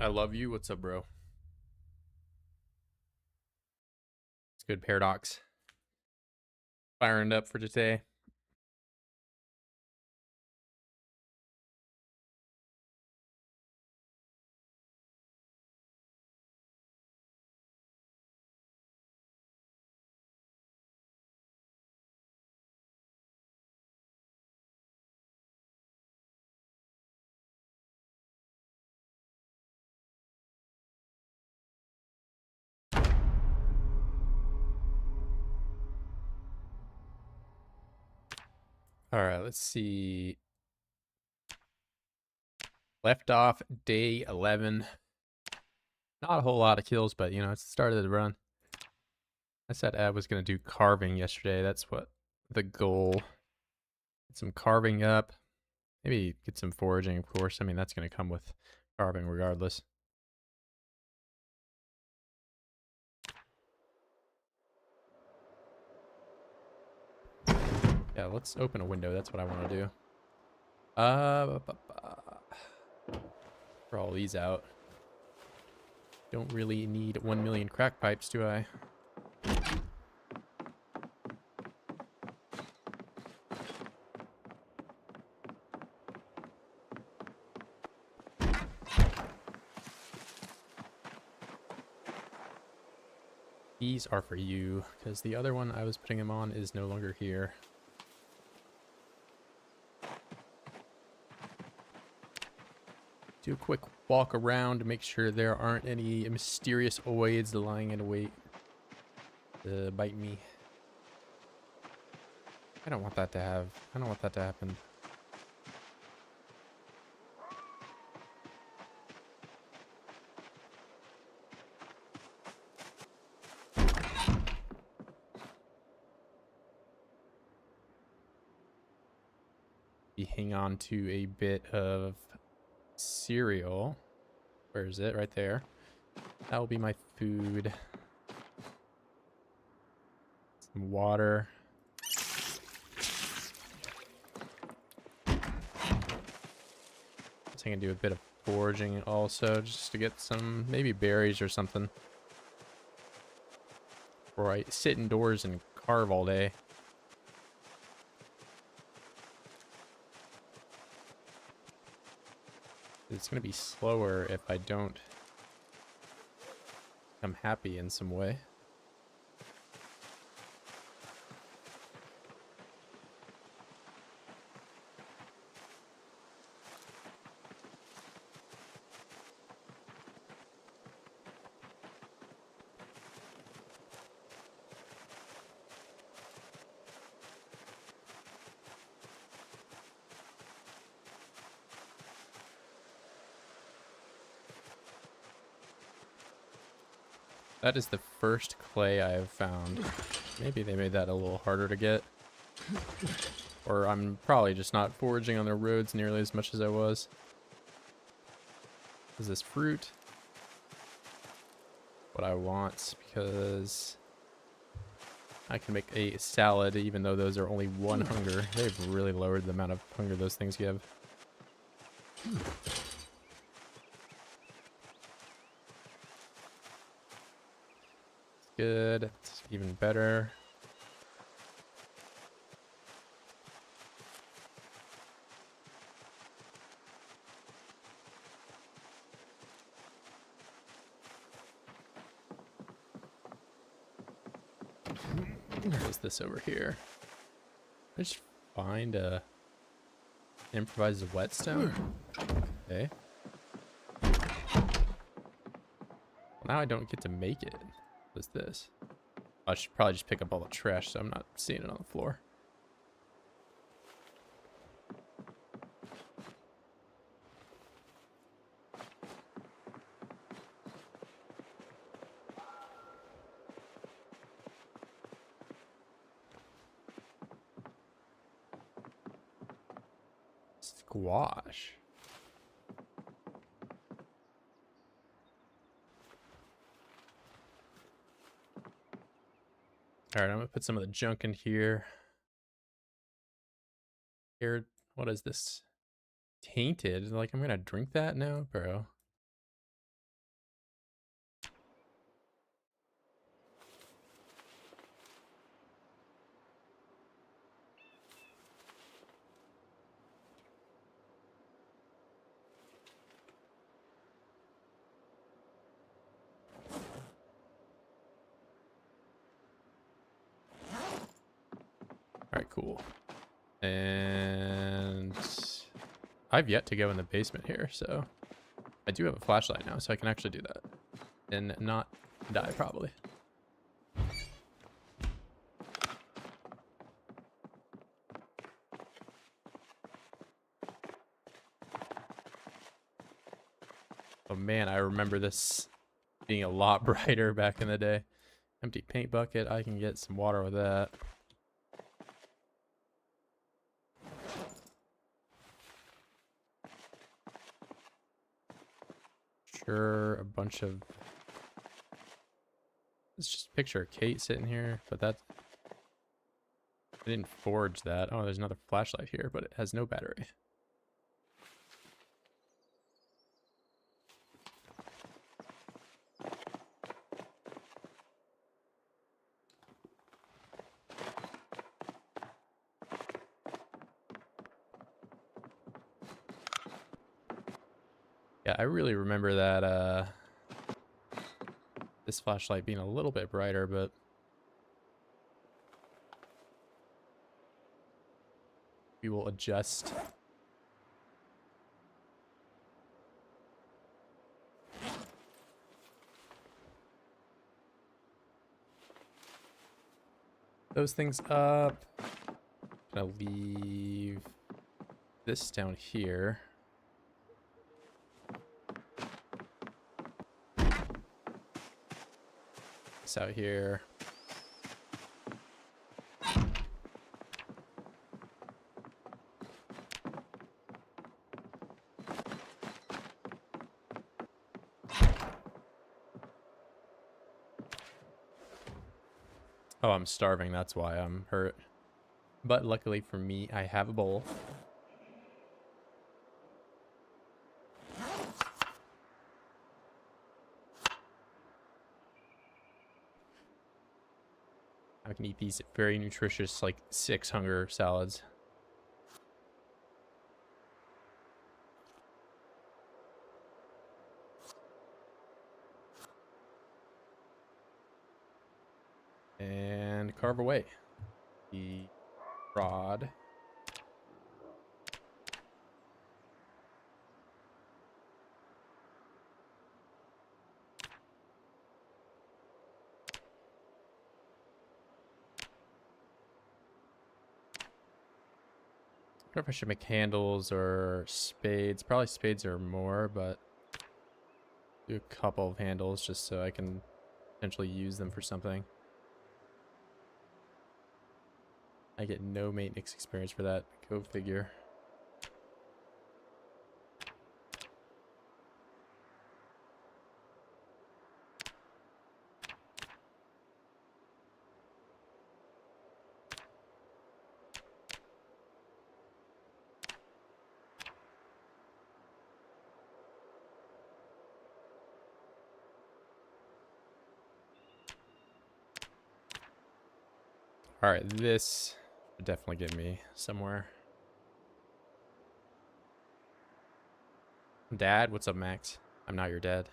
I love you. What's up, bro? It's good, Paradox. Firing up for today. All right, let's see. Left off day 11. Not a whole lot of kills, but you know, it's the start of the run. I said I was going to do carving yesterday. That's what the goal. Get some carving up. Maybe get some foraging, of course. I mean, that's going to come with carving regardless. Yeah, let's open a window. That's what I want to do. Throw all these out. Don't really need 1 million crack pipes, do I? These are for you, because the other one I was putting them on is no longer here. Do a quick walk around to make sure there aren't any mysterious oids lying in wait to bite me. I don't want that to happen. We hang on to a bit of cereal. Where is it? Right there. That will be my food. Some water. I can do a bit of foraging also, just to get some, maybe berries or something. Before I sit indoors and carve all day. It's going to be slower if I don't become happy in some way. That is the first clay I have found. Maybe they made that a little harder to get. Or I'm probably just not foraging on the roads nearly as much as I was. Is this fruit? What I want, because I can make a salad even though those are only one hunger. They've really lowered the amount of hunger those things give. Good. It's even better. What is this over here? I just find a improvised whetstone. Okay. Well, now I don't get to make it. What is this? I should probably just pick up all the trash so I'm not seeing it on the floor. Squash. All right, I'm gonna put some of the junk in here. Here, what is this? Tainted? Like I'm gonna drink that now, bro. cool. And I've yet to go in the basement here, so I do have a flashlight now, so I can actually do that and not die probably. Oh man, I remember this being a lot brighter back in the day. Empty paint bucket, I can get some water with that. Sure, a bunch of... Let's just picture Kate sitting here, but that... I didn't forge that. Oh, there's another flashlight here, but it has no battery. Yeah, I really remember that, this flashlight being a little bit brighter, but we will adjust. Those things up. I'm gonna leave this down here. This out here. Oh, I'm starving. That's why I'm hurt. But luckily for me, I have a bowl. I can eat these very nutritious, like 6 hunger salads. And carve away the rod. I don't know if I should make handles or spades. Probably spades or more, but do a couple of handles just so I can potentially use them for something. I get no maintenance experience for that. Go figure. All right, this should definitely get me somewhere. Dad, what's up, Max? I'm not your dad.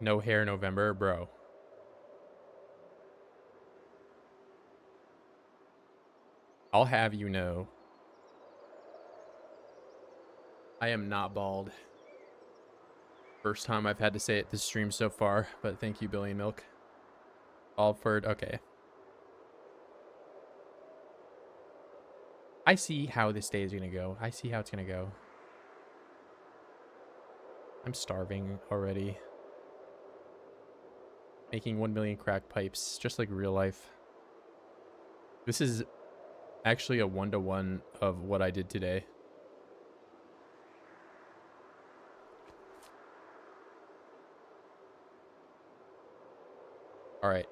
No hair November, bro. I'll have you know, I am not bald. First time I've had to say it this stream so far, but thank you, Billy Milk. Alford, okay. I see how this day is gonna go. I see how it's gonna go. I'm starving already. Making 1 million crack pipes, just like real life. This is actually a 1-to-1 of what I did today. All right,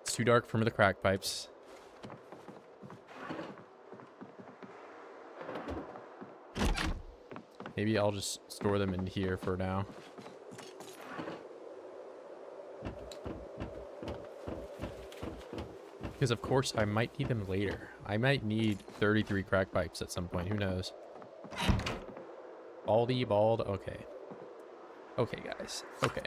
it's too dark for the crack pipes. Maybe I'll just store them in here for now. Because of course I might need them later. I might need 33 crack pipes at some point. Who knows? Baldy, bald. Okay. Okay, guys. Okay.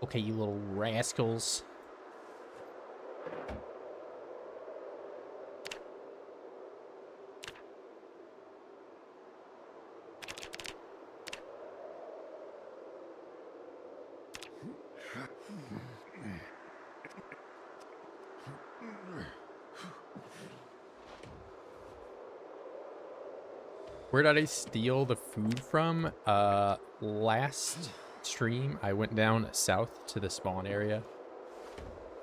Okay, you little rascals. Where did I steal the food from? Last stream, I went down south to the spawn area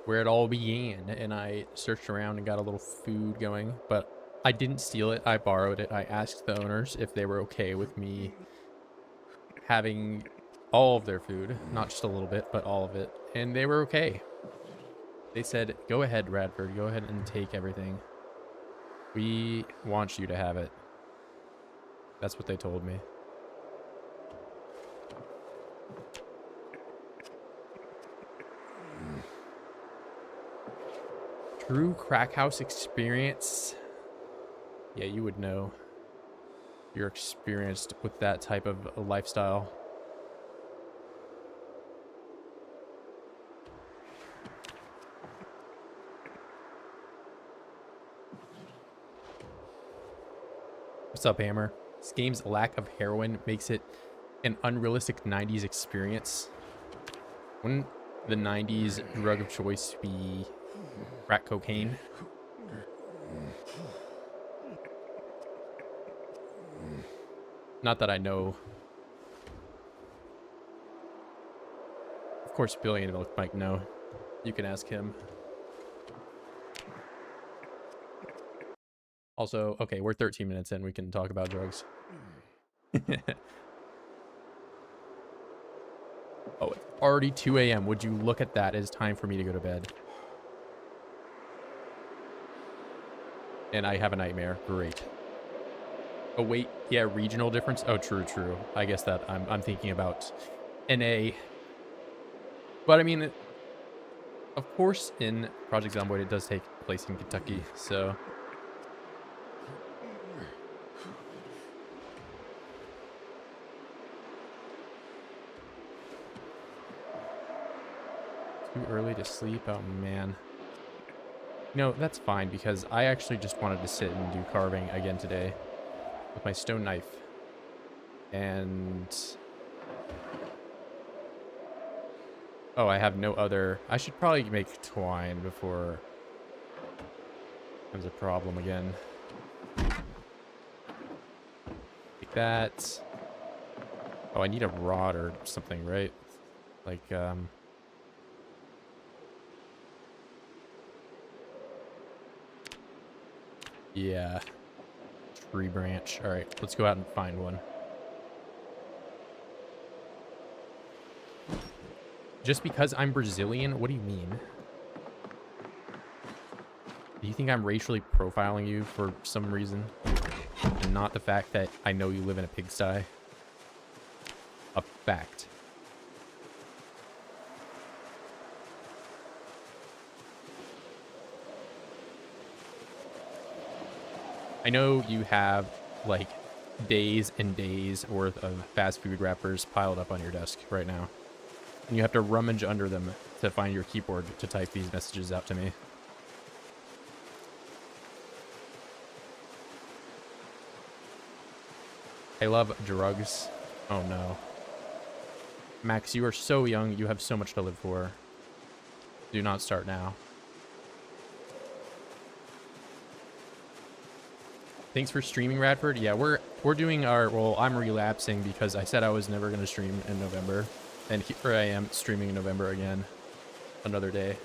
where it all began, and I searched around and got a little food going, but I didn't steal it. I borrowed it. I asked the owners if they were okay with me having all of their food, not just a little bit, but all of it, and they were okay. They said, go ahead, Radford, go ahead and take everything. We want you to have it. That's what they told me. True crack house experience. Yeah, you would know. You're experienced with that type of a lifestyle. What's up, Hammer? This game's lack of heroin makes it an unrealistic 90s experience. Wouldn't the 90s drug of choice be crack cocaine? Not that I know. Of course, Billy and Mike know. You can ask him. Also, okay, we're 13 minutes in. We can talk about drugs. Oh, it's already 2 a.m. Would you look at that? It is time for me to go to bed. And I have a nightmare. Great. Oh, wait. Yeah, regional difference. Oh, true, true. I guess that I'm thinking about NA. But I mean, of course, in Project Zomboid, it does take place in Kentucky, so... Too early to sleep? Oh, man. No, that's fine, because I actually just wanted to sit and do carving again today with my stone knife. And... oh, I have no other... I should probably make twine before it becomes a problem again. Like that. Oh, I need a rod or something, right? Like, yeah. Tree branch. All right, let's go out and find one. Just because I'm Brazilian? What do you mean? Do you think I'm racially profiling you for some reason? And not the fact that I know you live in a pigsty? A fact. I know you have, like, days and days worth of fast food wrappers piled up on your desk right now. And you have to rummage under them to find your keyboard to type these messages out to me. I love drugs. Oh no. Max, you are so young. You have so much to live for. Do not start now. Thanks for streaming, Radford. Yeah, we're doing our... well, I'm relapsing because I said I was never going to stream in November. And here I am streaming in November again. Another day.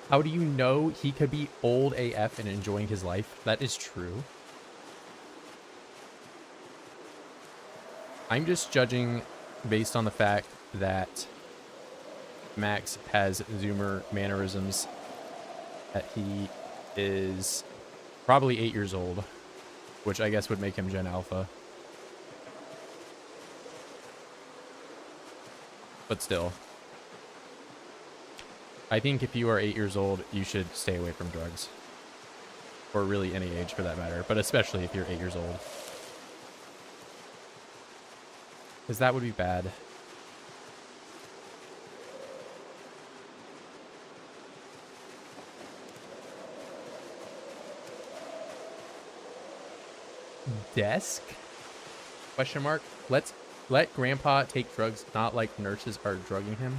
How do you know he could be old AF and enjoying his life? That is true. I'm just judging based on the fact that Max has Zoomer mannerisms. That he is Probably 8 years old, which I guess would make him Gen Alpha. But still. I think if you are 8 years old, you should stay away from drugs. Or really any age for that matter, but especially if you're 8 years old. Because that would be bad. Desk? Question mark. Let grandpa take drugs, not like nurses are drugging him.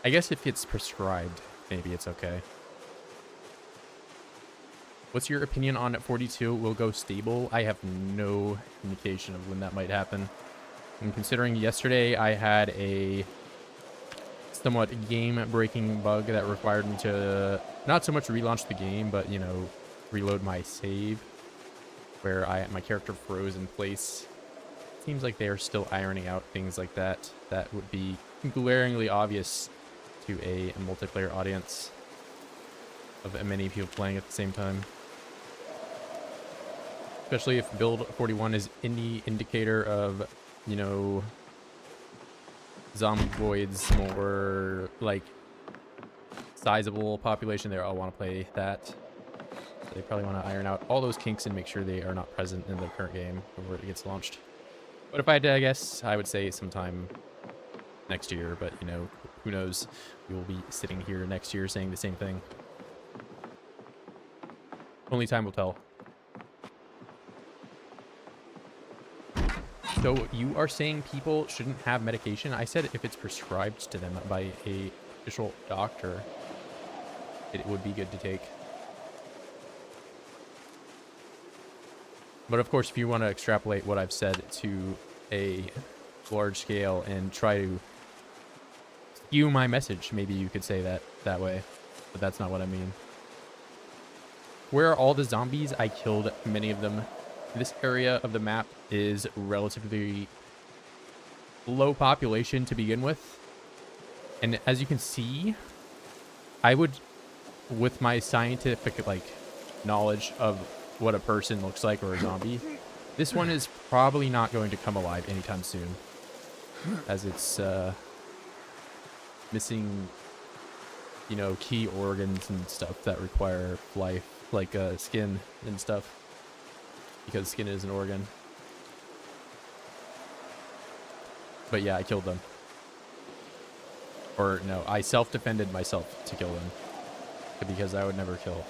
I guess if it's prescribed, maybe it's okay. What's your opinion on 42 will go stable? I have no indication of when that might happen. And considering yesterday I had a somewhat game-breaking bug that required me to not so much relaunch the game, but, you know, reload my save, where my character froze in place. Seems like they are still ironing out things like that. That would be glaringly obvious to a multiplayer audience of many people playing at the same time. Especially if build 41 is any indicator of, you know, Zomboid's more, like, sizable population. They all want to play that. So they probably want to iron out all those kinks and make sure they are not present in the current game before it gets launched. But if I had to guess, I would say sometime next year. But, you know, who knows? We will be sitting here next year saying the same thing. Only time will tell. So you are saying people shouldn't have medication? I said if it's prescribed to them by a official doctor, it would be good to take. But of course, if you want to extrapolate what I've said to a large scale and try to skew my message, maybe you could say that way. But that's not what I mean. Where are all the zombies? I killed many of them. This area of the map is relatively low population to begin with. And as you can see, I would, with my scientific, like, knowledge of what a person looks like or a zombie, this one is probably not going to come alive anytime soon, as it's missing, you know, key organs and stuff that require life, like skin and stuff, because skin is an organ. But yeah, I killed them. Or no, I self-defended myself to kill them, because I would never kill.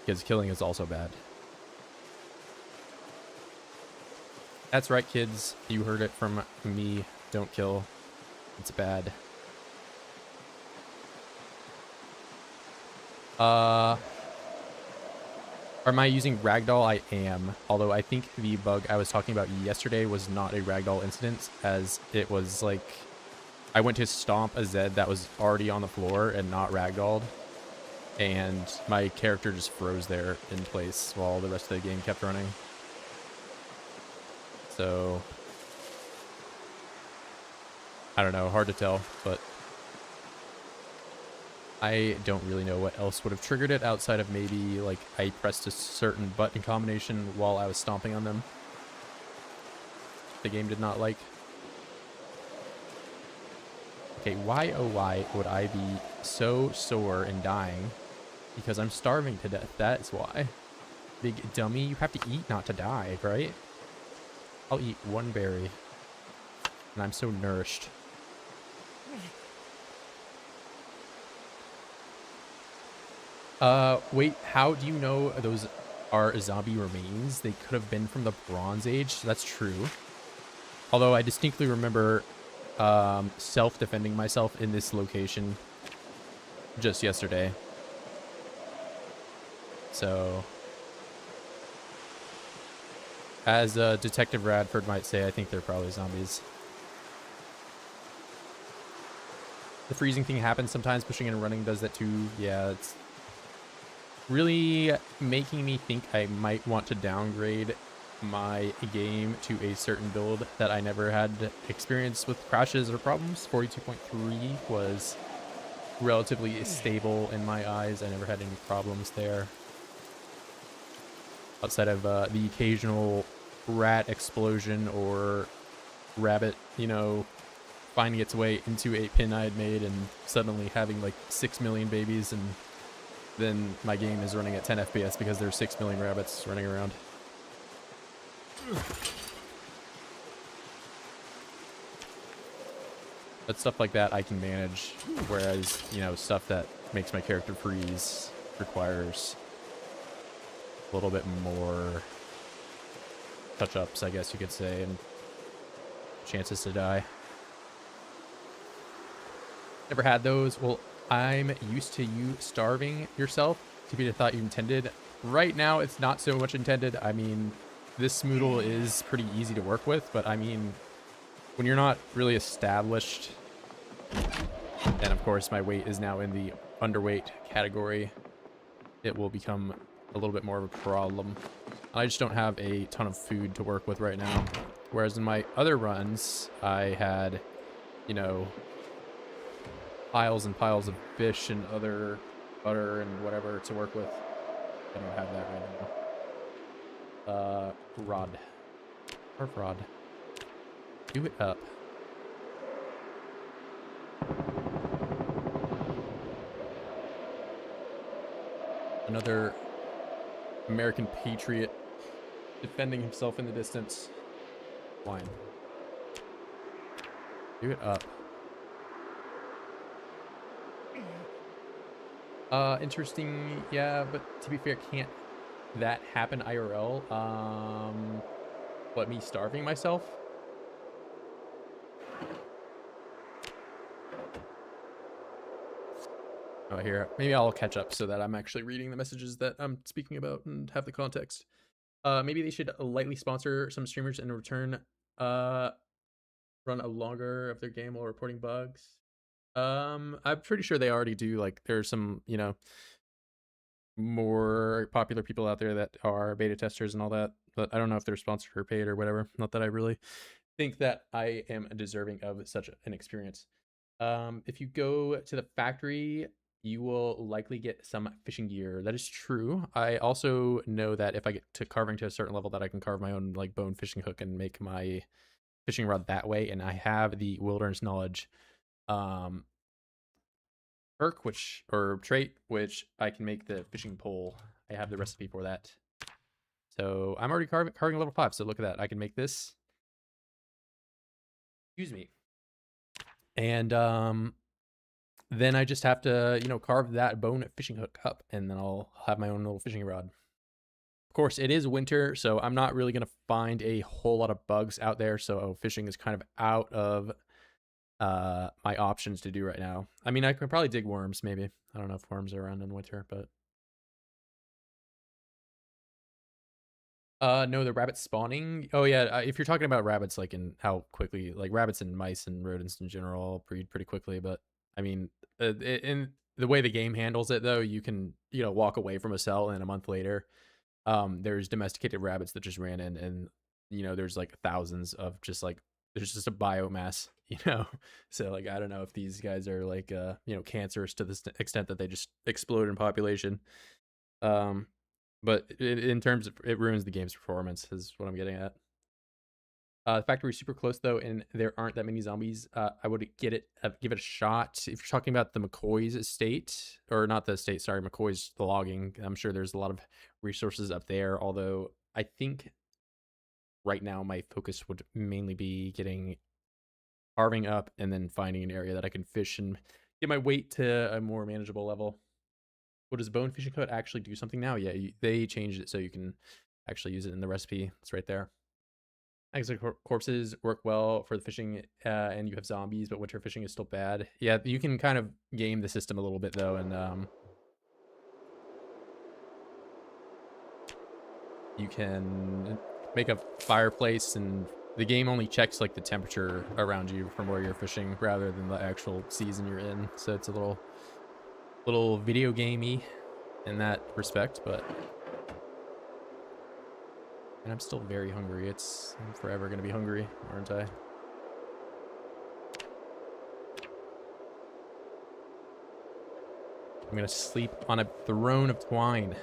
Because killing is also bad. That's right, kids. You heard it from me. Don't kill. It's bad. Am I using ragdoll? I am. Although I think the bug I was talking about yesterday was not a ragdoll incident, as it was like I went to stomp a Zed that was already on the floor and not ragdolled, and my character just froze there in place while the rest of the game kept running. So I don't know, hard to tell, but I don't really know what else would have triggered it outside of maybe like I pressed a certain button combination while I was stomping on them. The game did not like. Okay, why oh why would I be so sore and dying? Because I'm starving to death, that's why. Big dummy, you have to eat not to die, right? I'll eat one berry. And I'm so nourished. Wait, how do you know those are zombie remains? They could have been from the Bronze Age. That's true. Although I distinctly remember self-defending myself in this location just yesterday. So, as Detective Radford might say, I think they're probably zombies. The freezing thing happens sometimes. Pushing and running does that too. Yeah, it's really making me think I might want to downgrade my game to a certain build that I never had experience with crashes or problems. 42.3 was relatively stable in my eyes. I never had any problems there. Outside of the occasional rat explosion or rabbit, you know, finding its way into a pin I had made and suddenly having like 6 million babies, and then my game is running at 10 FPS because there's 6 million rabbits running around. But stuff like that I can manage, whereas, you know, stuff that makes my character freeze requires a little bit more touch-ups, I guess you could say, and chances to die. Never had those. Well, I'm used to you starving yourself to be the thought you intended. Right now, it's not so much intended. I mean, this Smoodle is pretty easy to work with, but I mean, when you're not really established, and of course my weight is now in the underweight category, it will become a little bit more of a problem. I just don't have a ton of food to work with right now. Whereas in my other runs, I had, you know, piles and piles of fish and other butter and whatever to work with. I don't have that right now. Rod. Carve rod. Do it up. Another American patriot defending himself in the distance. Wine. Do it up. Interesting, yeah, but to be fair, can't that happen IRL? What, me starving myself? Oh, here, maybe I'll catch up so that I'm actually reading the messages that I'm speaking about and have the context. Maybe they should lightly sponsor some streamers and in return, run a logger of their game while reporting bugs. I'm pretty sure they already do. Like, there's some, you know, more popular people out there that are beta testers and all that, but I don't know if they're sponsored or paid or whatever. Not that I really think that I am deserving of such an experience. If you go to the factory, you will likely get some fishing gear. That is true. I also know that if I get to carving to a certain level, that I can carve my own like bone fishing hook and make my fishing rod that way. And I have the wilderness knowledge perk, or trait, which I can make the fishing pole. I have the recipe for that. So I'm already carving level 5. So look at that. I can make this. Excuse me. And then I just have to, you know, carve that bone fishing hook up, and then I'll have my own little fishing rod. Of course, it is winter, so I'm not really going to find a whole lot of bugs out there, so fishing is kind of out of my options to do right now. I mean, I could probably dig worms, maybe. I don't know if worms are around in winter, but... no, the rabbit spawning. Oh yeah, if you're talking about rabbits, like in how quickly, like rabbits and mice and rodents in general breed pretty quickly. But I mean, in the way the game handles it, though, you can, you know, walk away from a cell and a month later, there's domesticated rabbits that just ran in, and you know, there's like thousands of just like there's just a biomass, you know. So like I don't know if these guys are like you know, cancerous to the extent that they just explode in population. But in terms of, it ruins the game's performance, is what I'm getting at. The factory's super close though, and there aren't that many zombies. I would give it a shot. If you're talking about the McCoy's estate, or not the estate, sorry, McCoy's the logging. I'm sure there's a lot of resources up there. Although I think right now my focus would mainly be getting carving up and then finding an area that I can fish and get my weight to a more manageable level. What does bone fishing hook actually do something now? Yeah, they changed it so you can actually use it in the recipe. It's right there. Exit corpses work well for the fishing, and you have zombies, but winter fishing is still bad. Yeah, you can kind of game the system a little bit though, and you can make a fireplace, and the game only checks like the temperature around you from where you're fishing rather than the actual season you're in. So it's a little video gamey in that respect, but and I'm still very hungry. I'm forever gonna be hungry, aren't I? I'm gonna sleep on a throne of twine.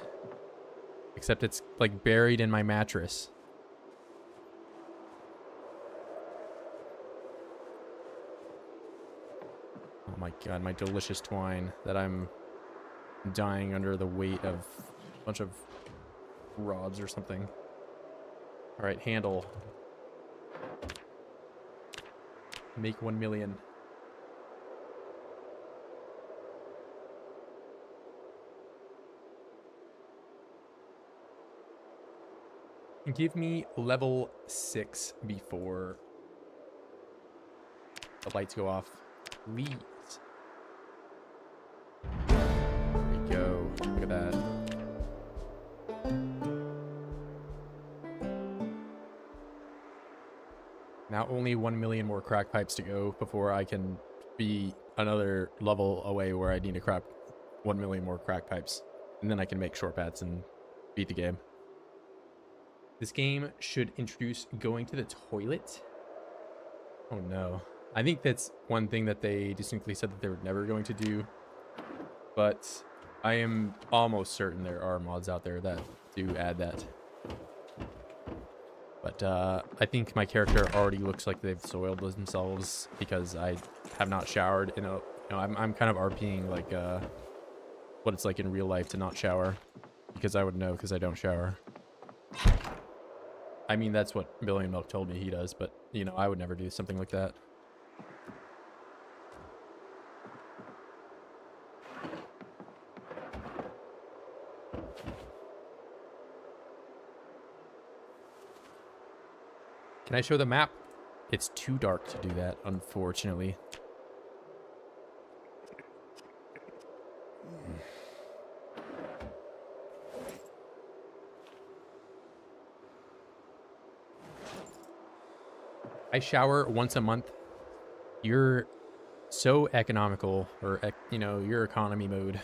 Except it's like buried in my mattress. Oh my god, my delicious twine that I'm dying under the weight of a bunch of rods or something. Alright, handle. Make 1 million. Give me level 6 before the lights go off. Please. There we go. Look at that. Now only 1 million more crack pipes to go before I can be another level away where I need to crack 1 million more crack pipes. And then I can make short bats and beat the game. This game should introduce going to the toilet. Oh no. I think that's one thing that they distinctly said that they were never going to do. But I am almost certain there are mods out there that do add that. But I think my character already looks like they've soiled themselves because I have not showered. I'm kind of RPing like what it's like in real life to not shower. Because I would know because I don't shower. I mean, that's what Billy and Milk told me he does, but, you know, I would never do something like that. Can I show the map? It's too dark to do that, unfortunately. I shower once a month. You're so economical, or, you know, your economy mode.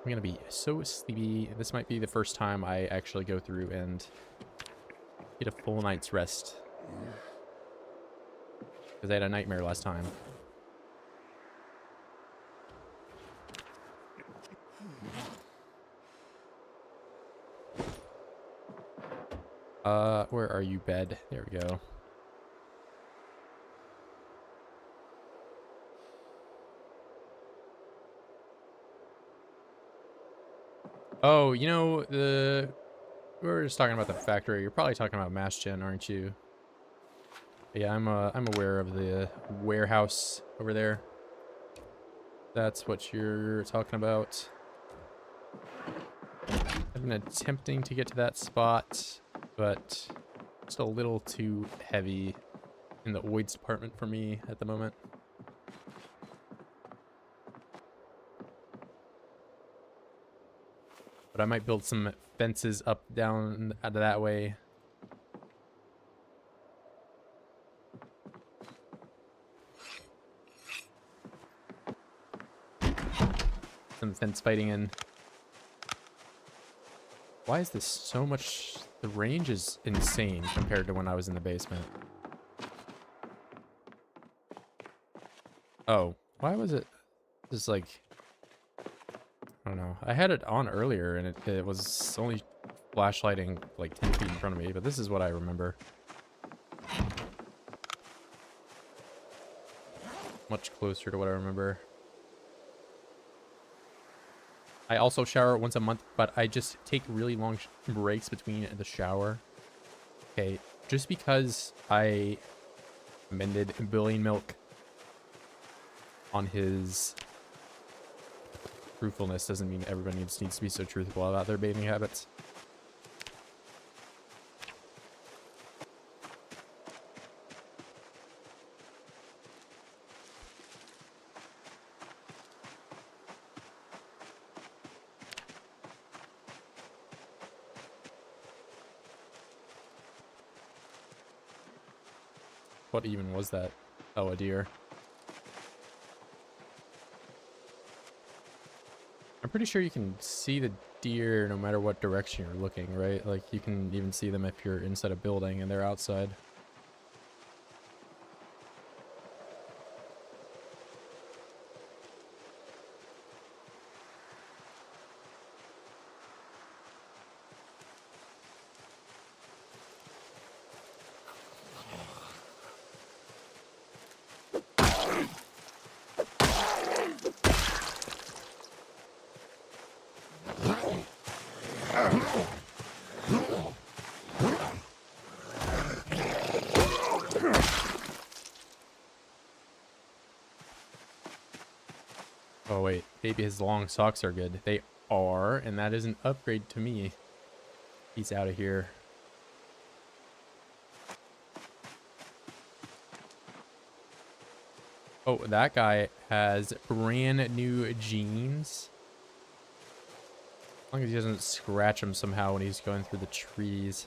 I'm gonna be so sleepy. This might be the first time I actually go through and get a full night's rest. Because I had a nightmare last time. Where are you, bed? There we go. Oh, you know, we were just talking about the factory. You're probably talking about mass gen, aren't you? Yeah, I'm aware of the warehouse over there. That's what you're talking about. I've been attempting to get to that spot, but it's a little too heavy in the oids department for me at the moment. But I might build some fences up, down, out of that way. Some fence fighting in. Why is this so much? The range is insane compared to when I was in the basement. Oh, why was it just like... I don't know. I had it on earlier and it was only flashlighting like 10 feet in front of me, but this is what I remember. Much closer to what I remember. I also shower once a month, but I just take really long breaks between the shower. Okay, just because I amended Billy Milk on his truthfulness doesn't mean everybody needs to be so truthful about their bathing habits. What even was that? Oh, a deer. I'm pretty sure you can see the deer no matter what direction you're looking, right? Like, you can even see them if you're inside a building and they're outside. Oh wait, maybe his long socks are good. They are, and that is an upgrade to me. He's out of here. Oh, that guy has brand new jeans. As long as he doesn't scratch them somehow when he's going through the trees.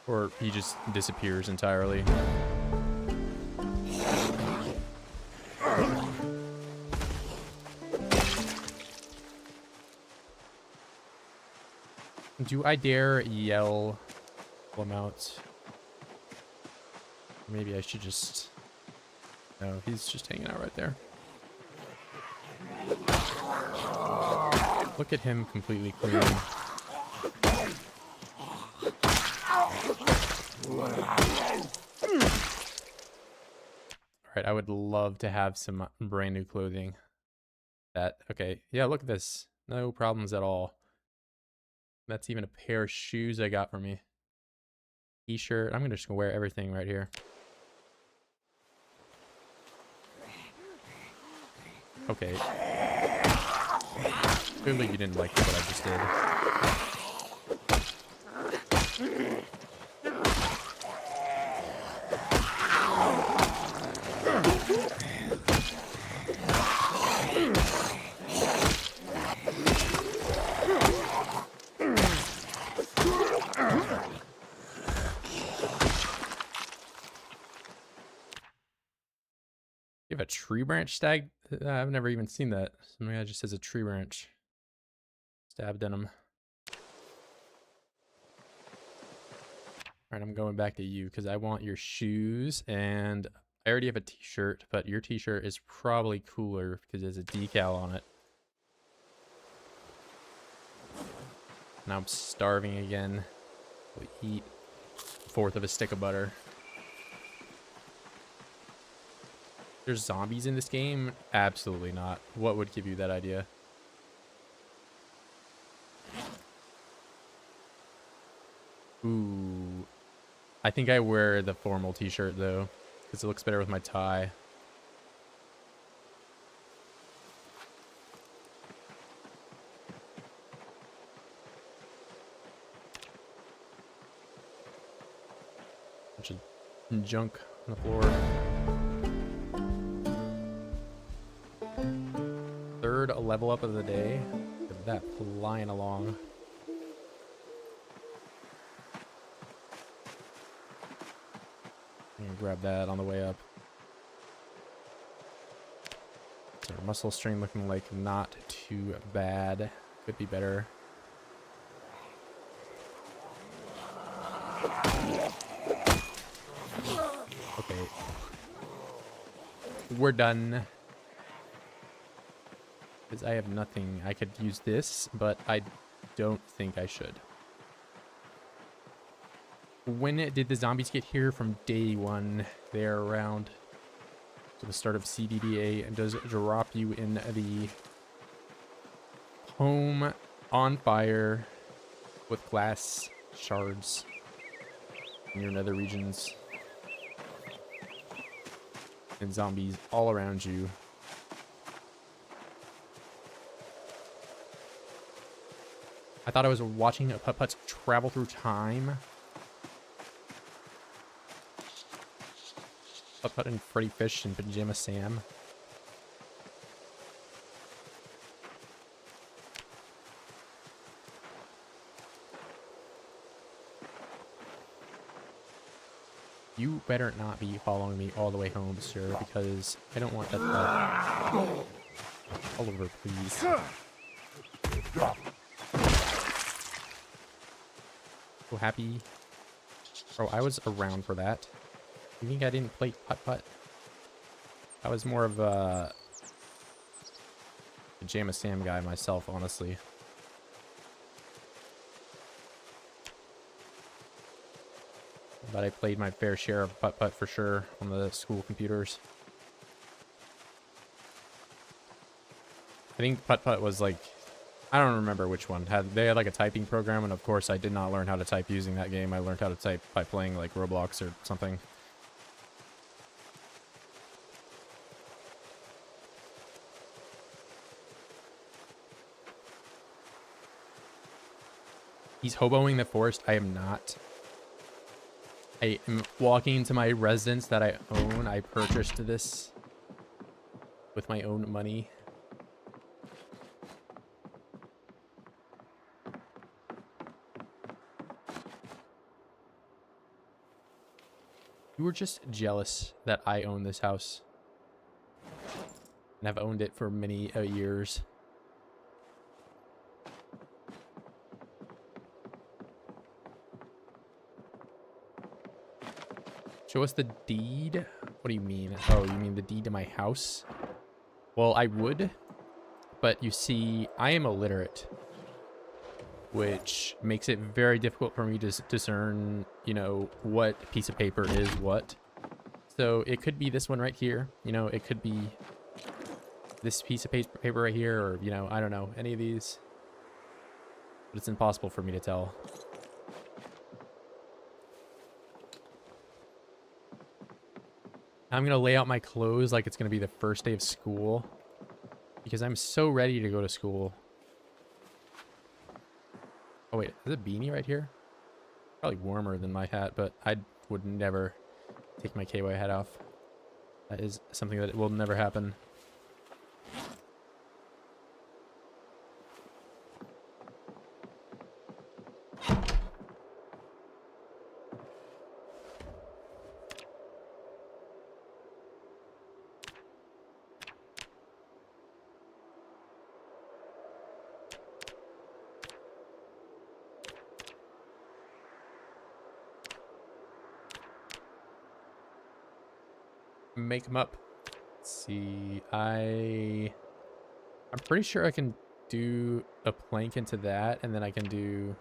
Or he just disappears entirely. Do I dare yell him out? Maybe I should just... No, he's just hanging out right there. Look at him completely clean. Alright, I would love to have some brand new clothing. Okay, yeah, look at this. No problems at all. That's even a pair of shoes I got for me. T-shirt. I'm just gonna wear everything right here. Okay. Clearly you didn't like what I just did. You have a tree branch stag? I've never even seen that. Somebody that just says a tree branch. Stabbed in him. Alright, I'm going back to you because I want your shoes, and I already have a t-shirt, but your t-shirt is probably cooler because there's a decal on it. Now I'm starving again. We'll eat a fourth of a stick of butter. There's zombies in this game? Absolutely not. What would give you that idea? Ooh. I think I wear the formal t-shirt though, because it looks better with my tie. Bunch of junk on the floor. Third level up of the day. Look at that flying along. I'm gonna grab that on the way up. So our muscle strain looking like not too bad. Could be better. Okay. We're done. Because I have nothing. I could use this, but I don't think I should. When did the zombies get here? From day one. They're around to the start of CDDA and does drop you in the home on fire with glass shards in your nether regions and zombies all around you. I thought I was watching a putt-putt travel through time. Putt-putt and Freddy Fish and Pajama Sam. You better not be following me all the way home, sir, because I don't want that all over, please. So happy. Bro, I was around for that. You think I didn't play putt-putt? I was more of a Pajama Sam guy myself, honestly. But I played my fair share of putt-putt for sure on the school computers. I think putt-putt was like, I don't remember which one. They had like a typing program, and of course I did not learn how to type using that game. I learned how to type by playing like Roblox or something. He's hoboing the forest. I am not. I am walking into my residence that I own. I purchased this with my own money. You were just jealous that I own this house. And I've owned it for many years. Show us the deed? What do you mean? Oh, you mean the deed to my house? Well, I would, but you see, I am illiterate, which makes it very difficult for me to discern, you know, what piece of paper is what. So it could be this one right here. You know, it could be this piece of paper right here, or, you know, I don't know, any of these. But it's impossible for me to tell. I'm going to lay out my clothes like it's going to be the first day of school, because I'm so ready to go to school. Oh, wait, is a beanie right here? Probably warmer than my hat, but I would never take my KY hat off. That is something that will never happen. Make them up. Let's see. I'm pretty sure I can do a plank into that, and then I can do,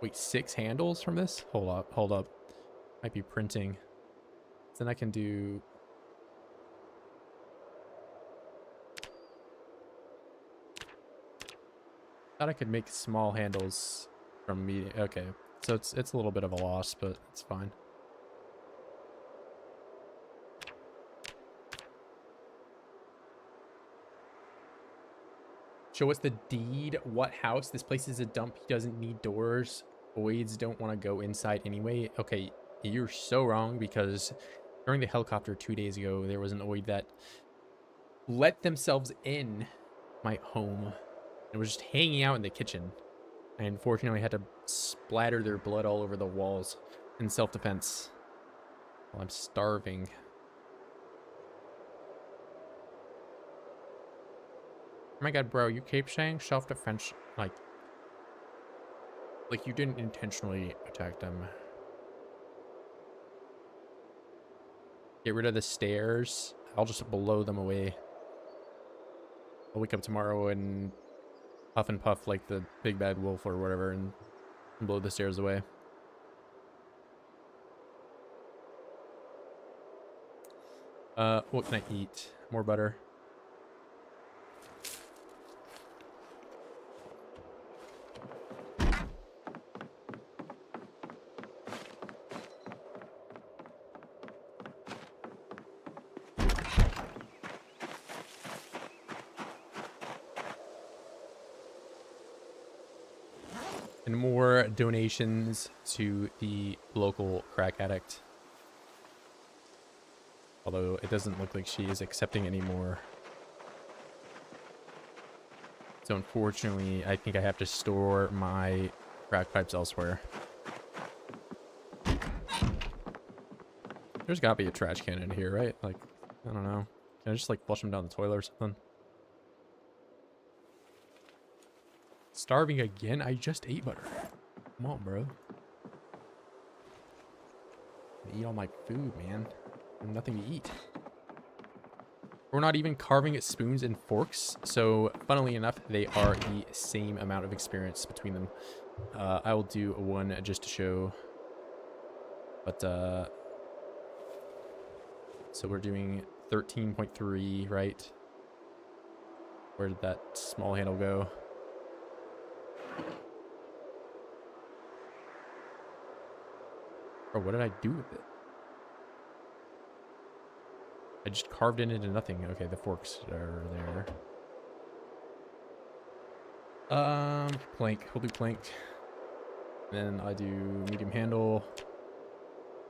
wait, 6 handles from this? Hold up. Might be printing. Then I can do, thought I could make small handles from me. Okay, so it's a little bit of a loss, but it's fine. Show us the deed. What house? This place is a dump. He doesn't need doors. Oids don't want to go inside anyway. Okay, you're so wrong, because during the helicopter 2 days ago, there was an oid that let themselves in my home. It was just hanging out in the kitchen. I unfortunately had to splatter their blood all over the walls in self-defense while I'm starving. Oh my god, bro, you keep saying self-defense like you didn't intentionally attack them. Get rid of the stairs. I'll just blow them away. I'll wake up tomorrow and huff and puff like the big bad wolf or whatever and blow the stairs away. What can I eat? More butter. And more donations to the local crack addict. Although it doesn't look like she is accepting anymore. So unfortunately, I think I have to store my crack pipes elsewhere. There's gotta be a trash can in here, right? Like, I don't know. Can I just like flush them down the toilet or something? Starving again? I just ate butter. Come on, bro. I eat all my food, man. I have nothing to eat. We're not even carving at spoons and forks, so funnily enough, they are the same amount of experience between them. I will do one just to show. But, so we're doing 13.3, right? Where did that small handle go? Or what did I do with it? I just carved it into nothing. Okay, the forks are there. Plank. We'll do plank. Then I do medium handle.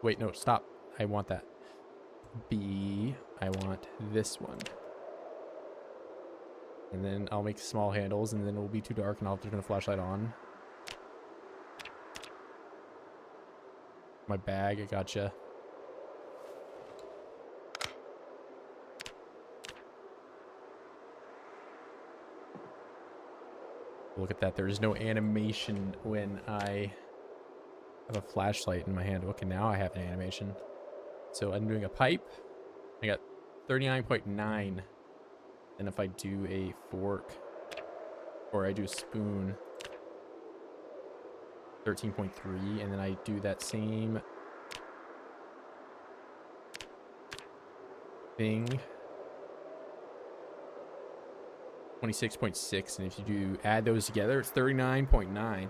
Wait, no, stop. I want that. B. I want this one. And then I'll make small handles, and then it will be too dark, and I'll have to turn the flashlight on. My bag, I gotcha. Look at that. There is no animation when I have a flashlight in my hand. Okay, now I have an animation. So I'm doing a pipe. I got 39.9. And if I do a fork or I do a spoon, 13.3. And then I do that same thing, 26.6. And if you do add those together, it's 39.9.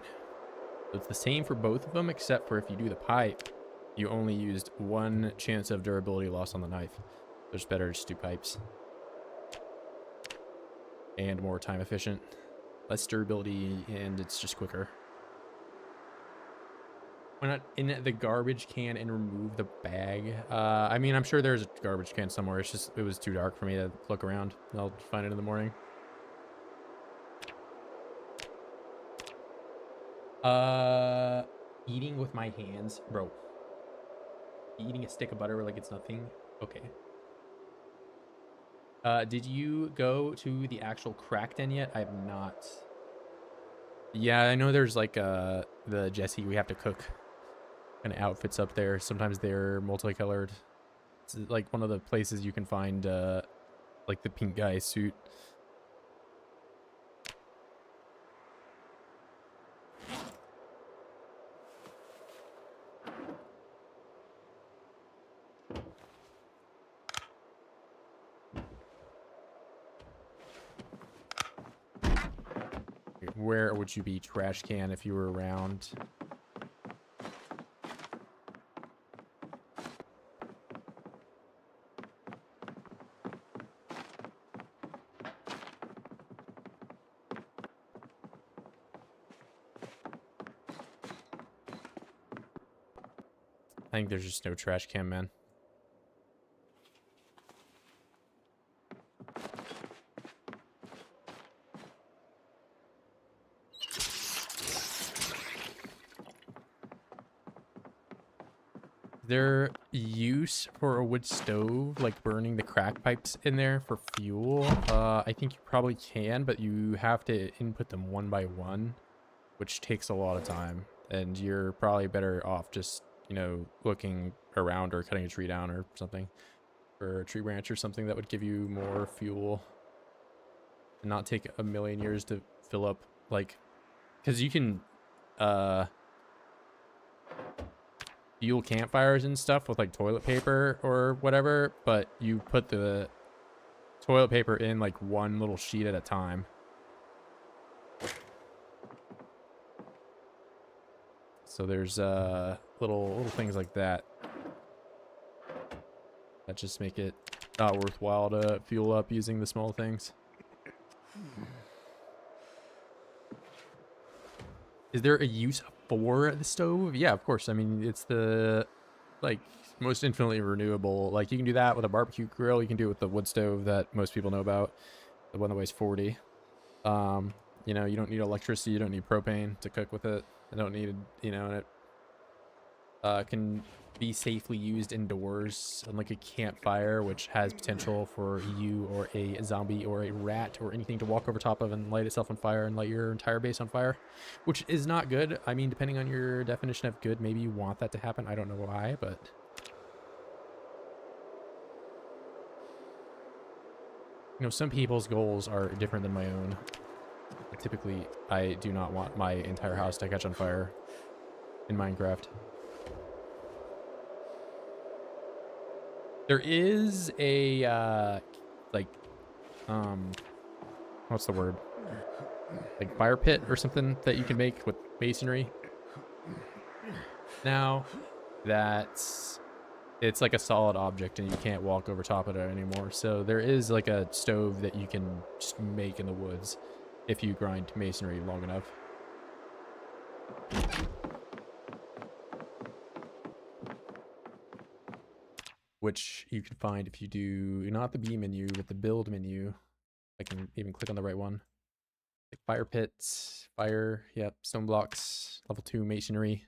So it's the same for both of them, except for if you do the pipe, you only used 1 chance of durability loss on the knife. So it's better to just do pipes. And more time efficient. Less durability, and it's just quicker. Why not in the garbage can and remove the bag? I mean, I'm sure there's a garbage can somewhere. It's just, it was too dark for me to look around. I'll find it in the morning. Eating with my hands, bro. Eating a stick of butter like it's nothing. Okay. Did you go to the actual crack den yet? I have not. Yeah, I know there's like the Jesse we have to cook kind of outfits up there. Sometimes they're multicolored. It's like one of the places you can find like the pink guy suit. Where would you be, trash can, if you were around? I think there's just no trash can, man. Their use for a wood stove, like burning the crack pipes in there for fuel, I think you probably can, but you have to input them one by one, which takes a lot of time, and you're probably better off just, you know, looking around or cutting a tree down or something, or a tree branch or something that would give you more fuel and not take a million years to fill up, like, because you can fuel campfires and stuff with like toilet paper or whatever, but you put the toilet paper in like one little sheet at a time. So there's little things like that that just make it not worthwhile to fuel up using the small things. Is there a use for the stove? Yeah, of course. I mean, it's the like most infinitely renewable. Like you can do that with a barbecue grill. You can do it with the wood stove that most people know about, the one that weighs 40. You know, you don't need electricity. You don't need propane to cook with it. You don't need, you know, and it can be safely used indoors, unlike a campfire, which has potential for you or a zombie or a rat or anything to walk over top of and light itself on fire and light your entire base on fire, which is not good. I mean, depending on your definition of good, maybe you want that to happen. I don't know why, but you know, some people's goals are different than my own. Typically, I do not want my entire house to catch on fire in Minecraft. There is a like what's the word? Like fire pit or something that you can make with masonry. Now that's it's like a solid object and you can't walk over top of it anymore. So there is like a stove that you can just make in the woods if you grind masonry long enough. Which you can find if you do not the B menu, but the build menu. I can even click on the right one. Like fire pits, fire, yep, stone blocks, level 2 masonry.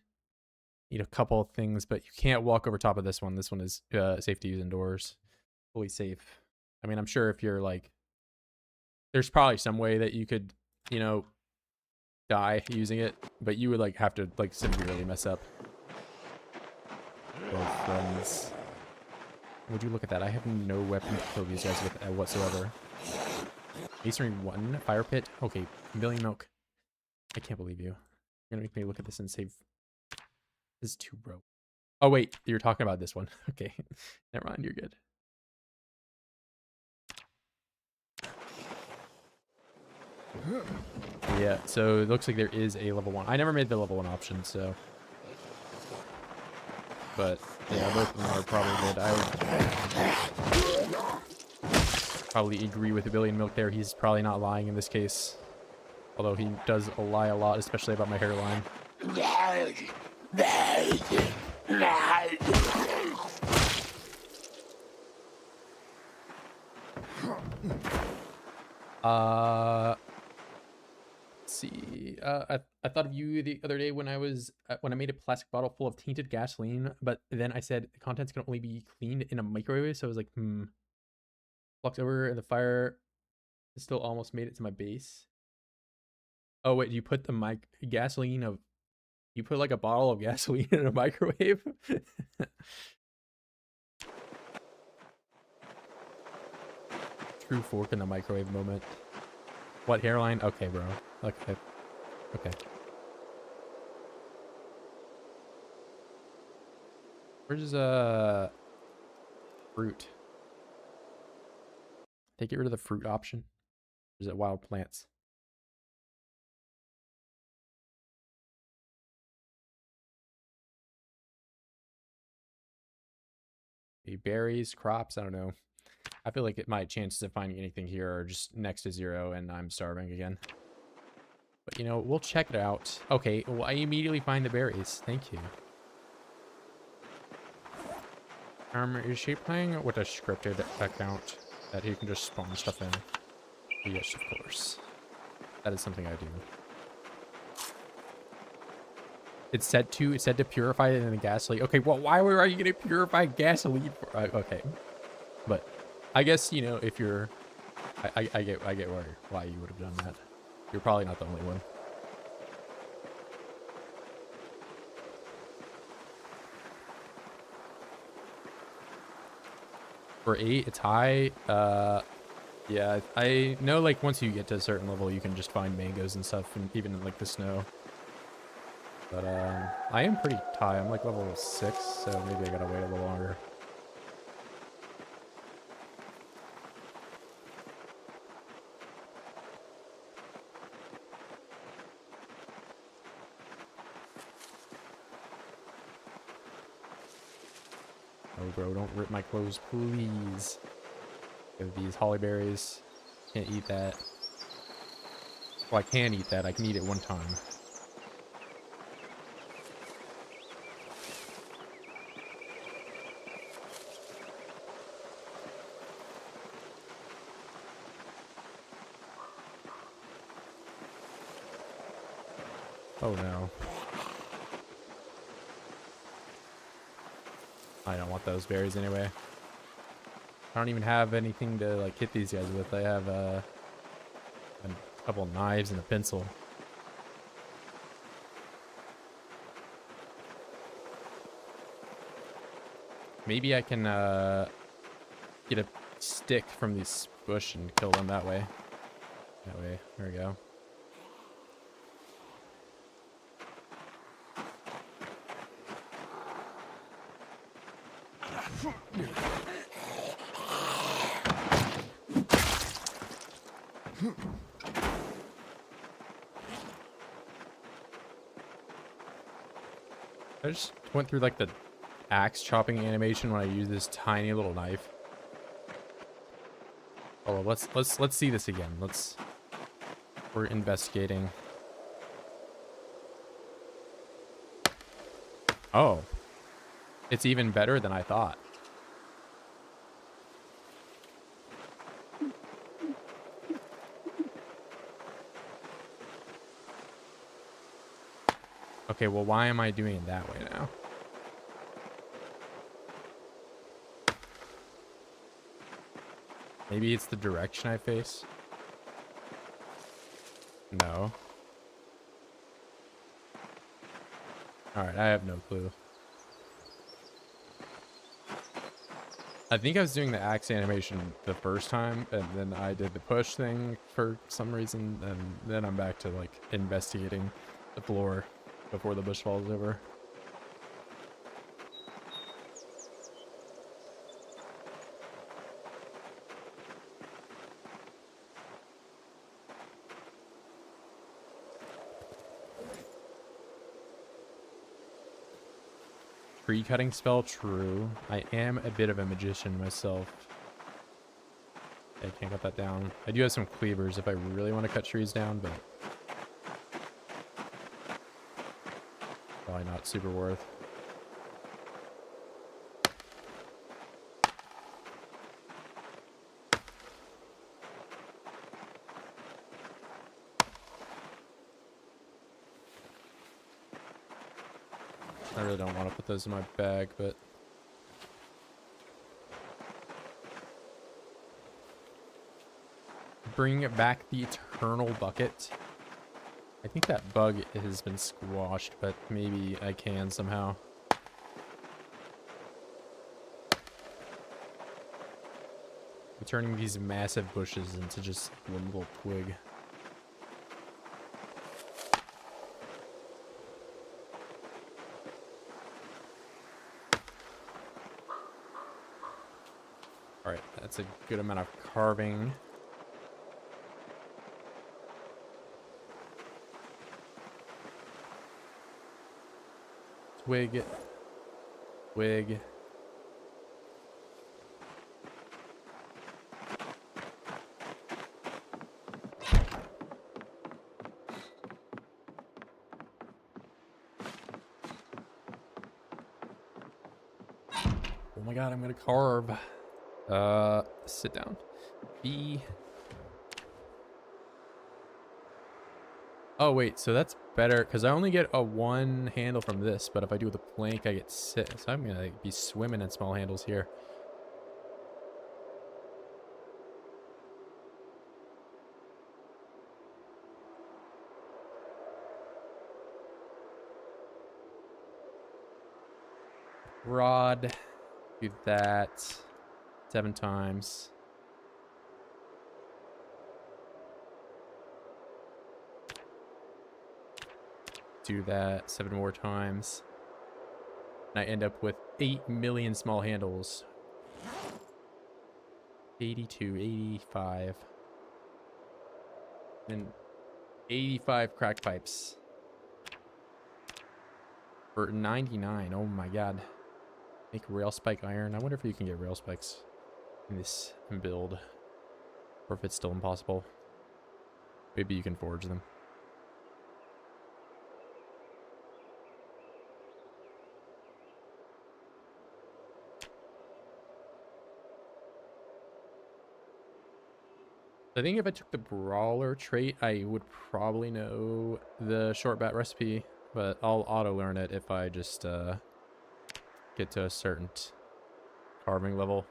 Need a couple of things, but you can't walk over top of this one. This one is safe to use indoors. Fully safe. I mean, I'm sure if you're like, there's probably some way that you could, you know, die using it, but you would like have to like severely mess up. Both friends. Would you look at that? I have no weapon to kill these guys with whatsoever. Masonry 1, fire pit. Okay, million milk. I can't believe you. You're gonna make me look at this and save. This is too broke. Oh wait, you're talking about this one. Okay, never mind. You're good. Yeah, so it looks like there is a level 1. I never made the level 1 option, so. But yeah, both of them are probably good. I would probably agree with a billion milk there. He's probably not lying in this case. Although he does lie a lot, especially about my hairline. Let's see. I thought of you the other day when I made a plastic bottle full of tainted gasoline, but then I said the contents can only be cleaned in a microwave, so I was like, Flux over and the fire still almost made it to my base. Oh wait, you put the gasoline of you put like a bottle of gasoline in a microwave? True fork in the microwave moment. What hairline? Okay, bro. Okay. Okay. Where's fruit? They get rid of the fruit option? Or is it wild plants? Berries, crops, I don't know. I feel like my chances of finding anything here are just next to 0 and I'm starving again. But you know, we'll check it out. Okay, well I immediately find the berries. Thank you. Is she playing with a scripted account that you can just spawn stuff in? Yes, of course. That is something I do. It's said to purify it in the gasoline. Okay, well, why are you gonna purify gasoline for? Okay, but I guess you know if you're, I get why you would have done that. You're probably not the only one. For 8, it's high. Yeah, I know. Like once you get to a certain level, you can just find mangoes and stuff, and even in like the snow. But I am pretty high. I'm like level 6, so maybe I gotta wait a little longer. Oh, bro, don't rip my clothes, please. Give these holly berries. Can't eat that. Well, I can eat that. I can eat it one time. Oh no. I don't want those berries anyway. I don't even have anything to like hit these guys with. I have a couple knives and a pencil. Maybe I can get a stick from this bush and kill them that way. That way, there we go. I just went through like the axe chopping animation when I use this tiny little knife. Oh, let's see this again. We're investigating. Oh, it's even better than I thought. Okay, well, why am I doing it that way now? Maybe it's the direction I face? No. Alright, I have no clue. I think I was doing the axe animation the first time, and then I did the push thing for some reason, and then I'm back to, like, investigating the floor before the bush falls over. Tree cutting spell, true. I am a bit of a magician myself. I can't cut that down. I do have some cleavers if I really want to cut trees down, but probably not super worth. I really don't want to put those in my bag, but bring back the eternal bucket. I think that bug has been squashed, but maybe I can somehow. I'm turning these massive bushes into just one little twig. Alright, that's a good amount of carving. Twig. Twig. Oh my god, I'm gonna carve. Sit down. B. Oh wait, so that's better because I only get a one handle from this, but if I do the plank, I get six. So I'm gonna like, be swimming in small handles here. Rod. Do that 7 times. Do that 7 more times. And I end up with 8 million small handles. 82, 85. And 85 crack pipes. For 99. Oh my god. Make rail spike iron. I wonder if you can get rail spikes in this build. Or if it's still impossible. Maybe you can forge them. I think if I took the brawler trait, I would probably know the short bat recipe, but I'll auto learn it if I just get to a certain carving level.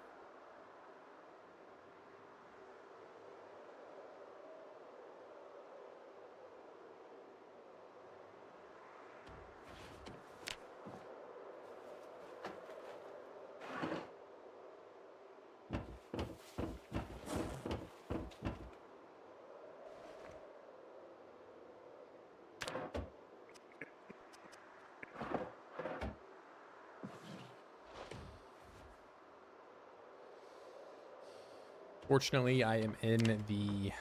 Fortunately, I am in the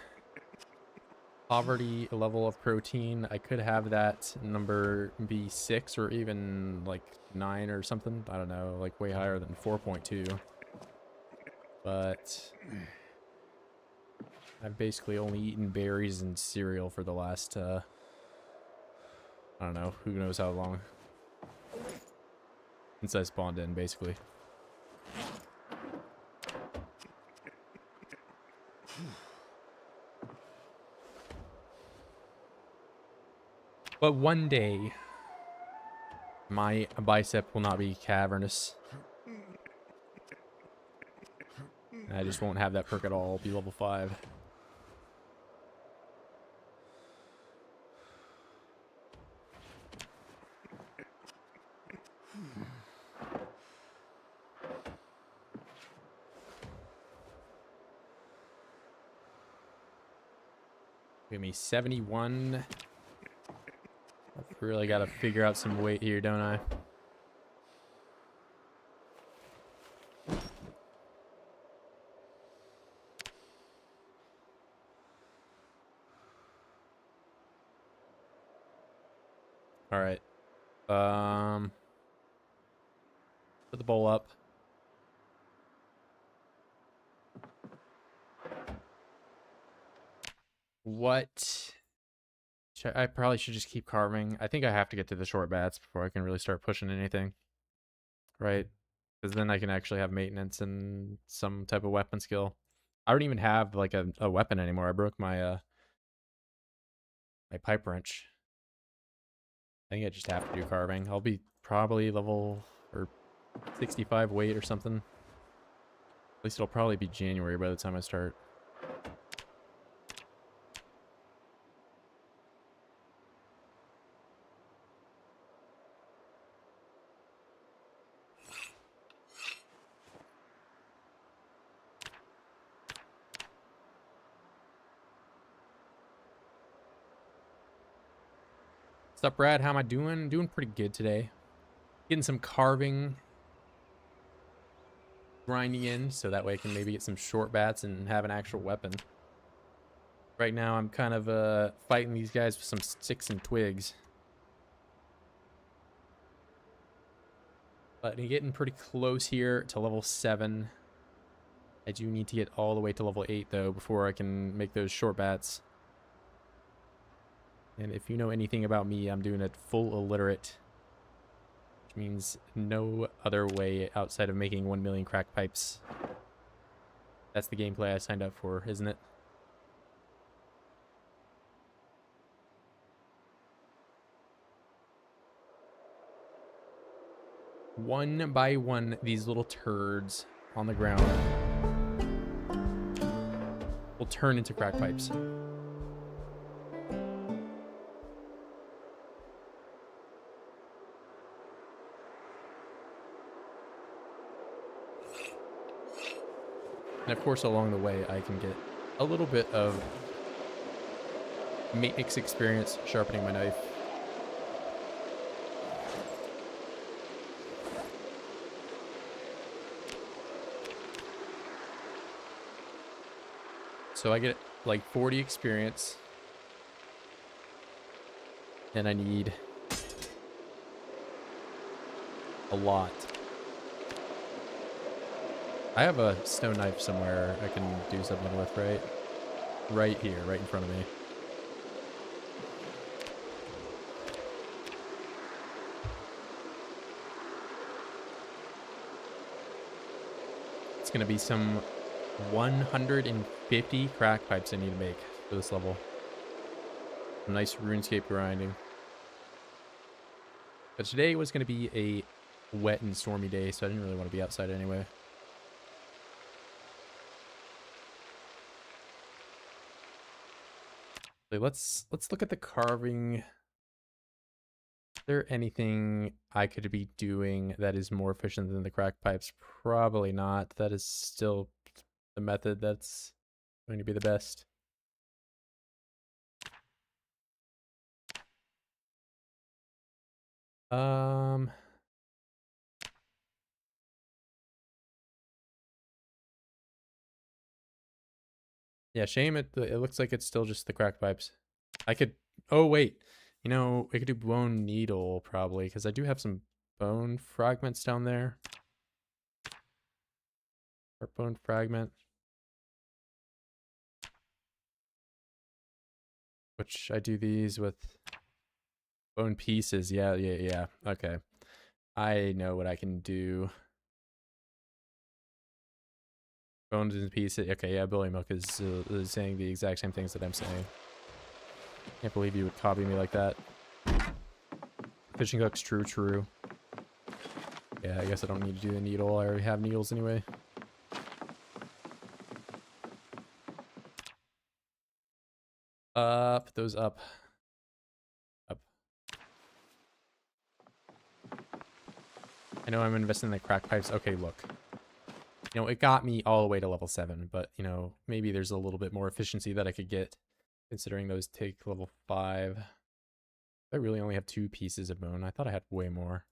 poverty level of protein. I could have that number be 6 or even like 9 or something. I don't know, like way higher than 4.2. But I've basically only eaten berries and cereal for the last, I don't know, who knows how long. Since I spawned in, basically. But one day, my bicep will not be cavernous. I just won't have that perk at all. I'll be level 5. Give me 71. I've really got to figure out some weight here, don't I? All right. Put the bowl up. What? I probably should just keep carving. I think I have to get to the short bats before I can really start pushing anything. Right? Because then I can actually have maintenance and some type of weapon skill. I don't even have like a weapon anymore. I broke my my pipe wrench. I think I just have to do carving. I'll be probably level or 65 weight or something. At least it'll probably be January by the time I start. What's up, Brad? How am I doing? Doing pretty good today. Getting some carving grinding in so that way I can maybe get some short bats and have an actual weapon. Right now I'm kind of fighting these guys with some sticks and twigs. But I'm getting pretty close here to level 7. I do need to get all the way to level 8 though before I can make those short bats. And if you know anything about me, I'm doing it full illiterate. Which means no other way outside of making 1 million crack pipes. That's the gameplay I signed up for, isn't it? One by one, these little turds on the ground will turn into crack pipes. And of course, along the way, I can get a little bit of maintenance experience sharpening my knife. So I get like 40 experience. And I need a lot. I have a stone knife somewhere I can do something with, right? Right here, right in front of me. It's gonna be some 150 crack pipes I need to make for this level. Some nice RuneScape grinding. But today was gonna be a wet and stormy day, so I didn't really want to be outside anyway. So let's look at the carving. Is there anything I could be doing that is more efficient than the crack pipes? Probably not. That is still the method that's going to be the best. Yeah, shame it looks like it's still just the crack pipes. I could, oh wait, you know, I could do bone needle probably, because I do have some bone fragments down there. Or bone fragment. Which I do these with bone pieces. Yeah. Okay. I know what I can do. Bones and pieces. Okay, yeah, Billy Milk is saying the exact same things that I'm saying. Can't believe you would copy me like that. Fishing hooks, true. Yeah, I guess I don't need to do the needle. I already have needles anyway. Put those up. Up. I know I'm investing in the crack pipes. Okay, look. You know, it got me all the way to level 7, but, you know, maybe there's a little bit more efficiency that I could get, considering those take level 5. I really only have 2 pieces of bone. I thought I had way more.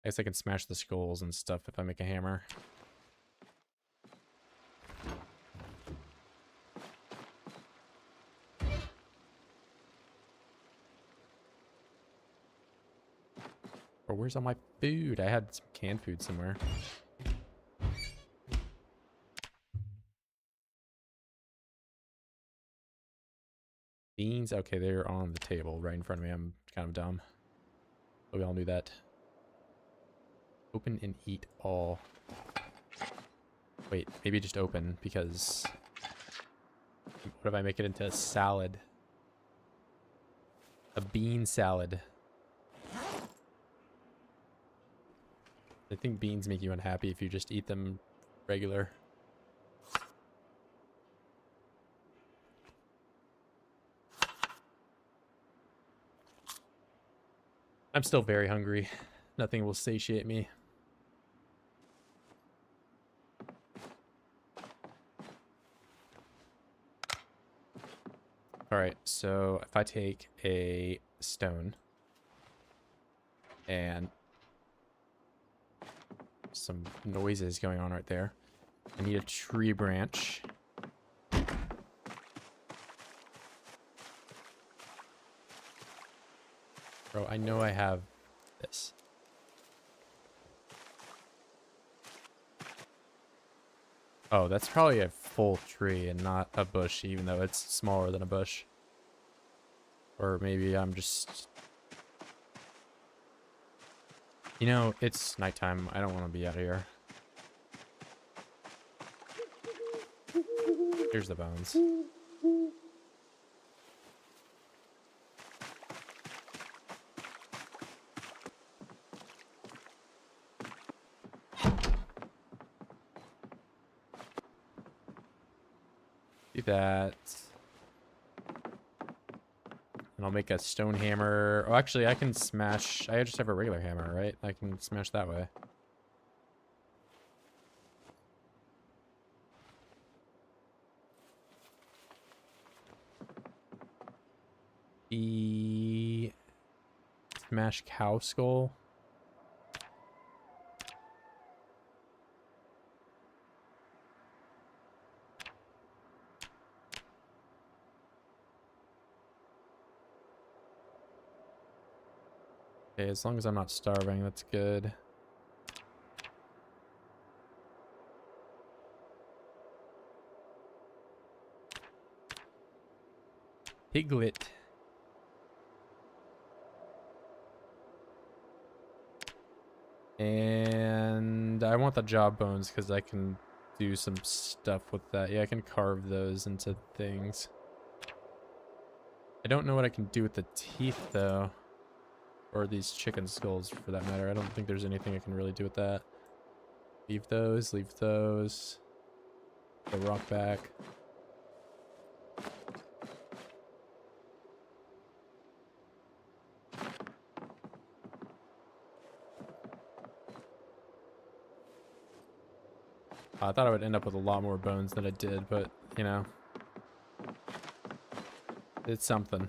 I guess I can smash the skulls and stuff if I make a hammer. Or where's all my food? I had some canned food somewhere. Beans? Okay, they're on the table right in front of me. I'm kind of dumb. But we all knew that. Open and eat all. Wait, maybe just open, because what if I make it into a salad? A bean salad. I think beans make you unhappy if you just eat them regular. I'm still very hungry. Nothing will satiate me. Alright, so if I take a stone and some noises going on right there. I need a tree branch. Bro, I know I have this. Oh, that's probably a full tree and not a bush, even though it's smaller than a bush. Or maybe I'm just... You know, it's nighttime. I don't want to be out here. Here's the bones. Do that. And I'll make a stone hammer. Oh, actually, I can smash... I just have a regular hammer, right? I can smash that way. The... Smash cow skull. Okay, as long as I'm not starving, that's good. Piglet. And I want the job bones because I can do some stuff with that. Yeah, I can carve those into things. I don't know what I can do with the teeth, though. Or these chicken skulls, for that matter. I don't think there's anything I can really do with that. Leave those, leave those. The rock back. I thought I would end up with a lot more bones than I did, but, you know. It's something.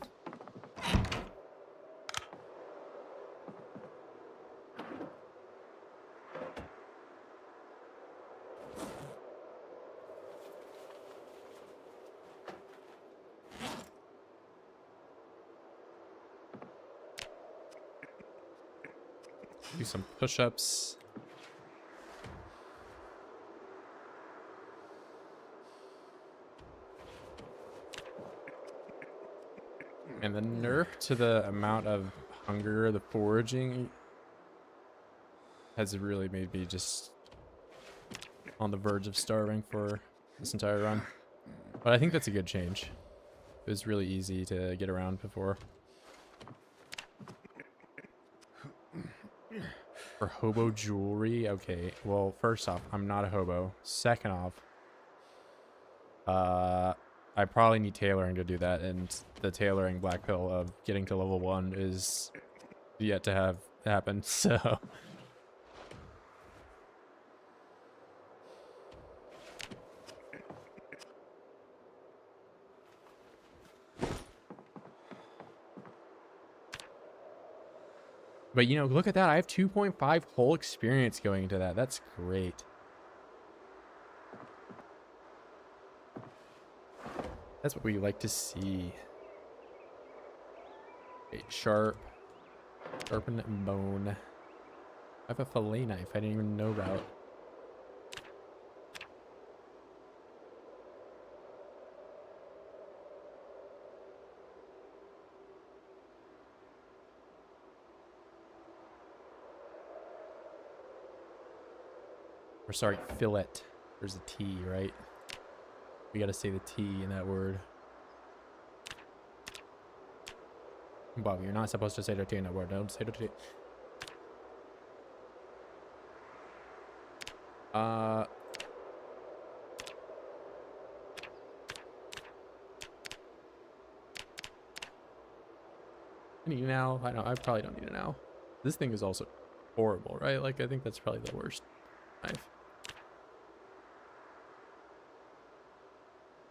Do some push-ups. And the nerf to the amount of hunger the foraging has really made me just on the verge of starving for this entire run. But I think that's a good change. It was really easy to get around before. For hobo jewelry, okay. Well, first off, I'm not a hobo. Second off, I probably need tailoring to do that, and the tailoring black pill of getting to level 1 is yet to have happen, so... But, you know, look at that. I have 2.5 whole experience going into that. That's great. That's what we like to see. Okay, sharp. Sharpen bone. I have a fillet knife I didn't even know about. Or sorry, fillet. There's a T, right? We gotta say the T in that word. Bob, you're not supposed to say the T in that word. Don't say the T. I need it now. I know. I probably don't need it now. This thing is also horrible, right? Like, I think that's probably the worst knife.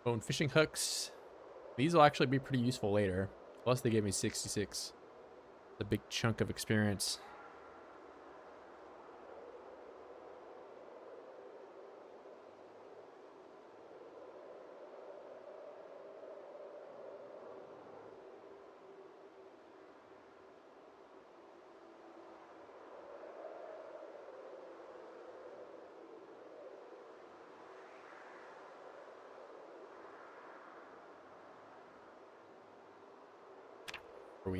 Bone fishing hooks. These will actually be pretty useful later. Plus, they gave me 66. A big chunk of experience.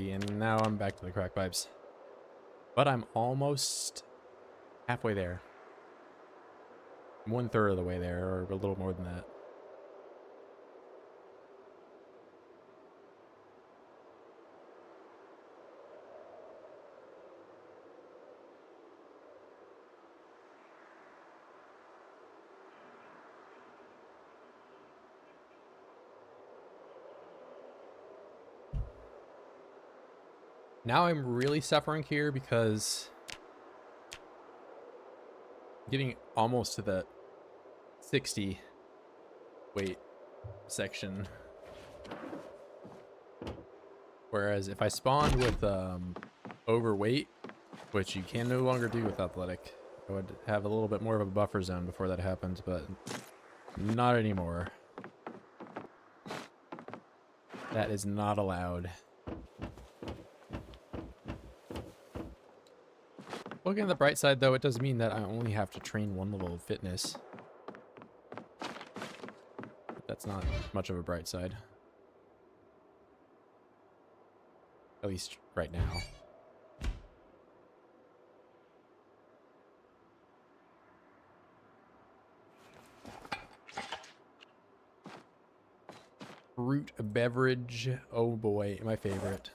And now I'm back to the crack pipes. But I'm almost halfway there. I'm 1/3 of the way there, or a little more than that. Now I'm really suffering here because I'm getting almost to the 60 weight section. Whereas if I spawned with overweight, which you can no longer do with athletic, I would have a little bit more of a buffer zone before that happens, but not anymore. That is not allowed. Looking at the bright side, though, it does mean that I only have to train one level of fitness. But that's not much of a bright side. At least right now. Fruit beverage. Oh boy, my favorite.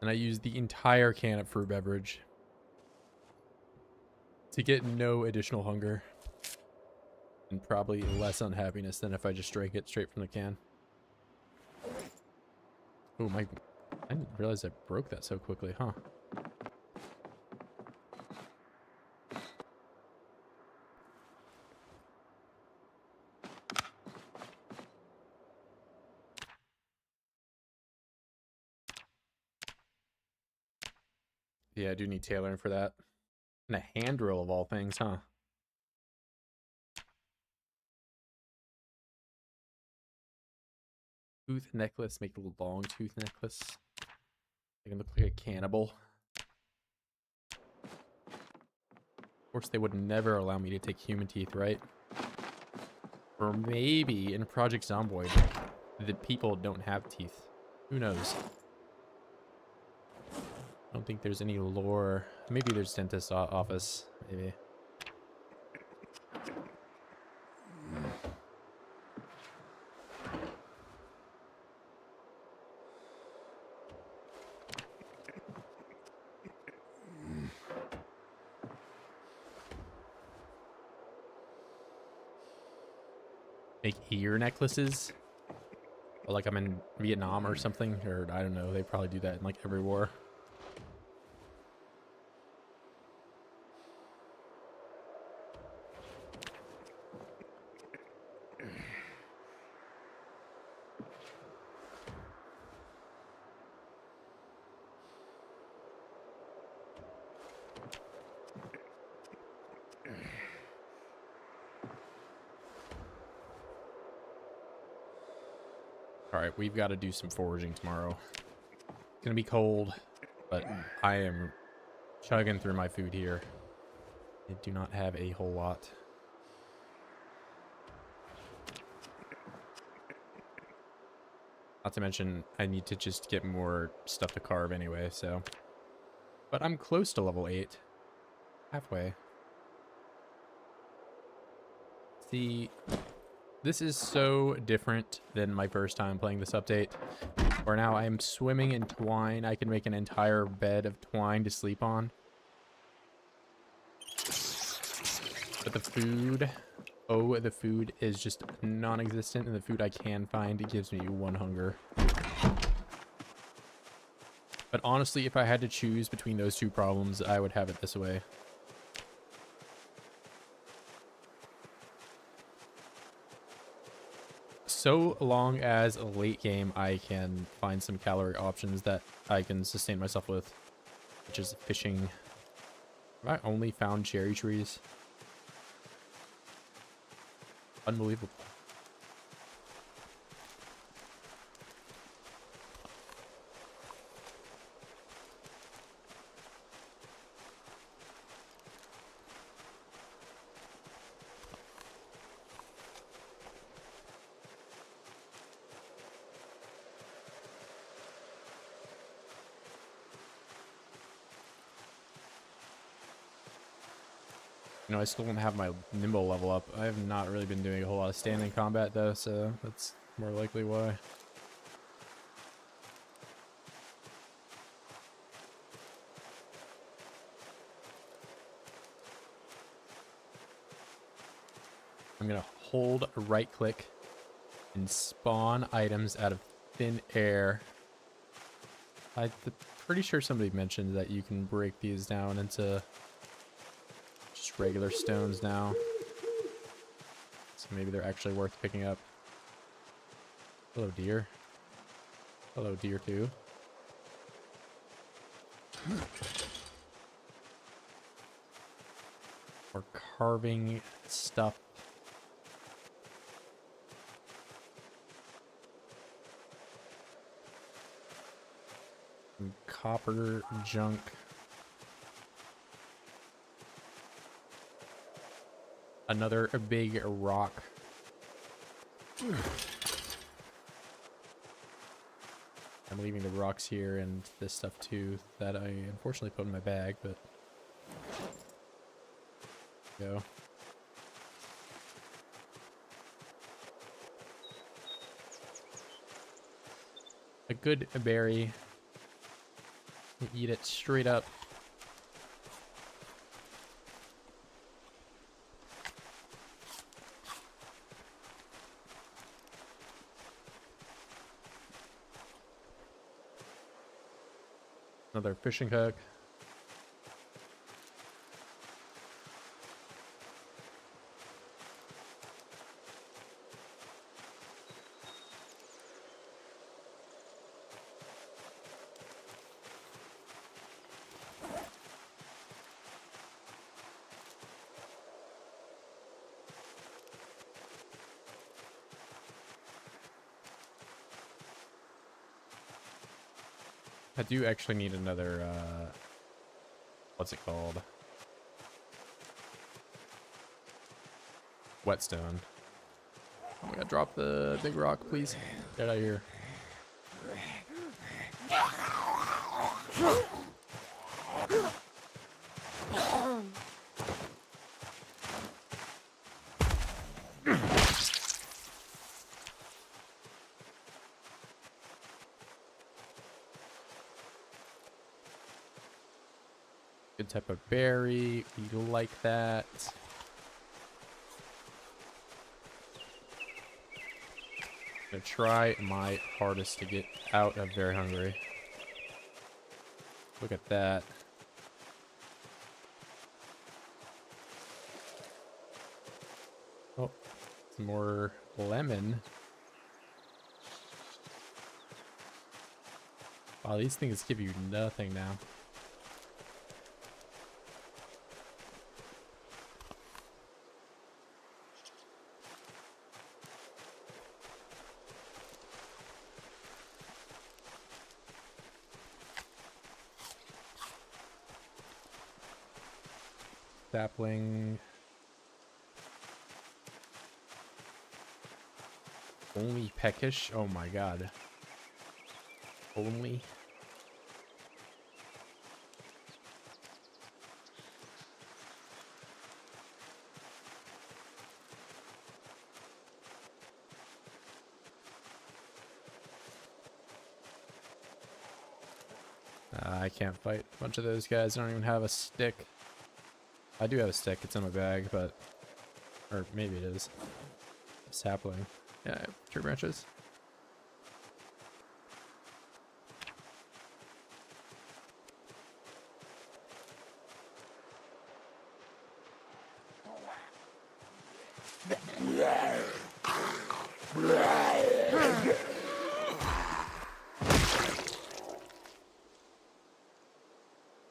And I used the entire can of fruit beverage to get no additional hunger. And probably less unhappiness than if I just drank it straight from the can. Oh my, I didn't realize I broke that so quickly, huh? Yeah, I do need tailoring for that. And a hand drill of all things, huh? Tooth necklace, make a long tooth necklace. I can look like a cannibal. Of course, they would never allow me to take human teeth, right? Or maybe in Project Zomboid, the people don't have teeth. Who knows? I don't think there's any lore. Maybe there's dentist's office. Maybe. Make ear necklaces? Or like I'm in Vietnam or something? Or I don't know. They probably do that in like every war. Alright, we've got to do some foraging tomorrow. It's gonna be cold, but I am chugging through my food here. I do not have a whole lot. Not to mention, I need to just get more stuff to carve anyway, so. But I'm close to level 8. Halfway. See, this is so different than my first time playing this update. Where now I am swimming in twine. I can make an entire bed of twine to sleep on. But the food, oh, the food is just non-existent, and the food I can find, it gives me one hunger. But honestly, if I had to choose between those two problems, I would have it this way. So long as a late game I can find some calorie options that I can sustain myself with, which is fishing. Have I only found cherry trees? Unbelievable. You know, I still don't have my nimble level up. I have not really been doing a whole lot of standing combat though, so that's more likely why. I'm gonna hold right click and spawn items out of thin air. I'm pretty sure somebody mentioned that you can break these down into just regular stones now. So maybe they're actually worth picking up. Hello, deer. Hello, deer too. We're carving stuff. Some copper junk. Another big rock. I'm leaving the rocks here and this stuff too that I unfortunately put in my bag, but go. A good berry. Eat it straight up. Another fishing hook. I do actually need another, what's it called? Whetstone. Oh my god, drop the big rock, please. Get out of here. Good type of berry. We like that. I'm gonna try my hardest to get out of Very Hungry. Look at that. Oh, some more lemon. Wow, these things give you nothing now. Sapling. Only peckish? Oh my god. Only? I can't fight a bunch of those guys. I don't even have a stick. I do have a stick. It's in my bag, but... Or maybe it is. A sapling. Yeah, I have tree branches.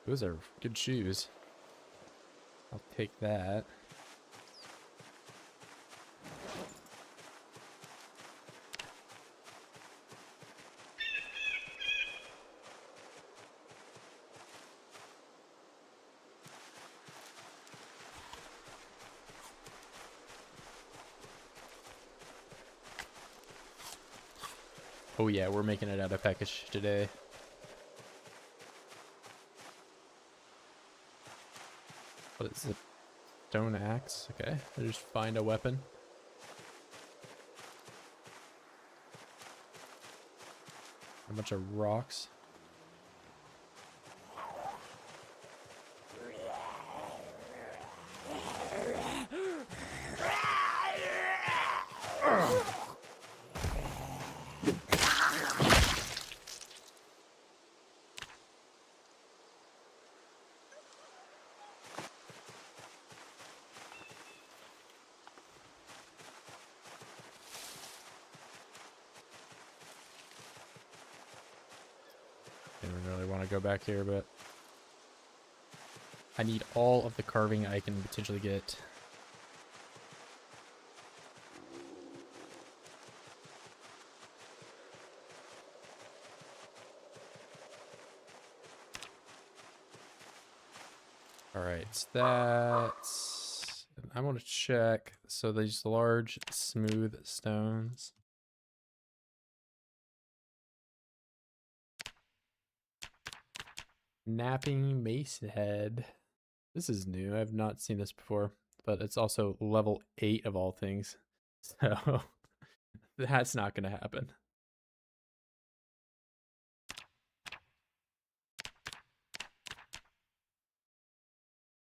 Those are good shoes. I'll take that. Oh yeah, we're making it out of peckish today. What is it? Stone axe? Okay, I just find a weapon. A bunch of rocks. Didn't really want to go back here, but I need all of the carving I can potentially get. Alright, that's... I want to check. So these large, smooth stones. Napping mace head. This is new. I've not seen this before, but it's also level 8 of all things. So that's not going to happen.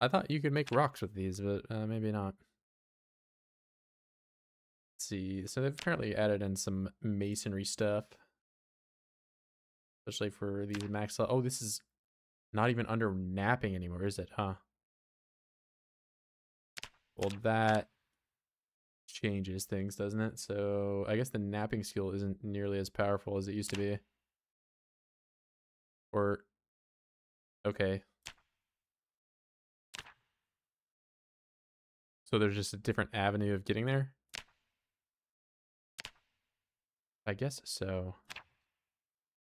I thought you could make rocks with these, but maybe not. Let's see. So they've apparently added in some masonry stuff, especially for these max level. Oh, this is not even under napping anymore, is it? Huh? Well, that changes things, doesn't it? So I guess the napping skill isn't nearly as powerful as it used to be. Or, okay. So there's just a different avenue of getting there? I guess so.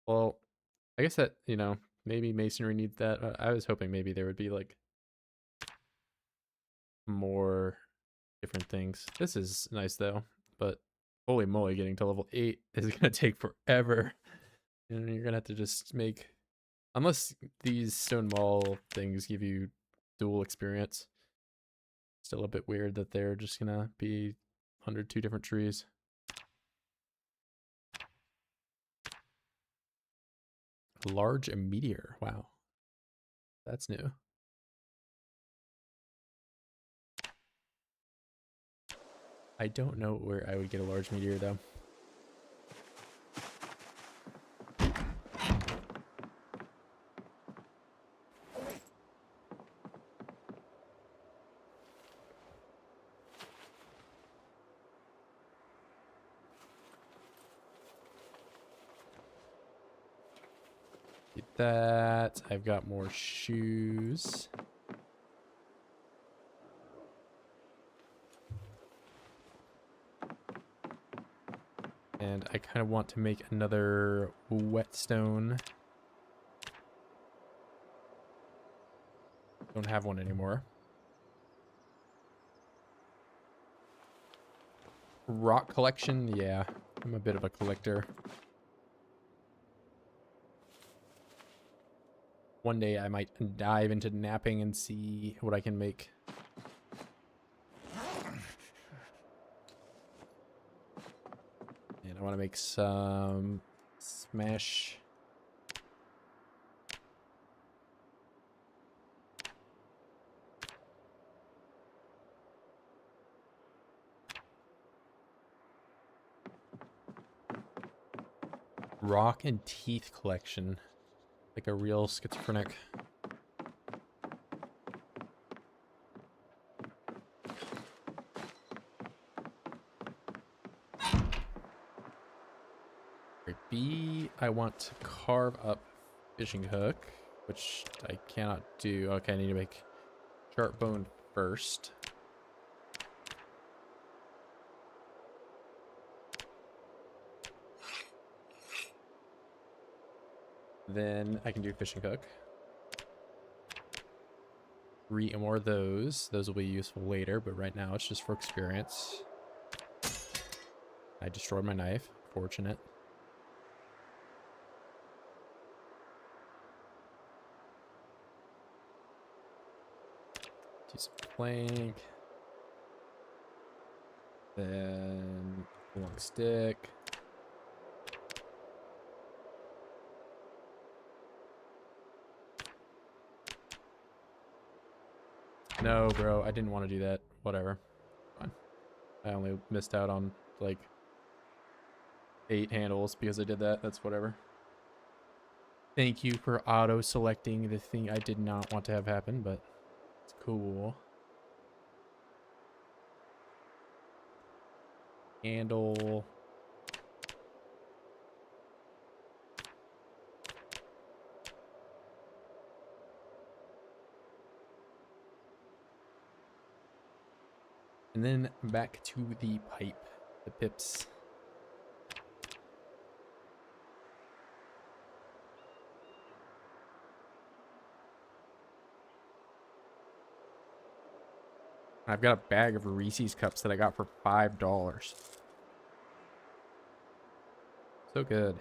Well, I guess that, you know, maybe masonry needs that. I was hoping maybe there would be like more different things. This is nice though, but holy moly, getting to level 8 is gonna take forever. And you're gonna have to just make, unless these stone wall things give you dual experience. Still a bit weird that they're just gonna be under 2 different trees. Large meteor, wow. That's new. I don't know where I would get a large meteor though. Get that. I've got more shoes. And I kind of want to make another whetstone. Don't have one anymore. Rock collection, yeah. I'm a bit of a collector. One day I might dive into napping and see what I can make. And I want to make some smash. Rock and teeth collection. Like a real schizophrenic. B, I want to carve up fishing hook, which I cannot do. Okay, I need to make sharp bone first. Then I can do fishing hook. 3 more of those. Those will be useful later, but right now it's just for experience. I destroyed my knife. Fortunate. Use a plank. Then a long stick. No, bro, I didn't want to do that. Whatever. Fine. I only missed out on like 8 handles because I did that. That's whatever. Thank you for auto-selecting the thing I did not want to have happen, but it's cool. Handle. And then back to the pipe, the pips. I've got a bag of Reese's cups that I got for $5. So good.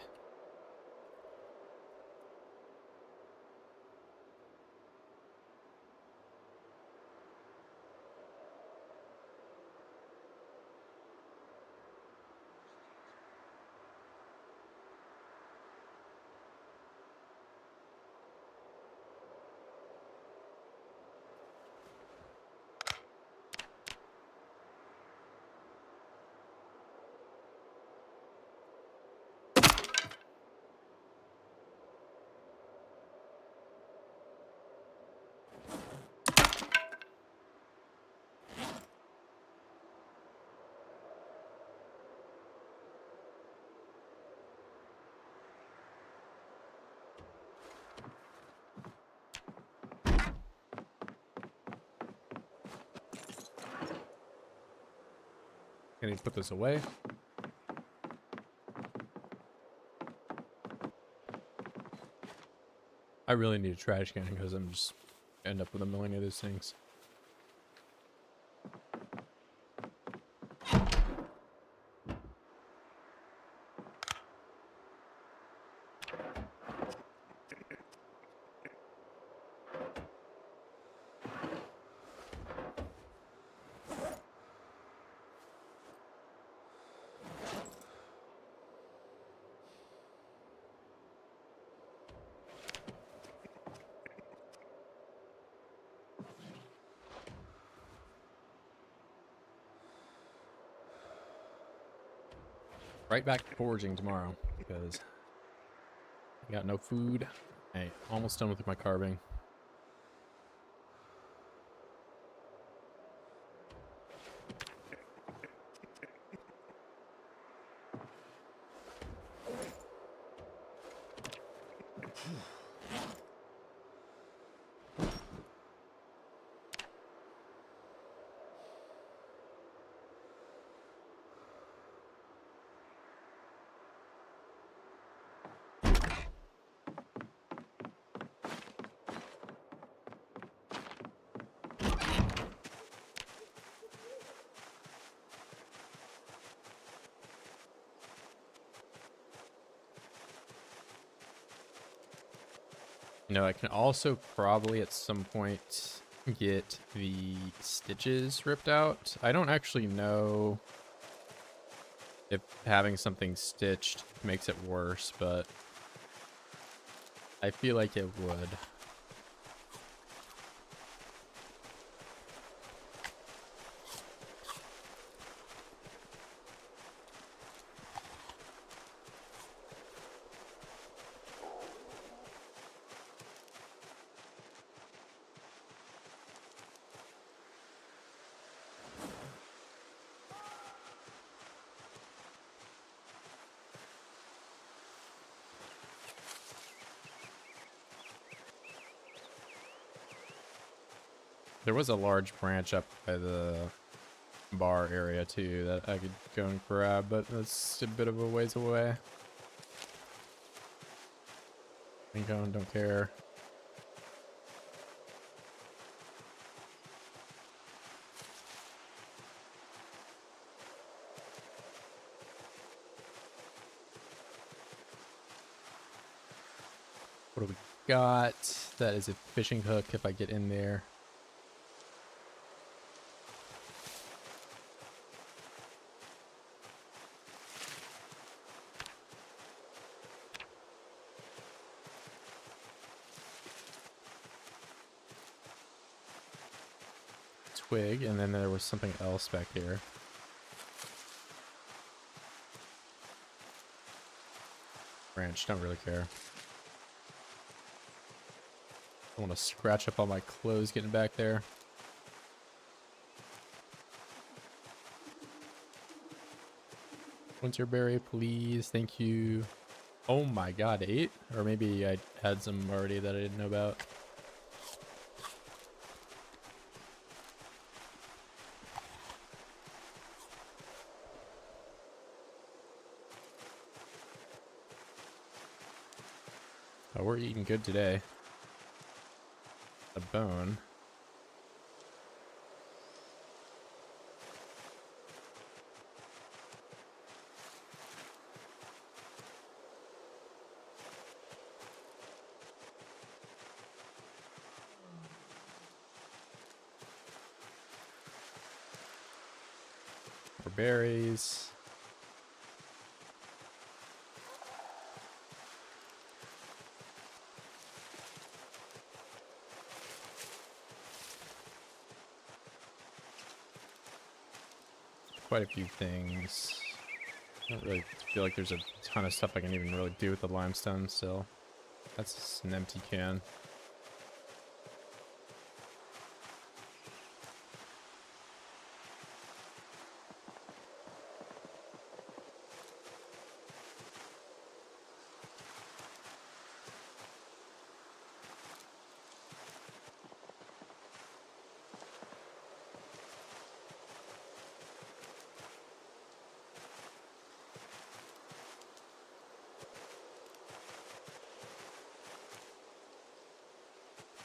I need to put this away. I really need a trash can because I'm just end up with a million of these things. Right back to foraging tomorrow because I got no food. Hey, almost done with my carving. You know, I can also probably at some point get the stitches ripped out. I don't actually know if having something stitched makes it worse, but I feel like it would. There was a large branch up by the bar area too that I could go and grab, but that's a bit of a ways away. Ain't going, don't care. What do we got? That is a fishing hook if I get in there. Twig, and then there was something else back here. Branch, don't really care. I want to scratch up all my clothes getting back there. Winter berry, please. Thank you. Oh my god, 8? Or maybe I had some already that I didn't know about. Oh, we're eating good today. A bone. More berries. Quite a few things. I don't really feel like there's a ton of stuff I can even really do with the limestone still. That's just an empty can.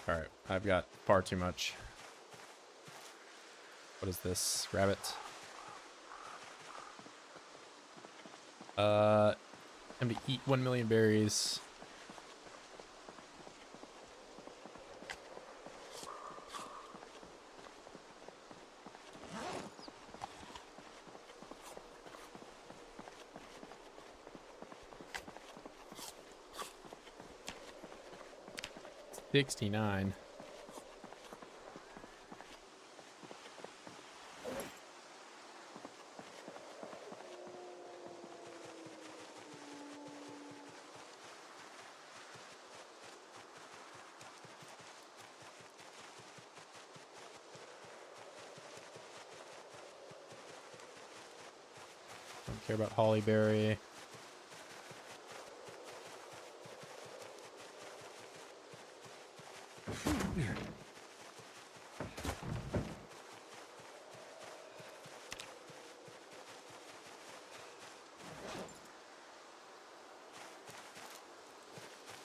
Alright, I've got far too much. What is this? Rabbit? Time to eat 1 million berries. $69. Don't care about hollyberry.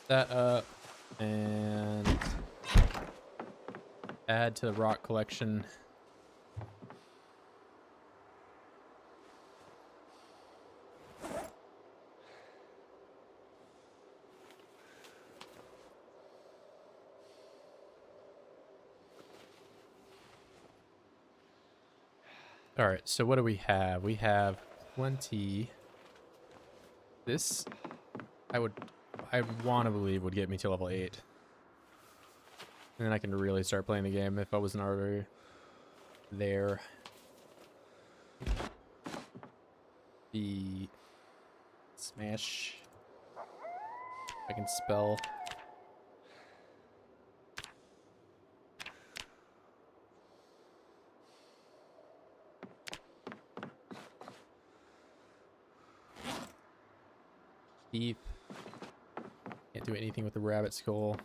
That up and add to the rock collection. All right, so what do we have? We have 20. This I want to believe would get me to level 8. And then I can really start playing the game if I wasn't already there. The smash. I can spell. Teeth. Can't do anything with the rabbit skull.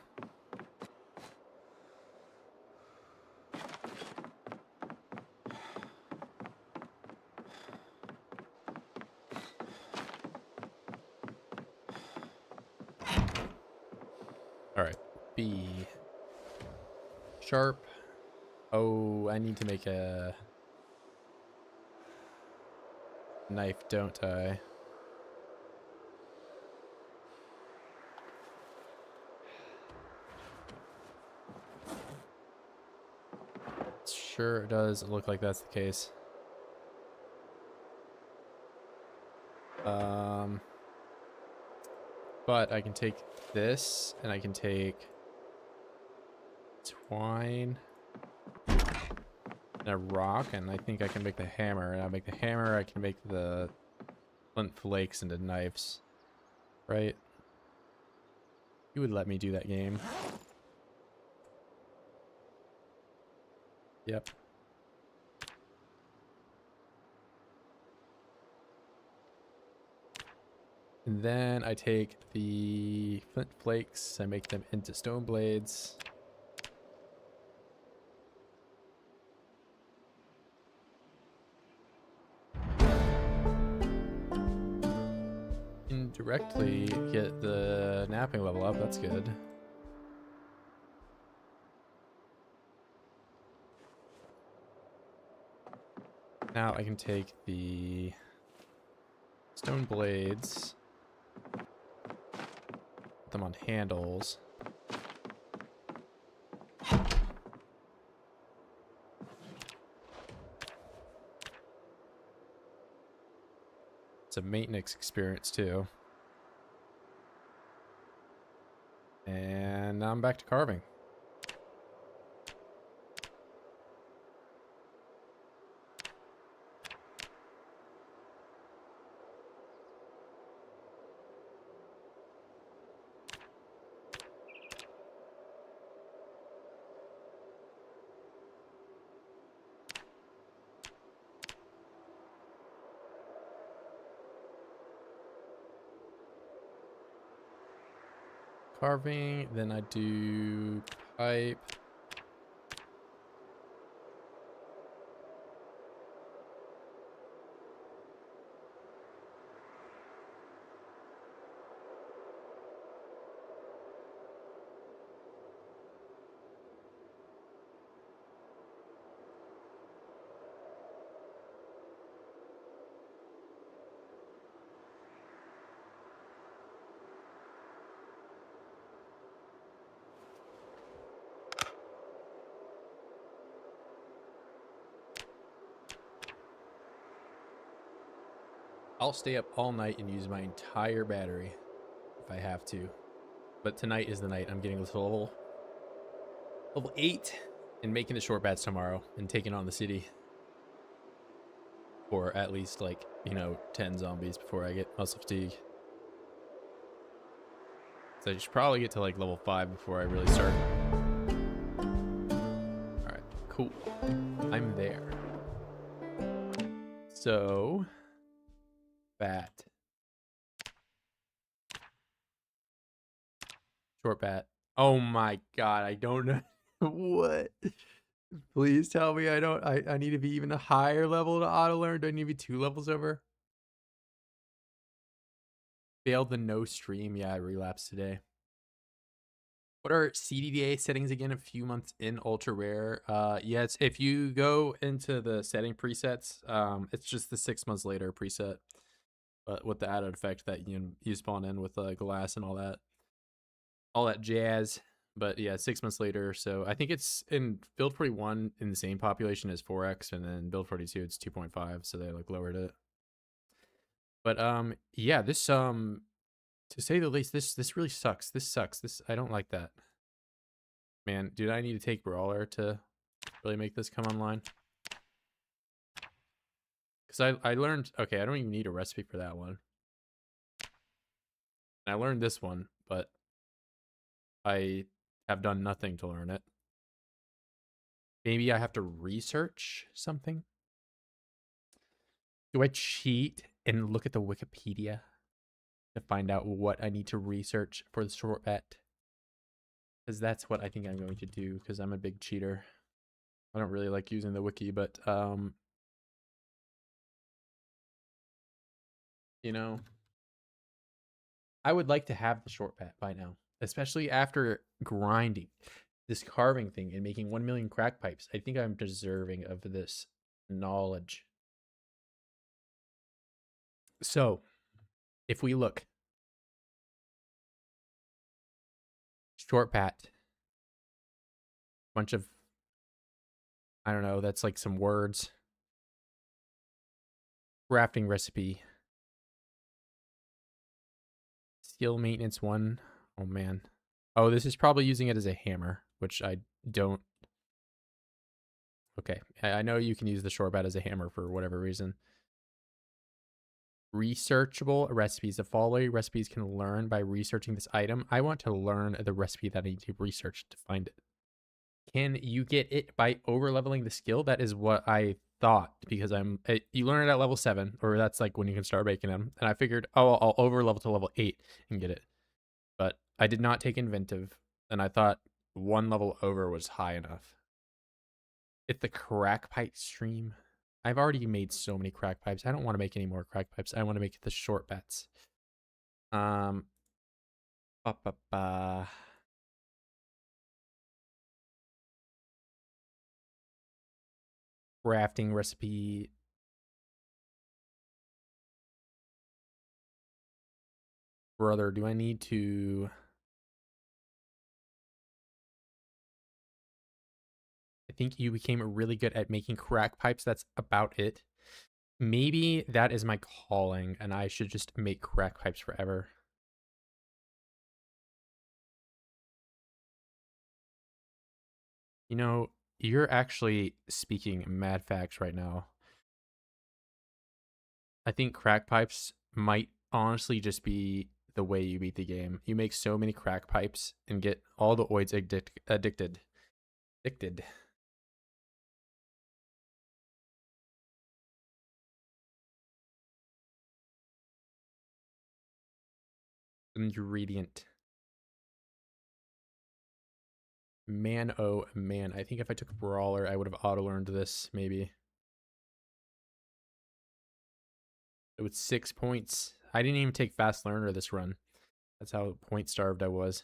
Alright, B. Sharp. Oh, I need to make a knife, don't I? Sure does look like that's the case. But I can take this, and I can take twine and a rock, and I think I can make the hammer. And I'll make the hammer, I can make the flint flakes into knives. Right? You would let me do that game. Yep. And then I take the flint flakes, I make them into stone blades. Indirectly get the napping level up, that's good. Now I can take the stone blades, put them on handles. It's a maintenance experience too. And now I'm back to carving. Carving, then I do pipe. I'll stay up all night and use my entire battery if I have to. But tonight is the night I'm getting this level 8 and making the short bats tomorrow and taking on the city. Or at least, like, 10 zombies before I get muscle fatigue. So I should probably get to like level 5 before I really start. Alright, cool. I'm there. So, bat. Short bat. Oh my god, I don't know. What? Please tell me I need to be even a higher level to auto learn. Do I need to be 2 levels over? Failed the no stream. Yeah, I relapsed today. What are CDDA settings again? A few months in, ultra rare. Yeah, it's if you go into the setting presets, it's just the 6 months later preset, but with the added effect that you spawn in with glass and all that jazz. But yeah, 6 months later. So I think it's in build 41 in the same population as 4x, and then build 42 it's 2.5. So they like lowered it. But yeah, this to say the least, this really sucks. This sucks. This I don't like that. Man, dude, I need to take Brawler to really make this come online. Because I learned, okay, I don't even need a recipe for that one. And I learned this one, but I have done nothing to learn it. Maybe I have to research something? Do I cheat and look at the Wikipedia to find out what I need to research for the short bet? Because that's what I think I'm going to do, because I'm a big cheater. I don't really like using the wiki, but I would like to have the short bet by now, especially after grinding this carving thing and making 1 million crack pipes. I think I'm deserving of this knowledge. So, if we look, short pat, bunch of, I don't know, that's like some words. Crafting recipe. Skill maintenance 1. Oh man. Oh, this is probably using it as a hammer, which I don't. Okay, I know you can use the short bat as a hammer for whatever reason. Researchable recipes. The following recipes can learn by researching this item. I want to learn the recipe that I need to research to find it. Can you get it by over leveling the skill? That is what I thought, because you learn it at level 7, or that's like when you can start making them. And I figured, oh, I'll over level to level 8 and get it. But I did not take inventive, and I thought 1 level over was high enough. It's the crack pipe stream. I've already made so many crack pipes. I don't want to make any more crack pipes. I want to make the short bets. Ba, ba, ba. Crafting recipe. Brother, do I need to... I think you became really good at making crack pipes. That's about it. Maybe that is my calling, and I should just make crack pipes forever. You know, you're actually speaking mad facts right now. I think crack pipes might honestly just be the way you beat the game. You make so many crack pipes and get all the oids addicted. Ingredient. Man, oh man. I think if I took a Brawler, I would have auto-learned this, maybe. It was 6 points. I didn't even take Fast Learner this run. That's how point-starved I was.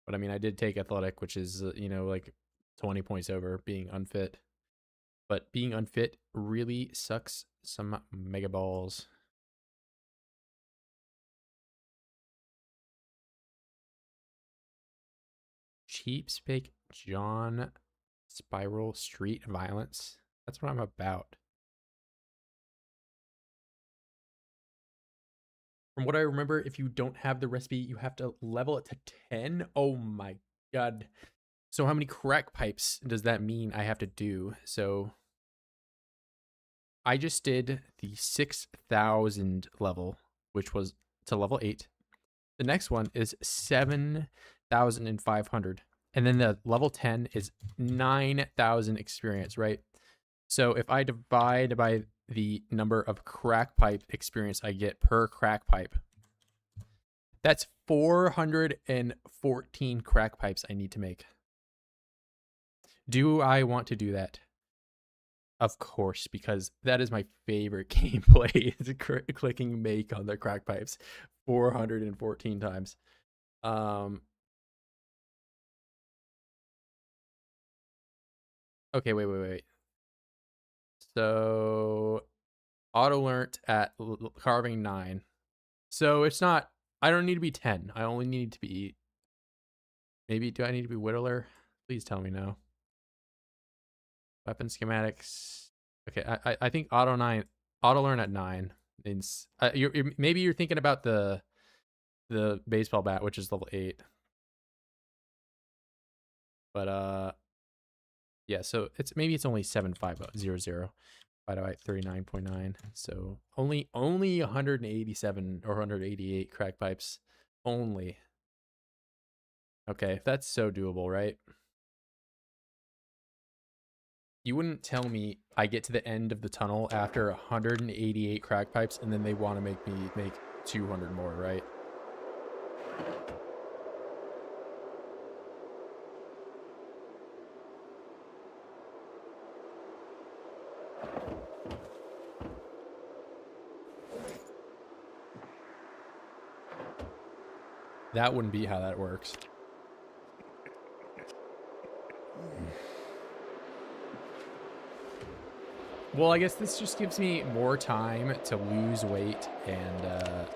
But I mean, I did take Athletic, which is, like 20 points over being unfit. But being unfit really sucks some mega balls. Cheapspake John Spiral Street Violence. That's what I'm about. From what I remember, if you don't have the recipe, you have to level it to 10. Oh my god. So how many crack pipes does that mean I have to do? So I just did the 6,000 level, which was to level 8. The next one is 7,500. And then the level 10 is 9,000 experience, right? So if I divide by the number of crack pipe experience I get per crack pipe, that's 414 crack pipes I need to make. Do I want to do that? Of course, because that is my favorite gameplay, is clicking make on the crack pipes 414 times. Okay, wait. So auto learnt at carving 9. So it's not, I don't need to be 10. I only need to be, maybe, do I need to be whittler? Please tell me no. Weapon schematics. Okay, I think auto learn at 9 means maybe you're thinking about the baseball bat, which is level 8. But yeah, so it's only 7,500 divided by 39.9. So only 187 or 188 crack pipes only. Okay, that's so doable, right? You wouldn't tell me I get to the end of the tunnel after 188 crack pipes and then they want to make me make 200 more, right? That wouldn't be how that works. Well, I guess this just gives me more time to lose weight and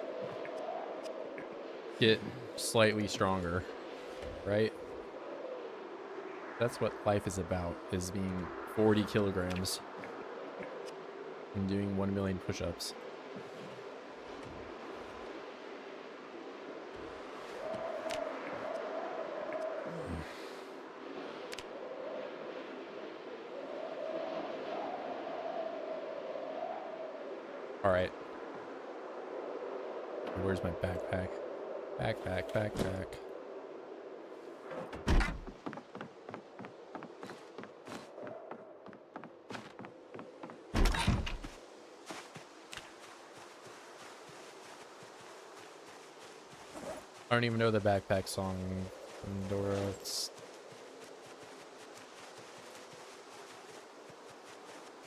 get slightly stronger, right? That's what life is about, is being 40 kilograms and doing 1 million push-ups. All right. Where's my backpack? Backpack. I don't even know the backpack song from Dora.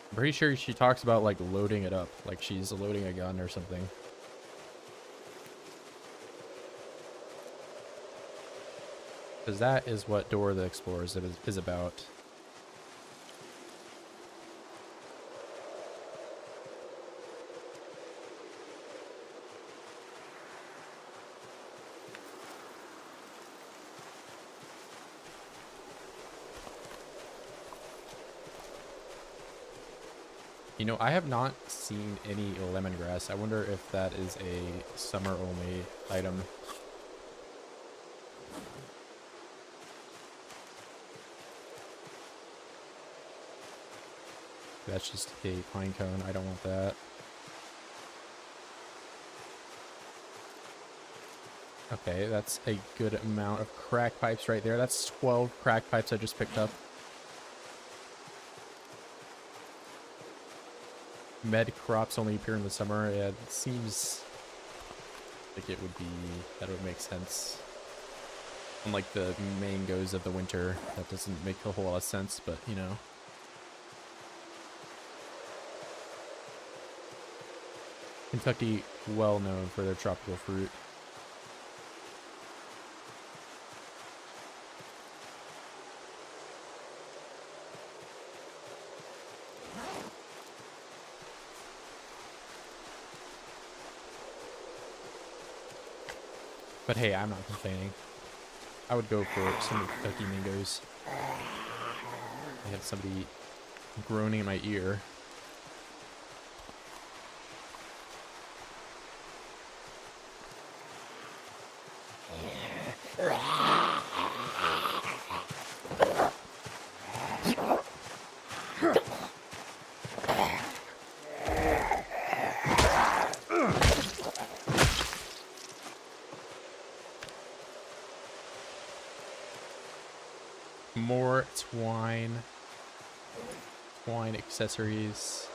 I'm pretty sure she talks about like loading it up, like she's loading a gun or something. Because that is what Dora the Explorer is about. You know, I have not seen any lemongrass. I wonder if that is a summer-only item. That's just a pine cone. I don't want that. Okay, that's a good amount of crack pipes right there. That's 12 crack pipes I just picked up. Med crops only appear in the summer. Yeah, it seems like it would be, that would make sense. Unlike the mangoes of the winter, that doesn't make a whole lot of sense, but you know. Kentucky, well known for their tropical fruit. But hey, I'm not complaining. I would go for some Kentucky mangoes. I have somebody groaning in my ear. more twine accessories.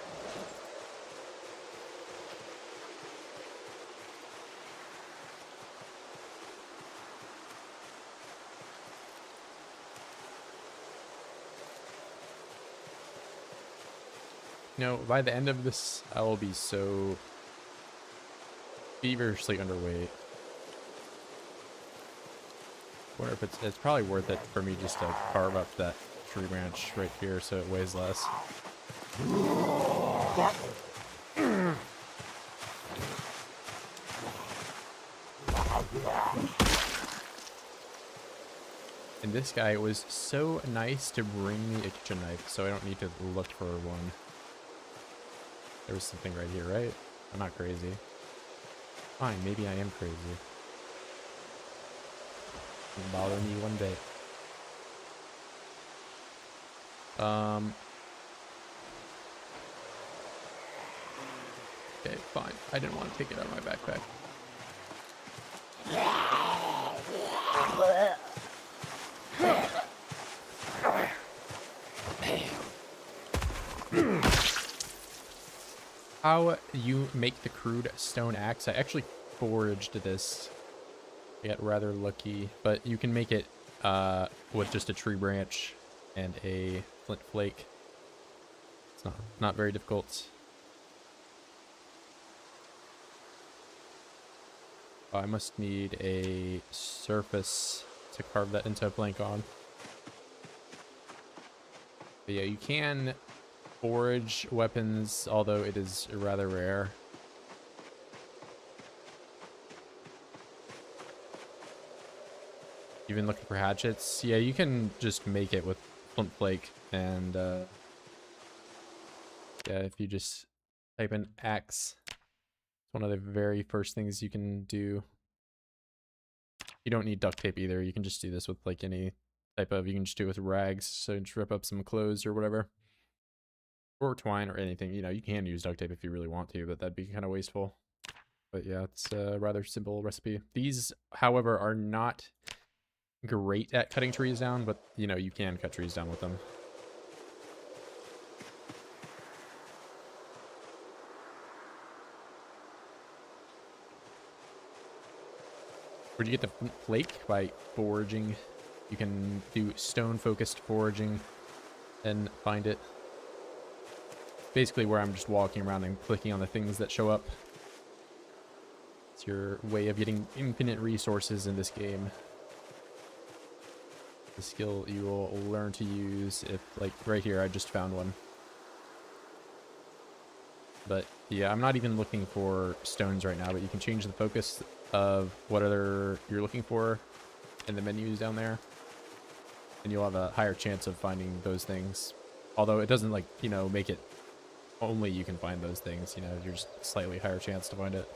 You know, by the end of this, I will be so feverishly underweight. I wonder if it's probably worth it for me just to carve up that tree branch right here so it weighs less. And this guy was so nice to bring me a kitchen knife, so I don't need to look for one. There was something right here, right? I'm not crazy. Fine, maybe I am crazy. Doesn't bother me one bit. Okay, fine. I didn't want to take it out of my backpack. How you make the crude stone axe? I actually foraged this. I got rather lucky, but you can make it with just a tree branch and a flint flake. It's not very difficult. Oh, I must need a surface to carve that into a plank on. But yeah, you can forage weapons, although it is rather rare. Even looking for hatchets. Yeah, you can just make it with flint flake and yeah, if you just type in axe, it's one of the very first things you can do. You don't need duct tape either. You can just do this with like any type of, you can just do it with rags, so just rip up some clothes or whatever. Or twine or anything. You know, you can use duct tape if you really want to, but that'd be kind of wasteful. But yeah, it's a rather simple recipe. These, however, are not great at cutting trees down, but you know, you can cut trees down with them. Where'd you get the flake? By foraging. You can do stone focused foraging and find it. Basically where I'm just walking around and clicking on the things that show up. It's your way of getting infinite resources in this game. The skill you will learn to use if, like, right here, I just found one. But yeah, I'm not even looking for stones right now, but you can change the focus of what other you're looking for in the menus down there. And you'll have a higher chance of finding those things. Although it doesn't, like, you know, make it only you can find those things, you know, you're just slightly higher chance to find it.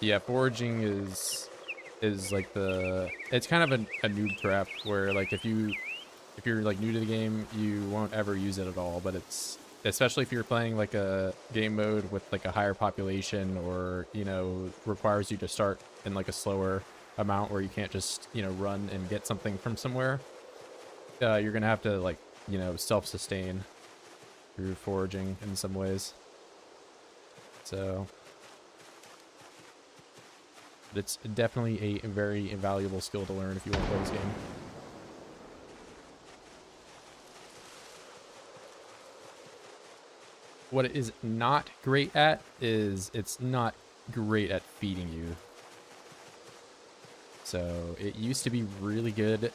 Yeah, foraging is like it's kind of a noob trap where, like, if you're like new to the game, you won't ever use it at all, but it's, especially if you're playing like a game mode with like a higher population, or, you know, requires you to start in like a slower amount where you can't just, you know, run and get something from somewhere. You're gonna have to, like, you know, self-sustain through foraging in some ways. So it's definitely a very valuable skill to learn if you want to play this game. What it is not great at is it's not great at feeding you. So it used to be really good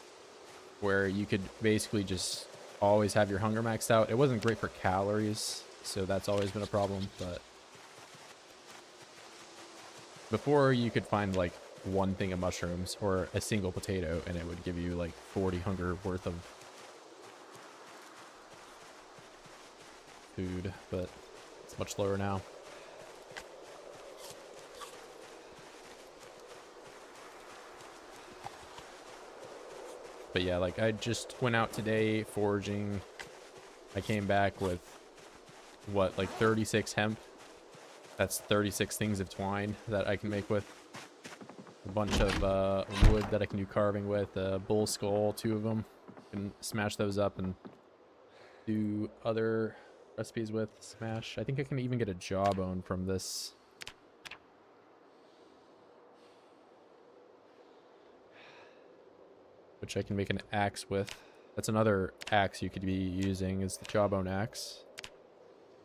where you could basically just always have your hunger maxed out. It wasn't great for calories, so that's always been a problem, but before you could find like one thing of mushrooms or a single potato and it would give you like 40 hunger worth of food, but it's much lower now. But yeah, like, I just went out today foraging. I came back with, what, like 36 hemp? That's 36 things of twine that I can make with. a bunch of wood that I can do carving with. Bull skull, 2 of them. Can smash those up and do other recipes with. Smash. I think I can even get a jawbone from this. Which I can make an axe with. That's another axe you could be using, is the jawbone axe.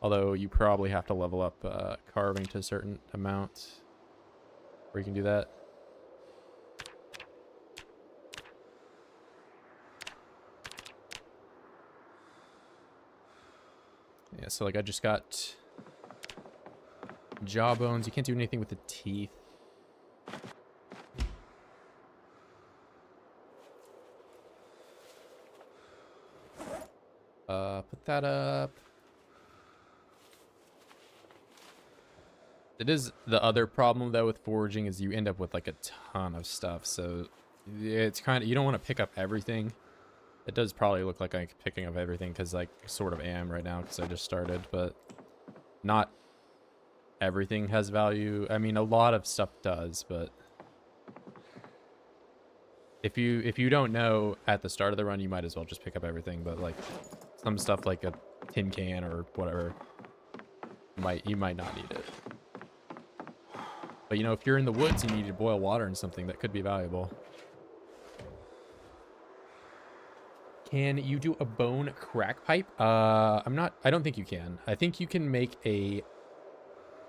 Although you probably have to level up carving to a certain amount where you can do that. Yeah, so like I just got jawbones. You can't do anything with the teeth. Put that up. It is the other problem though with foraging is you end up with like a ton of stuff. So it's kind of, you don't want to pick up everything. It does probably look like I'm picking up everything because I sort of am right now because I just started, but not everything has value. I mean, a lot of stuff does, but if you don't know at the start of the run, you might as well just pick up everything. But like some stuff like a tin can or whatever, you might not need it. But you know, if you're in the woods and you need to boil water in something, that could be valuable. Can you do a bone crack pipe? I don't think you can. I think you can make a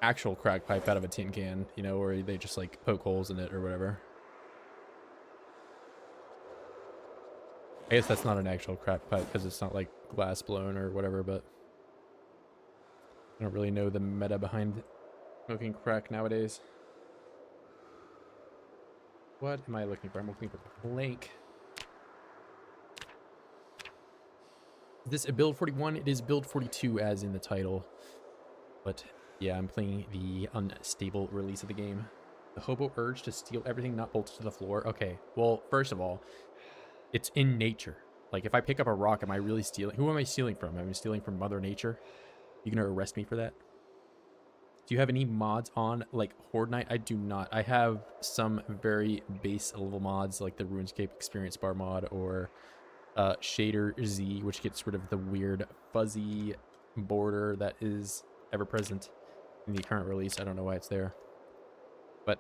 actual crack pipe out of a tin can, you know, where they just like poke holes in it or whatever. I guess that's not an actual crack pipe because it's not like glass blown or whatever, but I don't really know the meta behind smoking crack nowadays. What am I looking for? I'm looking for plank. Is this a build 41? It is build 42 as in the title. But yeah, I'm playing the unstable release of the game. The hobo urge to steal everything not bolted to the floor. Okay, well, first of all, it's in nature. Like, if I pick up a rock, am I really stealing? Who am I stealing from? Am I stealing from Mother Nature? You gonna arrest me for that? Do you have any mods on, like, Horde Night? I do not. I have some very base level mods, like the RuneScape Experience Bar mod, or Shader Z, which gets rid of the weird fuzzy border that is ever present in the current release. I don't know why it's there. But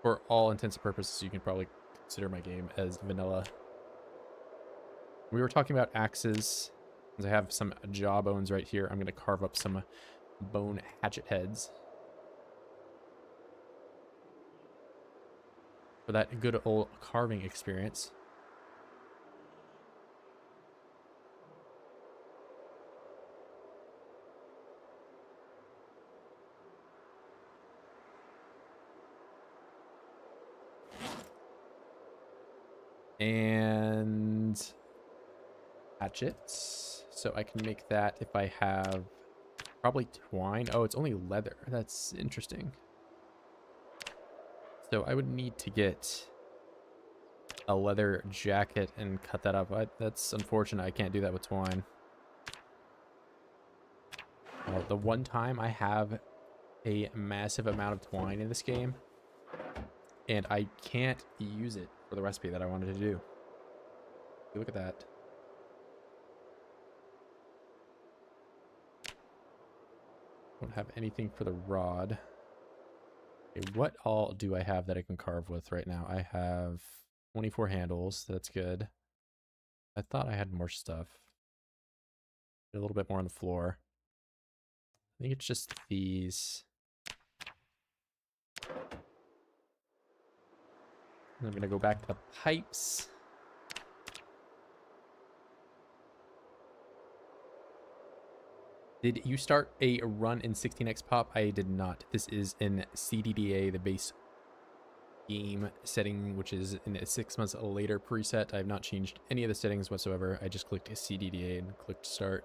for all intents and purposes, you can probably consider my game as vanilla. We were talking about axes. Since I have some jawbones right here, I'm going to carve up some bone hatchet heads for that good old carving experience. And hatchets. So I can make that if I have probably twine. Oh, it's only leather. That's interesting. So I would need to get a leather jacket and cut that up. That's unfortunate. I can't do that with twine. The one time I have a massive amount of twine in this game, and I can't use it for the recipe that I wanted to do. Look at that. Don't have anything for the rod. Okay, what all do I have that I can carve with right now? I have 24 handles. That's good. I thought I had more stuff. A little bit more on the floor. I think it's just these. And I'm going to go back to the pipes. Did you start a run in 16x pop? I did not. This is in CDDA, the base game setting, which is in a 6 months later preset. I have not changed any of the settings whatsoever. I just clicked CDDA and clicked start,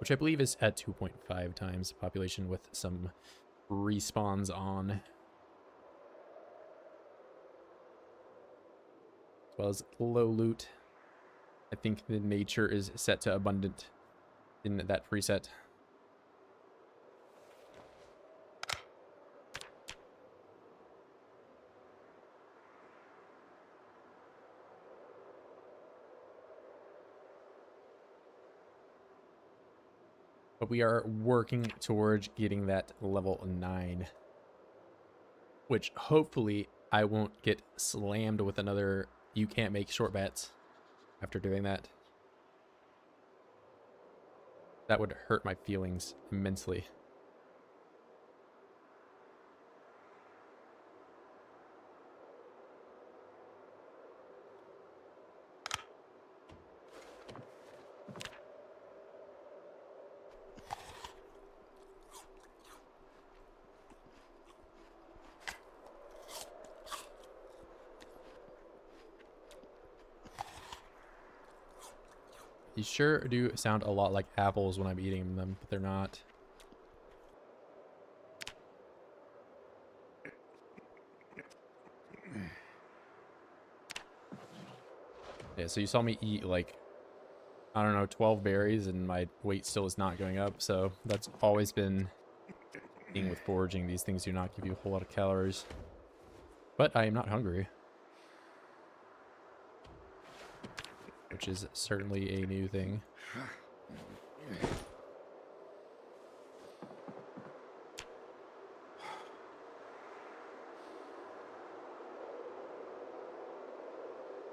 which I believe is at 2.5 times population with some respawns on. As well as low loot. I think the nature is set to abundant in that preset. But we are working towards getting that level 9. Which hopefully I won't get slammed with another you can't make short bets after doing that. That would hurt my feelings immensely. These sure do sound a lot like apples when I'm eating them, but they're not. Yeah, so you saw me eat like, I don't know, 12 berries and my weight still is not going up. So that's always been the thing with foraging. These things do not give you a whole lot of calories. But I am not hungry. Which is certainly a new thing.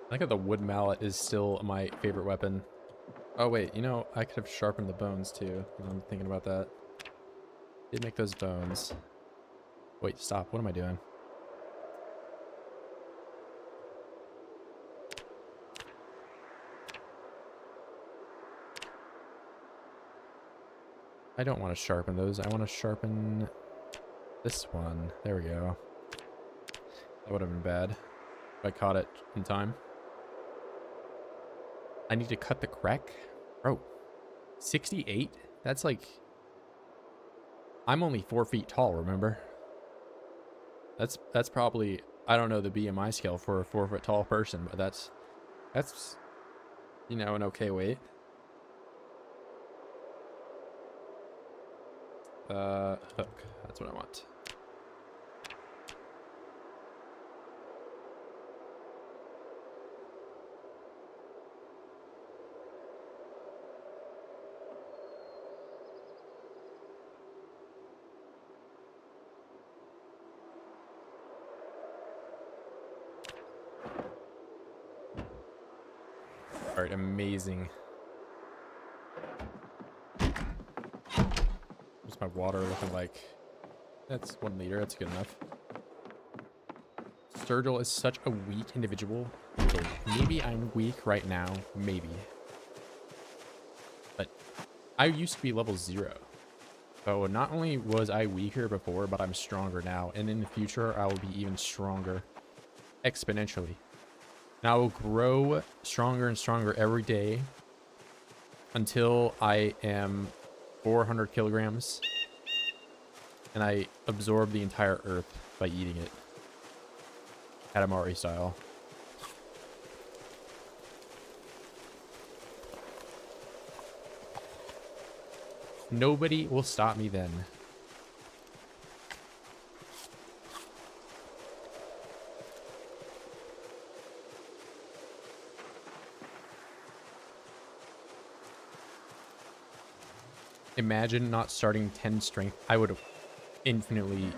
I think the wood mallet is still my favorite weapon. Oh wait, you know, I could have sharpened the bones too. I'm thinking about that. Did make those bones. Wait, stop. What am I doing? I don't want to sharpen those. I want to sharpen this one. There we go. That would have been bad if I caught it in time. I need to cut the crack. Bro, 68? That's like... I'm only 4 feet tall, remember? That's probably... I don't know the BMI scale for a 4 foot tall person, but that's you know, an okay weight. Hook. That's what I want. All right, amazing. What's my water looking like? That's 1 liter. That's good enough. Sturgill is such a weak individual. Okay, maybe I'm weak right now. Maybe. But I used to be level 0. So not only was I weaker before, but I'm stronger now. And in the future, I will be even stronger. Exponentially. And I will grow stronger and stronger every day until I am 400 kilograms and I absorb the entire earth by eating it. Katamari style. Nobody will stop me then. Imagine not starting 10 strength. I would infinitely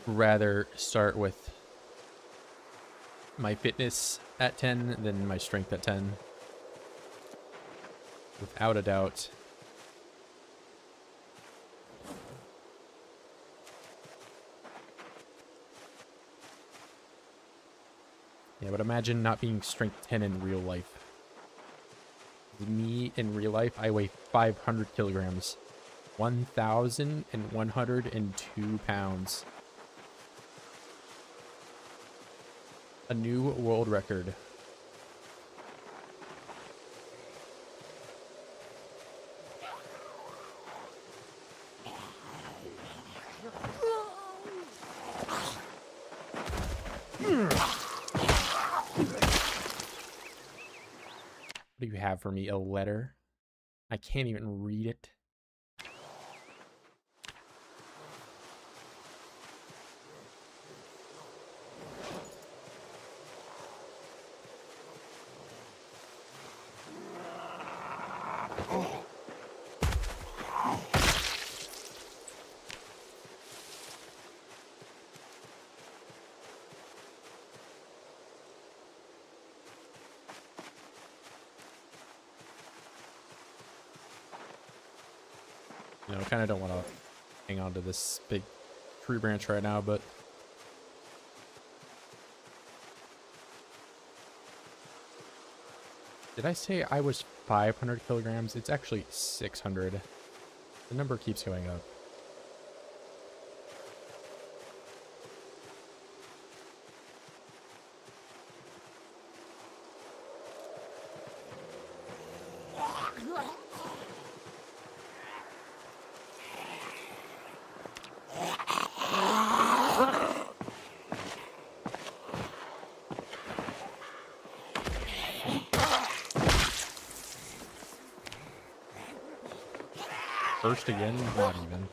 rather start with my fitness at 10 than my strength at 10. Without a doubt. Yeah, but imagine not being strength 10 in real life. Me in real life, I weigh 500 kilograms. 1,102 pounds. A new world record. What do you have for me? A letter? I can't even read it. You know, kind of don't want to hang on to this big tree branch right now, but did I say I was 500 kilograms? It's actually 600. The number keeps going up. First again, not even.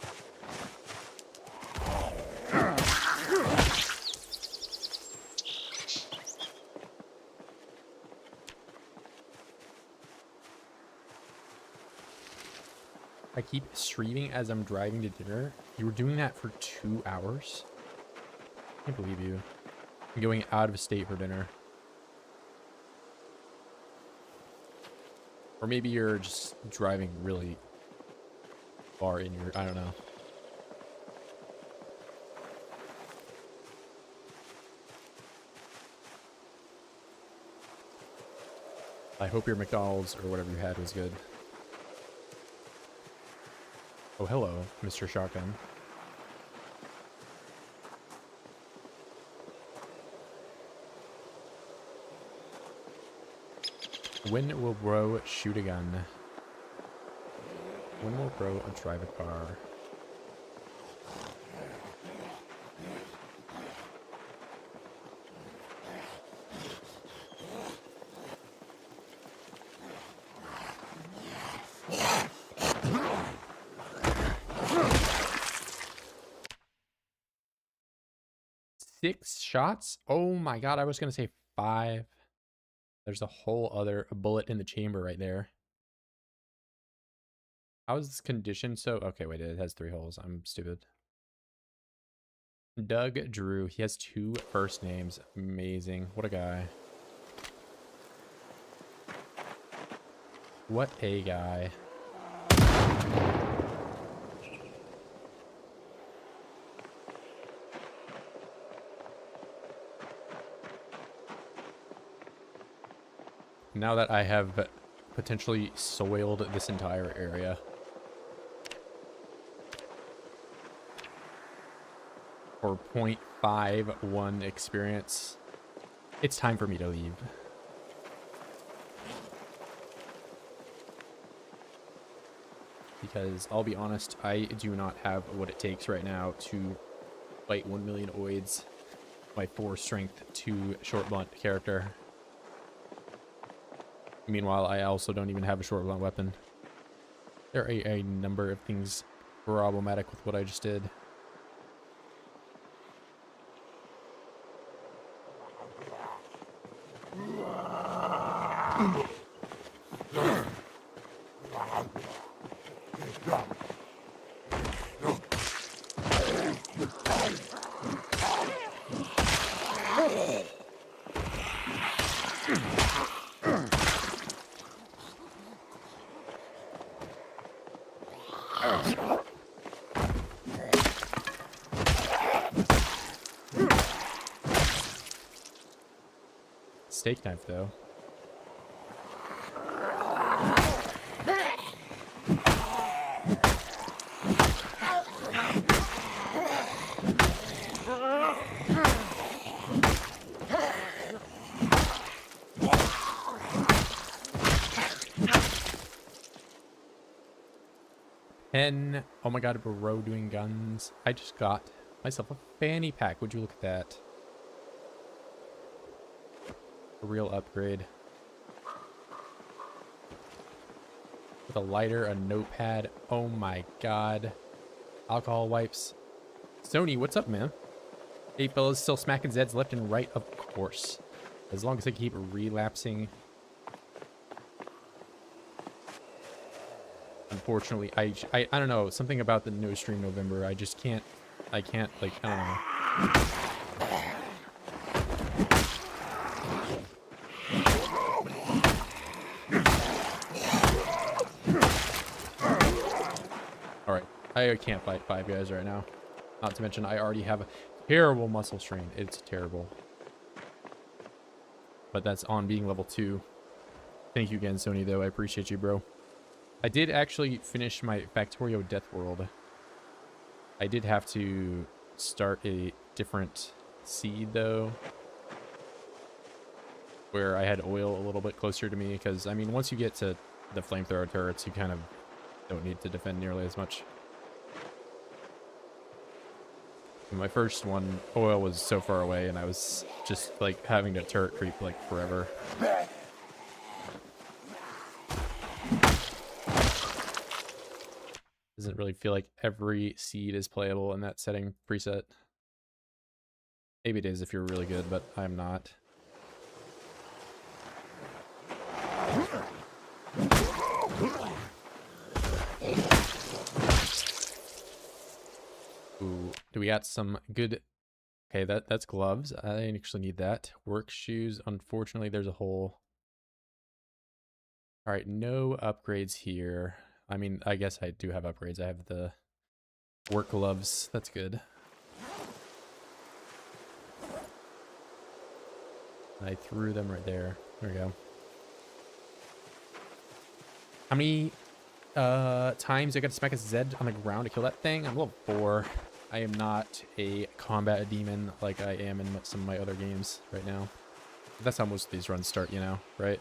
I keep streaming as I'm driving to dinner. You were doing that for 2 hours? I can't believe you. I'm going out of state for dinner. Or maybe you're just driving really far in your, I don't know. I hope your McDonald's or whatever you had was good. Oh, hello, Mr. Shotgun. When will bro shoot a gun? When will bro drive a car? Six shots? Oh my god, I was gonna say 5. There's a whole other bullet in the chamber right there. How is this condition so... Okay, wait, it has 3 holes. I'm stupid. Doug Drew. He has 2 first names. Amazing. What a guy. What a guy. Now that I have potentially soiled this entire area. For 0.51 experience, it's time for me to leave. Because I'll be honest, I do not have what it takes right now to fight 1 million oids, my 4 strength 2 short blunt character. Meanwhile, I also don't even have a short blunt weapon. There are a number of things problematic with what I just did. Steak knife, though. Oh my god, bro, doing guns. I just got myself a fanny pack. Would you look at that? A real upgrade. With a lighter, a notepad. Oh my god. Alcohol wipes. Sony, what's up, man? Hey, fellas, still smacking Zeds left and right, of course. As long as I keep relapsing. Unfortunately, I don't know, something about the no stream November. I just can't, like, I don't know. All right, I can't fight 5 guys right now. Not to mention, I already have a terrible muscle strain. It's terrible. But that's on being level 2. Thank you again, Sony, though. I appreciate you, bro. I did actually finish my Factorio Death World. I did have to start a different seed, though, where I had oil a little bit closer to me, because, I mean, once you get to the flamethrower turrets, you kind of don't need to defend nearly as much. My first one, oil was so far away, and I was just, like, having to turret creep, like, forever. Doesn't really feel like every seed is playable in that setting preset. Maybe it is if you're really good, but I'm not. Ooh, do we got some good... Okay, that's gloves. I actually need that. Work shoes. Unfortunately, there's a hole. All right, no upgrades here. I mean, I guess I do have upgrades. I have the work gloves. That's good. I threw them right there. There we go. How many times I got to smack a Z on the ground to kill that thing? I'm level 4. I am not a combat demon like I am in some of my other games right now. That's how most of these runs start, you know, right?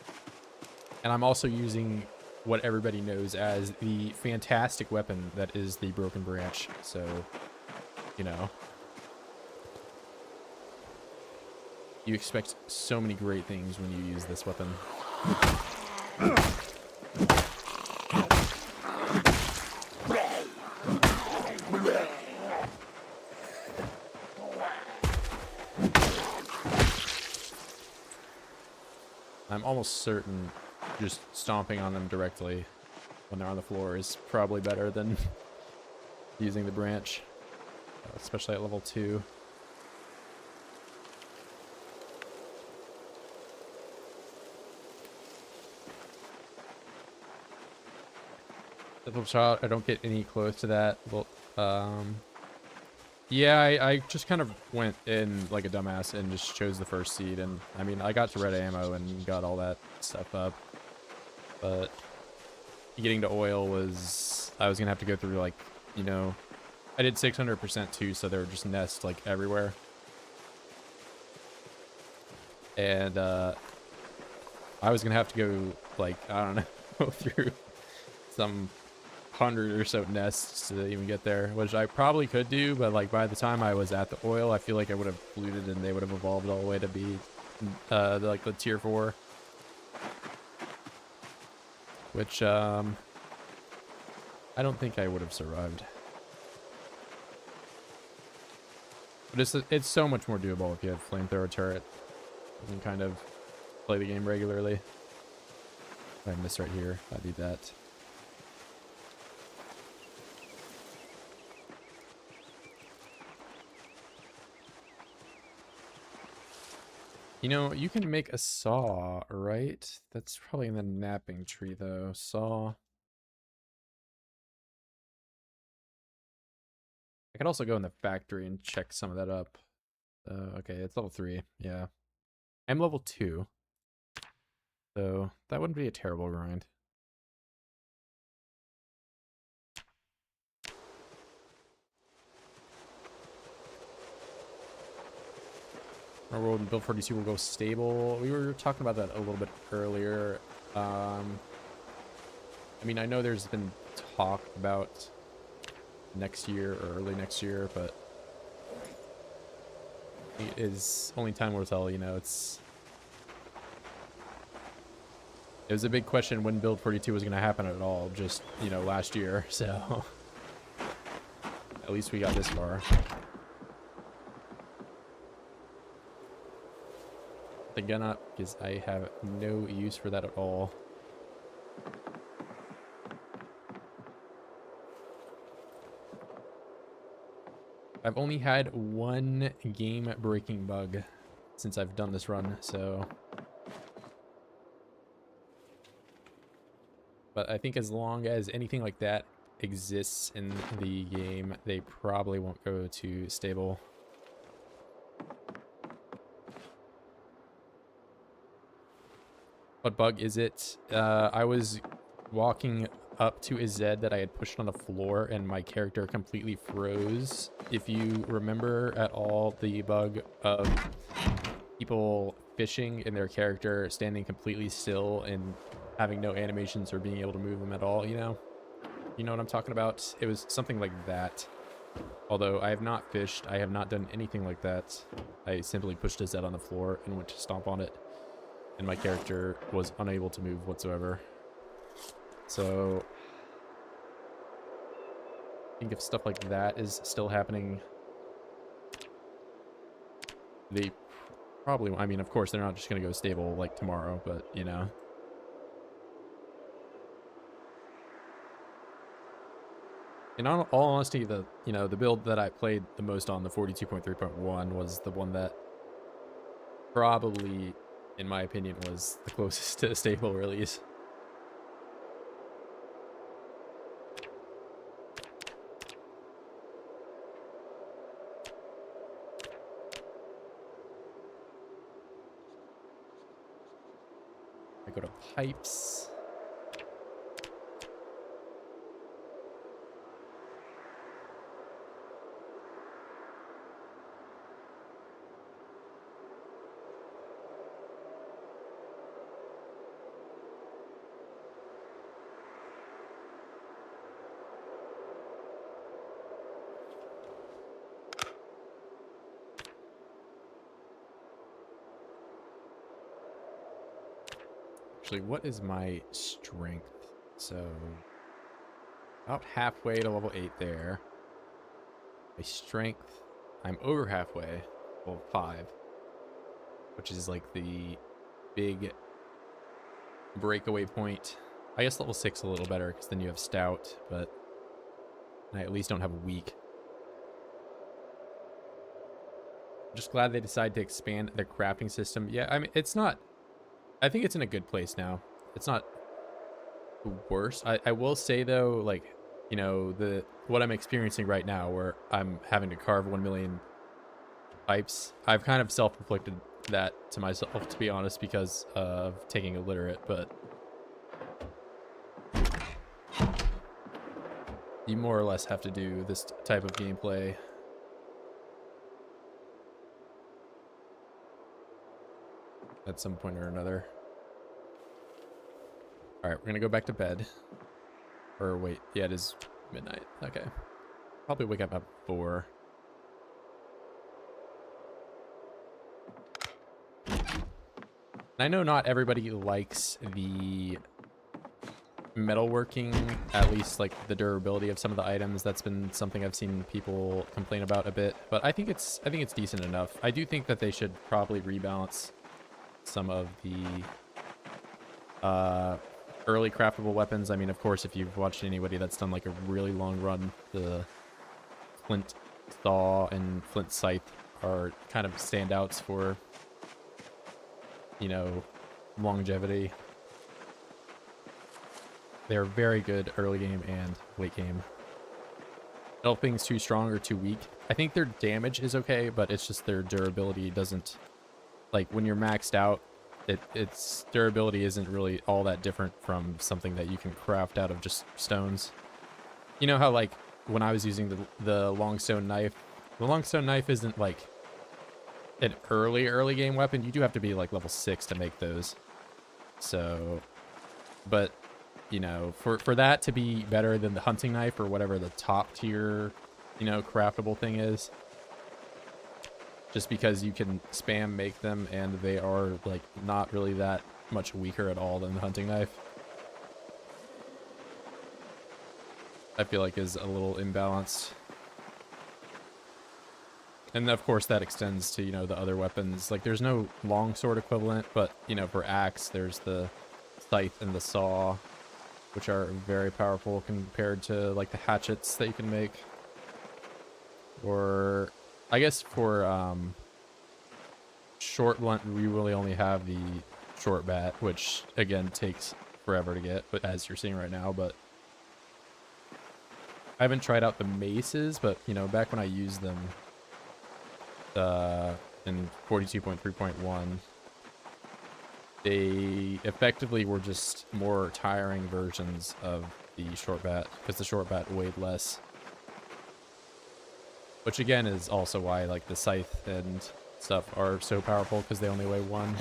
And I'm also using what everybody knows as the fantastic weapon that is the Broken Branch. So, you know, you expect so many great things when you use this weapon. I'm almost certain just stomping on them directly when they're on the floor is probably better than using the branch, especially at level 2. Shot, I don't get any close to that. Well, yeah, I just kind of went in like a dumbass and just chose the first seed, and I mean, I got to red ammo and got all that stuff up, but getting to oil was, I was gonna have to go through, like, you know, I did 600% too, so there were just nests like everywhere, and I was gonna have to go, like, I don't know, go through some 100 or so nests to even get there, which I probably could do, but like by the time I was at the oil, I feel like I would have looted and they would have evolved all the way to be like the tier 4, which I don't think I would have survived. But it's so much more doable if you have flamethrower turret. You can kind of play the game regularly. I miss right here. I need that. You know, you can make a saw, right? That's probably in the napping tree, though. Saw. I could also go in the factory and check some of that up. Okay, it's level 3. Yeah. I'm level 2. So that wouldn't be a terrible grind. Our world in build 42 will go stable. We were talking about that a little bit earlier. I mean, I know there's been talk about next year or early next year, but it is only time will tell, you know. It was a big question when build 42 was going to happen at all, just, you know, last year, so at least we got this far. The gun up, because I have no use for that at all. I've only had one game-breaking bug since I've done this run, so... But I think as long as anything like that exists in the game, they probably won't go to stable. What bug is it? I was walking up to a Z that I had pushed on the floor and my character completely froze. If you remember at all the bug of people fishing and their character standing completely still and having no animations or being able to move them at all, you know what I'm talking about? It was something like that. Although I have not fished, I have not done anything like that. I simply pushed a Z on the floor and went to stomp on it, and my character was unable to move whatsoever. So I think if stuff like that is still happening, they probably, I mean, of course, they're not just going to go stable like tomorrow, but, you know. In all honesty, the build that I played the most on, the 42.3.1, was the one that probably, in my opinion, was the closest to a stable release. I go to pipes. Actually, what is my strength? So, about halfway to level 8 there. My strength, I'm over halfway, level 5. Which is like the big breakaway point. I guess level 6 a little better, because then you have stout, but I at least don't have a weak. I'm just glad they decided to expand their crafting system. Yeah, I mean, it's not... I think it's in a good place now. It's not the worst. I will say, though, like, you know, what I'm experiencing right now, where I'm having to carve 1 million pipes, I've kind of self-inflicted that to myself, to be honest, because of taking illiterate, but you more or less have to do this type of gameplay. At some point or another. Alright, we're gonna go back to bed. Or wait, yeah, it is midnight. Okay. Probably wake up at 4. And I know not everybody likes the metalworking, at least like the durability of some of the items. That's been something I've seen people complain about a bit, but I think it's decent enough. I do think that they should probably rebalance some of the early craftable weapons. I mean, of course, if you've watched anybody that's done like a really long run, the flint saw and flint scythe are kind of standouts for, you know, longevity. They're very good early game and late game. Nothing's too strong or too weak. I think their damage is okay, but it's just their durability doesn't... Like, when you're maxed out, its durability isn't really all that different from something that you can craft out of just stones. You know how, like, when I was using the longstone knife, the longstone knife isn't, like, an early game weapon. You do have to be, like, level 6 to make those. So, but, you know, for that to be better than the hunting knife or whatever the top tier, you know, craftable thing is, just because you can spam make them and they are like not really that much weaker at all than the hunting knife, I feel like is a little imbalanced. And of course that extends to, you know, the other weapons. Like there's no longsword equivalent, but you know, for axe there's the scythe and the saw, which are very powerful compared to like the hatchets that you can make. Or I guess for short blunt, we really only have the short bat, which again takes forever to get, but as you're seeing right now. But I haven't tried out the maces, but you know, back when I used them in 42.3.1, they effectively were just more tiring versions of the short bat because the short bat weighed less. Which again is also why like the scythe and stuff are so powerful, because they only weigh 1.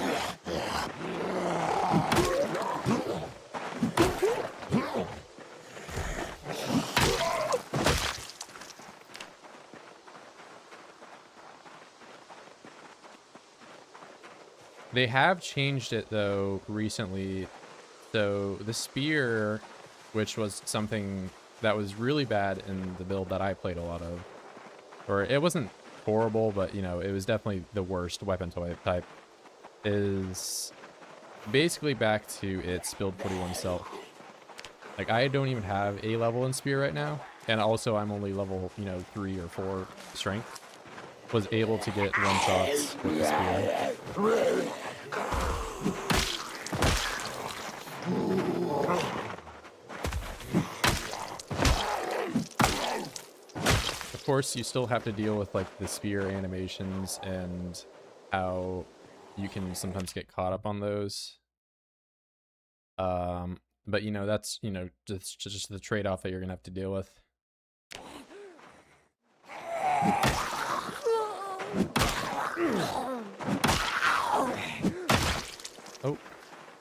They have changed it though recently. So the spear, which was something that was really bad in the build that I played a lot of, or it wasn't horrible, but you know, it was definitely the worst weapon type, is basically back to its build 41 self. Like, I don't even have a level in spear right now, and also I'm only level, you know, 3 or 4 strength. Was able to get one shots with the spear. Of course, you still have to deal with like the spear animations and how you can sometimes get caught up on those. But you know, that's, you know, just the trade-off that you're gonna have to deal with. Oh,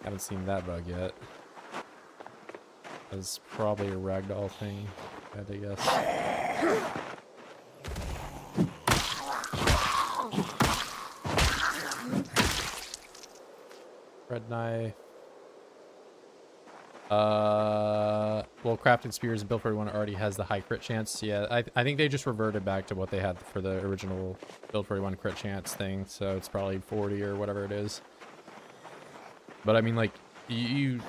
haven't seen that bug yet. That's probably a ragdoll thing, I guess. Red knife. Well, crafted spears and build 41 already has the high crit chance. Yeah, I think they just reverted back to what they had for the original build 41 crit chance thing, so it's probably 40 or whatever it is. But I mean, like, you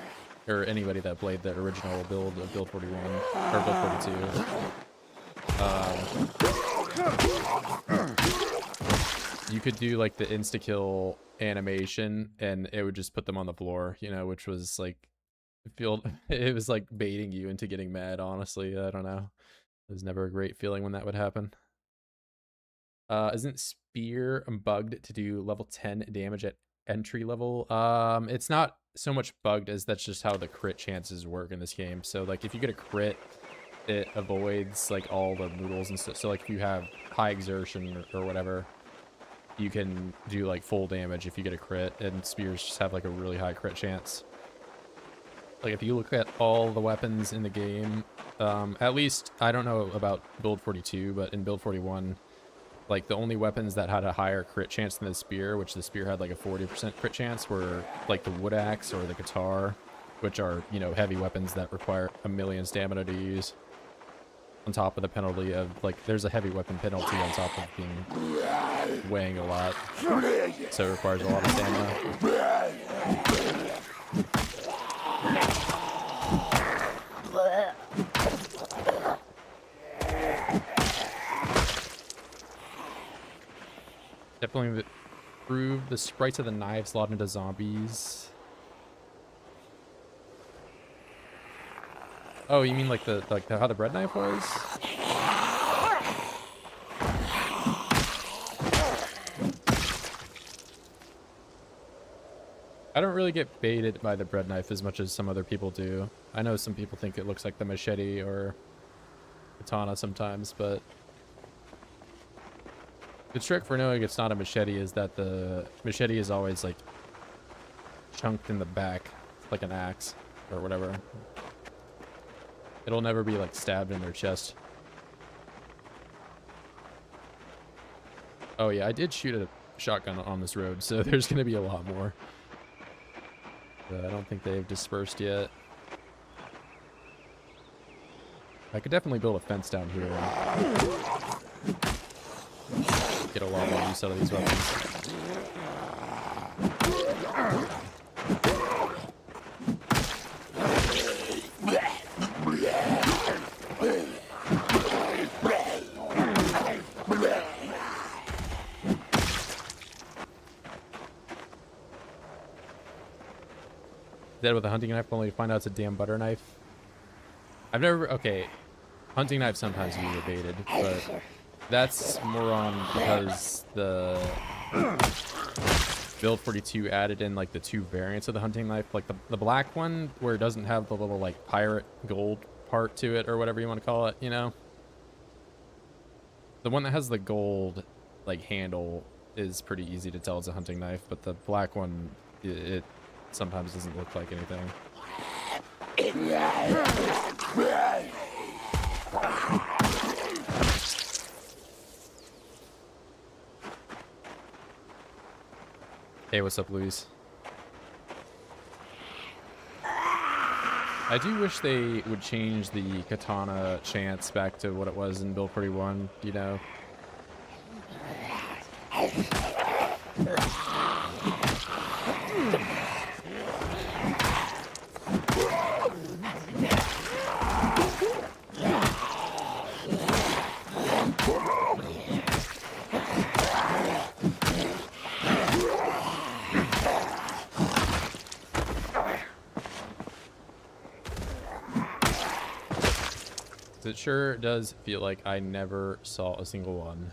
or anybody that played the original build of build 41 or build 42, you could do like the insta kill animation and it would just put them on the floor, you know, which was like, it was like baiting you into getting mad. Honestly, I don't know, it was never a great feeling when that would happen. Isn't spear bugged to do level 10 damage at entry level? It's not so much bugged as that's just how the crit chances work in this game. So like if you get a crit, it avoids like all the noodles and stuff. So like if you have high exertion or whatever, you can do like full damage if you get a crit, and spears just have like a really high crit chance. Like if you look at all the weapons in the game, at least I don't know about build 42, but in build 41, like the only weapons that had a higher crit chance than the spear, which the spear had like a 40% crit chance, were like the wood axe or the guitar, which are, you know, heavy weapons that require 1,000,000 stamina to use, on top of the penalty of like, there's a heavy weapon penalty on top of being weighing a lot, so it requires a lot of stamina. Definitely improve the sprites of the knives slot into zombies. Oh, you mean like how the bread knife was? I don't really get baited by the bread knife as much as some other people do. I know some people think it looks like the machete or katana sometimes, but the trick for knowing it's not a machete is that the machete is always like chunked in the back like an axe or whatever. It'll never be like stabbed in their chest. Oh yeah, I did shoot a shotgun on this road, so there's gonna be a lot more. But I don't think they've dispersed yet. I could definitely build a fence down here and get a lot more use out of these weapons. Dead with a hunting knife only to find out it's a damn butter knife. I've never... Okay. hunting knives sometimes use abated, but that's more on because the Build 42 added in like the 2 variants of the hunting knife, like the black one where it doesn't have the little like pirate gold part to it or whatever you want to call it, you know? The one that has the gold like handle is pretty easy to tell it's a hunting knife, but the black one, it sometimes doesn't look like anything. Hey, what's up, Luis? I do wish they would change the katana chance back to what it was in Build 41, you know? It sure does feel like I never saw a single one.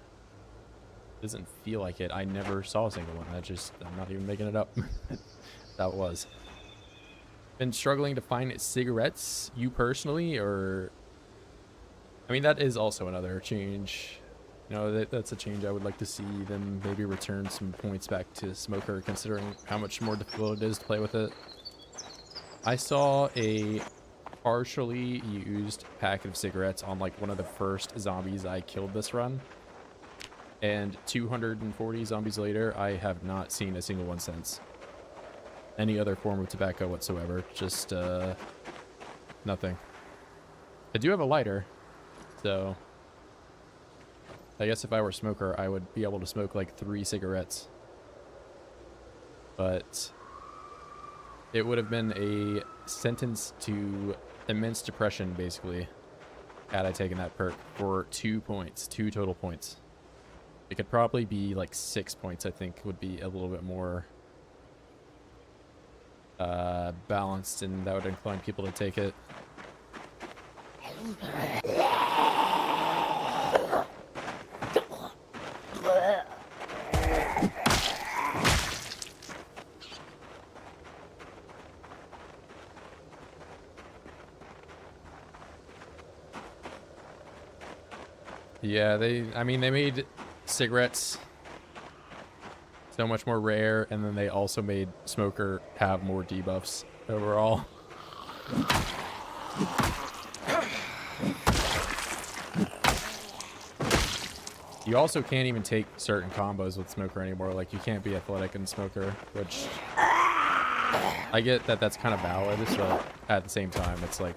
It doesn't feel like it. I never saw a single one. I'm not even making it up. That was. Been struggling to find cigarettes, you personally, or... I mean, that is also another change. You know, that's a change I would like to see them maybe return some points back to Smoker, considering how much more difficult it is to play with it. I saw a partially used packet of cigarettes on like one of the first zombies I killed this run, and 240 zombies later I have not seen a single one since. Any other form of tobacco whatsoever, just nothing. I do have a lighter, so I guess if I were a smoker I would be able to smoke like 3 cigarettes, but it would have been a sentence to immense depression, basically, had I taken that perk for 2 points, 2 total points. It could probably be like 6 points, I think, would be a little bit more balanced, and that would incline people to take it. Yeah, I mean, they made cigarettes so much more rare, and then they also made Smoker have more debuffs overall. You also can't even take certain combos with Smoker anymore. Like, you can't be athletic in Smoker, which I get that that's kind of valid, but at the same time, it's like...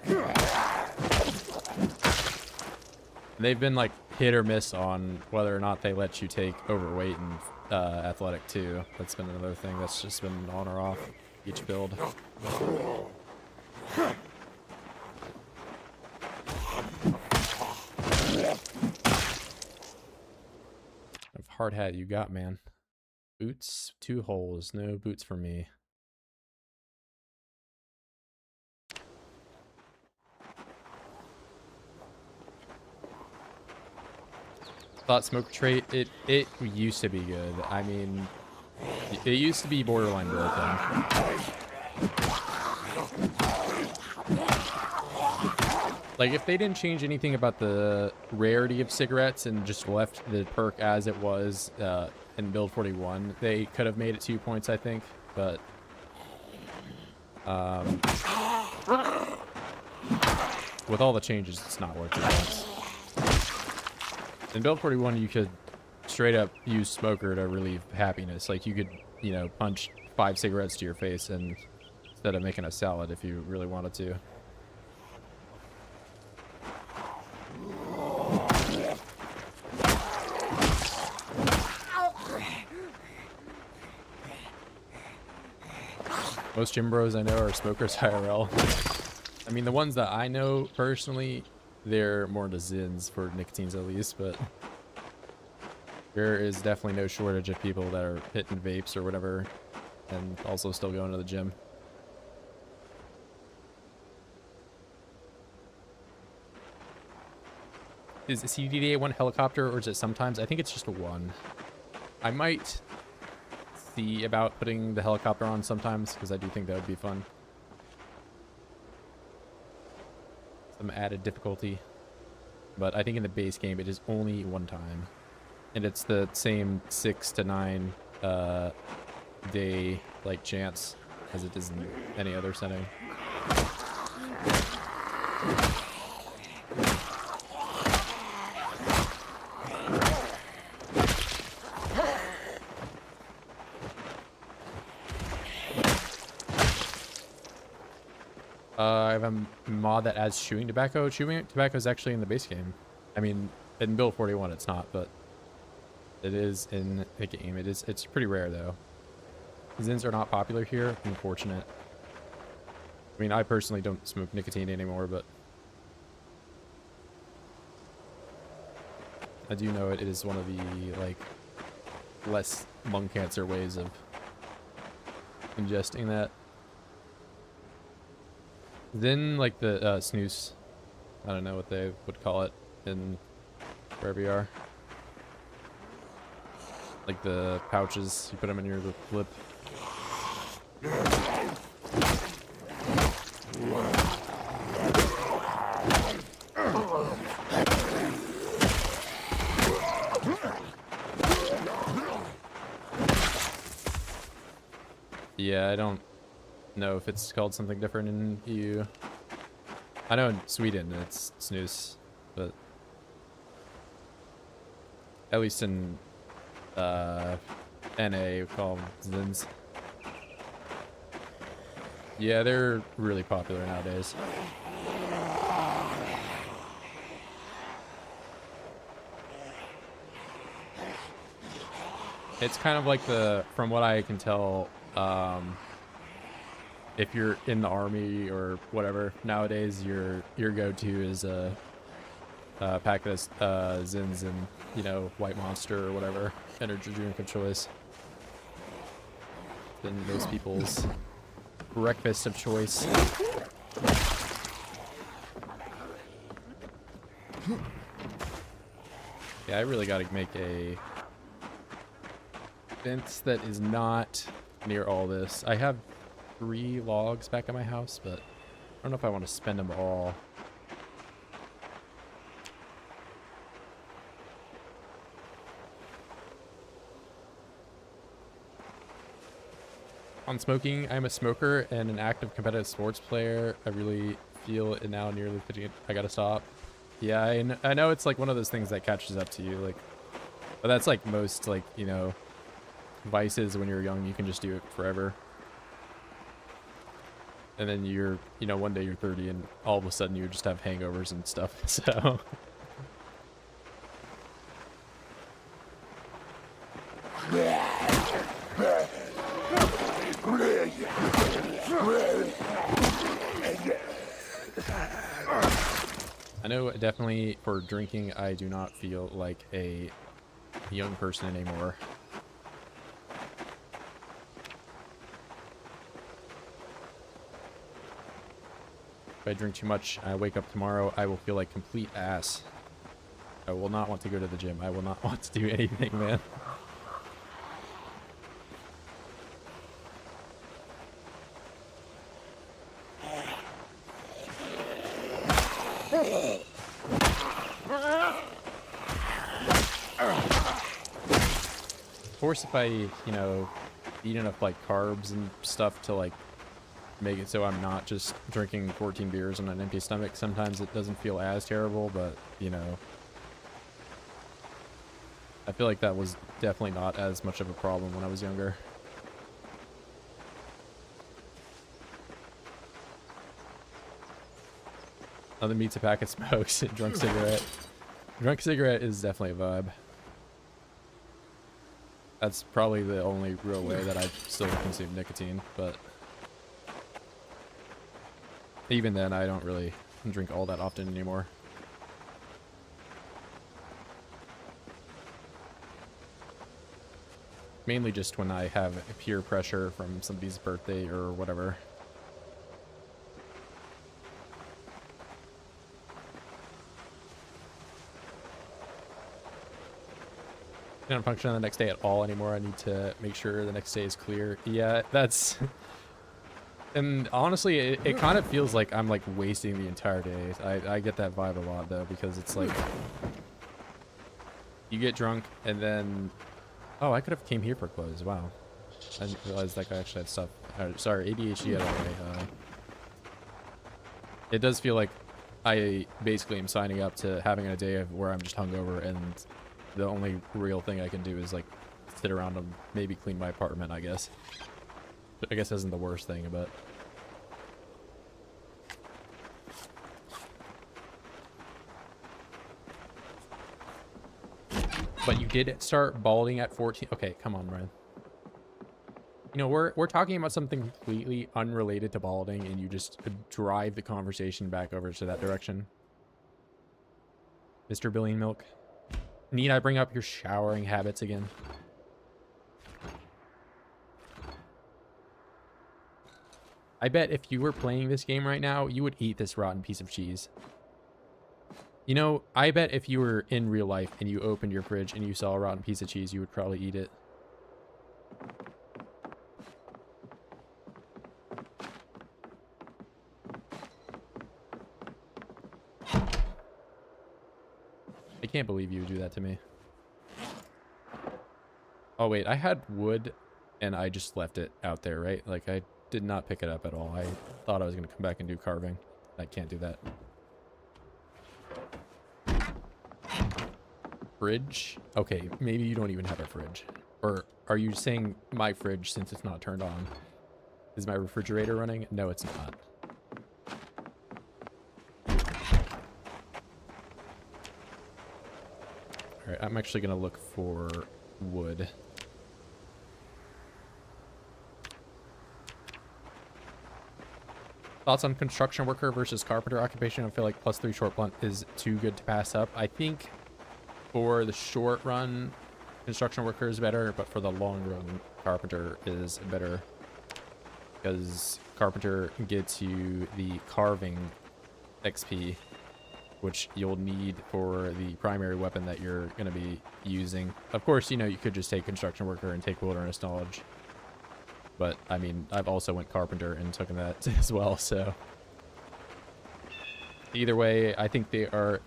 They've been like hit or miss on whether or not they let you take overweight and athletic too. That's been another thing that's just been on or off each build. Hard hat you got, man. Boots, 2 holes. No boots for me. Thought smoke trait, it used to be good. I mean, it used to be borderline broken. Like, if they didn't change anything about the rarity of cigarettes and just left the perk as it was in build 41, they could have made it 2 points, I think. But with all the changes, it's not worth it. In build 41, you could straight up use Smoker to relieve happiness. Like, you could, you know, punch 5 cigarettes to your face and instead of making a salad if you really wanted to. Most gym bros I know are smokers IRL. I mean, the ones that I know personally, they're more into Zins for nicotines at least, but there is definitely no shortage of people that are hitting vapes or whatever and also still going to the gym. Is the CDDA one helicopter, or is it sometimes? I think it's just a one. I might see about putting the helicopter on sometimes, because I do think that would be fun. Some added difficulty. But I think in the base game, it is only one time. And it's the same 6 to 9 day, like, chance as it is in any other setting. I have a mod that adds chewing tobacco. Chewing tobacco is actually in the base game. I mean, in Build 41 it's not, but it is in the game. It's pretty rare though. Zins are not popular here. Unfortunate. I mean, I personally don't smoke nicotine anymore, but I do know it is one of the, like, less lung cancer ways of ingesting that. Then, like, the snus, I don't know what they would call it in wherever you are. Like the pouches, you put them in your lip. Yeah, I don't know if it's called something different in EU. I know in Sweden it's snus, but at least in NA we call them zins. Yeah, they're really popular nowadays. It's kind of like from what I can tell, if you're in the army or whatever, nowadays your go-to is a pack of Zins and, you know, White Monster or whatever energy drink of choice. Then those people's breakfast of choice. Yeah, I really gotta make a fence that is not near all this. I have 3 logs back at my house, but I don't know if I want to spend them all. On smoking, I'm a smoker and an active competitive sports player. I really feel it now nearly 50. I gotta stop. Yeah, I know it's like one of those things that catches up to you, like, but that's like most, like, you know, vices when you're young. You can just do it forever. And then you're, you know, one day you're 30 and all of a sudden you just have hangovers and stuff, so. I know definitely for drinking, I do not feel like a young person anymore. If I drink too much, I wake up tomorrow, I will feel like complete ass. I will not want to go to the gym. I will not want to do anything, man. Of course, if I, you know, eat enough, like, carbs and stuff to, like, make it so I'm not just drinking 14 beers on an empty stomach, sometimes it doesn't feel as terrible, but, you know, I feel like that was definitely not as much of a problem when I was younger. Nothing beats a pack of smokes. Drunk cigarette. Drunk cigarette is definitely a vibe. That's probably the only real way that I still consume nicotine, but even then I don't really drink all that often anymore. Mainly just when I have peer pressure from somebody's birthday or whatever. don't function on the next day at all anymore. I need to make sure the next day is clear. Yeah, that's... And honestly, it kind of feels like I'm like wasting the entire day. I get that vibe a lot though, because it's like you get drunk and then, oh, I could have came here for clothes. Wow, I didn't realize that I actually had stuff. Sorry, ADHD out of the way. It does feel like I basically am signing up to having a day of where I'm just hungover, and the only real thing I can do is like sit around and maybe clean my apartment, I guess. I guess isn't the worst thing, but you did start balding at 14. Okay, come on, Ryan. You know, we're talking about something completely unrelated to balding, and you just drive the conversation back over to that direction. Mr. Billion Milk, need I bring up your showering habits again? I bet if you were playing this game right now, you would eat this rotten piece of cheese. You know, I bet if you were in real life and you opened your fridge and you saw a rotten piece of cheese, you would probably eat it. I can't believe you would do that to me. Oh, wait, I had wood and I just left it out there, right? Like, I did not pick it up at all. I thought I was going to come back and do carving. I can't do that. Fridge? Okay, maybe you don't even have a fridge. Or are you saying my fridge since it's not turned on? Is my refrigerator running? No, it's not. Alright, I'm actually going to look for wood. Thoughts on construction worker versus carpenter occupation? I feel like +3 short blunt is too good to pass up. I think for the short run, construction worker is better, but for the long run, carpenter is better. Because carpenter gets you the carving XP, which you'll need for the primary weapon that you're going to be using. Of course, you know, you could just take construction worker and take wilderness knowledge. But, I mean, I've also went carpenter and took that as well, so... Either way, I think they are,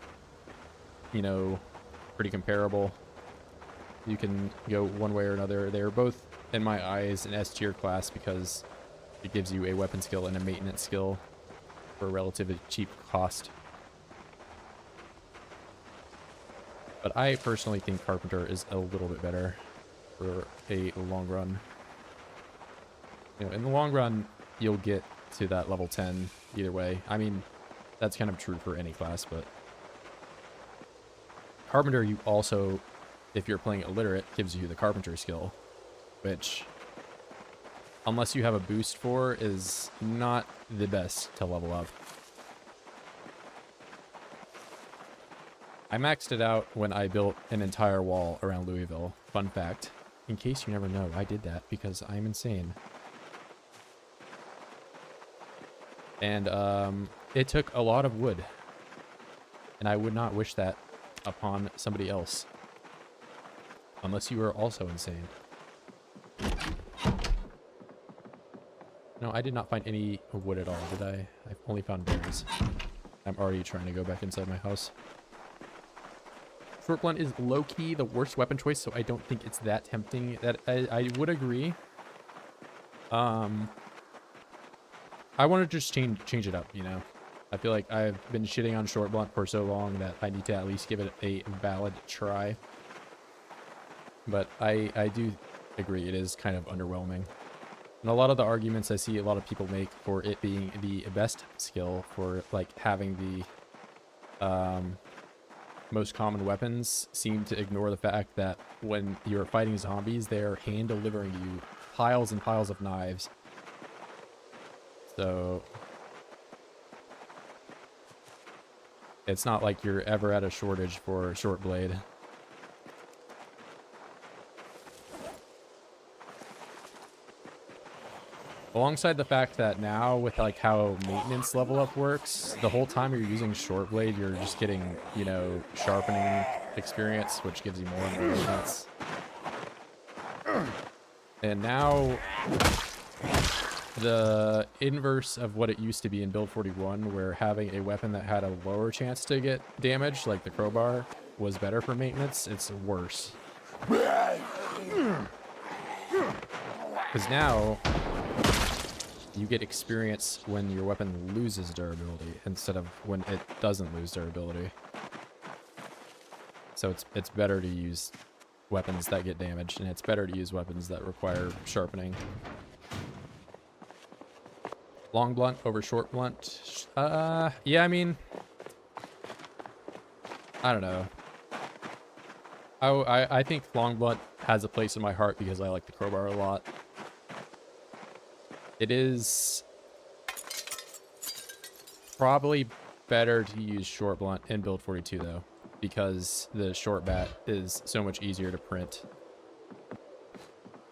you know, pretty comparable. You can go one way or another. They're both, in my eyes, an S tier class because it gives you a weapon skill and a maintenance skill for a relatively cheap cost. But I personally think carpenter is a little bit better for a long run. You know, in the long run, you'll get to that level 10 either way. I mean, that's kind of true for any class, but carpenter, you also, if you're playing illiterate, gives you the carpentry skill, which, unless you have a boost for, is not the best to level up. I maxed it out when I built an entire wall around Louisville. Fun fact, in case you never know, I did that because I'm insane. And it took a lot of wood, and I would not wish that upon somebody else, unless you are also insane. No, I did not find any wood at all, did I? I've only found berries. I'm already trying to go back inside my house. Short blunt is low-key the worst weapon choice, so I don't think it's that tempting. That I would agree. I want to just change it up, you know. I feel like I've been shitting on short blunt for so long that I need to at least give it a valid try. But I do agree, it is kind of underwhelming. And a lot of the arguments I see a lot of people make for it being the best skill for like having the most common weapons seem to ignore the fact that when you're fighting zombies, they're hand delivering you piles and piles of knives. So it's not like you're ever at a shortage for short blade. Alongside the fact that now with like how maintenance level up works, the whole time you're using short blade, you're just getting, you know, sharpening experience, which gives you more and more defense. And now the inverse of what it used to be in build 41, where having a weapon that had a lower chance to get damaged, like the crowbar, was better for maintenance, it's worse. Because now you get experience when your weapon loses durability instead of when it doesn't lose durability. So it's better to use weapons that get damaged, and it's better to use weapons that require sharpening. Long blunt over short blunt. Yeah, I mean, I don't know. I think long blunt has a place in my heart because I like the crowbar a lot. It is probably better to use short blunt in build 42 though, because the short bat is so much easier to print.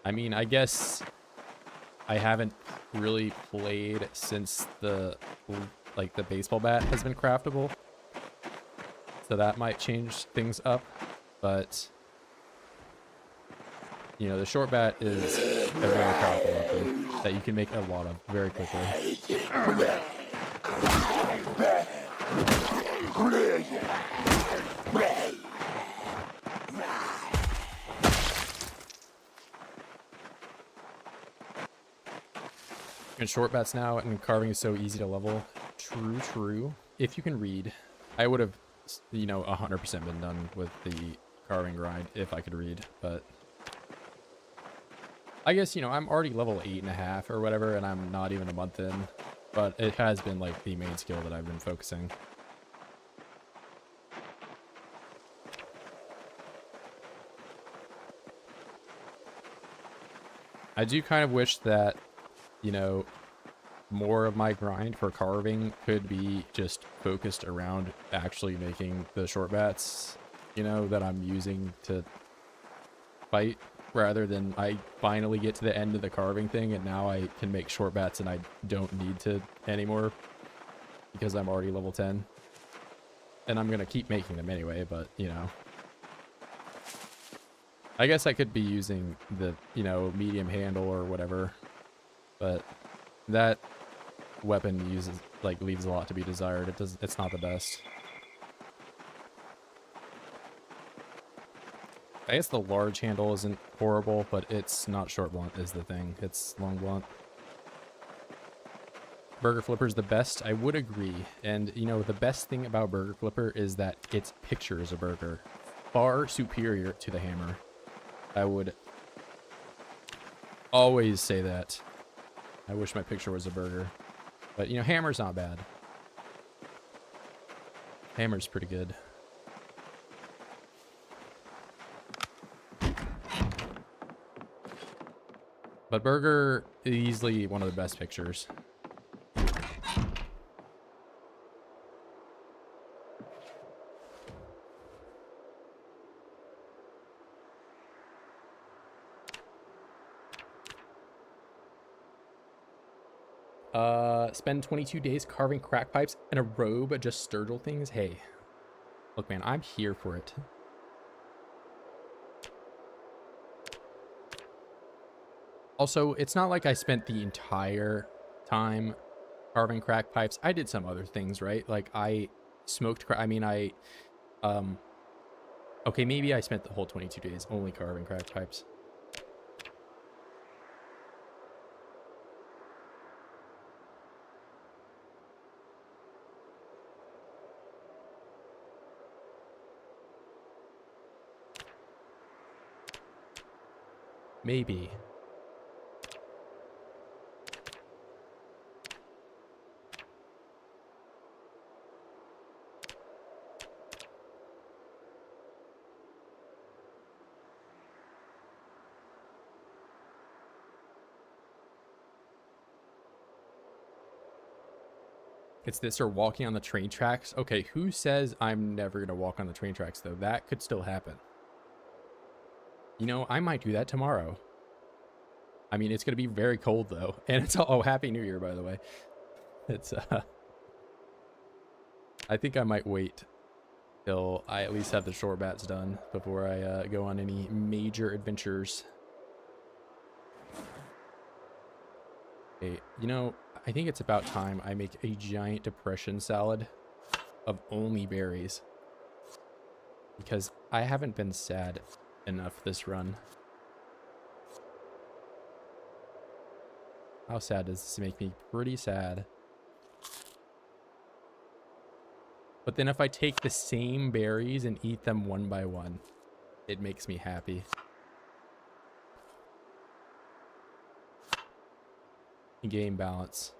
I mean, I guess I haven't really played since the baseball bat has been craftable, so that might change things up, but you know, the short bat is a very powerful weapon that you can make a lot of very quickly. And short bats now, and carving is so easy to level. True. If you can read, I would have, you know, 100% been done with the carving grind if I could read, but I guess, you know, I'm already level 8.5 or whatever, and I'm not even a month in, but it has been like the main skill that I've been focusing. I do kind of wish that, you know, more of my grind for carving could be just focused around actually making the short bats, you know, that I'm using to fight, rather than I finally get to the end of the carving thing and now I can make short bats and I don't need to anymore because I'm already level 10. And I'm gonna keep making them anyway, but you know, I guess I could be using the, you know, medium handle or whatever, but that weapon uses, like, leaves a lot to be desired. It's not the best. I guess the large handle isn't horrible, but it's not short blunt is the thing. It's long blunt. Burger Flipper's the best. I would agree. And, you know, the best thing about Burger Flipper is that its picture is a burger. Far superior to the hammer. I would always say that. I wish my picture was a burger. But, you know, hammer's not bad. Hammer's pretty good. But burger is easily one of the best pictures. Spend 22 days carving crack pipes in a robe, just sturgill things. Hey, look, man, I'm here for it. Also, it's not like I spent the entire time carving crack pipes. I did some other things, right? Like I smoked crack. I mean, okay, maybe I spent the whole 22 days only carving crack pipes. Maybe. It's this or walking on the train tracks. Okay, who says I'm never going to walk on the train tracks, though? That could still happen. You know, I might do that tomorrow. I mean, it's going to be very cold, though. And it's, oh, Happy New Year, by the way. It's, I think I might wait till I at least have the short bats done before I go on any major adventures. Okay, you know, I think it's about time I make a giant depression salad of only berries, because I haven't been sad enough this run. How sad does this make me? Pretty sad. But then if I take the same berries and eat them one by one, it makes me happy. Game balance.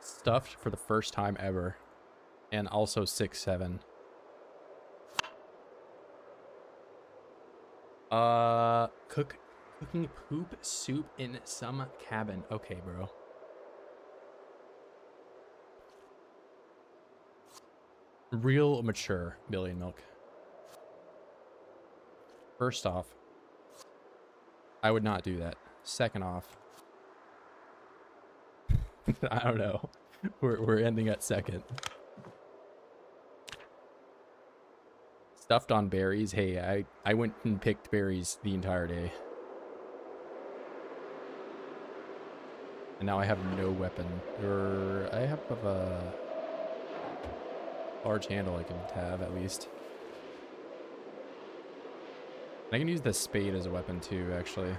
Stuffed for the first time ever. And also 6-7. Cooking poop soup in some cabin. Okay, bro. Real mature, Billy and Milk. First off, I would not do that. Second off, I don't know. We're ending at second. Stuffed on berries. Hey, I went and picked berries the entire day. And now I have no weapon. Or I have a large handle I can have at least. I can use the spade as a weapon too, actually.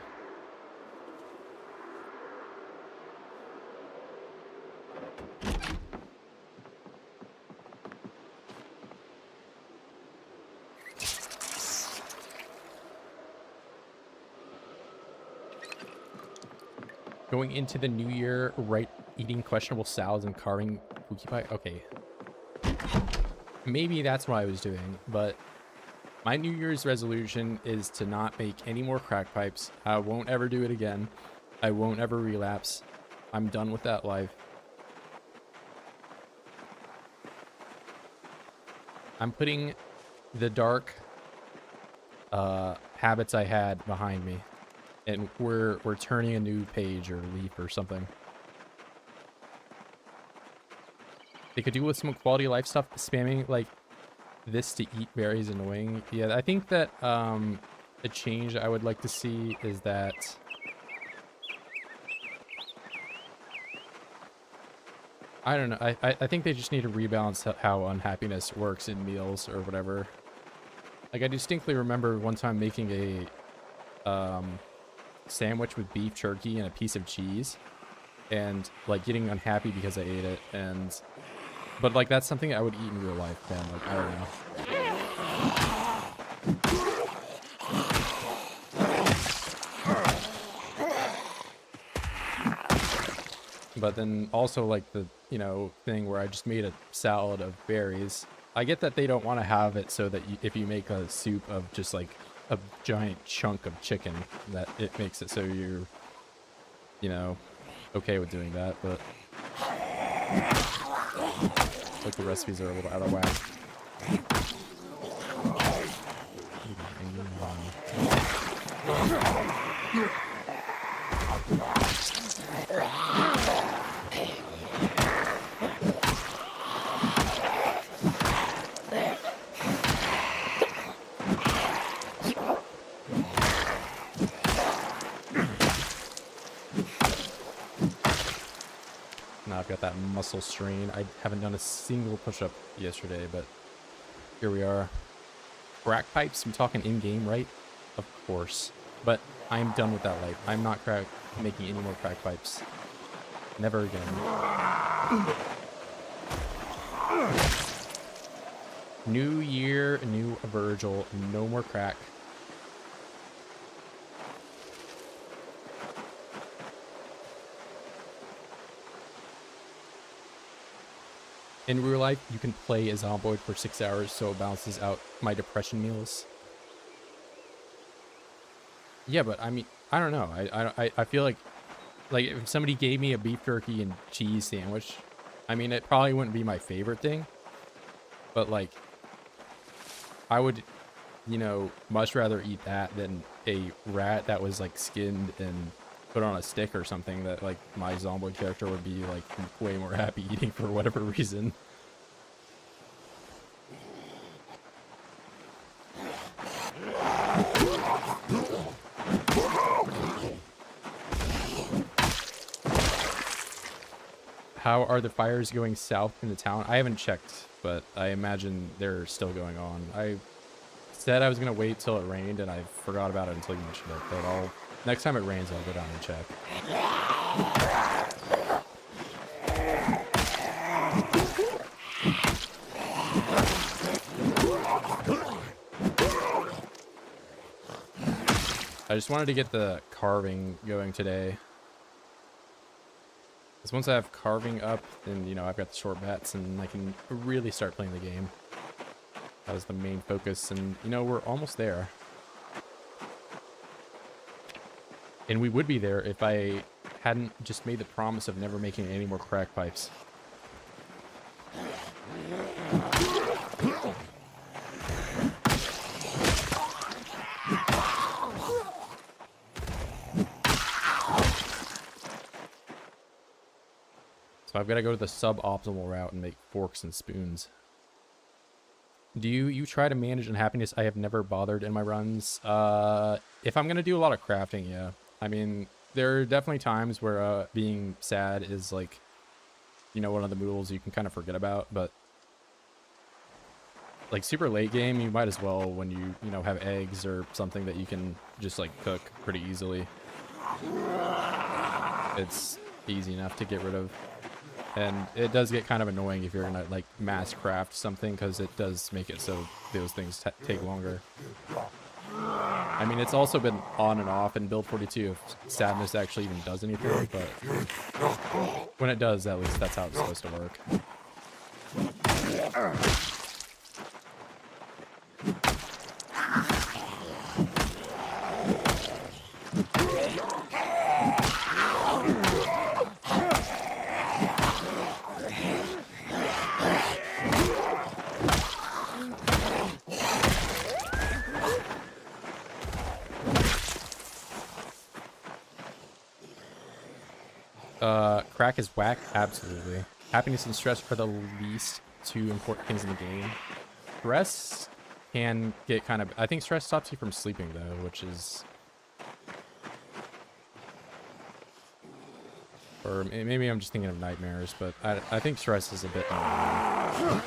Going into the new year, right, eating questionable salads and carving pookie pie. Okay. Maybe that's what I was doing, but my New Year's resolution is to not make any more crack pipes. I won't ever do it again. I won't ever relapse. I'm done with that life. I'm putting the dark habits I had behind me. And we're turning a new page or leaf or something. They could do with some quality of life stuff. Spamming like this to eat berries annoying. Yeah, I think that a change I would like to see is that I don't know. I think they just need to rebalance how unhappiness works in meals or whatever. Like I distinctly remember one time making a sandwich with beef jerky and a piece of cheese and like getting unhappy because I ate it, and but like that's something I would eat in real life, man. Like I don't know. But then also like the, you know, thing where I just made a salad of berries. I get that they don't want to have it so that if you make a soup of just like a giant chunk of chicken, that it makes it so you're, you know, okay with doing that, but like the recipes are a little out of whack. Now I've got that muscle strain. I haven't done a single push-up yesterday, but here we are. Crack pipes, I'm talking in-game, right? Of course. But I'm done with that life. I'm not making any more crack pipes. Never again. New year, new Virgil. No more crack. In real life, you can play as Zomboid for 6 hours, so it balances out my depression meals. Yeah, but I mean, I don't know. I feel like if somebody gave me a beef jerky and cheese sandwich, I mean, it probably wouldn't be my favorite thing, but like I would, you know, much rather eat that than a rat that was like skinned and put on a stick or something that like my Zomboid character would be like way more happy eating for whatever reason. How are the fires going south in the town? I haven't checked, but I imagine they're still going on. I said I was going to wait till it rained, and I forgot about it until you mentioned it. But next time it rains, I'll go down and check. I just wanted to get the carving going today. Because once I have carving up, then, you know, I've got the short bats, and I can really start playing the game. That was the main focus, and, you know, we're almost there. And we would be there if I hadn't just made the promise of never making any more crack pipes. So I've got to go to the suboptimal route and make forks and spoons. Do you try to manage unhappiness? I have never bothered in my runs. If I'm going to do a lot of crafting, yeah. I mean, there are definitely times where being sad is like, you know, one of the moves you can kind of forget about. But like super late game, you might as well when you know, have eggs or something that you can just like cook pretty easily. It's easy enough to get rid of. And it does get kind of annoying if you're gonna like mass craft something, because it does make it so those things take longer. I mean, it's also been on and off in build 42 if sadness actually even does anything, but when it does, at least that's how it's supposed to work. Crack is whack? Absolutely. Happiness and stress are the least two important things in the game. Stress can get kind of... I think stress stops you from sleeping, though, which is... Or maybe I'm just thinking of nightmares, but I think stress is a bit annoying.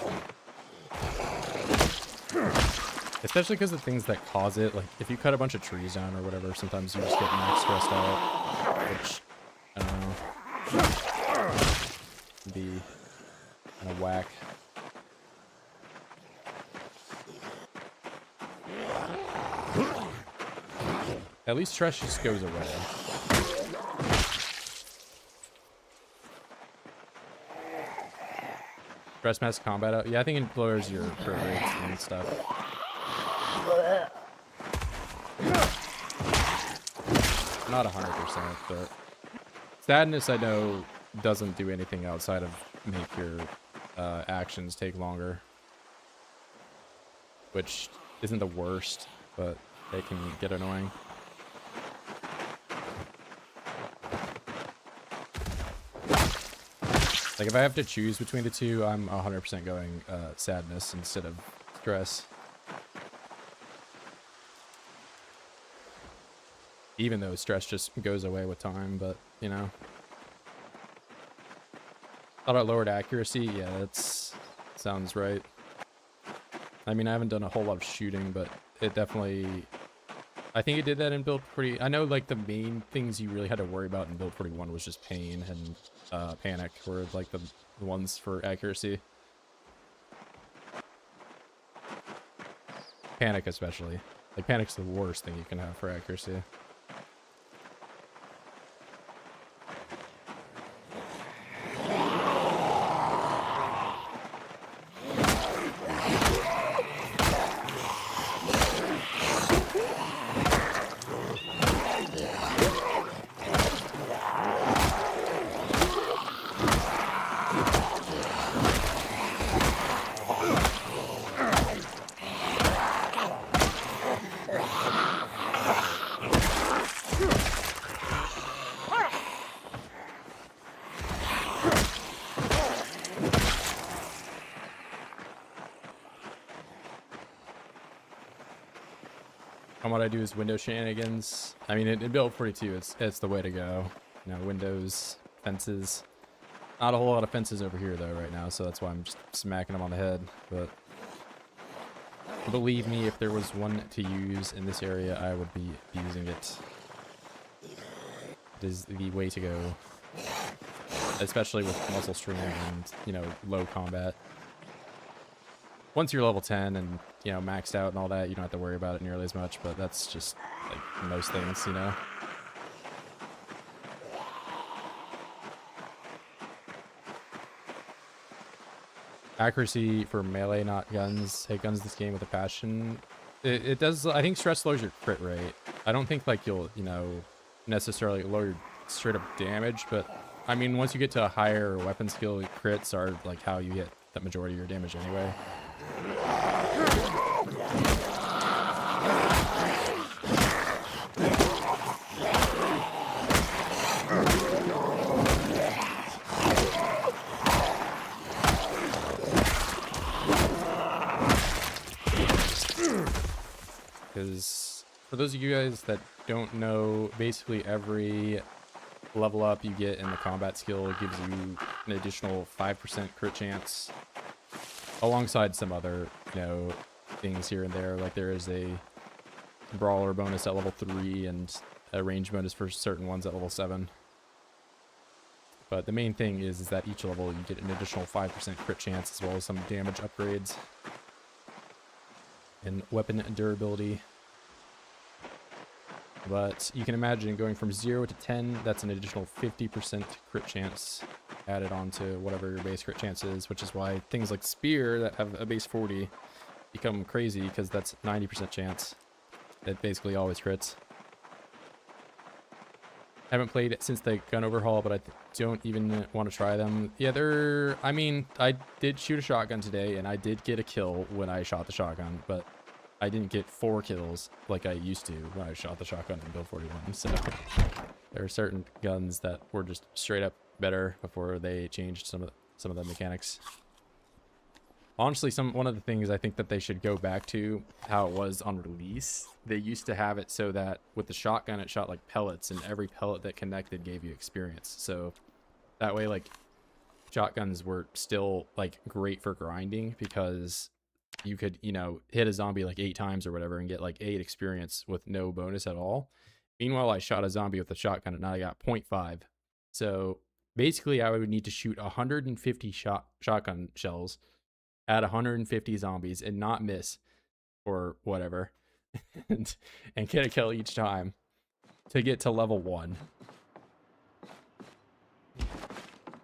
Especially because the things that cause it, like if you cut a bunch of trees down or whatever, sometimes you just get max stressed out, which, I don't know, can be kind of whack. At least stress just goes away. Stress mask combat out. Yeah, I think it lowers your crit rates and stuff. Not 100%, but sadness I know doesn't do anything outside of make your actions take longer, which isn't the worst, but it can get annoying. Like if I have to choose between the two, I'm 100% going sadness instead of stress. Even though stress just goes away with time, but, you know. Thought I lowered accuracy? Yeah, that sounds right. I mean, I haven't done a whole lot of shooting, but it definitely... I think it did that in build 40. I know, like, the main things you really had to worry about in build 41 was just pain and panic were, like, the ones for accuracy. Panic, especially. Like, panic's the worst thing you can have for accuracy. And what I do is window shenanigans. I mean, in build 42, it's the way to go. You know, windows, fences. Not a whole lot of fences over here though right now, so that's why I'm just smacking them on the head. But believe me, if there was one to use in this area, I would be using it. It is the way to go, especially with muzzle string and, you know, low combat. Once you're level 10 and, you know, maxed out and all that, you don't have to worry about it nearly as much, but that's just like most things, you know. Accuracy for melee, not guns. Hate guns this game with a passion. It does, I think stress lowers your crit rate. I don't think like you'll, you know, necessarily lower your straight up damage, but I mean, once you get to a higher weapon skill, crits are like how you get the majority of your damage anyway. Because for those of you guys that don't know, basically every level up you get in the combat skill gives you an additional 5% crit chance, alongside some other, you know, things here and there. Like there is a brawler bonus at level 3 and a range bonus for certain ones at level 7. But the main thing is that each level you get an additional 5% crit chance, as well as some damage upgrades and weapon durability. But you can imagine going from 0 to 10, that's an additional 50% crit chance added on to whatever your base crit chance is, which is why things like Spear that have a base 40 become crazy, because that's 90% chance. It basically always crits. I haven't played it since the gun overhaul, but I don't even want to try them. Yeah, I mean, I did shoot a shotgun today, and I did get a kill when I shot the shotgun, but I didn't get 4 kills like I used to when I shot the shotgun in build 41. So there are certain guns that were just straight up better before they changed some of the mechanics. Honestly, one of the things I think that they should go back to how it was on release. They used to have it so that with the shotgun it shot like pellets, and every pellet that connected gave you experience. So that way, like, shotguns were still like great for grinding, because you could, you know, hit a zombie like 8 times or whatever and get like 8 experience with no bonus at all. Meanwhile, I shot a zombie with a shotgun and now I got 0.5. So basically I would need to shoot 150 shotgun shells at 150 zombies and not miss or whatever and get a kill each time to get to level 1.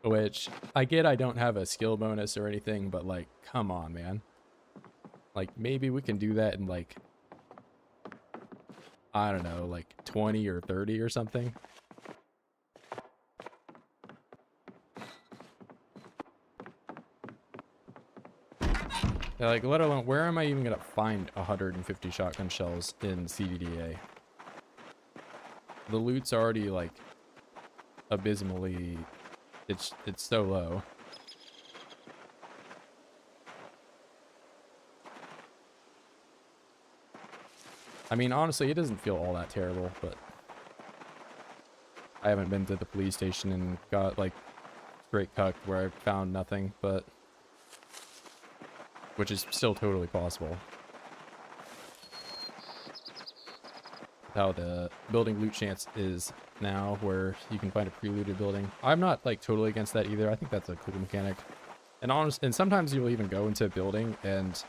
Which I get, I don't have a skill bonus or anything, but like, come on, man. Like, maybe we can do that in like, I don't know, like 20 or 30 or something. Yeah, like, let alone, where am I even gonna find 150 shotgun shells in CDDA? The loot's already like abysmally, it's so low. I mean, honestly, it doesn't feel all that terrible, but I haven't been to the police station and got like straight cucked where I found nothing, but which is still totally possible. How the building loot chance is now, where you can find a pre-looted building. I'm not like totally against that either. I think that's a cool mechanic. And sometimes you'll even go into a building and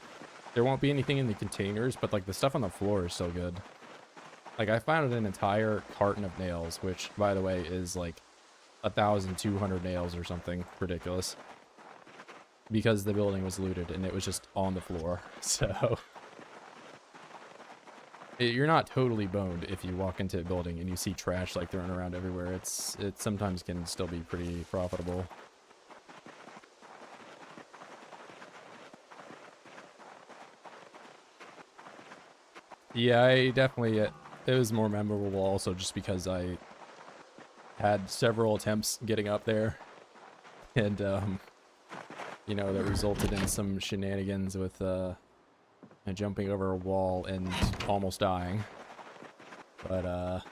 there won't be anything in the containers, but like the stuff on the floor is still good. Like I found an entire carton of nails, which by the way is like 1,200 nails or something ridiculous, because the building was looted and it was just on the floor. So you're not totally boned if you walk into a building and you see trash like thrown around everywhere. It sometimes can still be pretty profitable. Yeah, I definitely, it was more memorable also just because I had several attempts getting up there, and you know, that resulted in some shenanigans with jumping over a wall and almost dying. But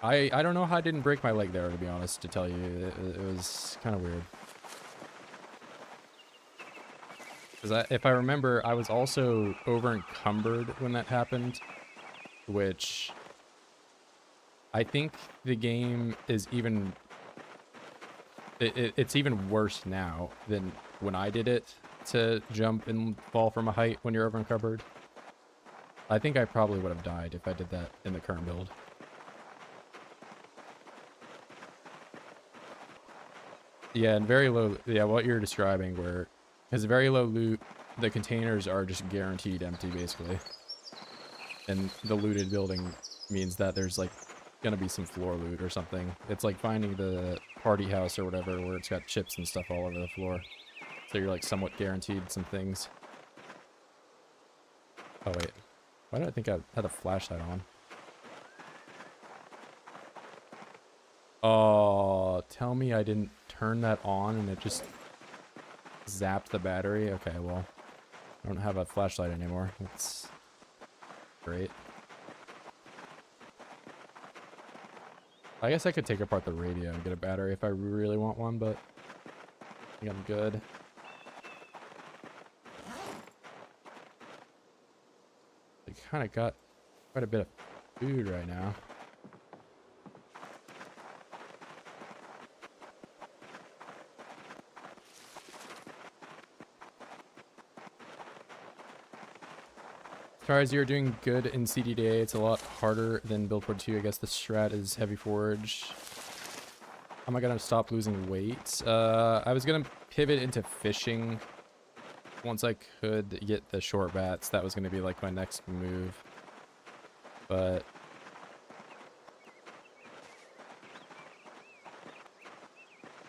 I don't know how I didn't break my leg there, to be honest, to tell you. It was kind of weird. Because if I remember, I was also over encumbered when that happened, which I think the game is even... It's even worse now than when I did it, to jump and fall from a height when you're over encumbered. I think I probably would have died if I did that in the current build. Yeah, and very low... Yeah, what you're describing, where... Because very low loot, the containers are just guaranteed empty, basically. And the looted building means that there's, like, gonna be some floor loot or something. It's like finding the party house or whatever, where it's got chips and stuff all over the floor. So you're, like, somewhat guaranteed some things. Oh, wait. Why did I think I had a flashlight on? Oh, tell me I didn't turn that on and it just zapped the battery. Okay, well, I don't have a flashlight anymore. That's great. I guess I could take apart the radio and get a battery if I really want one, but I think I'm good. I kind of got quite a bit of food right now. Tries, you're doing good in CDDA. It's a lot harder than Build 42. I guess the strat is heavy forge. How am I gonna stop losing weight? I was gonna pivot into fishing once I could get the short bats. That was gonna be like my next move. But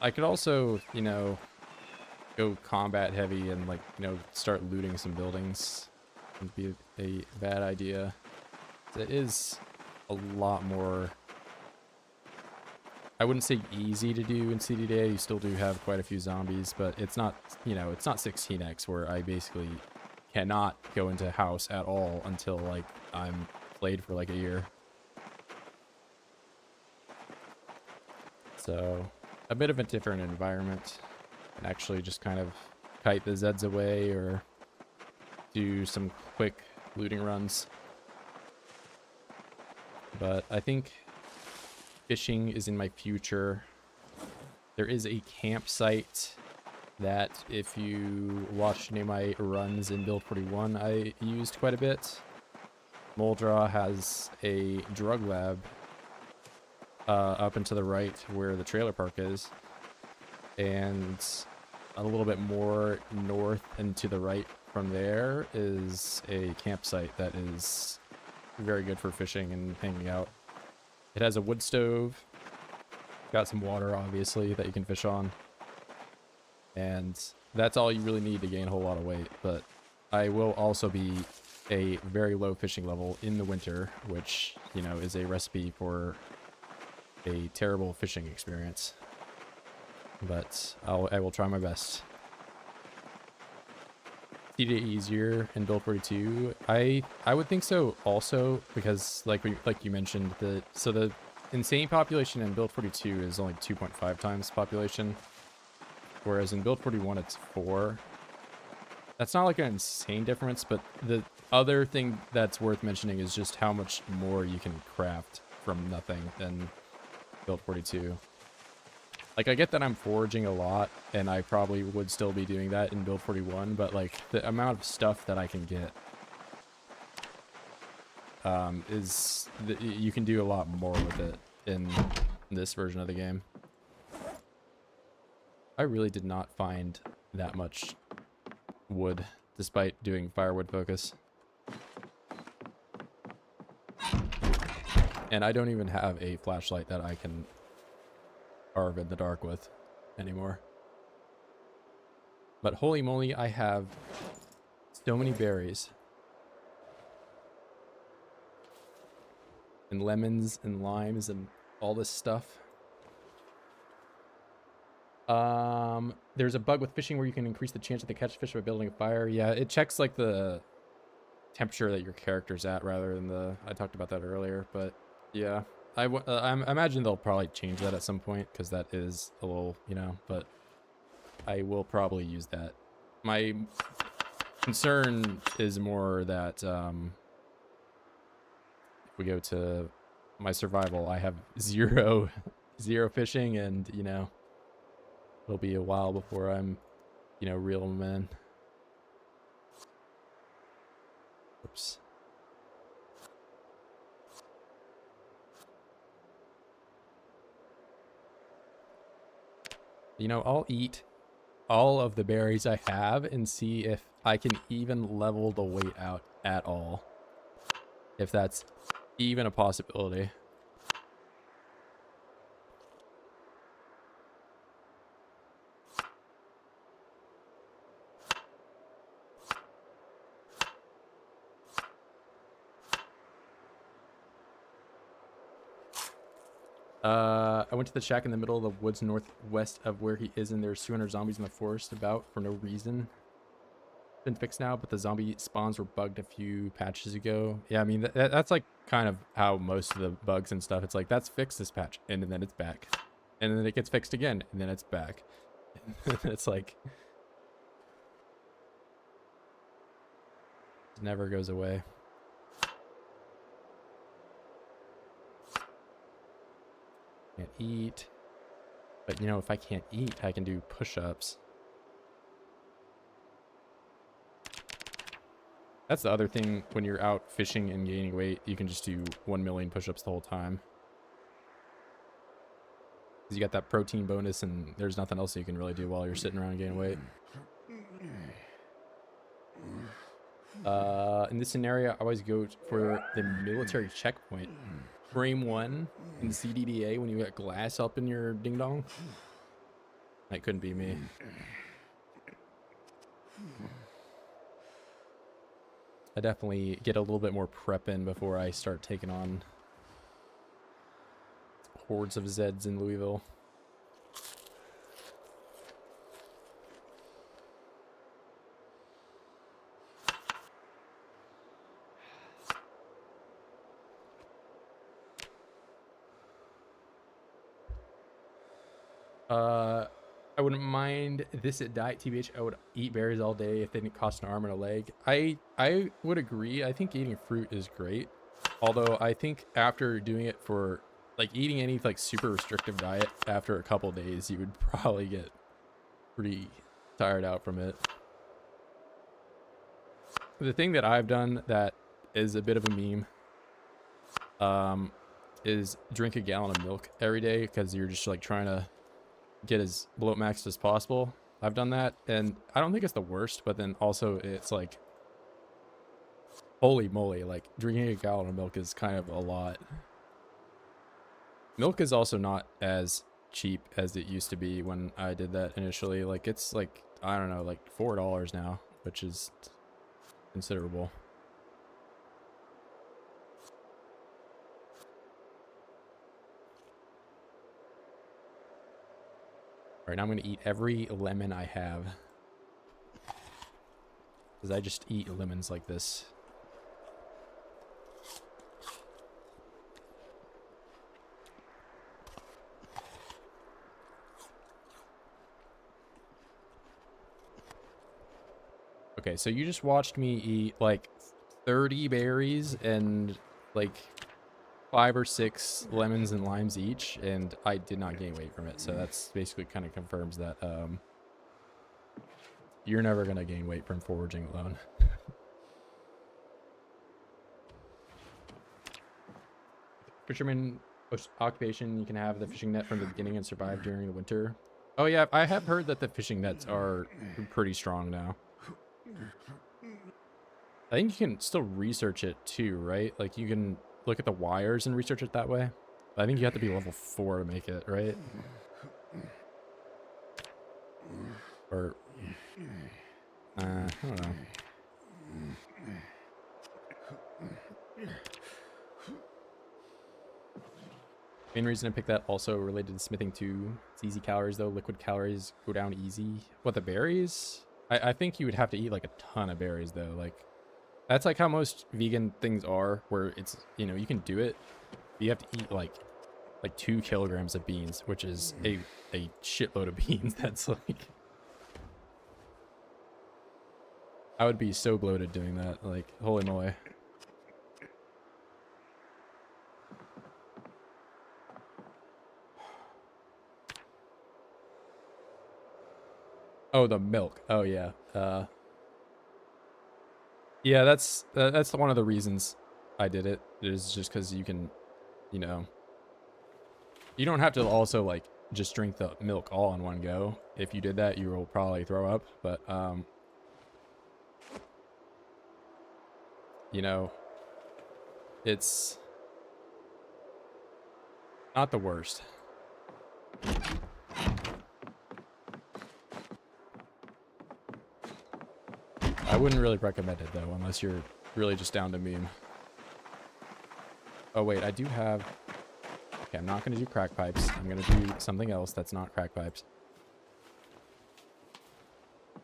I could also, you know, go combat heavy and, like, you know, start looting some buildings. Would be a bad idea. It is a lot more, I wouldn't say easy to do in CDDA. You still do have quite a few zombies, but it's not, you know, it's not 16x where I basically cannot go into a house at all until, like, I'm played for like a year. So a bit of a different environment, and actually just kind of kite the Zeds away or do some quick looting runs. But I think fishing is in my future. There is a campsite that, if you watch any of my runs in Build 41, I used quite a bit. Moldraw has a drug lab up and to the right where the trailer park is, and a little bit more north and to the right from there is a campsite that is very good for fishing and hanging out. It has a wood stove, got some water obviously that you can fish on, and that's all you really need to gain a whole lot of weight. But I will also be a very low fishing level in the winter, which, you know, is a recipe for a terrible fishing experience. But I will try my best. CDDA easier in Build 42? I would think so also, because like you mentioned, the insane population in Build 42 is only 2.5 times population, whereas in Build 41 it's 4. That's not like an insane difference, but the other thing that's worth mentioning is just how much more you can craft from nothing than Build 42. Like, I get that I'm foraging a lot, and I probably would still be doing that in Build 41, but, like, the amount of stuff that I can get you can do a lot more with it in this version of the game. I really did not find that much wood, despite doing firewood focus. And I don't even have a flashlight that I can carve in the dark with anymore. But holy moly, I have so many berries. And lemons and limes and all this stuff. There's a bug with fishing where you can increase the chance that they catch fish by building a fire. Yeah, it checks like the temperature that your character's at rather than the. I talked about that earlier, but yeah, I imagine they'll probably change that at some point because that is a little, you know. But I will probably use that. My concern is more that if we go to my survival, I have zero fishing, and you know, it'll be a while before I'm, you know, real man. Oops. You know, I'll eat all of the berries I have and see if I can even level the weight out at all. If that's even a possibility. I went to the shack in the middle of the woods northwest of where he is, and there's 200 zombies in the forest about for no reason. Been fixed now, but the zombie spawns were bugged a few patches ago. Yeah, I mean, that's like kind of how most of the bugs and stuff, it's like, that's fixed this patch, and then it's back. And then it gets fixed again, and then it's back. It's like, it never goes away. Can't eat. But, you know, if I can't eat, I can do push-ups. That's the other thing when you're out fishing and gaining weight. You can just do 1 million push-ups the whole time. Because you got that protein bonus, and there's nothing else you can really do while you're sitting around gaining weight. In this scenario, I always go for the military checkpoint. Frame 1 in the CDDA when you got glass up in your ding-dong. That couldn't be me. I definitely get a little bit more prep in before I start taking on hordes of Zeds in Louisville. I wouldn't mind this at diet, TBH. I would eat berries all day if they didn't cost an arm and a leg. I would agree. I think eating fruit is great. Although I think after doing it for like eating any like super restrictive diet after a couple days, you would probably get pretty tired out from it. The thing that I've done that is a bit of a meme is drink a gallon of milk every day because you're just like trying to get as bloat maxed as possible. I've done that, and I don't think it's the worst, but then also it's like, holy moly, like drinking a gallon of milk is kind of a lot. Milk is also not as cheap as it used to be when I did that initially. Like it's like, I don't know, like $4 now, which is considerable. All right, now I'm going to eat every lemon I have. Because I just eat lemons like this. Okay, so you just watched me eat like 30 berries and like 5 or 6 lemons and limes each, and I did not gain weight from it. So that's basically kind of confirms that you're never gonna gain weight from foraging alone. Fisherman occupation, you can have the fishing net from the beginning and survive during the winter. Oh yeah, I have heard that the fishing nets are pretty strong now. I think you can still research it too, right? Like you can look at the wires and research it that way. But I think you have to be level 4 to make it, right? Or I don't know. Main reason I picked that also related to smithing too. It's easy calories though. Liquid calories go down easy. What, the berries? I think you would have to eat like a ton of berries though. Like that's like how most vegan things are, where it's, you know, you can do it, but you have to eat like 2 kilograms of beans, which is a shitload of beans. That's like, I would be so bloated doing that. Like, holy moly. Oh, the milk. Oh yeah. Yeah, that's one of the reasons I did it. It is just because you can, you know, you don't have to also like just drink the milk all in one go. If you did that, you will probably throw up. But you know, it's not the worst. I wouldn't really recommend it though, unless you're really just down to meme. Oh wait, I do have. Okay, I'm not gonna do crack pipes. I'm gonna do something else that's not crack pipes.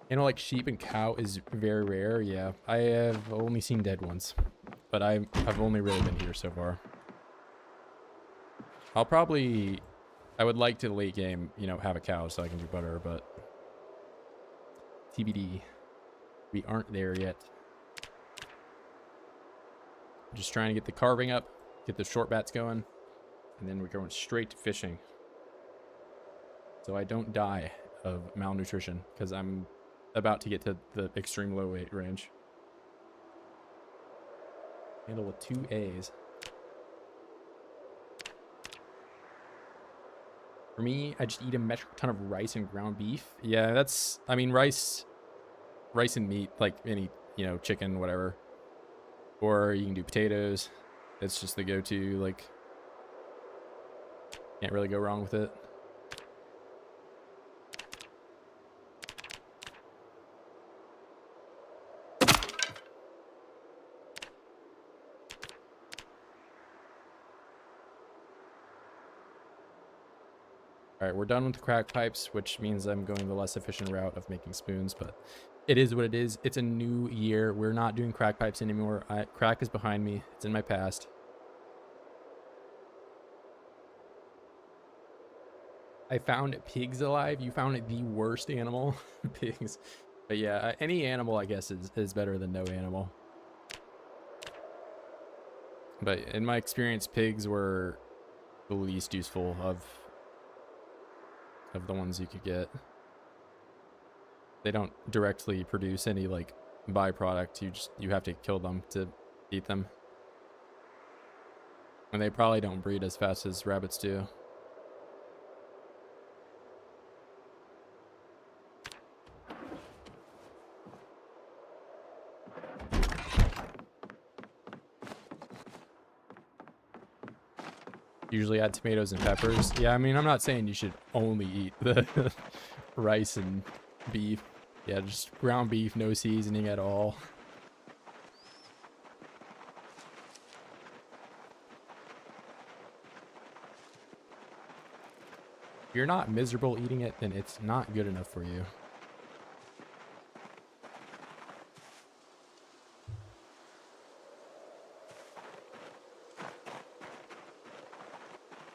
You know, like sheep and cow is very rare. Yeah, I have only seen dead ones, but I've only really been here so far. I'll probably, I would like to late game, you know, have a cow so I can do butter, but TBD, we aren't there yet. I'm just trying to get the carving up, get the short bats going, and then we're going straight to fishing. So I don't die of malnutrition, because I'm about to get to the extreme low weight range. Handle with 2 A's. For me, I just eat a metric ton of rice and ground beef. Yeah, that's, I mean, rice and meat, like any, you know, chicken, whatever. Or you can do potatoes. It's just the go-to, like, can't really go wrong with it. All right, we're done with the crack pipes, which means I'm going the less efficient route of making spoons, but it is what it is. It's a new year. We're not doing crack pipes anymore. Crack is behind me. It's in my past. I found pigs alive. You found the worst animal. Pigs. But yeah, any animal, I guess, is better than no animal. But in my experience, pigs were the least useful of the ones you could get. They don't directly produce any like byproduct. You have to kill them to eat them. And they probably don't breed as fast as rabbits do. Usually add tomatoes and peppers. Yeah, I mean, I'm not saying you should only eat the rice and beef. Yeah, just ground beef, no seasoning at all. If you're not miserable eating it, then it's not good enough for you.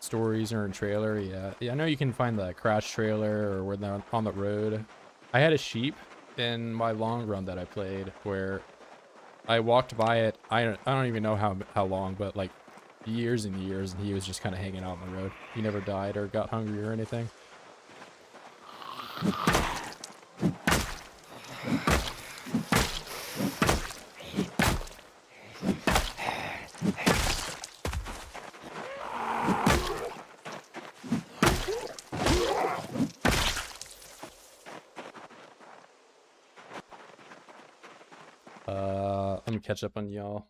Stories or in trailer, yeah. I know you can find the crash trailer or where they're on the road. I had a sheep in my long run that I played where I walked by it. I don't even know how long, but like years and years, and he was just kind of hanging out on the road. He never died or got hungry or anything. Let me catch up on y'all.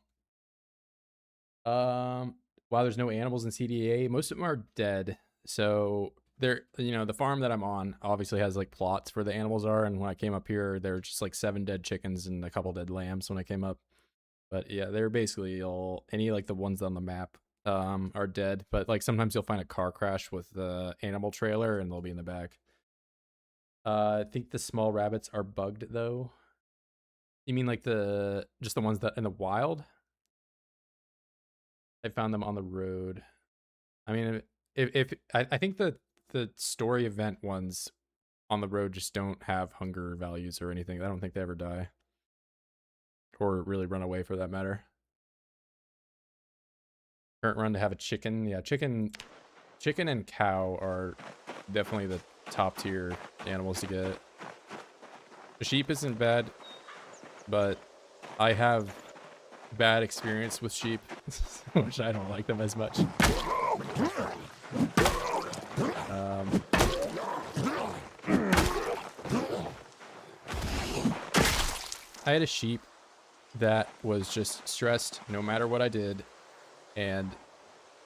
Wow, there's no animals in CDDA. Most of them are dead. So there, you know, the farm that I'm on obviously has like plots for the animals are. And when I came up here, there were just like 7 dead chickens and a couple dead lambs when I came up. But yeah, they're basically all, any like the ones on the map are dead, but like sometimes you'll find a car crash with the animal trailer and they'll be in the back. I think the small rabbits are bugged though. You mean like just the ones that in the wild? I found them on the road. I mean, if I think the story event ones on the road just don't have hunger values or anything. I don't think they ever die or really run away for that matter. Current run to have a chicken. Yeah, chicken and cow are definitely the top tier animals to get. The sheep isn't bad, but I have bad experience with sheep, which I don't like them as much. I had a sheep that was just stressed no matter what I did, and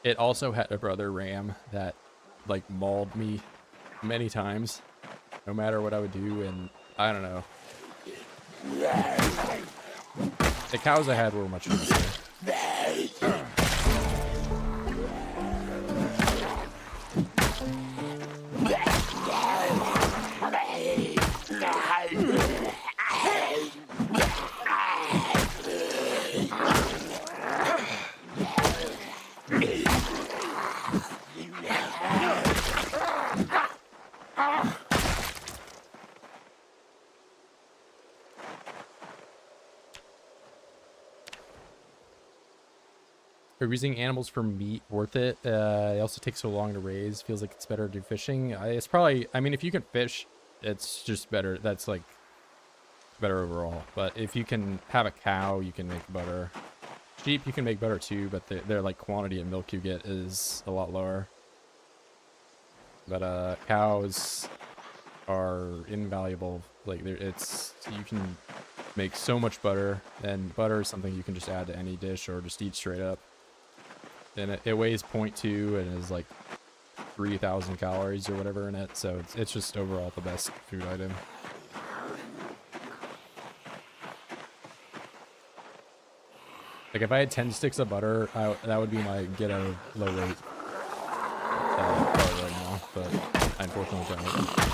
it also had a brother ram that like mauled me many times no matter what I would do, and I don't know. The cows I had were much easier. Are using animals for meat worth it? It also takes so long to raise. Feels like it's better to do fishing. It's probably, I mean, if you can fish, it's just better. That's like better overall. But if you can have a cow, you can make butter. Sheep, you can make butter too, but their like quantity of milk you get is a lot lower. But cows are invaluable. Like you can make so much butter, and butter is something you can just add to any dish or just eat straight up. And it weighs 0.2 and is like 3,000 calories or whatever in it, so it's just overall the best food item. Like if I had 10 sticks of butter, that would be my get out of low weight right now, but I unfortunately don't.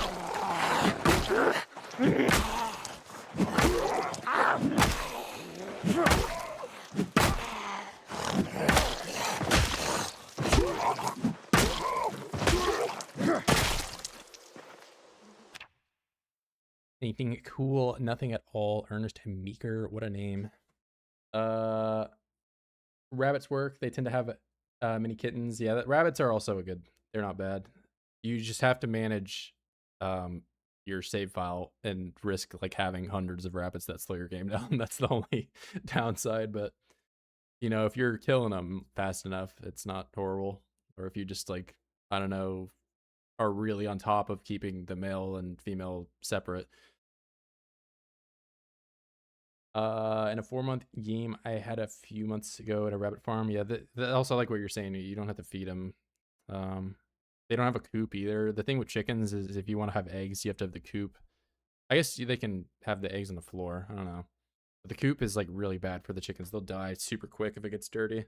Anything cool? Nothing at all. Ernest Meeker, what a name. Rabbits work. They tend to have mini kittens. Yeah, rabbits are also good. They're not bad. You just have to manage your save file and risk like having hundreds of rabbits that slow your game down. That's the only downside. But you know, if you're killing them fast enough, it's not horrible. Or if you just like, I don't know, are really on top of keeping the male and female separate. In a 4-month game I had a few months ago at a rabbit farm. Yeah, also like what you're saying, you don't have to feed them. They don't have a coop either. The thing with chickens is if you want to have eggs, you have to have the coop. I guess they can have the eggs on the floor. I don't know. But the coop is like really bad for the chickens. They'll die super quick if it gets dirty.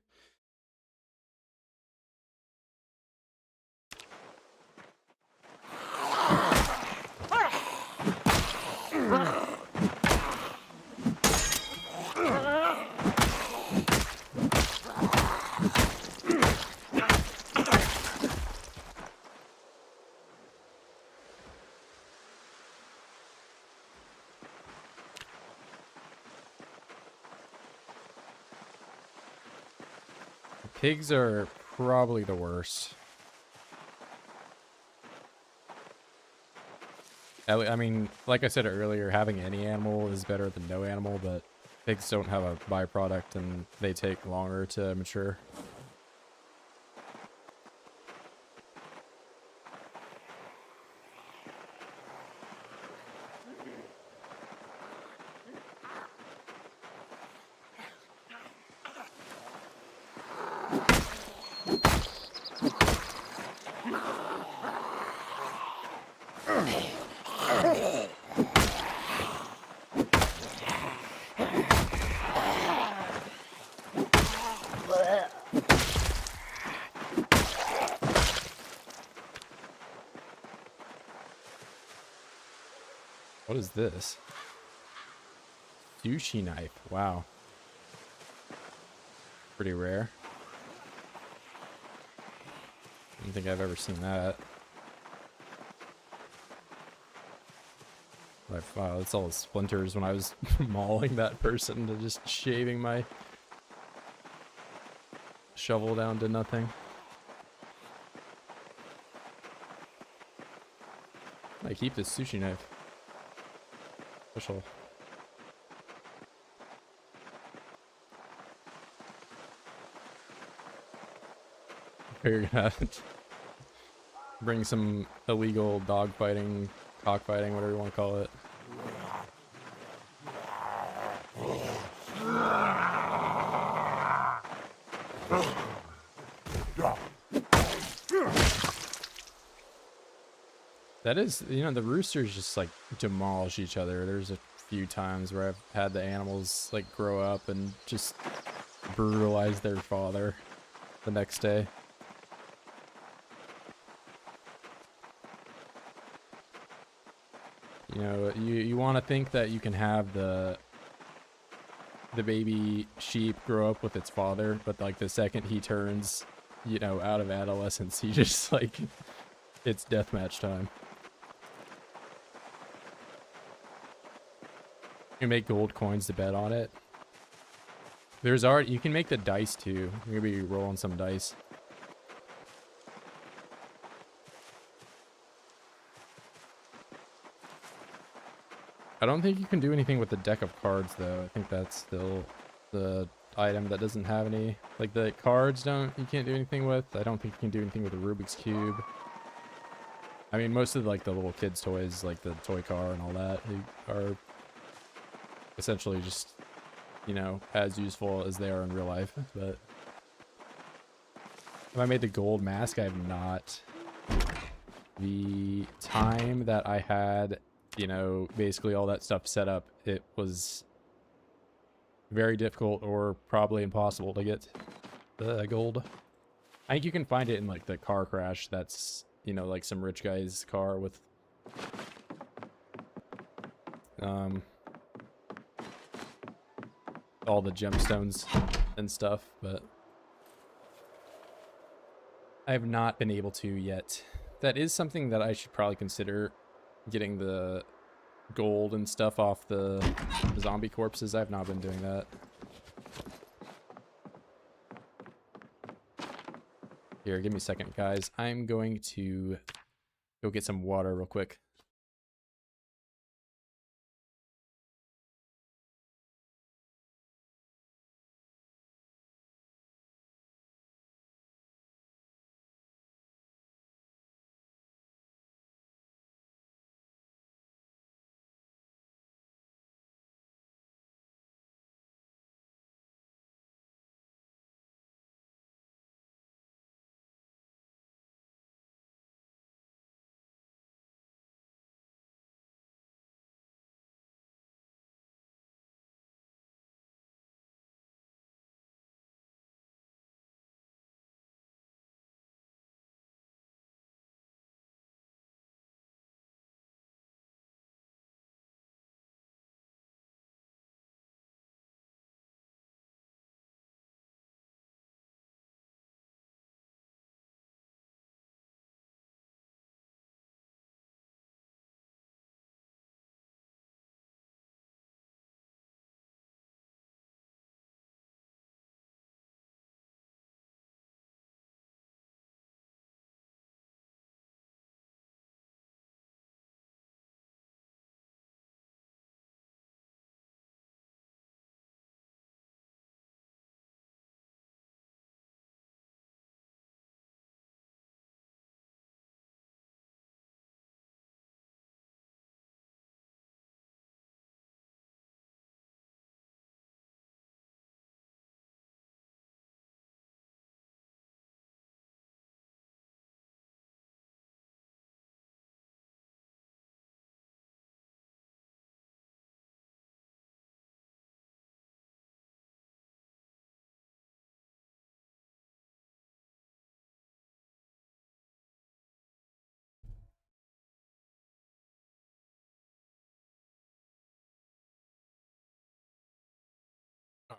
Pigs are probably the worst. I mean, like I said earlier, having any animal is better than no animal, but pigs don't have a byproduct and they take longer to mature. What is this? Sushi knife. Wow. Pretty rare. I don't think I've ever seen that. Wow, that's all the splinters when I was mauling that person to just shaving my shovel down to nothing. I keep this sushi knife. Special. You're gonna have to bring some illegal dog fighting, cockfighting, whatever you want to call it. That is, you know, the roosters just like demolish each other. There's a few times where I've had the animals like grow up and just brutalize their father the next day. You know, you want to think that you can have the baby sheep grow up with its father, but like the second he turns, you know, out of adolescence, he just like, it's deathmatch time. You make gold coins to bet on it. There's already, you can make the dice too. Maybe rolling some dice. I don't think you can do anything with the deck of cards though. I think that's still the item that doesn't have any, like the cards you can't do anything with. I don't think you can do anything with the Rubik's Cube. I mean, most of like the little kids' toys, like the toy car and all that, are essentially just, you know, as useful as they are in real life. But if I made the gold mask, I have not. The time that I had, you know, basically all that stuff set up, it was very difficult or probably impossible to get the gold. I think you can find it in like the car crash that's, you know, like some rich guy's car with all the gemstones and stuff, but I have not been able to yet. That is something that I should probably consider, getting the gold and stuff off the zombie corpses. I've not been doing that. Here, give me a second, guys. I'm going to go get some water real quick.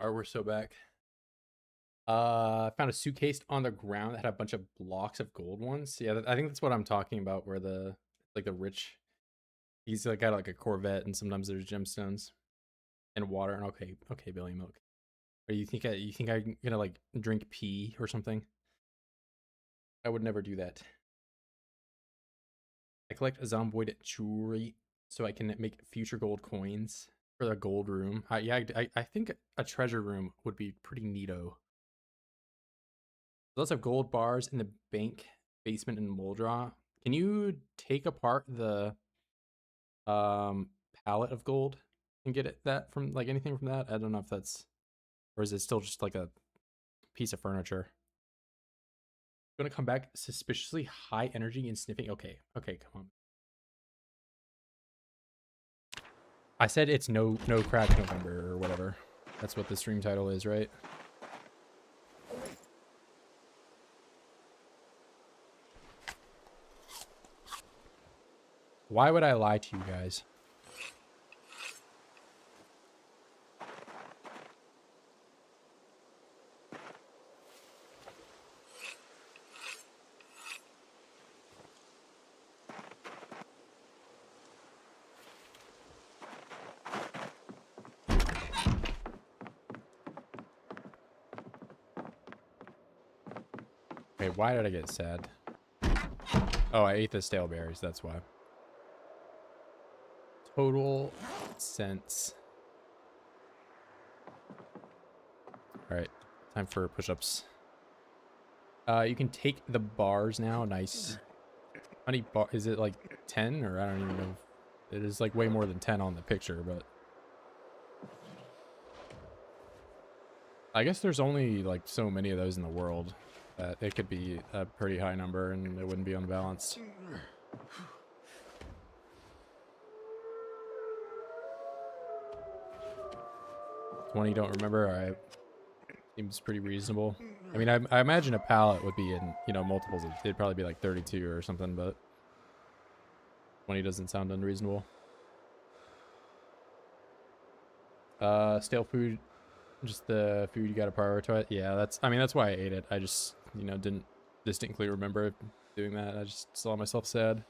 Alright, we're so back. I found a suitcase on the ground that had a bunch of blocks of gold ones. Yeah, I think that's what I'm talking about, where the like the rich, he's like got like a Corvette, and sometimes there's gemstones and water. And okay, Billy Milk. Or you think I'm gonna like drink pee or something? I would never do that. I collect Zomboid jewelry so I can make future gold coins for the gold room. I think a treasure room would be pretty neato. Lots of gold bars in the bank basement in Moldra. Can you take apart the pallet of gold and get that from like anything from that? I don't know if that's, or is it still just like a piece of furniture? Gonna come back suspiciously high energy and sniffing. Okay, come on. I said it's no crack November or whatever. That's what the stream title is, right? Why would I lie to you guys? Okay, why did I get sad? Oh, I ate the stale berries, that's why. Total sense. Alright, time for push-ups. You can take the bars now. Nice. How many bar is it, like 10? Or I don't even know. It is like way more than 10 on the picture, but I guess there's only like so many of those in the world that it could be a pretty high number and it wouldn't be unbalanced. 20 don't remember. All right, seems pretty reasonable. I mean, I imagine a pallet would be in, you know, multiples. It'd probably be like 32 or something, but 20 doesn't sound unreasonable. Stale food, just the food you gotta prioritize. Yeah, that's, I mean, that's why I ate it. I just, you know, didn't distinctly remember doing that. I just saw myself sad.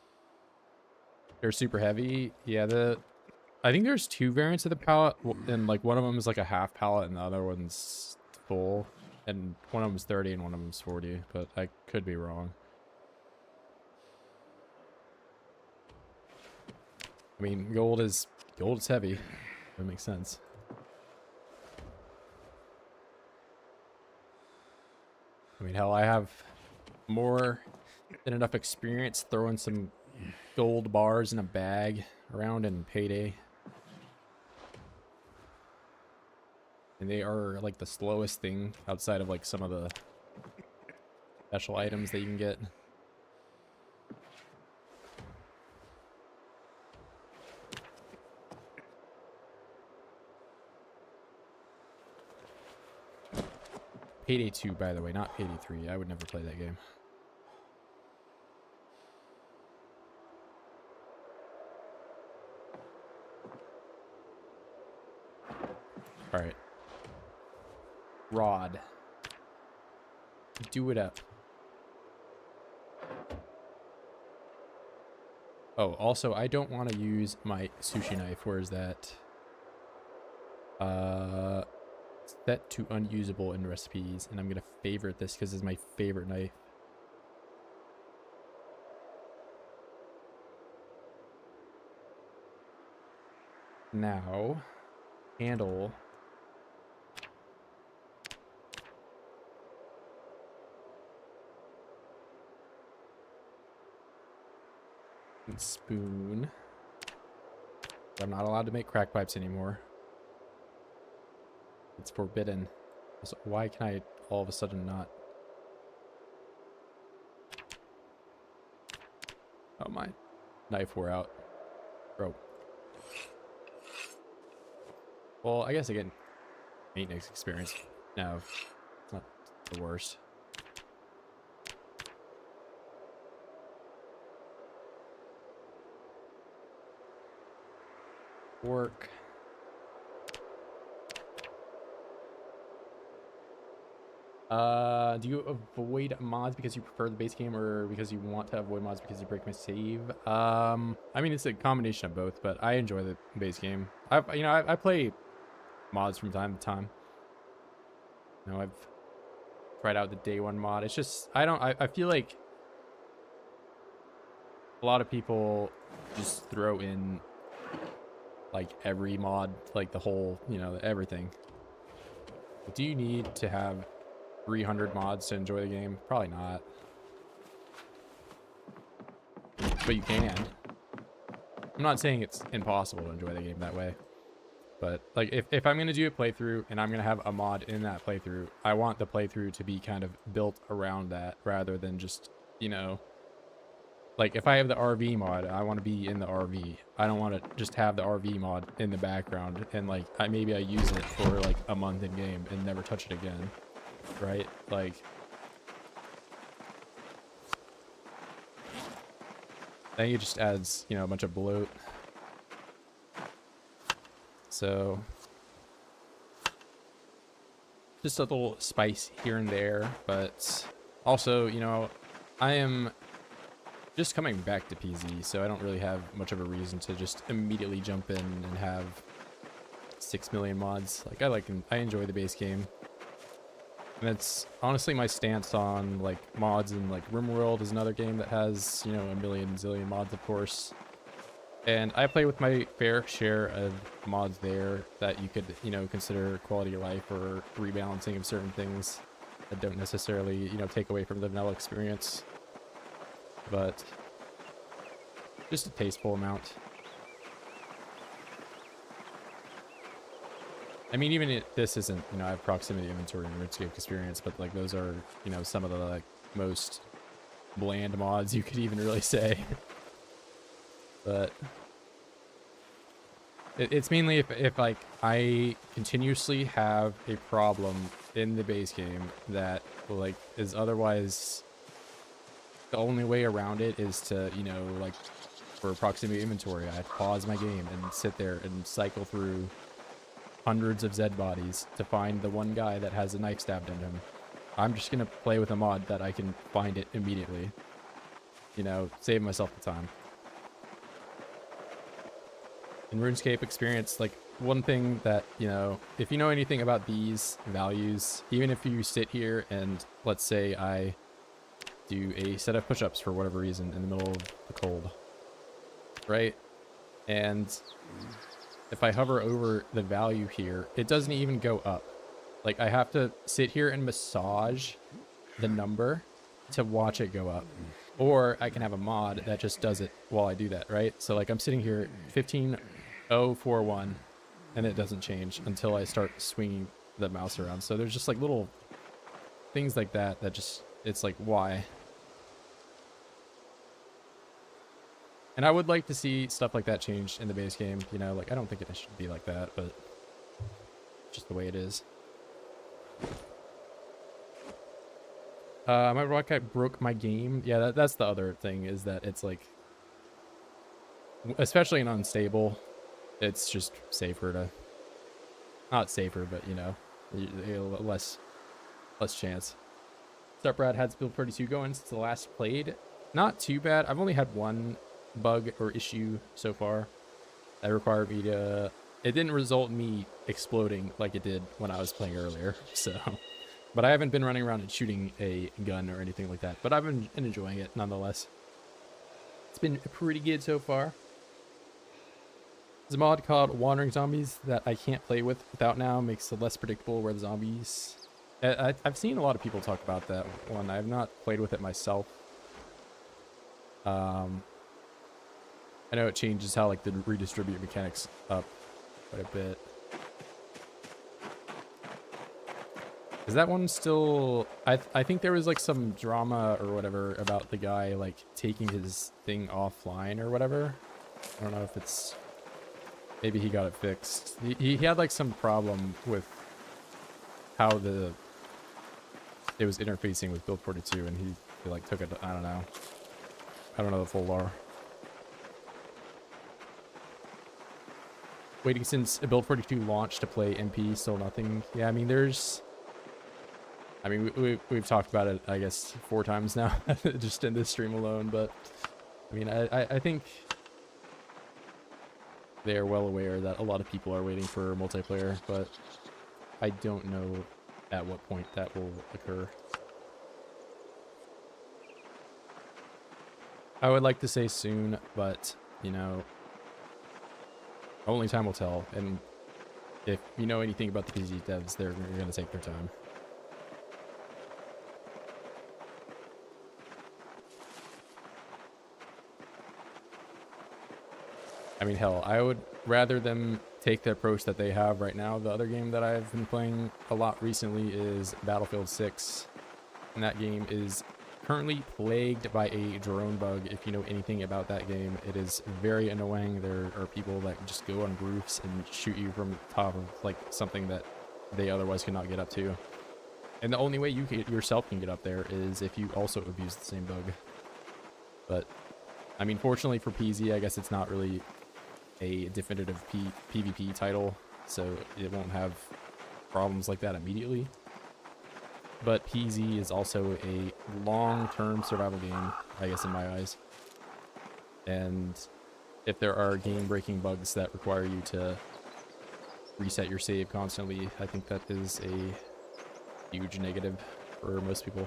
They're super heavy. Yeah, I think there's two variants of the pallet, and like one of them is like a half pallet and the other one's full, and one of them's 30 and one of them's 40, but I could be wrong. I mean, gold is heavy. That makes sense. I mean, hell, I have more than enough experience throwing some gold bars in a bag around in Payday. And they are like the slowest thing outside of like some of the special items that you can get. Payday 2, by the way, not Payday 3. I would never play that game. Alright. Rod. Do it up. Oh, also, I don't want to use my sushi knife. Where is that? Set to unusable in recipes, and I'm gonna favorite this because it's my favorite knife. Now, handle. And spoon. I'm not allowed to make crack pipes anymore. It's forbidden. So why can I all of a sudden not? Oh, my knife wore out. Bro. Well, I guess I get maintenance experience now. It's not the worst. Work. Do you avoid mods because you prefer the base game or because you want to avoid mods because you break my save? I mean, it's a combination of both, but I enjoy the base game. I play mods from time to time. I've tried out the day one mod. It's just, I feel like a lot of people just throw in like every mod, like the whole, everything. Do you need to have 300 mods to enjoy the game? Probably not. But you can. I'm not saying it's impossible to enjoy the game that way. But like if I'm going to do a playthrough and I'm going to have a mod in that playthrough, I want the playthrough to be kind of built around that rather than just, like if I have the RV mod, I want to be in the RV. I don't want to just have the RV mod in the background and like maybe I use it for like a month in game and never touch it again. Right? Like I think it just adds, a bunch of bloat. So just a little spice here and there, but also, I am just coming back to PZ, so I don't really have much of a reason to just immediately jump in and have 6 million mods. Like I enjoy the base game. And that's honestly my stance on like mods, and like RimWorld is another game that has, a million zillion mods, of course. And I play with my fair share of mods there that you could, consider quality of life or rebalancing of certain things that don't necessarily, take away from the vanilla experience. But just a tasteful amount. I mean, even this isn't, I have proximity inventory and RuneScape experience, but like those are, some of the like most bland mods you could even really say. But it's mainly if like I continuously have a problem in the base game that like is otherwise the only way around it is to, like for proximity inventory, I pause my game and sit there and cycle through hundreds of Zed bodies to find the one guy that has a knife stabbed into him. I'm just gonna play with a mod that I can find it immediately. Save myself the time. In RuneScape experience, like one thing that, if you know anything about these values, even if you sit here and let's say I do a set of push-ups for whatever reason in the middle of the cold, right? And if I hover over the value here, it doesn't even go up. Like I have to sit here and massage the number to watch it go up. Or I can have a mod that just does it while I do that, right? So like I'm sitting here 15041 and it doesn't change until I start swinging the mouse around. So there's just like little things like that that just, it's like, why? And I would like to see stuff like that changed in the base game, like I don't think it should be like that, but just the way it is. My rock guy broke my game. Yeah, that's the other thing, is that it's like, especially in unstable, it's just safer to, not safer, but less chance. What's up, Brad? Had B42 going since the last played. Not too bad. I've only had one bug or issue so far that required me to, it didn't result in me exploding like it did when I was playing earlier, so. But I haven't been running around and shooting a gun or anything like that. But I've been enjoying it nonetheless. It's been pretty good so far. There's a mod called Wandering Zombies that I can't play without now. Makes it less predictable where the zombies... I've seen a lot of people talk about that one. I have not played with it myself. I know it changes how like the redistribute mechanics up quite a bit. Is that one still... I think there was like some drama or whatever about the guy like taking his thing offline or whatever. I don't know if it's... Maybe he got it fixed. He had like some problem with how it was interfacing with Build 42, and he like took it... I don't know. I don't know the full lore. Waiting since Build 42 launched to play MP, still nothing. Yeah, I mean, there's... I mean, we've talked about it, I guess, 4 times now, just in this stream alone. But I mean, I think they are well aware that a lot of people are waiting for multiplayer, but I don't know at what point that will occur. I would like to say soon, but you know, only time will tell. And if you know anything about the PC devs, they're going to take their time. I mean, hell, I would rather them take the approach that they have right now. The other game that I've been playing a lot recently is Battlefield 6. And that game is currently plagued by a drone bug. If you know anything about that game, it is very annoying. There are people that just go on roofs and shoot you from the top of like something that they otherwise could not get up to. And the only way you yourself can get up there is if you also abuse the same bug. But I mean, fortunately for PZ, I guess it's not really a definitive PvP title, so it won't have problems like that immediately. But PZ is also a long-term survival game, I guess, in my eyes. And if there are game-breaking bugs that require you to reset your save constantly, I think that is a huge negative for most people.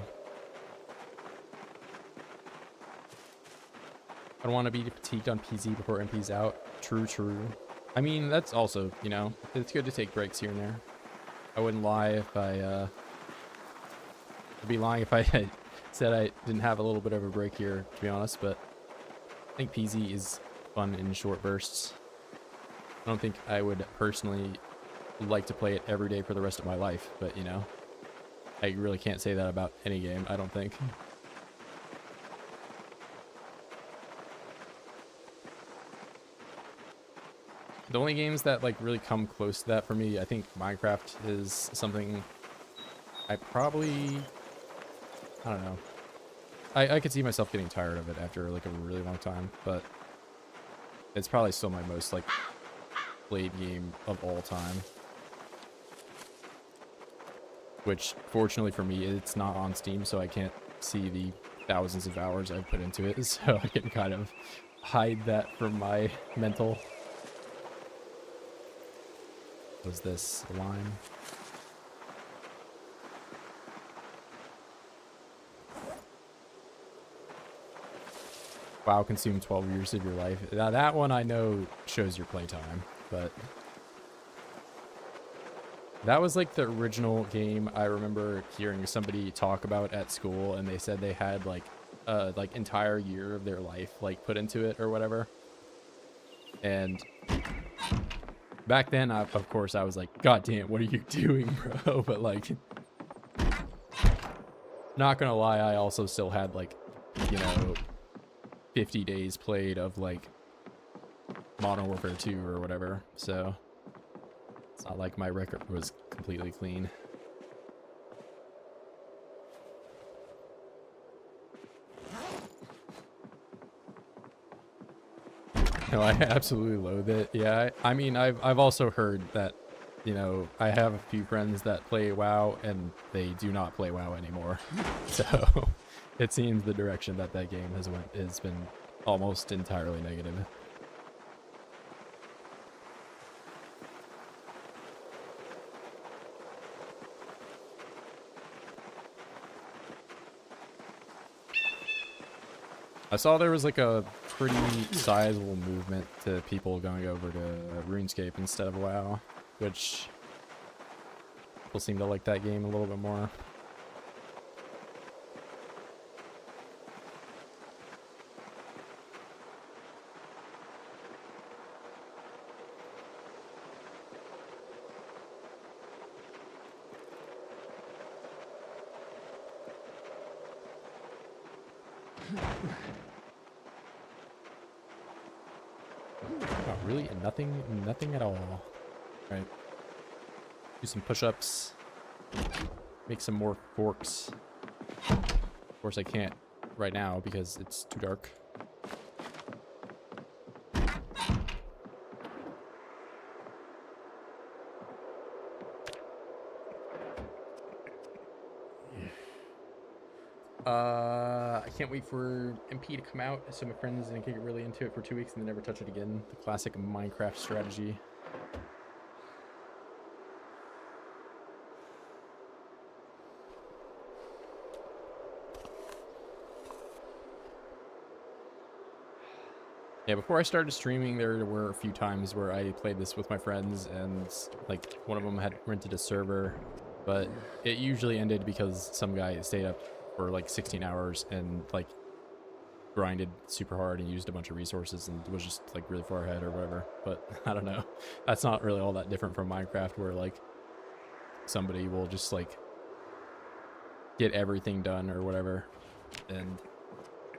I don't want to be fatigued on PZ before MP's out. True, true. I mean, that's also, you know, it's good to take breaks here and there. I wouldn't lie if I'd be lying if I had said I didn't have a little bit of a break here, to be honest, but I think PZ is fun in short bursts. I don't think I would personally like to play it every day for the rest of my life, but, you know, I really can't say that about any game, I don't think. The only games that like really come close to that for me, I think Minecraft is something I probably, I don't know. I could see myself getting tired of it after like a really long time, but it's probably still my most like played game of all time. Which fortunately for me, it's not on Steam, so I can't see the thousands of hours I've put into it, so I can kind of hide that from my mental. Was this line? WoW consumed 12 years of your life. Now that one I know shows your playtime, but that was like the original game I remember hearing somebody talk about at school, and they said they had like entire year of their life like put into it or whatever. And back then, of course, I was like, God damn, what are you doing, bro? But like, not gonna lie, I also still had like, you know, 50 days played of like Modern Warfare 2 or whatever. So it's not like my record was completely clean. No, I absolutely loathe it. Yeah, I mean, I've also heard that, you know, I have a few friends that play WoW and they do not play WoW anymore. So it seems the direction that that game has been almost entirely negative. I saw there was like a pretty sizable movement to people going over to RuneScape instead of WoW, which people seem to like that game a little bit more. Oh, really? Nothing at all. All right. Do some push-ups. Make some more forks. Of course I can't right now because it's too dark. I can't wait for MP to come out so my friends can get really into it for 2 weeks and then never touch it again. The classic Minecraft strategy. Yeah, before I started streaming, there were a few times where I played this with my friends, and like one of them had rented a server, but it usually ended because some guy stayed up for like 16 hours and like grinded super hard and used a bunch of resources and was just like really far ahead or whatever. But I don't know. That's not really all that different from Minecraft, where like somebody will just like get everything done or whatever and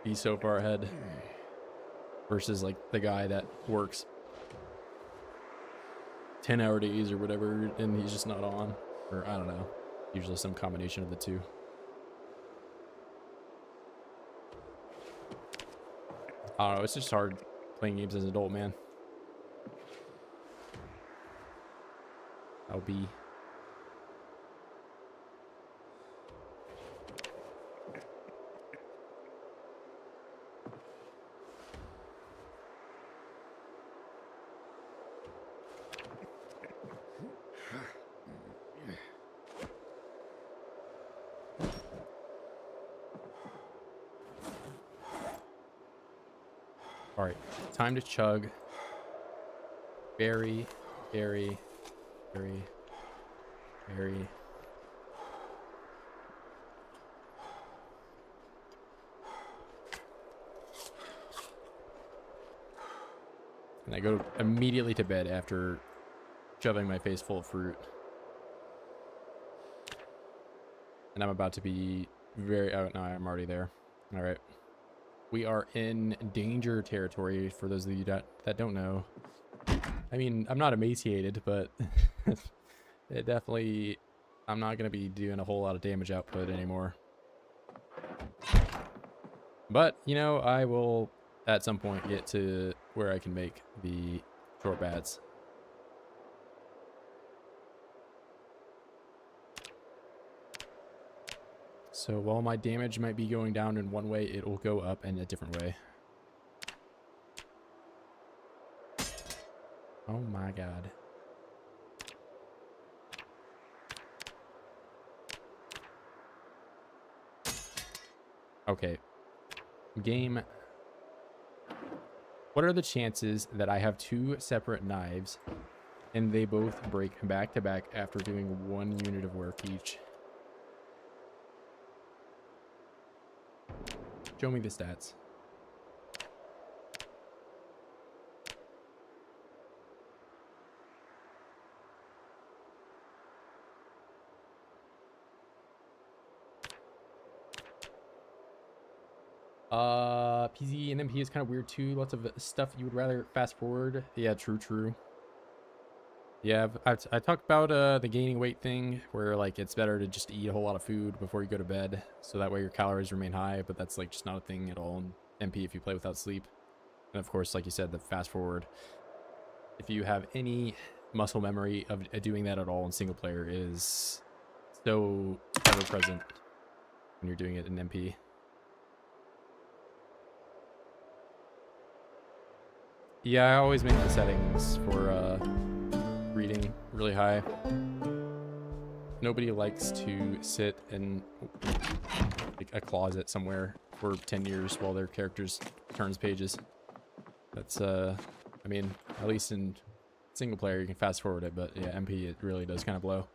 be so far ahead. Versus like the guy that works 10-hour days or whatever and he's just not on, or I don't know, usually some combination of the two. I don't know, it's just hard playing games as an adult, man. I'll be all right, time to chug. Very, very, very, very. And I go immediately to bed after shoving my face full of fruit. And I'm about to be very, oh no, I'm already there. All right. We are in danger territory, for those of you that don't know. I mean, I'm not emaciated, but it definitely, I'm not going to be doing a whole lot of damage output anymore. But, you know, I will at some point get to where I can make the short bats. So while my damage might be going down in one way, it will go up in a different way. Oh my god. Okay. Game. What are the chances that I have two separate knives and they both break back to back after doing 1 unit of work each? Show me the stats. PZ and MP is kind of weird too. Lots of stuff you would rather fast forward. Yeah, true. Yeah, I talked about the gaining weight thing, where like it's better to just eat a whole lot of food before you go to bed, so that way your calories remain high. But that's like just not a thing at all in MP if you play without sleep. And of course, like you said, the fast forward. If you have any muscle memory of doing that at all in single player, is so ever present when you're doing it in MP. Yeah, I always make the settings for reading really high. Nobody likes to sit in like a closet somewhere for 10 years while their characters turns pages. That's I mean, at least in single player you can fast forward it, but yeah, MP it really does kind of blow.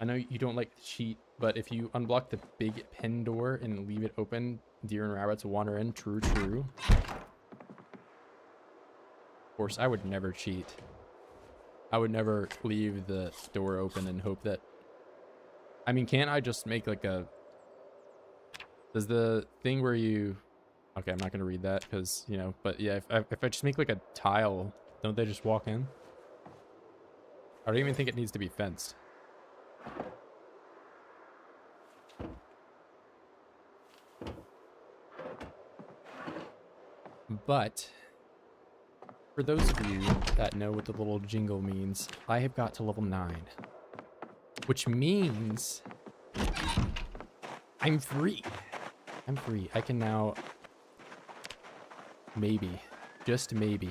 I know you don't like to cheat, but if you unblock the big pen door and leave it open, deer and rabbits will wander in. True. Of course, I would never cheat. I would never leave the door open and hope that... I mean, can't I just make like a... Does the thing where you... Okay, I'm not going to read that because, you know, but yeah, if I just make like a tile, don't they just walk in? I don't even think it needs to be fenced. But... for those of you that know what the little jingle means, I have got to level 9. Which means I'm free. I'm free. I can now maybe, just maybe,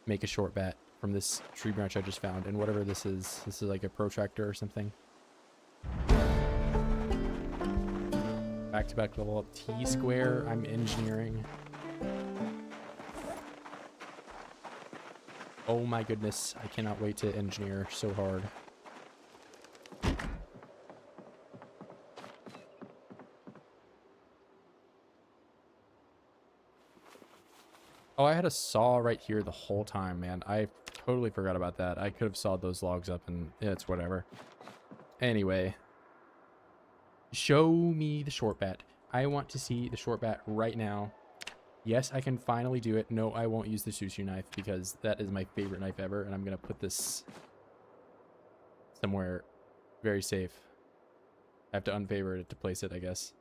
make a short bat from this tree branch I just found. And whatever this is like a protractor or something. Back-to-back level up T-square. I'm engineering. Oh my goodness. I cannot wait to engineer so hard. Oh, I had a saw right here the whole time, man. I totally forgot about that. I could have sawed those logs up and yeah, it's whatever. Anyway. Show me the short bat. I want to see the short bat right now. Yes, I can finally do it. No, I won't use the sushi knife because that is my favorite knife ever. And I'm going to put this somewhere very safe. I have to unfavorite it to place it, I guess.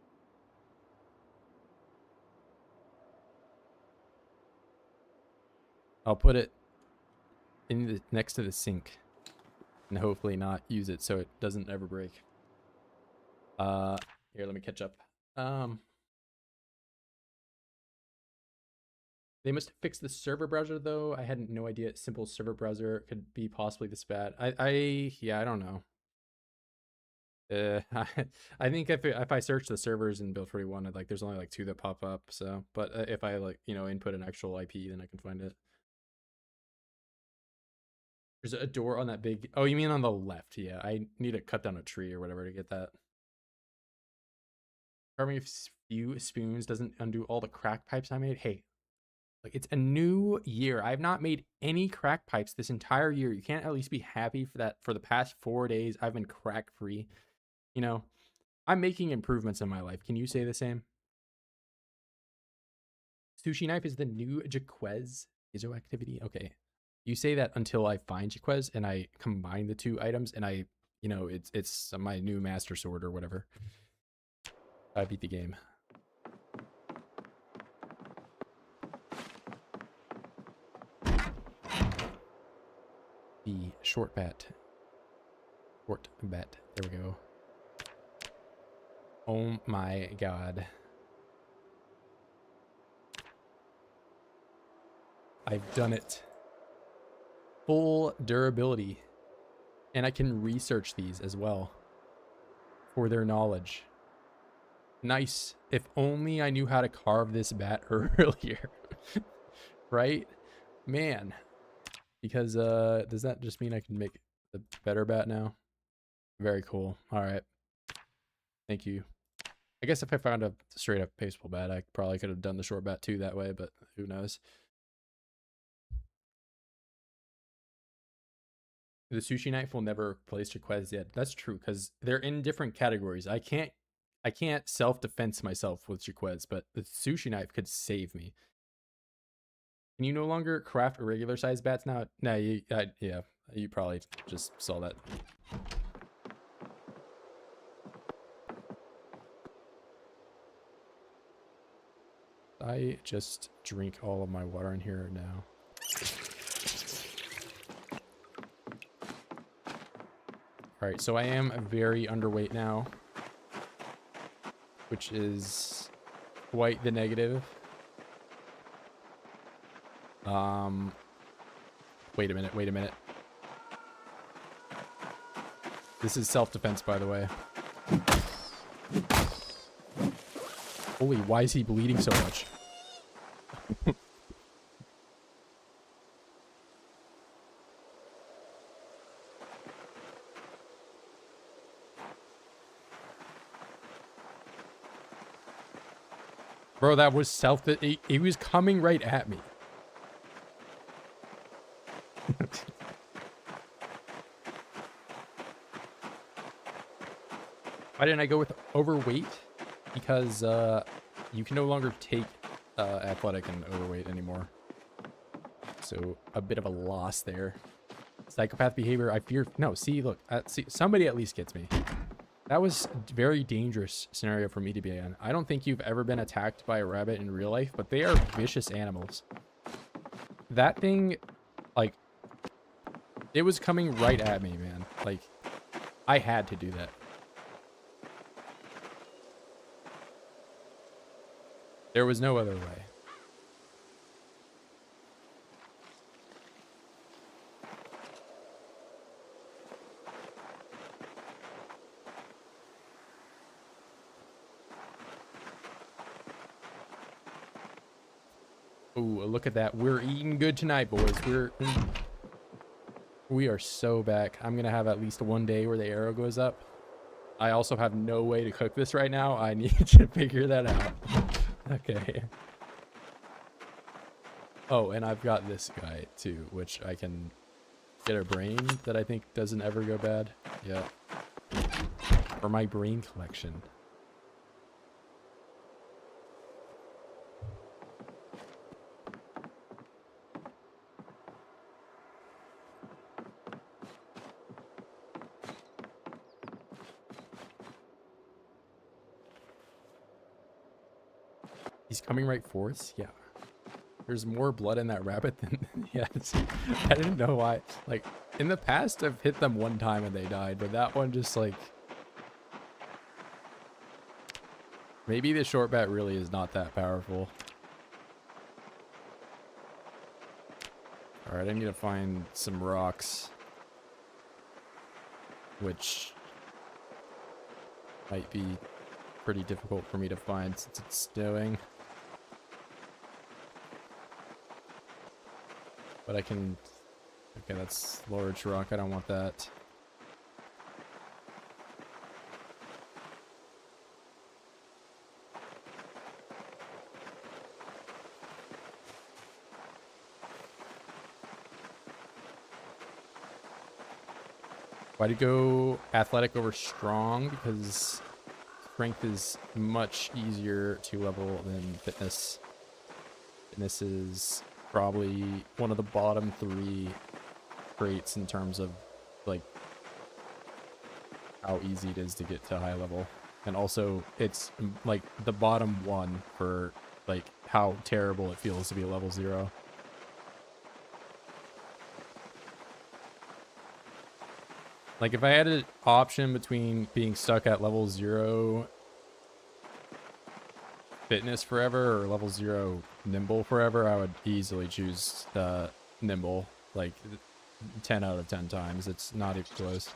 I'll put it in the, next to the sink and hopefully not use it so it doesn't ever break. Here, let me catch up. They must fix the server browser though. I had no idea simple server browser could be possibly this bad. Yeah, I don't know. I think if I search the servers in build 41, like there's only like 2 that pop up. So, but if I like input an actual IP, then I can find it. There's a door on that big. Oh, you mean on the left? Yeah, I need to cut down a tree or whatever to get that. Carving a few spoons doesn't undo all the crack pipes I made. Hey, like it's a new year. I've not made any crack pipes this entire year. You can't at least be happy for that. For the past 4 days, I've been crack free. You know, I'm making improvements in my life. Can you say the same? Sushi knife is the new Jaquez Izo activity. Okay. You say that until I find Jaquez and I combine the 2 items and I, it's my new master sword or whatever. I beat the game. The short bat. Short bat. There we go. Oh my god. I've done it. Full durability. And I can research these as well for their knowledge. Nice. If only I knew how to carve this bat earlier. Right? Man. Because does that just mean I can make the better bat now? Very cool. All right. Thank you. I guess if I found a straight up pasteful bat, I probably could have done the short bat too that way, but who knows? The sushi knife will never replace Jaquez yet. That's true because they're in different categories. I can't self-defense myself with Jaquez, but the sushi knife could save me. Can you no longer craft irregular size bats now? No, yeah, you probably just saw that. I just drink all of my water in here now. All right, so I am very underweight now, which is quite the negative. Wait a minute. This is self-defense, by the way. Holy, why is he bleeding so much? Bro, that was he was coming right at me. Why didn't I go with overweight? Because you can no longer take athletic and overweight anymore. So a bit of a loss there. Psychopath behavior, I fear. No, see, look, see, somebody at least gets me. That was a very dangerous scenario for me to be in. I don't think you've ever been attacked by a rabbit in real life, but they are vicious animals. That thing, like, it was coming right at me, man. Like, I had to do that. There was no other way. Ooh, look at that. We're eating good tonight, boys. We are so back. I'm gonna have at least one day where the arrow goes up. I also have no way to cook this right now. I need to figure that out. Okay. Oh, and I've got this guy too, which I can get a brain that I think doesn't ever go bad. Yeah. For my brain collection. He's coming right for us? Yeah. There's more blood in that rabbit than... Yeah, I didn't know why. Like, in the past, I've hit them one time and they died, but that one just, like... Maybe the short bat really is not that powerful. Alright, I need to find some rocks. Which... might be pretty difficult for me to find since it's snowing. But I can... Okay, that's large rock. I don't want that. Why'd you go athletic over strong? Because strength is much easier to level than fitness. Fitness is probably one of the bottom 3 traits in terms of like how easy it is to get to high level, and also it's like the bottom 1 for like how terrible it feels to be a level 0. Like if I had an option between being stuck at level 0 fitness forever or level 0 nimble forever, I would easily choose the nimble, like 10 out of 10 times. It's not even close.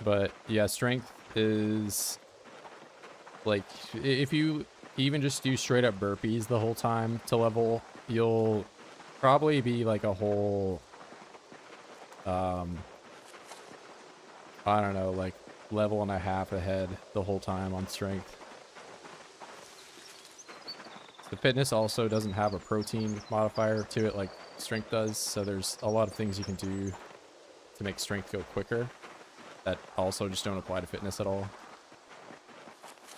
But yeah, strength is like, if you even just do straight up burpees the whole time to level, you'll probably be like a whole I don't know, like level and a half ahead the whole time on strength. The fitness also doesn't have a protein modifier to it like strength does, so there's a lot of things you can do to make strength go quicker that also just don't apply to fitness at all.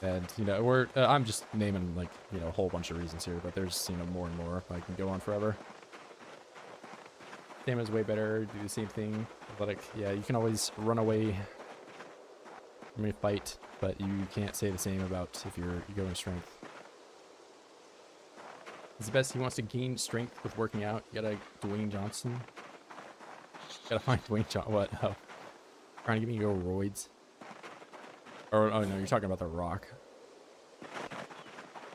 And you know, I'm just naming like, you know, a whole bunch of reasons here, but there's, you know, more and more. I can go on forever. Stamina's way better, do the same thing. Athletic, yeah, you can always run away from a fight, but you can't say the same about if you go in strength. He's the best. He wants to gain strength with working out. You gotta Dwayne Johnson. Gotta find Dwayne Johnson. What? Oh, trying to get me to go roids. Or oh no, you're talking about the Rock.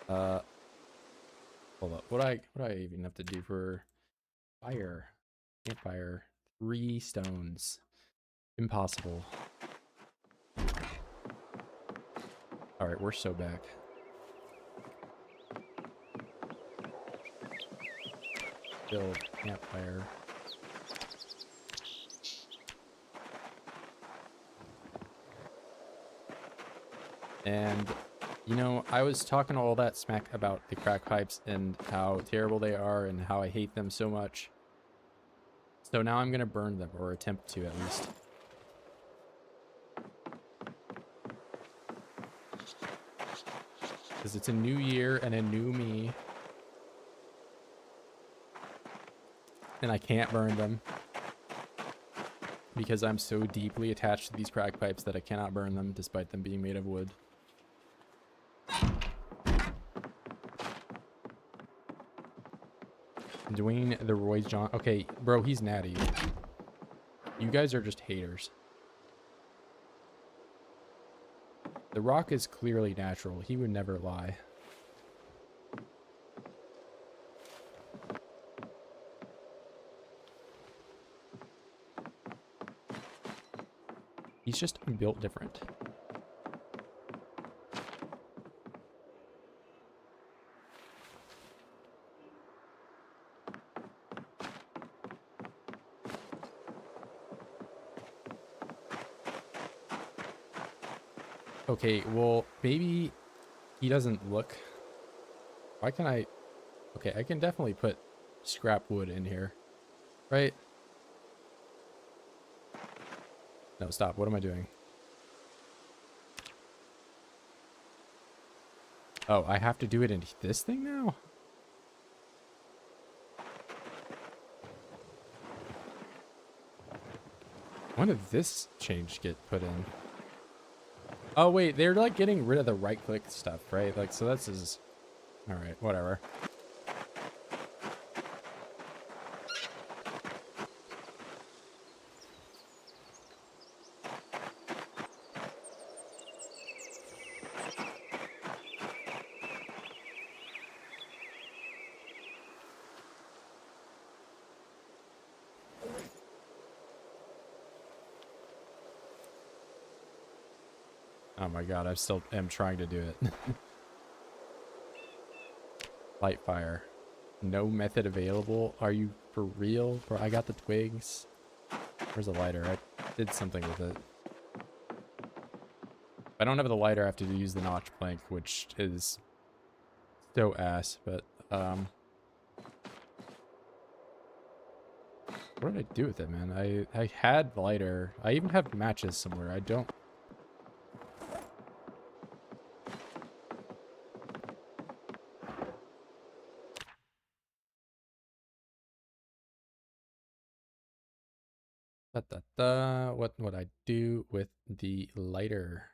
Hold up. What do I even have to do for fire? Campfire. 3 stones. Impossible. All right, we're so back. Build campfire. And, you know, I was talking all that smack about the crack pipes and how terrible they are and how I hate them so much. So now I'm going to burn them, or attempt to at least. Because it's a new year and a new me. And I can't burn them. Because I'm so deeply attached to these crack pipes that I cannot burn them despite them being made of wood. Dwayne the Roy John. Okay, bro, he's natty. You guys are just haters. The rock is clearly natural. He would never lie. He's just built different. Okay, well, maybe he doesn't look... Why can I... Okay, I can definitely put scrap wood in here, right? No, stop. What am I doing? Oh, I have to do it in this thing now? When did this change get put in? Oh, wait, they're like getting rid of the right-click stuff, right? Like, so this is... Alright, whatever. Oh my god, I still am trying to do it. Light fire. No method available? Are you for real? Bro, I got the twigs. Where's the lighter? I did something with it. If I don't have the lighter, I have to use the notch plank, which is so ass, but, what did I do with it, man? I had lighter. I even have matches somewhere. I don't... What would I do with the lighter?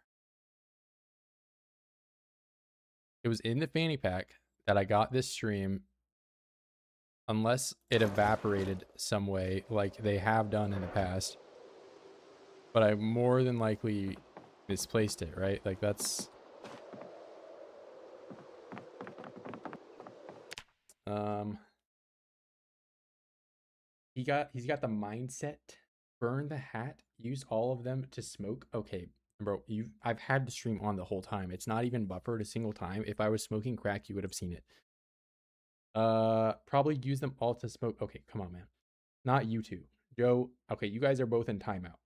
It was in the fanny pack that I got this stream, unless it evaporated some way like they have done in the past. But I more than likely misplaced it, right? Like that's... He's got the mindset. Burn the hat. Use all of them to smoke. Okay, bro, I've had the stream on the whole time. It's not even buffered a single time. If I was smoking crack, you would have seen it. Probably use them all to smoke. Okay, come on, man. Not you two. Joe, okay, you guys are both in timeout.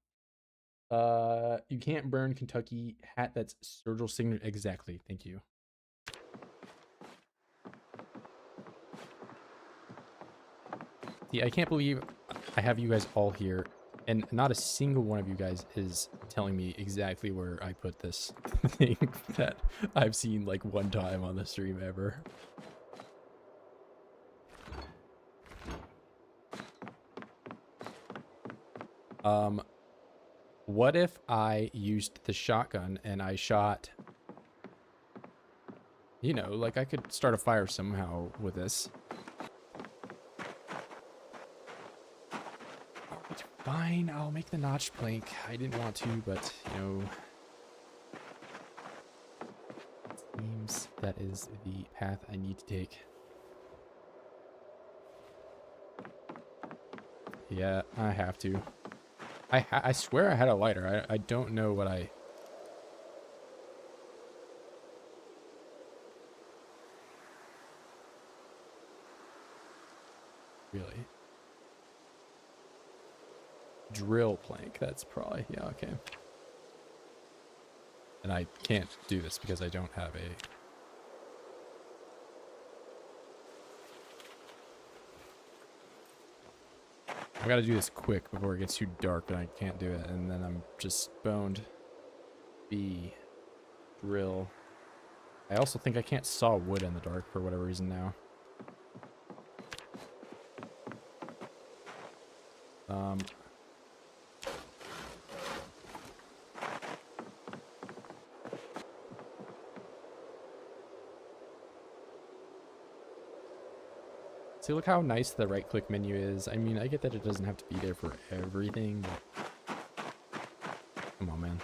You can't burn Kentucky hat that's Sturgill signature. Exactly. Thank you. See, I can't believe I have you guys all here, and not a single one of you guys is telling me exactly where I put this thing that I've seen like one time on the stream ever. What if I used the shotgun and I shot, you know, like I could start a fire somehow with this. It's fine, I'll make the notch plank. I didn't want to, but, you know, it seems that is the path I need to take. Yeah, I have to. I swear I had a lighter. I don't know what I... Really? Drill plank. That's probably... Yeah, okay. And I can't do this because I don't have a... I gotta do this quick before it gets too dark and I can't do it, and then I'm just boned. B. Drill. I also think I can't saw wood in the dark for whatever reason now. See, look how nice the right-click menu is. I mean, I get that it doesn't have to be there for everything, but... Come on, man.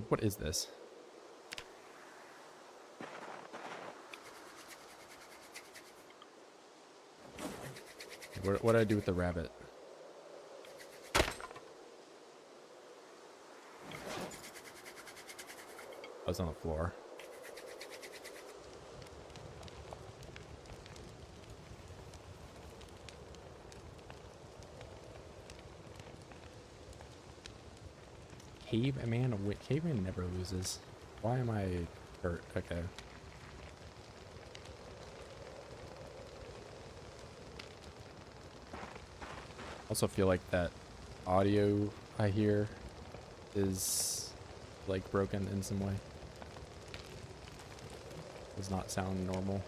What is this? What did I do with the rabbit? I was on the floor. Caveman never loses. Why am I hurt? Okay. Also feel like that audio I hear is like broken in some way. Does not sound normal.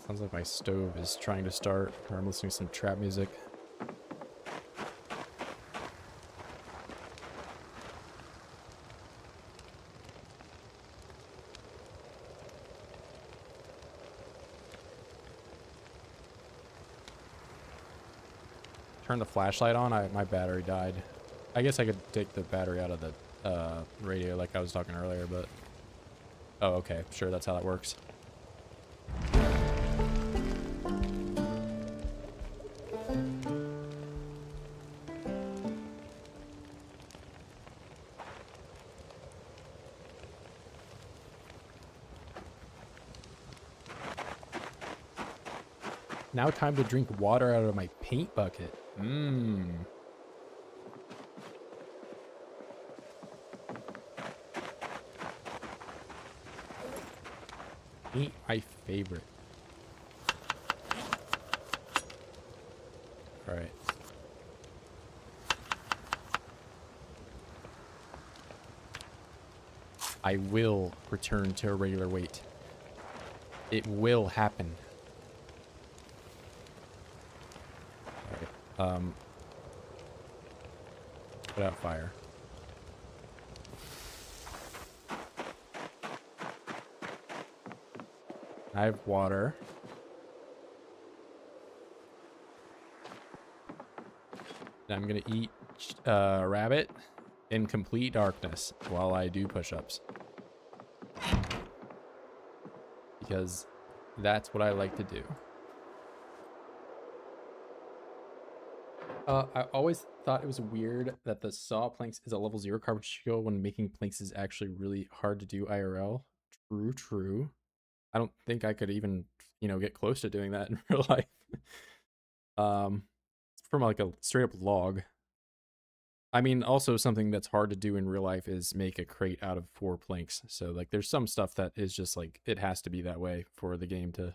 Sounds like my stove is trying to start, or I'm listening to some trap music. Turn the flashlight on. My battery died. I guess I could take the battery out of the radio like I was talking earlier, but... Oh, okay. Sure, that's how that works. Now time to drink water out of my paint bucket. Mmm. Ain't my favorite. All right. I will return to a regular weight. It will happen. All right. Put out fire. I have water. I'm gonna eat rabbit in complete darkness while I do push-ups. Because that's what I like to do. I always thought it was weird that the saw planks is a level 0 carbon shield when making planks is actually really hard to do IRL. True, true. I don't think I could even, you know, get close to doing that in real life. From like a straight up log. I mean, also something that's hard to do in real life is make a crate out of 4 planks. So like there's some stuff that is just like, it has to be that way for the game to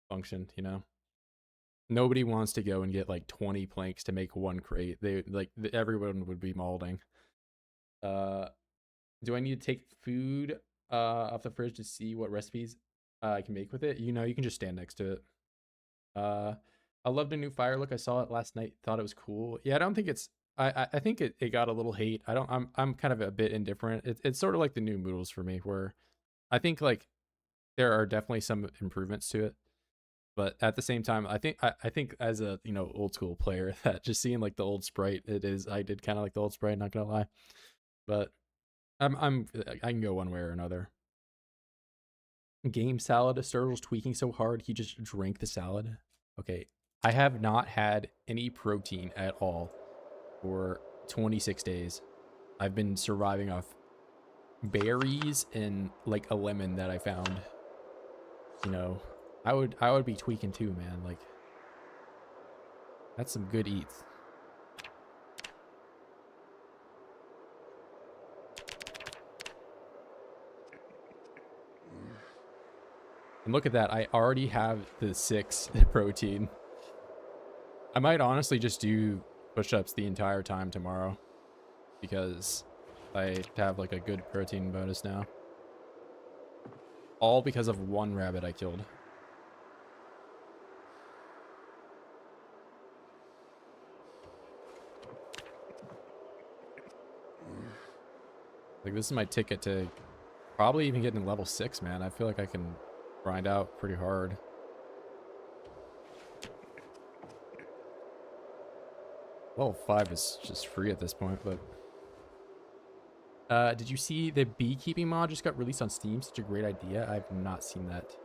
function, you know? Nobody wants to go and get like 20 planks to make 1 crate. They like everyone would be mauling. Do I need to take food off the fridge to see what recipes I can make with it? You know, you can just stand next to it. I loved the new fire look. I saw it last night. Thought it was cool. Yeah, I don't think it's. I think it got a little hate. I'm kind of a bit indifferent. It's sort of like the new Moodles for me, where I think like there are definitely some improvements to it, but at the same time, I think as a, you know, old school player, that just seeing like the old sprite, I did kind of like the old sprite. Not gonna lie, but I can go one way or another. Game salad. Sturgill's tweaking so hard he just drank the salad. Okay, I have not had any protein at all for 26 days. I've been surviving off berries and like a lemon that I found. You know, I would be tweaking too, man. Like, that's some good eats. And look at that, I already have the 6 protein. I might honestly just do push-ups the entire time tomorrow, because I have like a good protein bonus now. All because of 1 rabbit I killed. Like, this is my ticket to probably even getting to level 6, man. I feel like I can grind out pretty hard. Level 5 is just free at this point, but... did you see the beekeeping mod just got released on Steam? Such a great idea. I've not seen that.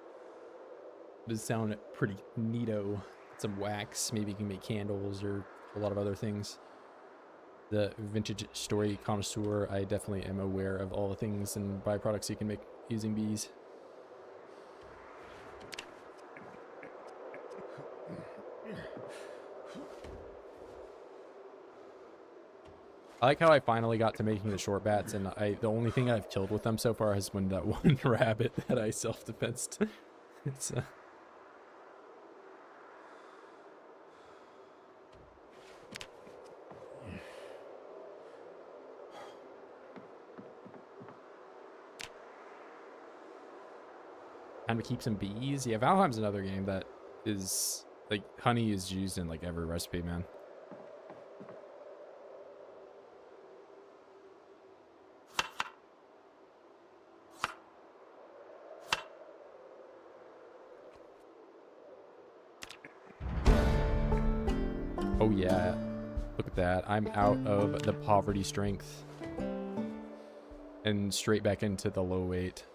Does sound pretty neato. Some wax, maybe you can make candles or a lot of other things. The vintage story connoisseur, I definitely am aware of all the things and byproducts you can make using bees. I like how I finally got to making the short bats, and the only thing I've killed with them so far has been that one rabbit that I self-defensed. It's time to keep some bees. Yeah, Valheim's another game that is like honey is used in like every recipe, man. Oh yeah, look at that. I'm out of the poverty strength and straight back into the low weight.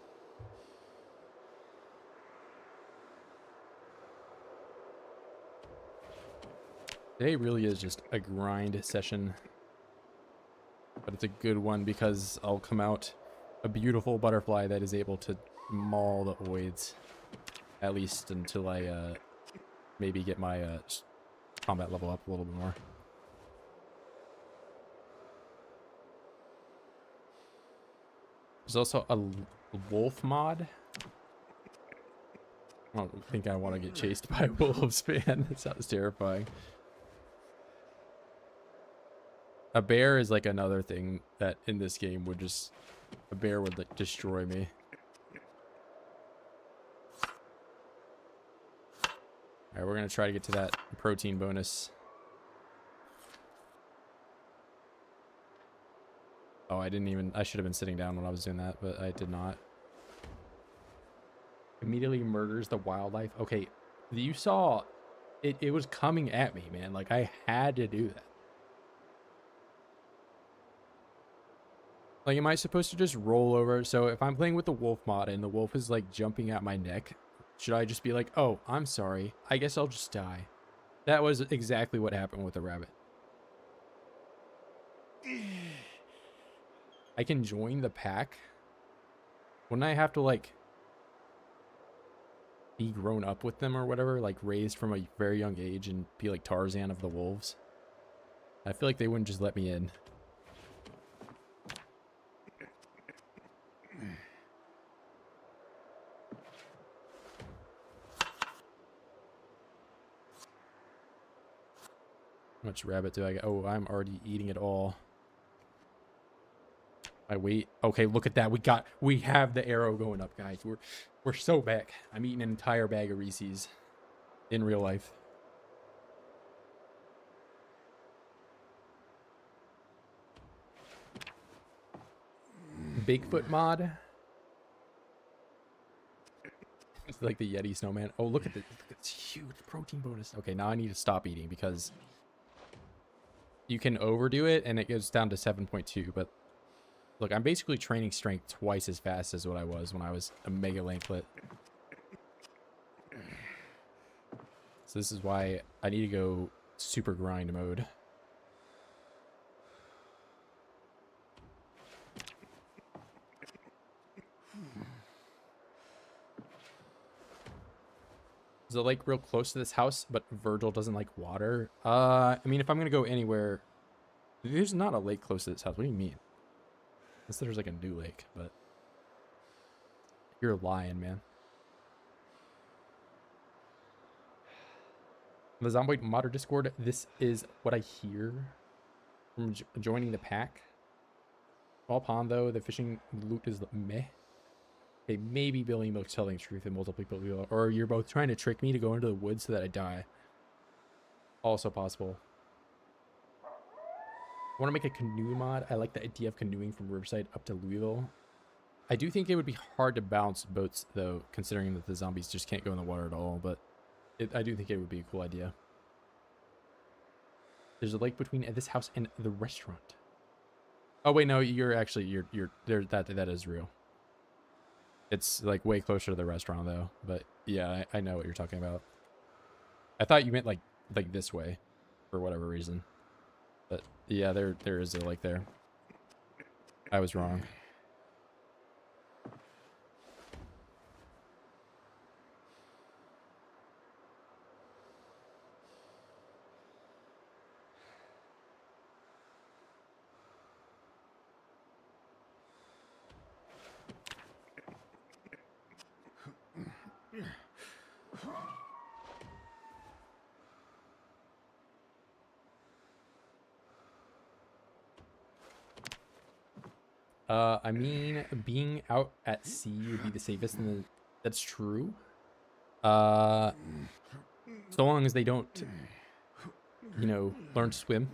Today really is just a grind session, but it's a good one because I'll come out a beautiful butterfly that is able to maul the oids, at least until I maybe get my combat level up a little bit more. There's also a wolf mod. I don't think I want to get chased by wolves, man. That sounds terrifying. A bear is like another thing that in this game would just... A bear would like destroy me. Alright, we're going to try to get to that protein bonus. Oh, I didn't even... I should have been sitting down when I was doing that, but I did not. Immediately murders the wildlife. Okay, you saw... It was coming at me, man. Like, I had to do that. Like, am I supposed to just roll over? So if I'm playing with the wolf mod and the wolf is like jumping at my neck, should I just be like, oh, I'm sorry, I guess I'll just die? That was exactly what happened with the rabbit. I can join the pack. Wouldn't I have to like be grown up with them or whatever, like raised from a very young age and be like Tarzan of the wolves? I feel like they wouldn't just let me in. How much rabbit do I get? Oh, I'm already eating it all. I wait. Okay, look at that. We have the arrow going up, guys. We're so back. I'm eating an entire bag of Reese's in real life. Bigfoot mod. It's like the Yeti snowman. Oh, look at this. Look at this huge protein bonus. Okay, now I need to stop eating because you can overdo it and it goes down to 7.2. But look, I'm basically training strength twice as fast as what I was when I was a mega lanklet. So this is why I need to go super grind mode. Is the lake real close to this house, but Virgil doesn't like water? I mean, if I'm going to go anywhere... There's not a lake close to this house. What do you mean? Unless there's like a new lake, but... You're lying, man. The Zomboid modder Discord, this is what I hear from joining the pack. Small pond, though. The fishing loot is meh. Okay, maybe Billy Milk's telling the truth and multiple people, or you're both trying to trick me to go into the woods so that I die. Also possible. I want to make a canoe mod. I like the idea of canoeing from Riverside up to Louisville. I do think it would be hard to balance boats, though, considering that the zombies just can't go in the water at all, but I do think it would be a cool idea. There's a lake between this house and the restaurant. Oh wait, no, you're there. That is real. It's like way closer to the restaurant though. But yeah, I know what you're talking about. I thought you meant like this way, for whatever reason. But yeah, there is a lake there. I was wrong. I mean, being out at sea would be the safest, and that's true. So long as they don't, you know, learn to swim,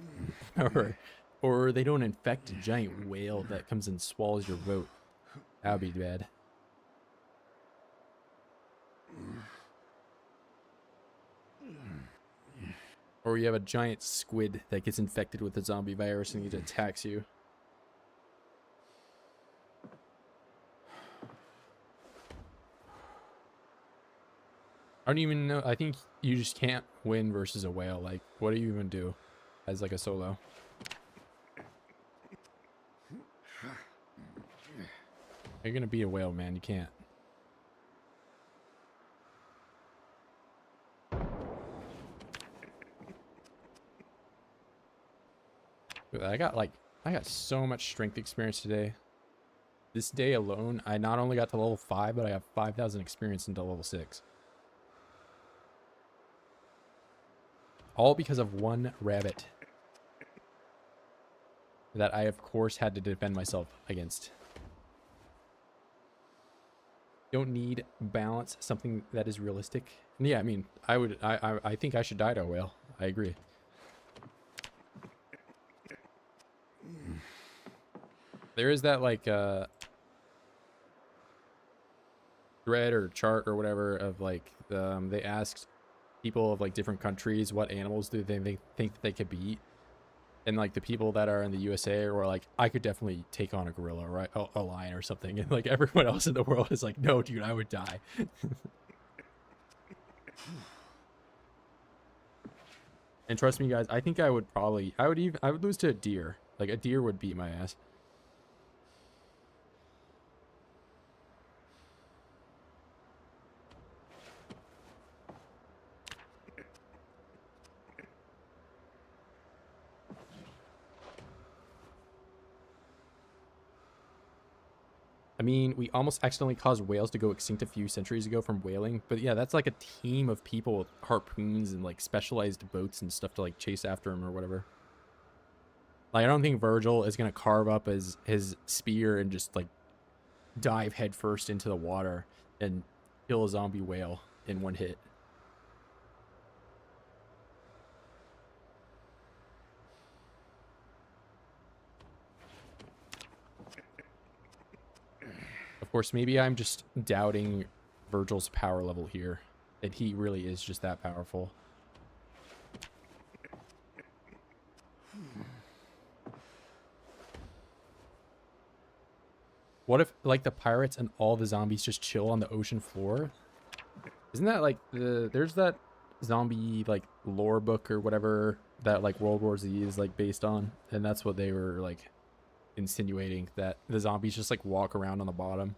or they don't infect a giant whale that comes and swallows your boat. That would be bad. Or you have a giant squid that gets infected with the zombie virus and it attacks you. I don't even know. I think you just can't win versus a whale. Like, what do you even do as like a solo? You're gonna beat a whale, man. You can't. I got so much strength experience today. This day alone, I not only got to level 5, but I have 5,000 experience into level 6. All because of one rabbit that I, of course, had to defend myself against. Don't need balance, something that is realistic. And yeah, I mean, I think I should die to a whale. I agree. There is that like thread or chart or whatever of like they asked people of like different countries what animals do they think that they could beat, and like the people that are in the USA were like, I could definitely take on a gorilla or a lion or something, and like everyone else in the world is like, no dude, I would die. And trust me guys, I think I would lose to a deer. Like a deer would beat my ass. I mean, we almost accidentally caused whales to go extinct a few centuries ago from whaling. But yeah, that's like a team of people with harpoons and like specialized boats and stuff to like chase after him or whatever. Like, I don't think Virgil is going to carve up his spear and just like dive headfirst into the water and kill a zombie whale in one hit. Of course, maybe I'm just doubting Virgil's power level here. That he really is just that powerful. What if, like, the pirates and all the zombies just chill on the ocean floor? Isn't that, like, there's that zombie, like, lore book or whatever that, like, World War Z is, like, based on? And that's what they were, like, insinuating, that the zombies just, like, walk around on the bottom.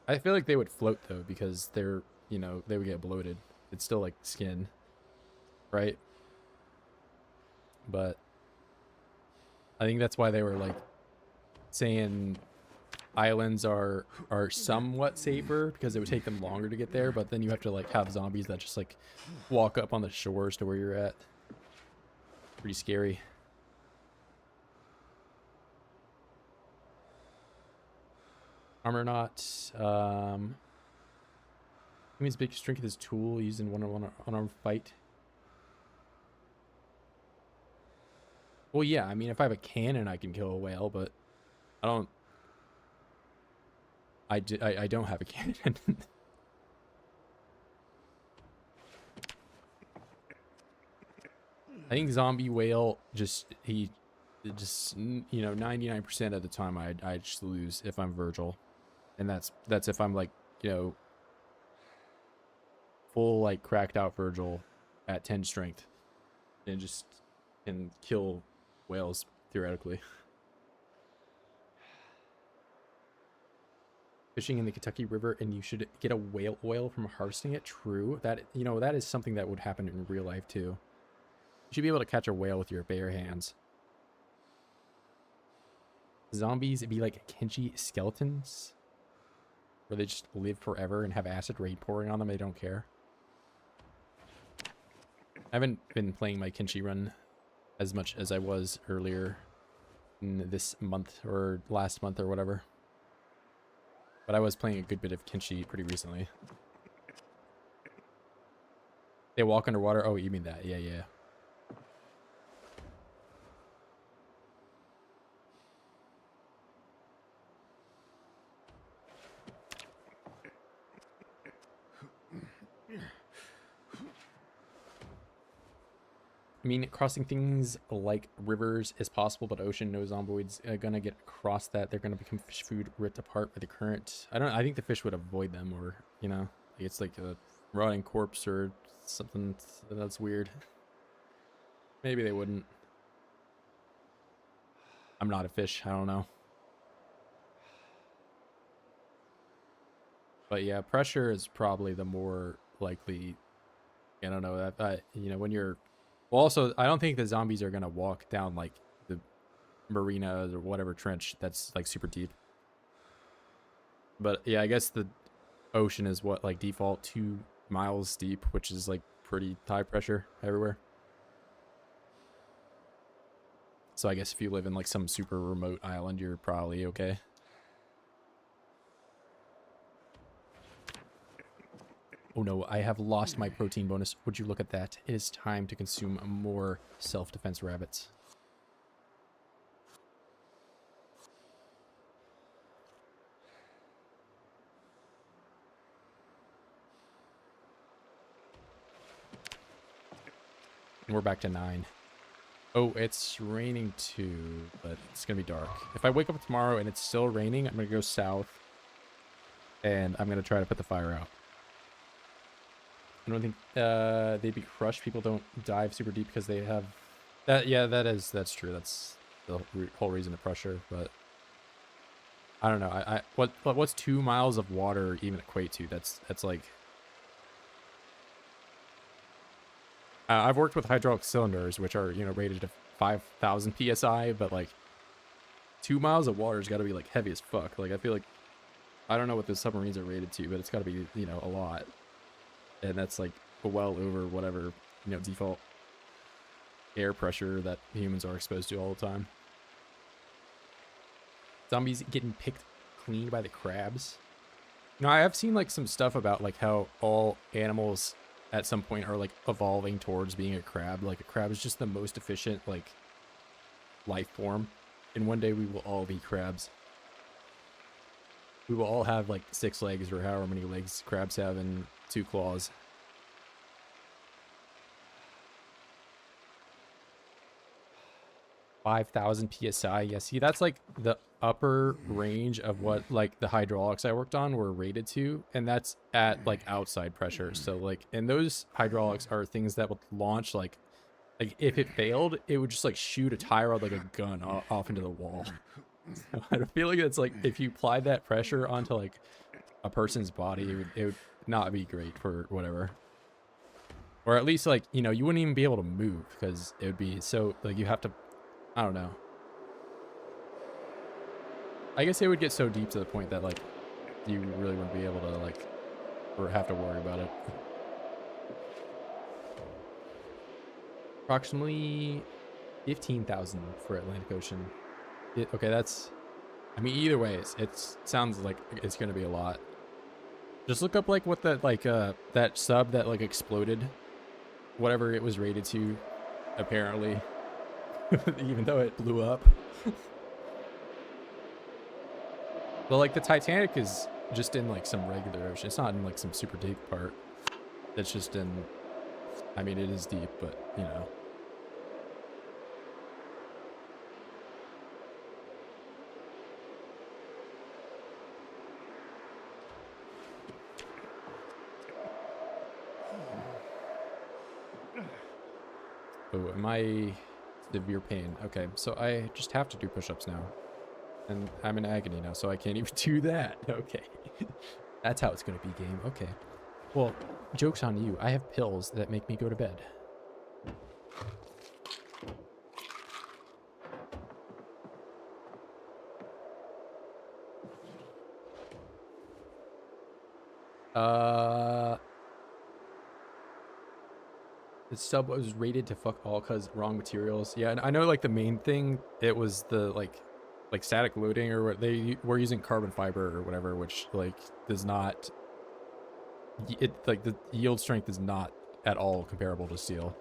I feel like they would float, though, because they're, you know, they would get bloated. It's still, like, skin, right? But I think that's why they were, like, saying islands are somewhat safer, because it would take them longer to get there, but then you have to like have zombies that just like walk up on the shores to where you're at. Pretty scary. Armor not. Means big strength of his tool used in one-on-one unarmed fight. Well, yeah, I mean, if I have a cannon, I can kill a whale, but I don't. I don't have a cannon. I think zombie whale he just, you know, 99% of the time I just lose if I'm Virgil. And that's if I'm like, you know, full like cracked out Virgil at 10 strength and just can kill whales theoretically. Fishing in the Kentucky River and you should get a whale oil from harvesting it. True. That, you know, that is something that would happen in real life too. You should be able to catch a whale with your bare hands. Zombies be like Kenshi skeletons where they just live forever and have acid rain pouring on them. They don't care. I haven't been playing my Kenshi run as much as I was earlier in this month or last month or whatever. But I was playing a good bit of Kenshi pretty recently. They walk underwater. Oh, you mean that? Yeah, yeah. I mean, crossing things like rivers is possible, but ocean, no zomboids gonna get across that. They're gonna become fish food, ripped apart by the current. I think the fish would avoid them, or, you know, it's like a rotting corpse or something that's weird. Maybe they wouldn't. I'm not a fish. I don't know. But yeah, pressure is probably the more likely. I don't know that. You know, when you're. Well, also, I don't think the zombies are gonna walk down like the marina or whatever trench that's like super deep. But yeah, I guess the ocean is what, like default 2 miles deep, which is like pretty high pressure everywhere. So I guess if you live in like some super remote island, you're probably okay. Oh no, I have lost my protein bonus. Would you look at that? It is time to consume more self-defense rabbits. And we're back to 9. Oh, it's raining too, but it's gonna be dark. If I wake up tomorrow and it's still raining, I'm gonna go south and I'm gonna try to put the fire out. I don't think they'd be crushed. People don't dive super deep because they have that. Yeah, that's true. That's the whole reason of pressure. But I don't know. What's 2 miles of water even equate to? That's like. I've worked with hydraulic cylinders, which are, you know, rated to 5,000 psi, but like 2 miles of water's got to be like heavy as fuck. Like I feel like I don't know what the submarines are rated to, but it's got to be, you know, a lot. And that's like well over whatever, you know, default air pressure that humans are exposed to all the time. Zombies getting picked clean by the crabs. You know, I have seen like some stuff about like how all animals at some point are like evolving towards being a crab. Like a crab is just the most efficient like life form. And one day we will all be crabs. We will all have like 6 legs or however many legs crabs have and 2 claws. $5,000 psi. Yeah, see, that's like the upper range of what like the hydraulics I worked on were rated to, and that's at like outside pressure. So like, and those hydraulics are things that would launch like if it failed, it would just like shoot a tie rod like a gun off into the wall. So I feel like it's like if you applied that pressure onto like a person's body, it would not be great for whatever. Or at least like, you know, you wouldn't even be able to move because it would be so like you have to, I don't know. I guess it would get so deep to the point that like you really wouldn't be able to like or have to worry about it. Approximately 15,000 for Atlantic Ocean. Okay, that's, I mean, either way, it sounds like it's going to be a lot. Just look up like what that like that sub that like exploded, whatever it was rated to, apparently, even though it blew up. But like the Titanic is just in like some regular ocean. It's not in like some super deep part. It's just in, I mean, it is deep, but you know. Oh, am I severe pain? Okay, so I just have to do push-ups now. And I'm in agony now, so I can't even do that. Okay. That's how it's going to be, game. Okay. Well, joke's on you. I have pills that make me go to bed. The sub was rated to fuck all cause wrong materials. Yeah, and I know like the main thing, it was the like static loading or what they were using carbon fiber or whatever, which like does not it like the yield strength is not at all comparable to steel.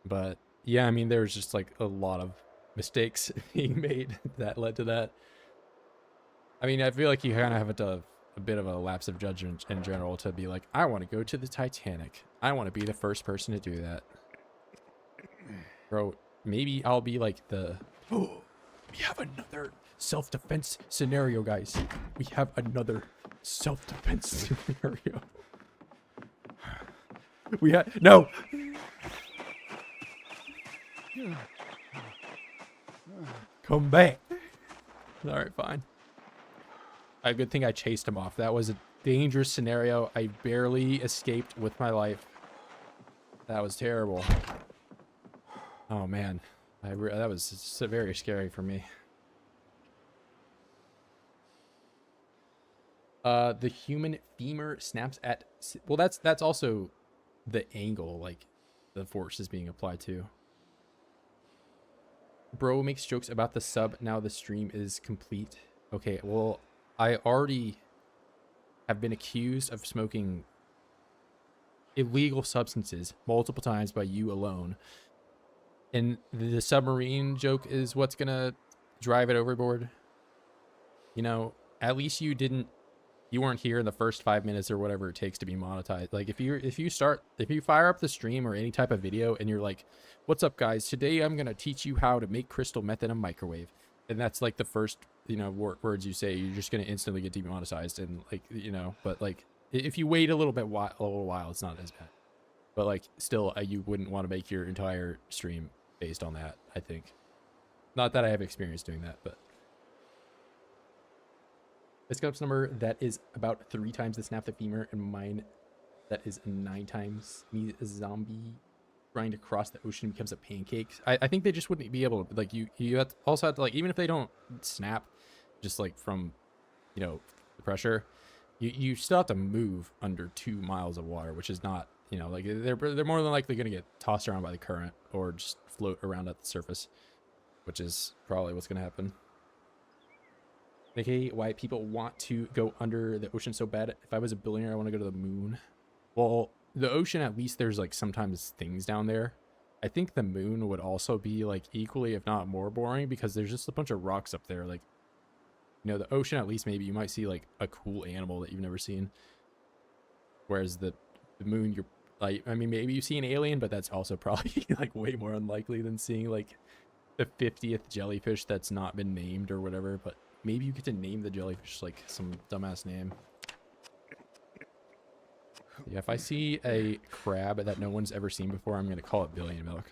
But yeah, I mean there was just like a lot of mistakes being made that led to that. I mean, I feel like you kind of have a bit of a lapse of judgment in general to be like, I want to go to the Titanic. I want to be the first person to do that. Bro, maybe I'll be like the... Oh, we have another self-defense scenario, guys. We have another self-defense scenario. We have... No! Come back. All right, fine. A good thing I chased him off. That was a dangerous scenario. I barely escaped with my life. That was terrible. Oh man, that was very scary for me. The human femur snaps at... Well, that's also the angle, like the force is being applied to. Bro makes jokes about the sub. Now the stream is complete. Okay, well, I already have been accused of smoking illegal substances multiple times by you alone. And the submarine joke is what's gonna drive it overboard. You know, at least you weren't here in the first 5 minutes or whatever it takes to be monetized. Like if you fire up the stream or any type of video and you're like, what's up guys, today I'm gonna teach you how to make crystal meth in a microwave, and that's like the first, you know, words you say, you're just gonna instantly get demonetized. And like, you know, but like if you wait a little while, it's not as bad. But like still, you wouldn't want to make your entire stream based on that, I think. Not that I have experience doing that, but this Scope's number that is about 3 times the snap the femur, and mine that is 9 times. Me, a zombie trying to cross the ocean becomes a pancake. I think they just wouldn't be able to, like, you also have to, like, even if they don't snap just like from, you know, the pressure, you still have to move under 2 miles of water, which is not, you know, like they're more than likely going to get tossed around by the current or just float around at the surface, which is probably what's going to happen. Okay, why people want to go under the ocean so bad. If I was a billionaire, I want to go to the moon. Well, the ocean, at least there's like sometimes things down there. I think the moon would also be like equally, if not more boring, because there's just a bunch of rocks up there. Like, you know, the ocean, at least maybe you might see like a cool animal that you've never seen. Whereas the moon, you're like, I mean, maybe you see an alien, but that's also probably like way more unlikely than seeing like the 50th jellyfish that's not been named or whatever. But maybe you get to name the jellyfish like some dumbass name. Yeah, if I see a crab that no one's ever seen before, I'm going to call it Billion Milk.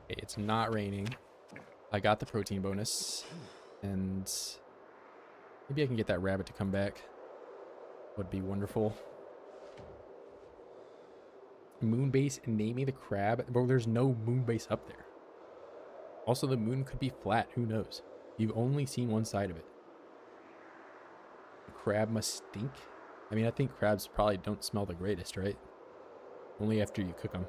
Okay, it's not raining. I got the protein bonus. And maybe I can get that rabbit to come back. Would be wonderful. Moon base and naming the crab. Bro, there's no moon base up there. Also, the moon could be flat. Who knows? You've only seen one side of it. The crab must stink. I mean, I think crabs probably don't smell the greatest, right? Only after you cook them.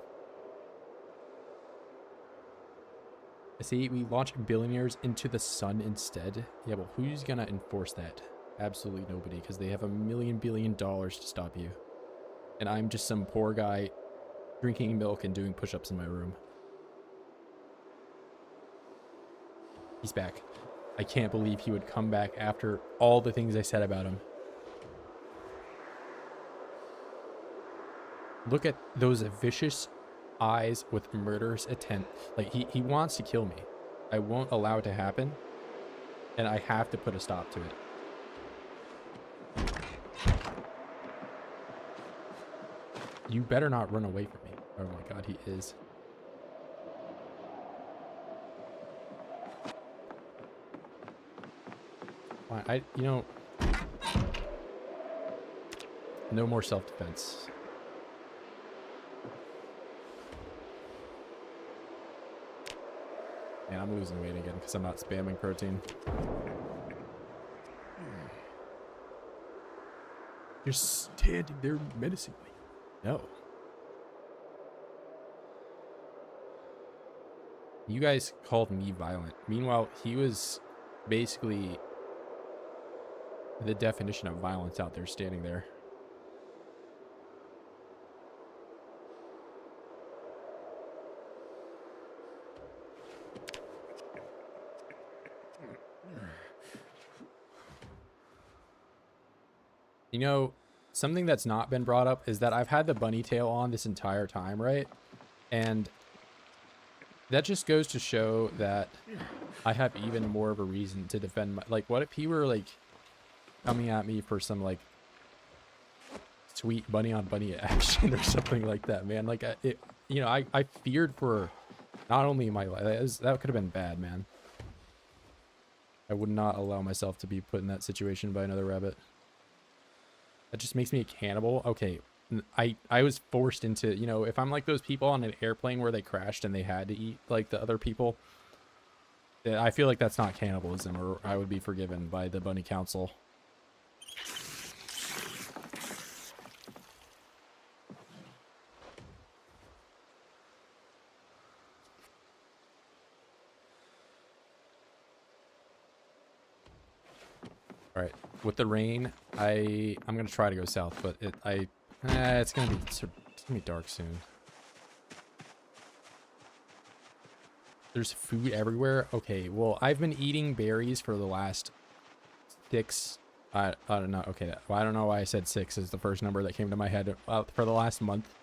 I see we launch billionaires into the sun instead. Yeah, well, who's gonna enforce that? Absolutely nobody, because they have $1 billion to stop you. And I'm just some poor guy drinking milk and doing push-ups in my room. He's back. I can't believe he would come back after all the things I said about him. Look at those vicious eyes with murderous intent. Like, he wants to kill me. I won't allow it to happen. And I have to put a stop to it. You better not run away from me. Oh my god, he is. Fine, you know, no more self-defense. Man, I'm losing weight again because I'm not spamming protein. You're standing there menacingly. No. You guys called me violent. Meanwhile, he was basically the definition of violence out there standing there. You know, something that's not been brought up is that I've had the bunny tail on this entire time, right? And that just goes to show that I have even more of a reason to defend my... Like, what if he were, like, coming at me for some, like, sweet bunny on bunny action or something like that, man? Like, you know, I feared for not only my life... That could have been bad, man. I would not allow myself to be put in that situation by another rabbit. That just makes me a cannibal. Okay, I was forced into, you know, if I'm like those people on an airplane where they crashed and they had to eat like the other people, I feel like that's not cannibalism, or I would be forgiven by the bunny council. All right, with the rain, I'm gonna try to go south, but it's gonna be dark soon. There's food everywhere. Okay, well, I've been eating berries for the last 6. I don't know. Okay, well, I don't know why I said 6 is the first number that came to my head for the last month,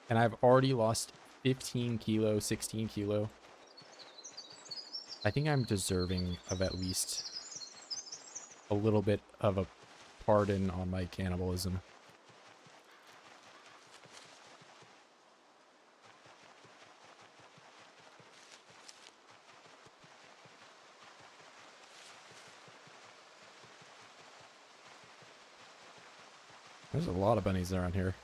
and I've already lost 15 kilo, 16 kilo. I think I'm deserving of at least a little bit of a pardon on my cannibalism. There's a lot of bunnies around here.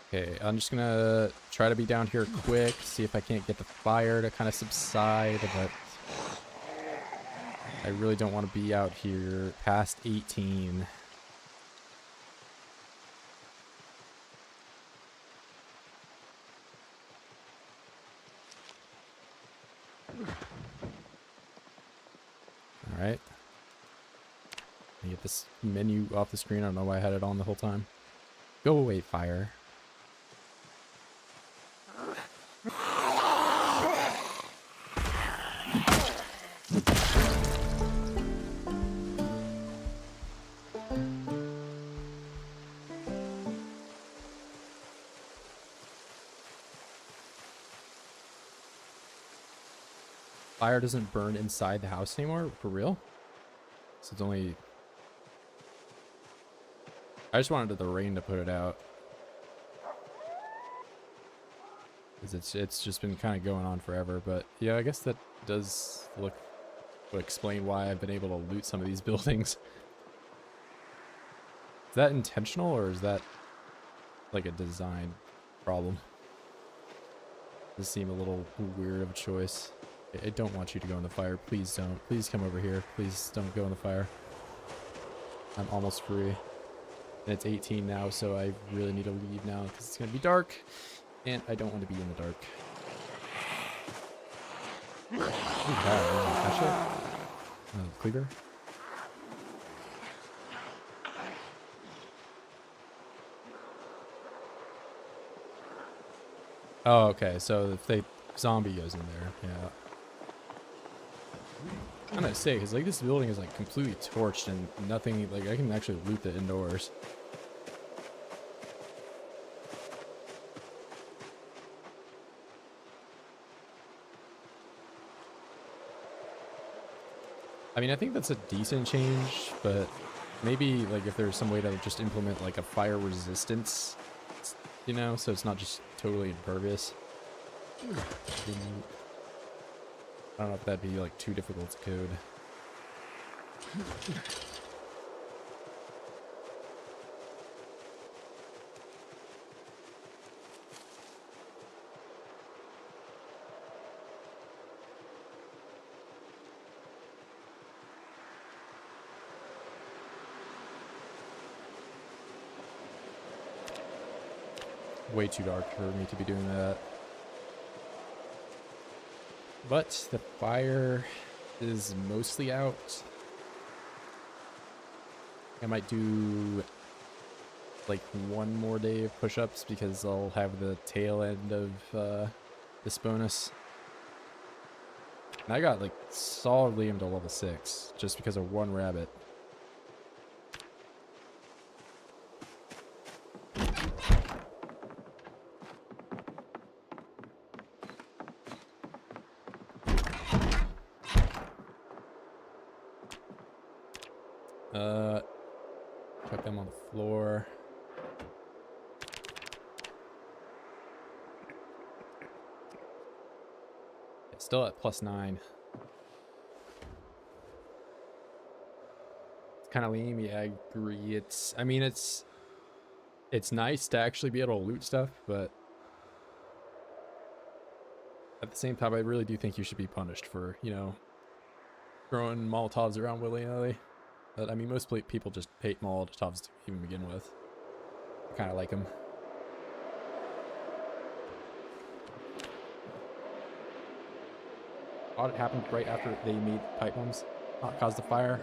Okay, I'm just gonna try to be down here quick, see if I can't get the fire to kind of subside, but I really don't want to be out here past 18. Alright. Let me get this menu off the screen. I don't know why I had it on the whole time. Go away, fire. Fire doesn't burn inside the house anymore? For real? So it's only... I just wanted the rain to put it out. Because it's just been kind of going on forever. But yeah, I guess that does explain why I've been able to loot some of these buildings. Is that intentional, or is that like a design problem? Does seem a little weird of a choice. I don't want you to go in the fire. Please don't. Please come over here. Please don't go in the fire. I'm almost free. And it's 18 now, so I really need to leave now because it's going to be dark. And I don't want to be in the dark. Ooh, wow, catch it? Cleaver? Oh, okay. So if zombie goes in there, yeah. I'm gonna say, because like this building is like completely torched and nothing, like I can actually loot the indoors. I mean, I think that's a decent change, but maybe like if there's some way to just implement like a fire resistance, you know, so it's not just totally impervious. I don't know if that'd be like too difficult to code. Way too dark for me to be doing that. But the fire is mostly out. I might do like one more day of push-ups because I'll have the tail end of this bonus. And I got like solidly into level 6 just because of one rabbit. Chuck them on the floor. It's still at +9. It's kind of lame. Yeah, I agree. I mean, it's nice to actually be able to loot stuff, but at the same time, I really do think you should be punished for, you know, throwing Molotovs around willy-nilly. But I mean, most people just hate Molotovs to even begin with. I kind of like them. It happened right after they made pipe bombs, not caused the fire.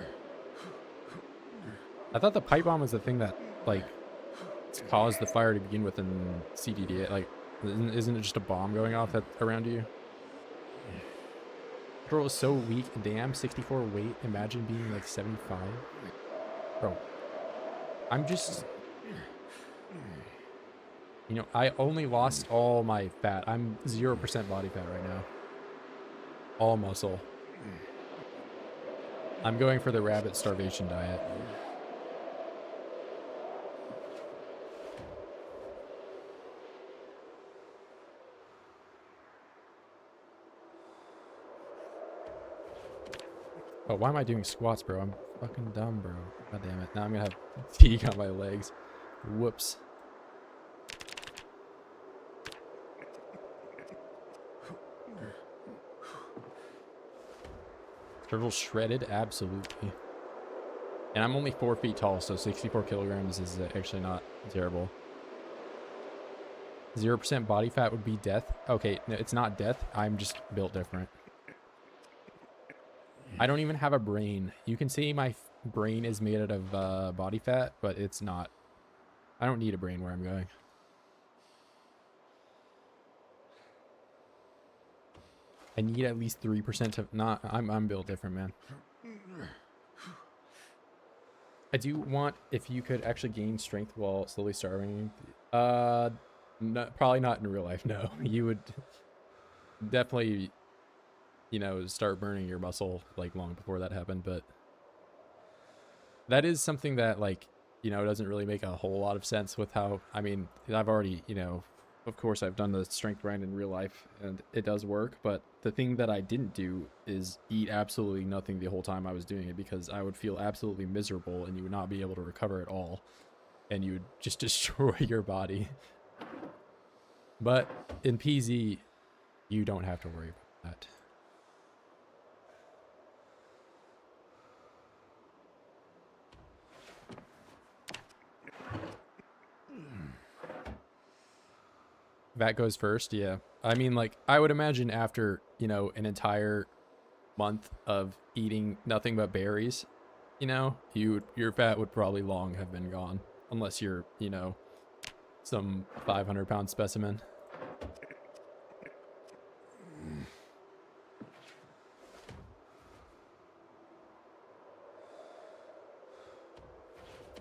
I thought the pipe bomb was the thing that like caused the fire to begin with in CDDA. Like, isn't it just a bomb going off around you? Control is so weak. Damn, 64 weight. Imagine being like 75. Bro, I'm just, you know, I only lost all my fat. I'm 0% body fat right now. All muscle. I'm going for the rabbit starvation diet. Oh, why am I doing squats, bro? I'm fucking dumb, bro. God damn it. Now I'm gonna have fatigue on my legs. Whoops. Turtle shredded? Absolutely. And I'm only 4 feet tall, so 64 kilograms is actually not terrible. 0% body fat would be death. Okay, no, it's not death. I'm just built different. I don't even have a brain. You can see my brain is made out of body fat, but it's not. I don't need a brain where I'm going. I need at least 3% of not. I'm built different, man. I do want if you could actually gain strength while slowly starving. No, probably not in real life. No, you would definitely, you know, start burning your muscle like long before that happened. But that is something that, like, you know, doesn't really make a whole lot of sense with how. I mean, I've already, you know, of course I've done the strength grind in real life and it does work, but the thing that I didn't do is eat absolutely nothing the whole time I was doing it, because I would feel absolutely miserable and you would not be able to recover at all and you would just destroy your body. But in PZ, you don't have to worry about that. That goes first, yeah. I mean, like, I would imagine after, you know, an entire month of eating nothing but berries, you know, your fat would probably long have been gone. Unless you're, you know, some 500-pound specimen.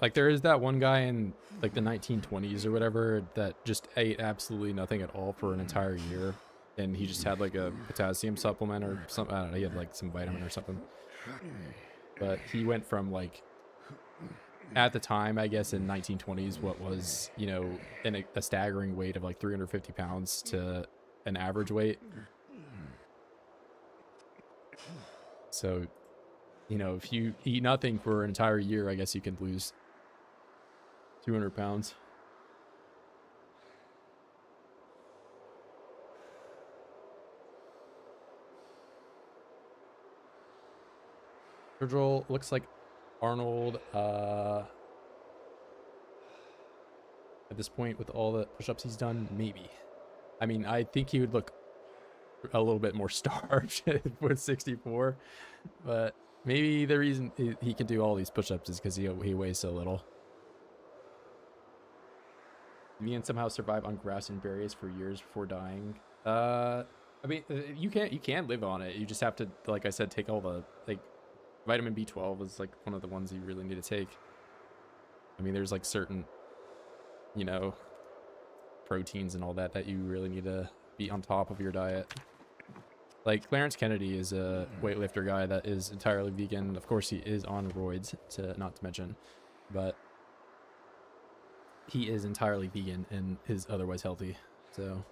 Like there is that one guy in like the 1920s or whatever that just ate absolutely nothing at all for an entire year, and he just had like a potassium supplement or something. I don't know. He had like some vitamin or something. But he went from like, at the time, I guess in 1920s, what was, you know, a staggering weight of like 350 pounds to an average weight. So, you know, if you eat nothing for an entire year, I guess you can lose 200 pounds. Virgil looks like Arnold at this point with all the push-ups he's done. Maybe. I mean, I think he would look a little bit more starved with 64, but maybe the reason he can do all these push-ups is because he weighs so little. Me and somehow survive on grass and berries for years before dying. I mean, you can live on it. You just have to, like I said, take all the, like, vitamin B12 is like one of the ones you really need to take. I mean, there's like certain, you know, proteins and all that that you really need to be on top of your diet. Like Clarence Kennedy is a weightlifter guy that is entirely vegan. Of course, he is on roids, not to mention, but he is entirely vegan and is otherwise healthy. So,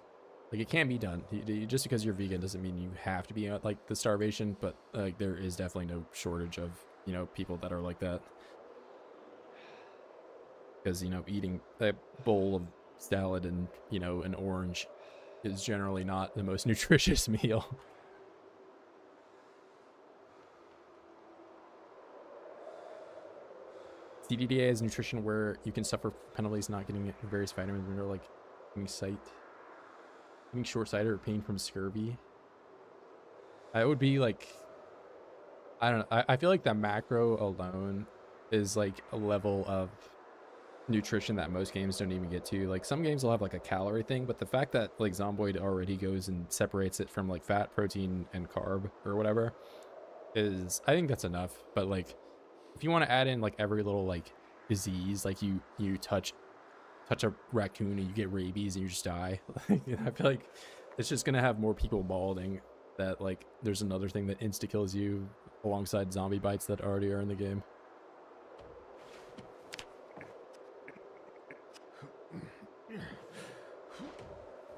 like, it can be done. Just because you're vegan doesn't mean you have to be at like the starvation, but like there is definitely no shortage of, you know, people that are like that. Because, you know, eating a bowl of salad and, you know, an orange is generally not the most nutritious meal. CDDA is nutrition where you can suffer penalties not getting various vitamins when you're like being short-sighted or pain from scurvy. It would be like, I don't know. I feel like the macro alone is like a level of nutrition that most games don't even get to. Like some games will have like a calorie thing, but the fact that like Zomboid already goes and separates it from like fat, protein, and carb or whatever is, I think that's enough. But like, if you want to add in like every little like disease, like you touch a raccoon and you get rabies and you just die, I feel like it's just gonna have more people balding. That like there's another thing that insta kills you alongside zombie bites that already are in the game.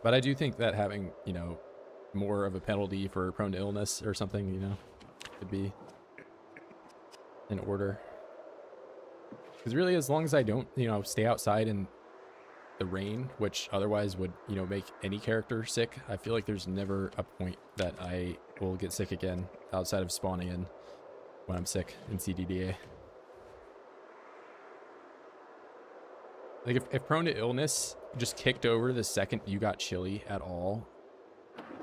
But I do think that having, you know, more of a penalty for prone to illness or something, you know, could be in order. Because really, as long as I don't, you know, stay outside in the rain, which otherwise would, you know, make any character sick, I feel like there's never a point that I will get sick again outside of spawning in when I'm sick in CDDA. Like if prone to illness just kicked over the second you got chilly at all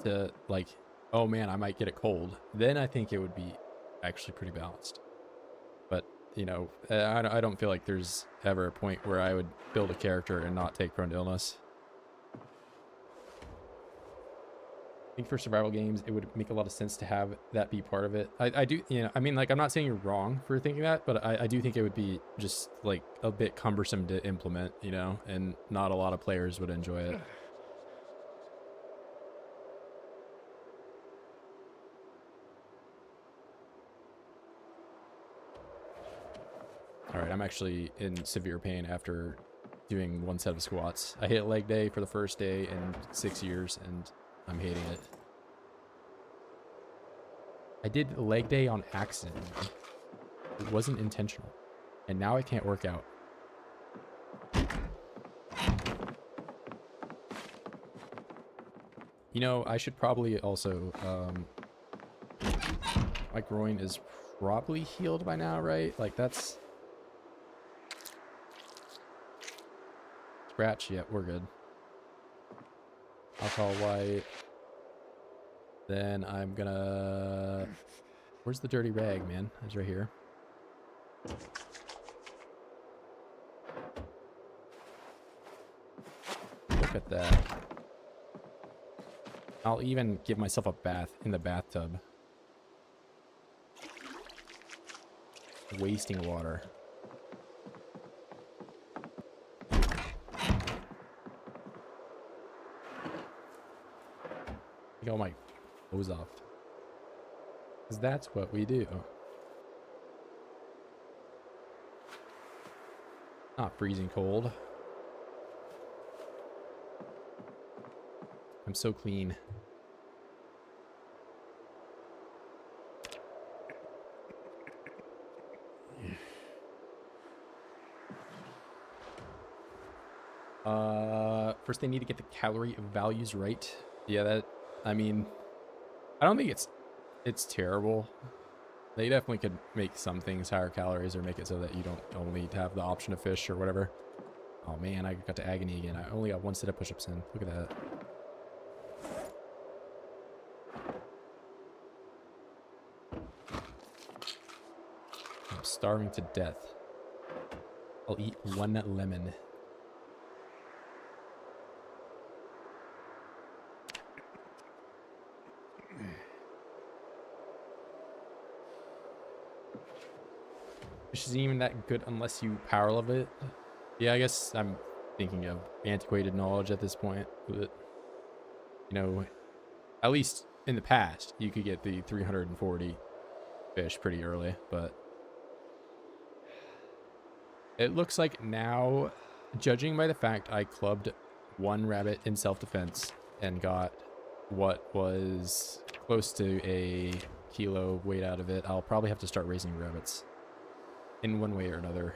to like, oh man, I might get a cold, then I think it would be actually pretty balanced. But, you know, I don't feel like there's ever a point where I would build a character and not take prone to illness. I think for survival games, it would make a lot of sense to have that be part of it. I do, you know, I mean, like, I'm not saying you're wrong for thinking that, but I do think it would be just, like, a bit cumbersome to implement, you know, and not a lot of players would enjoy it. All right, I'm actually in severe pain after doing one set of squats. I hit leg day for the first day in 6 years, and I'm hating it. I did leg day on accident. It wasn't intentional. And now I can't work out. You know, I should probably also... my groin is probably healed by now, right? Like, that's... Scratch, yeah, we're good. Alcohol white. Then I'm gonna... Where's the dirty rag, man? It's right here. Look at that. I'll even give myself a bath in the bathtub. Wasting water. taking all my clothes off. Because that's what we do. Not freezing cold. I'm so clean. First they need to get the calorie values right. Yeah, that, I mean, I don't think it's terrible. They definitely could make some things higher calories or make it so that you don't only have the option of fish or whatever. Oh man, I got to agony again. I only got one set of push-ups in. Look at that. I'm starving to death. I'll eat one lemon. Fish isn't even that good unless you power level it. Yeah, I guess I'm thinking of antiquated knowledge at this point. But, you know, at least in the past, you could get the 340 fish pretty early, but it looks like now, judging by the fact I clubbed one rabbit in self-defense and got what was close to a kilo weight out of it, I'll probably have to start raising rabbits in one way or another.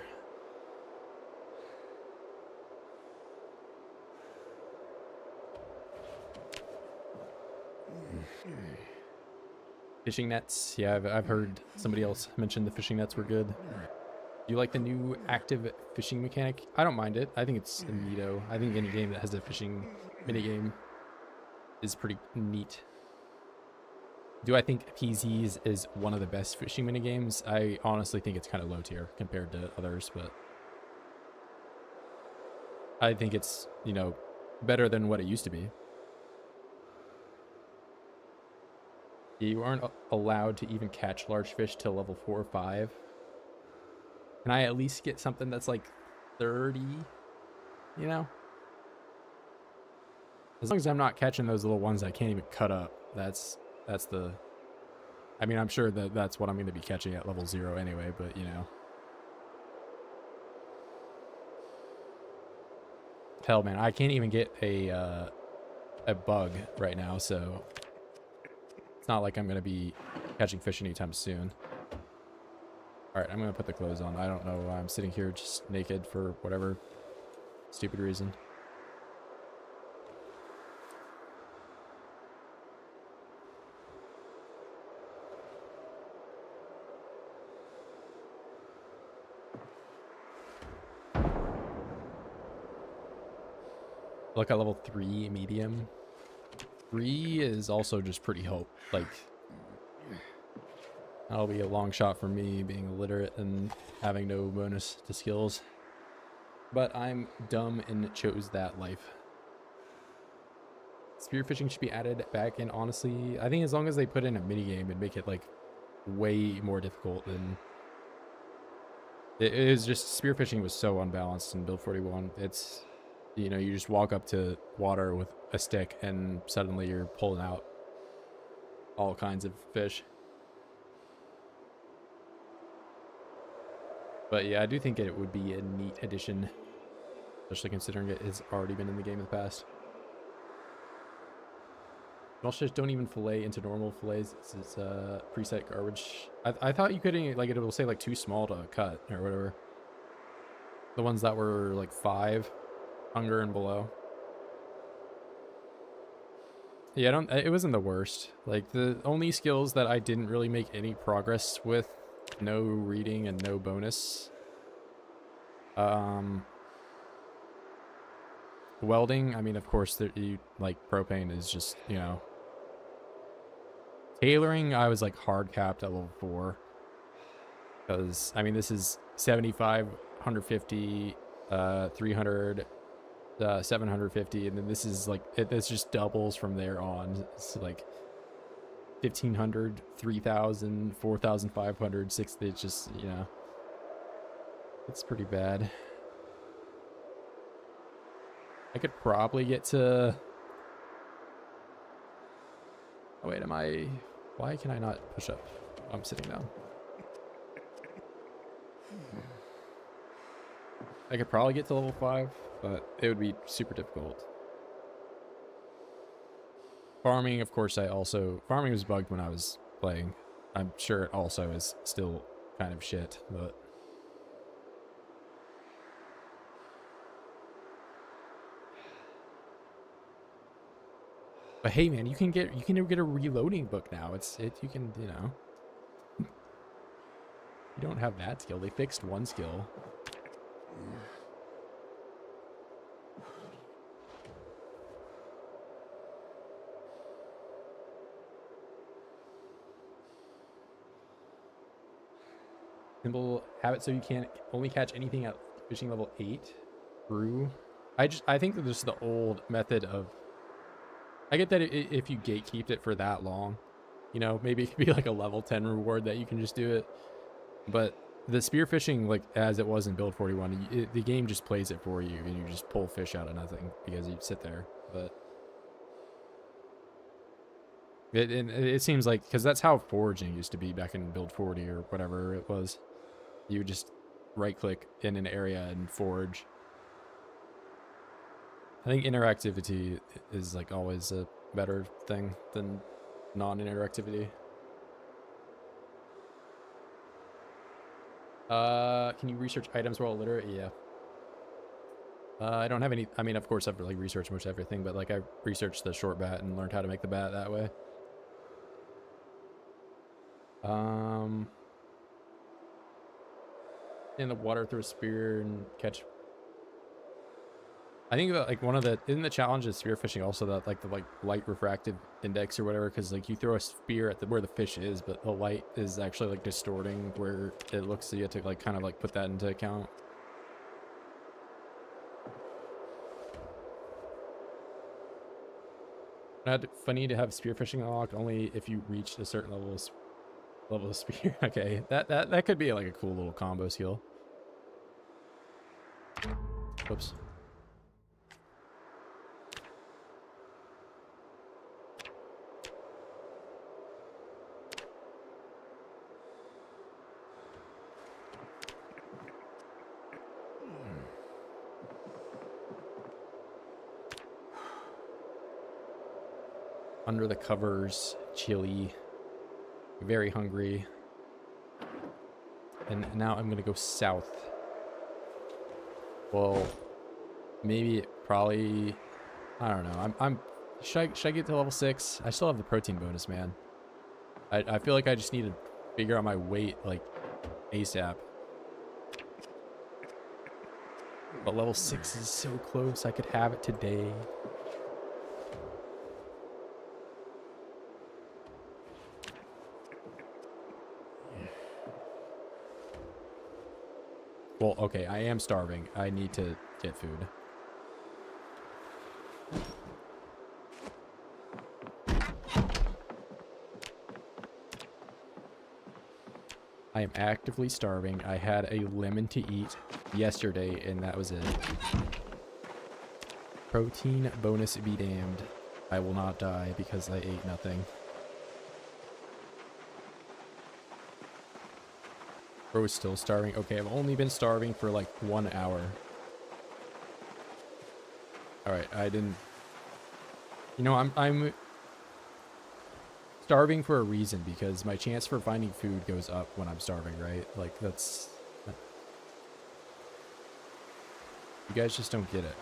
Fishing nets. Yeah, I've heard somebody else mention the fishing nets were good. Do you like the new active fishing mechanic? I don't mind it. I think it's neato. I think any game that has a fishing minigame is pretty neat. Do I think PZs is one of the best fishing minigames? I honestly think it's kind of low tier compared to others, but I think it's, you know, better than what it used to be. You aren't allowed to even catch large fish till level 4 or 5. Can I at least get something that's like 30, you know? As long as I'm not catching those little ones I can't even cut up. That's the... I mean, I'm sure that that's what I'm going to be catching at level 0 anyway, but, you know. Hell, man, I can't even get a bug right now, so... It's not like I'm going to be catching fish anytime soon. Alright, I'm going to put the clothes on. I don't know why I'm sitting here just naked for whatever stupid reason. Look at level 3 medium. 3 is also just pretty hope. Like, that'll be a long shot for me being illiterate and having no bonus to skills. But I'm dumb and chose that life. Spearfishing should be added back in, honestly. I think as long as they put in a minigame and make it like way more difficult than... It is just, spearfishing was so unbalanced in build 41. It's, you know, you just walk up to water with a stick and suddenly you're pulling out all kinds of fish. But yeah, I do think it would be a neat addition, especially considering it has already been in the game in the past. Most fish don't even fillet into normal fillets. This is preset garbage. I thought you could, like, it will say like too small to cut or whatever. The ones that were like 5 hunger and below. Yeah, it wasn't the worst. Like, the only skills that I didn't really make any progress with, no reading and no bonus. Welding, I mean, of course, you like propane is just, you know. Tailoring, I was like hard capped at level 4. Because, I mean, this is 75, 150, 300, 750, and then this is like, this just doubles from there on. It's like 1500, 3000, 4500, 6, it's just, you know, it's pretty bad. I could probably get to Oh wait, am I... Why can I not push up? I'm sitting down. I could probably get to level 5, but it would be super difficult. Farming, of course, farming was bugged when I was playing. I'm sure it also is still kind of shit, but... But hey, man, you can get a reloading book now. You can, you know... You don't have that skill. They fixed one skill. Simple have it so you can't only catch anything at fishing level 8. True. I think that this is the old method of... I get that if you gatekeep it for that long, you know, maybe it could be like a level 10 reward that you can just do it. But the spearfishing, like as it was in build 41, the game just plays it for you and you just pull fish out of nothing because you sit there. But it seems like, because that's how foraging used to be back in build 40 or whatever it was. You would just right click in an area and forage. I think interactivity is like always a better thing than non-interactivity. Can you research items while illiterate? Yeah. I don't have any. I mean, of course, I've like researched most everything, but like I researched the short bat and learned how to make the bat that way. In the water through a spear and catch. I think that like one of the in the challenges spearfishing also that like the light refractive index or whatever, because like you throw a spear at where the fish is, but the light is actually like distorting where it looks, so you have to like kind of like put that into account. Not funny to have spearfishing unlocked only if you reached a certain level of spear. Okay, that could be like a cool little combo skill. Whoops. Under the covers, chilly, very hungry. And now I'm gonna go south. Well, maybe, probably, I don't know. Should I get to level 6? I still have the protein bonus, man. I feel like I just need to figure out my weight, like, ASAP. But level 6 is so close. I could have it today. Well, okay, I am starving. I need to get food. I am actively starving. I had a lemon to eat yesterday, and that was it. Protein bonus be damned. I will not die because I ate nothing. Bro is still starving. Okay, I've only been starving for like 1 hour. Alright, I didn't... You know, I'm starving for a reason, because my chance for finding food goes up when I'm starving, right? Like, that's... You guys just don't get it.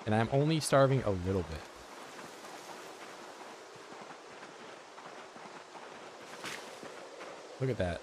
And I'm only starving a little bit. Look at that.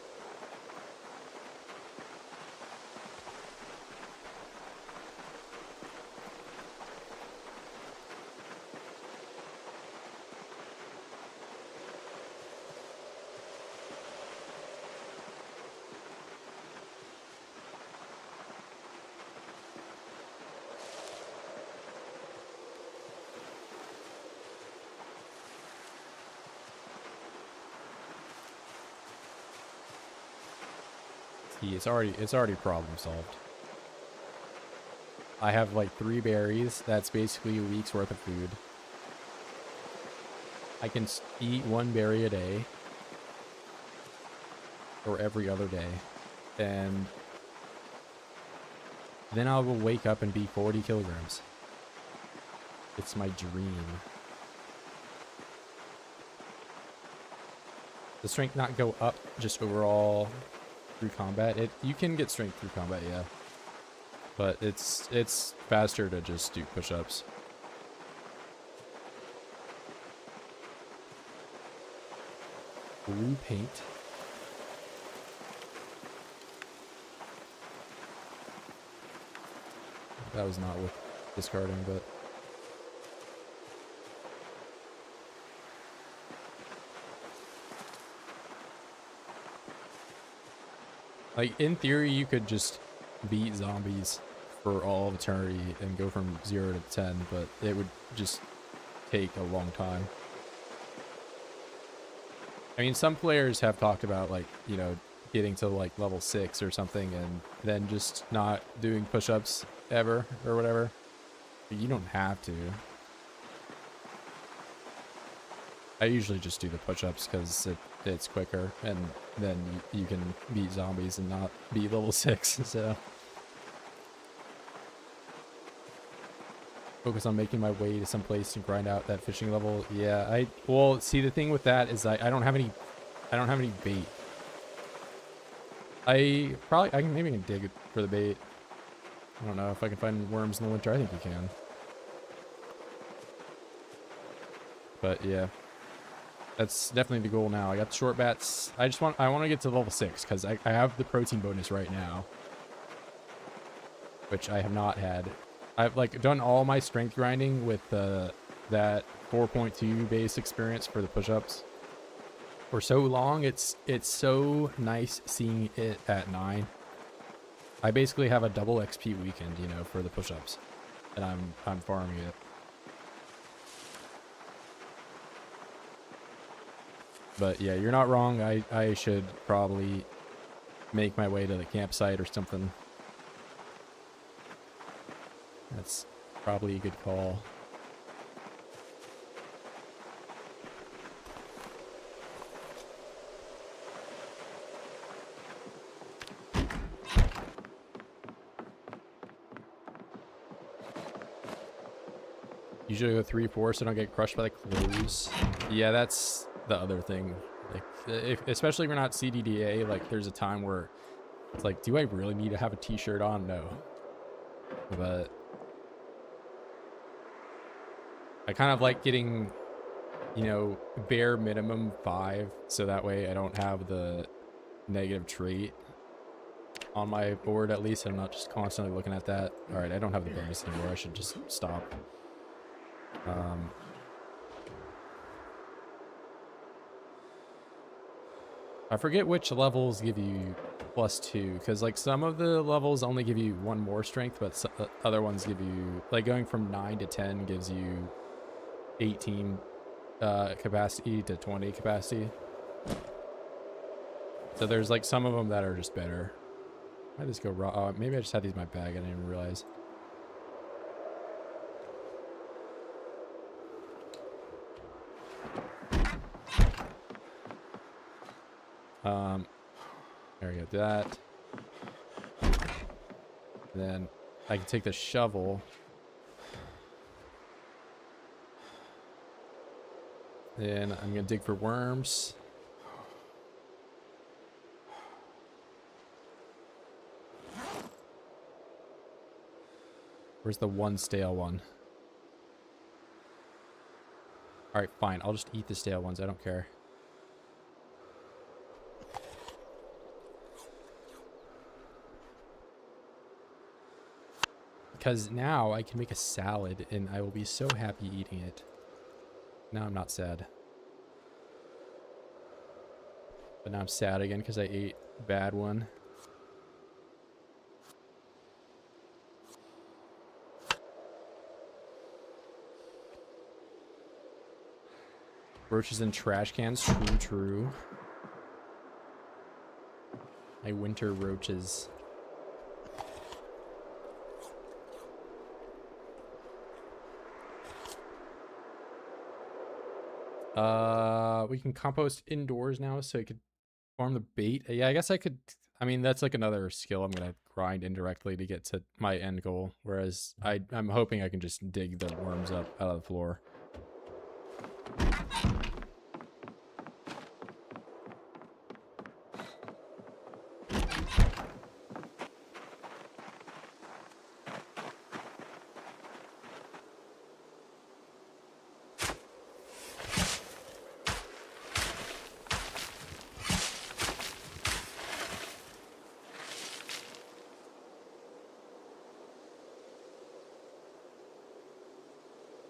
XP. It's already problem solved. I have like 3 berries. That's basically a week's worth of food. I can eat 1 berry a day. Or every other day. And then I will wake up and be 40 kilograms. It's my dream. The strength not go up just overall through combat? You can get strength through combat, yeah. But it's faster to just do push-ups. Blue paint. That was not with discarding, but like in theory you could just beat zombies for all of eternity and go from 0 to 10, but it would just take a long time. I mean, some players have talked about, like, you know, getting to like level 6 or something and then just not doing push-ups ever or whatever. But you don't have to. I usually just do the push-ups because it's quicker, and then you can beat zombies and not be level 6, so. Focus on making my way to some place to grind out that fishing level. Yeah, well, see, the thing with that is I don't have any bait. Maybe I can dig for the bait. I don't know if I can find worms in the winter. I think you can. But yeah, that's definitely the goal now. I got the short bats. I want to get to level 6 because I have the protein bonus right now, which I have not had. I've like done all my strength grinding with that 4.2 base experience for the push-ups for so long. It's so nice seeing it at 9. I basically have a double XP weekend, you know, for the push-ups, and I'm farming it. But yeah, you're not wrong. I should probably make my way to the campsite or something. That's probably a good call. Usually go 3-4 so I don't get crushed by the clothes. Yeah, that's the other thing. Like, especially if we're not CDDA, like there's a time where it's like, do I really need to have a t-shirt on? No. But I kind of like getting, you know, bare minimum 5, so that way I don't have the negative trait on my board, at least. I'm not just constantly looking at that. All right, I don't have the bonus anymore. I should just stop. I forget which levels give you +2, because like some of the levels only give you 1 more strength, but other ones give you, like going from 9 to 10 gives you 18 capacity to 20 capacity. So there's like some of them that are just better. I just go raw. Oh, maybe I just had these in my bag. I didn't even realize. There we go. That. Then I can take the shovel. Then I'm gonna dig for worms. Where's the one stale one? Alright, fine. I'll just eat the stale ones. I don't care. Because now I can make a salad and I will be so happy eating it. Now I'm not sad. But now I'm sad again because I ate a bad one. Roaches in trash cans. True, true. my winter roaches. We can compost indoors now, so you could farm the bait. Yeah, I guess I could. I mean, that's like another skill I'm gonna grind indirectly to get to my end goal. Whereas I'm hoping I can just dig the worms up out of the floor.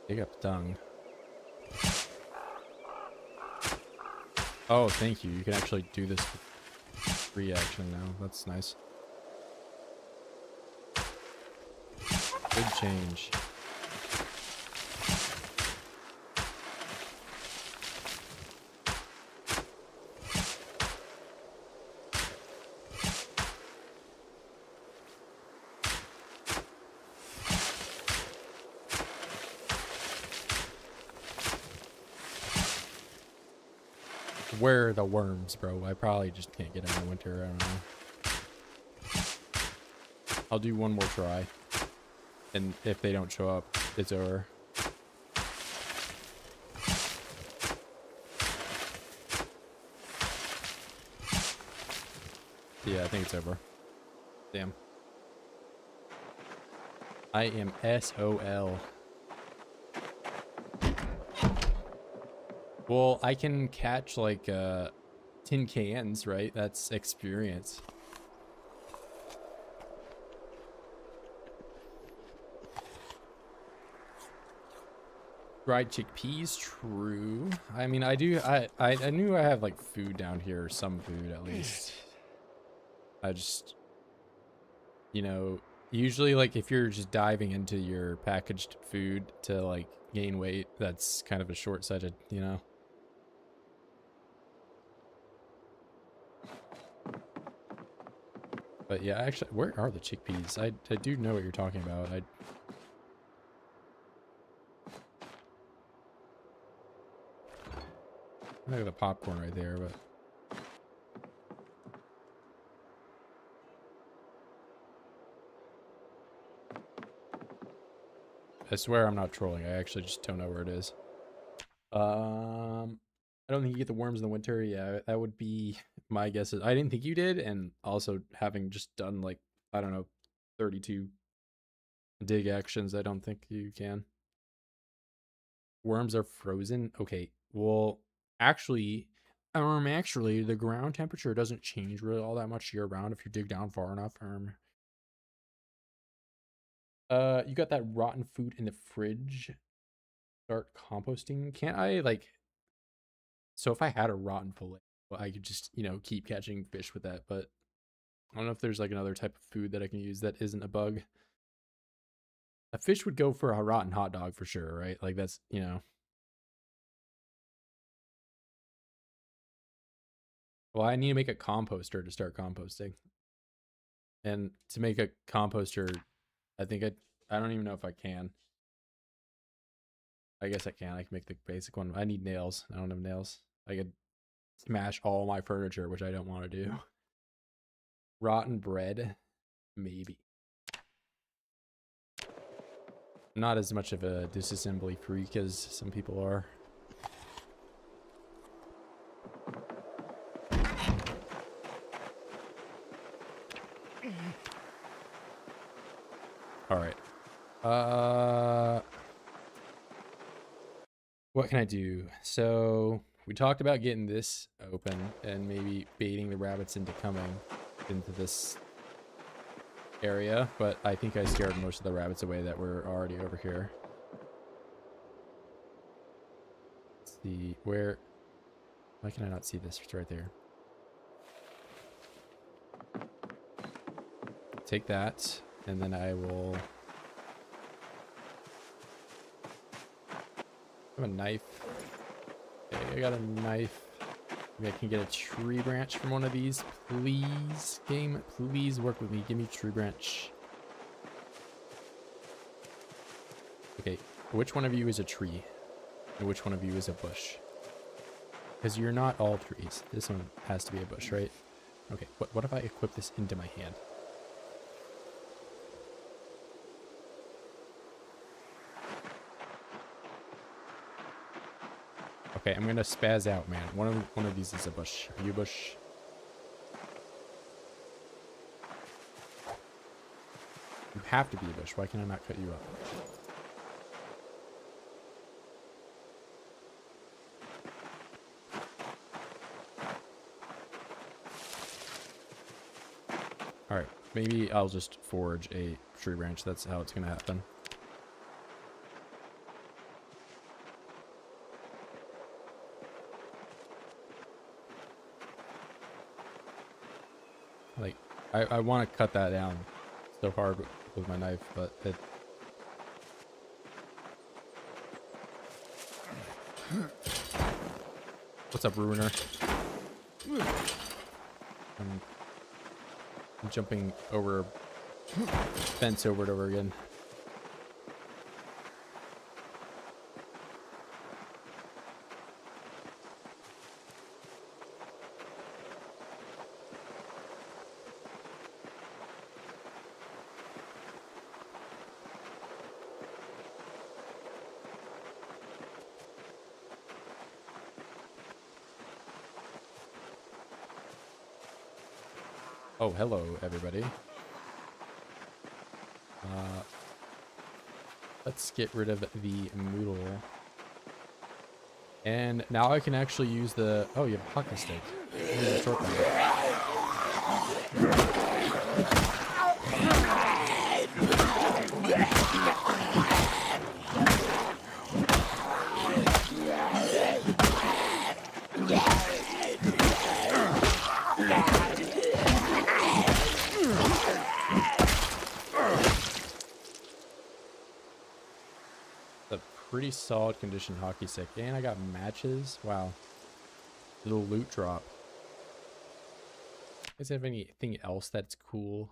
Dig up dung. Oh, thank you. You can actually do this with free action now. That's nice. Big change. Where are the worms, bro? I probably just can't get them in the winter. I don't know. I'll do one more try. And if they don't show up, it's over. Yeah, I think it's over. Damn. I am SOL. Well, I can catch like tin cans, right? That's experience. Dried chickpeas, true. I mean, I knew I have like food down here, some food at least. I just, you know, usually like if you're just diving into your packaged food to like gain weight, that's kind of a short-sighted, you know. But yeah, actually, where are the chickpeas? I do know what you're talking about. Look at the popcorn right there, but I swear I'm not trolling. I actually just don't know where it is. I don't think you get the worms in the winter. Yeah, that would be my guess. I didn't think you did, and also having just done like, I don't know, 32 dig actions, I don't think you can. Worms are frozen. Okay, well, actually, the ground temperature doesn't change really all that much year round if you dig down far enough. You got that rotten food in the fridge. Start composting. Can't I like? So if I had a rotten fillet, well, I could just, you know, keep catching fish with that. But I don't know if there's like another type of food that I can use that isn't a bug. A fish would go for a rotten hot dog for sure, right? Like that's, you know. Well, I need to make a composter to start composting. And to make a composter, I think I don't even know if I can. I guess I can. I can make the basic one. I need nails. I don't have nails. I could smash all my furniture, which I don't want to do. Rotten bread, maybe. Not as much of a disassembly freak as some people are. All right. What can I do? So we talked about getting this open and maybe baiting the rabbits into coming into this area, but I think I scared most of the rabbits away that were already over here. Let's see, why can I not see this? It's right there. Take that, and then I will have a knife. Okay, I got a knife. Maybe I can get a tree branch from one of these. Please, game, please work with me. Give me a tree branch. Okay, which one of you is a tree? And which one of you is a bush? Because you're not all trees. This one has to be a bush, right? Okay, what if I equip this into my hand? Okay, I'm gonna spaz out, man. One of these is a bush. Are you a bush? You have to be a bush. Why can I not cut you up? Alright, maybe I'll just forge a tree branch. That's how it's gonna happen. Like, I want to cut that down so hard with my knife, but it... What's up, Ruiner? I'm jumping over fence over and over again. Oh, hello, everybody. Let's get rid of the moodle. And now I can actually use the... Oh, you have a hockey stick. Use a short pretty solid condition hockey stick. And I got matches. Wow. Little loot drop. You guys have anything else that's cool?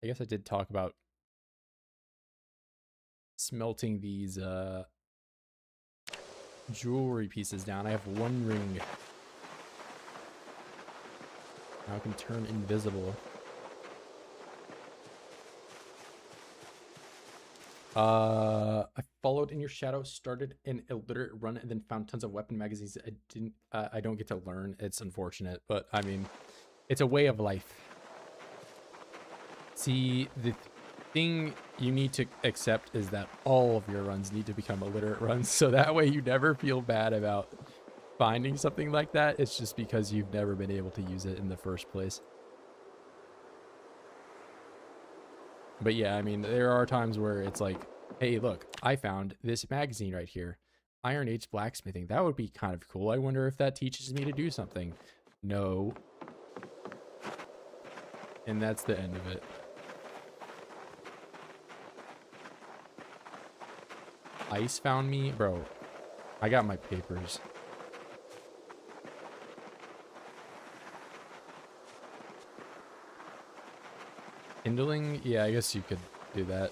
I guess I did talk about smelting these jewelry pieces down. I have one ring. Now I can turn invisible. I followed in your shadow, started an illiterate run, and then found tons of weapon magazines. I don't get to learn. It's unfortunate, but I mean, it's a way of life. See, the thing you need to accept is that all of your runs need to become illiterate runs, so that way you never feel bad about finding something like that. It's just because you've never been able to use it in the first place. But yeah, I mean, there are times where it's like, hey, look, I found this magazine right here. Iron Age blacksmithing. That would be kind of cool. I wonder if that teaches me to do something. No. And that's the end of it. Ice found me? Bro, I got my papers. Kindling? Yeah, I guess you could do that.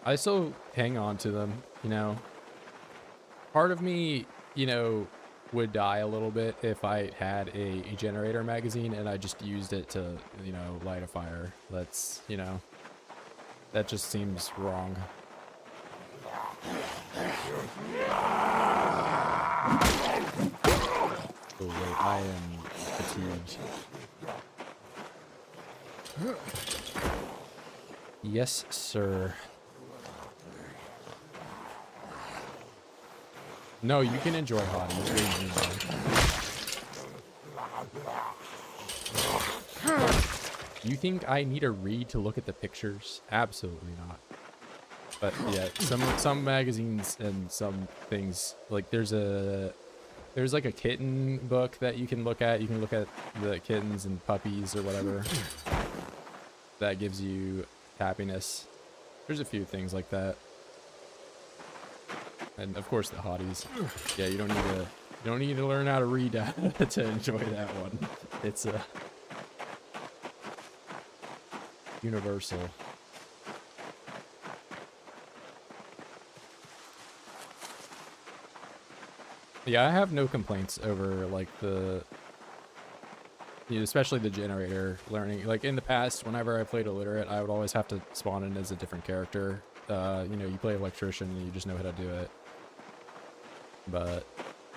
I still hang on to them, you know. Part of me, you know, would die a little bit if I had a generator magazine and I just used it to, you know, light a fire. That's, you know, that just seems wrong. Oh wait, I am fatigued. Yes, sir. No, you can enjoy hotties. You think I need a read to look at the pictures? Absolutely not. But yeah, some magazines and some things, like there's like a kitten book that you can look at. You can look at the kittens and puppies or whatever. That gives you happiness. There's a few things like that. And of course the hotties. Yeah, you don't need to You don't need to learn how to read to enjoy that one. It's universal. Yeah, I have no complaints over like especially the generator learning. Like in the past, whenever I played illiterate, I would always have to spawn in as a different character. You play electrician and you just know how to do it. But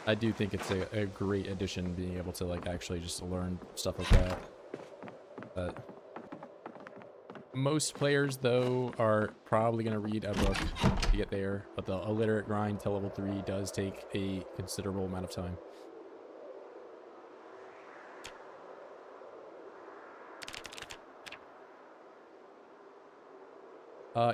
I do think it's a great addition being able to like actually just learn stuff like that. But most players though are probably going to read a book to get there, but the illiterate grind to level 3 does take a considerable amount of time.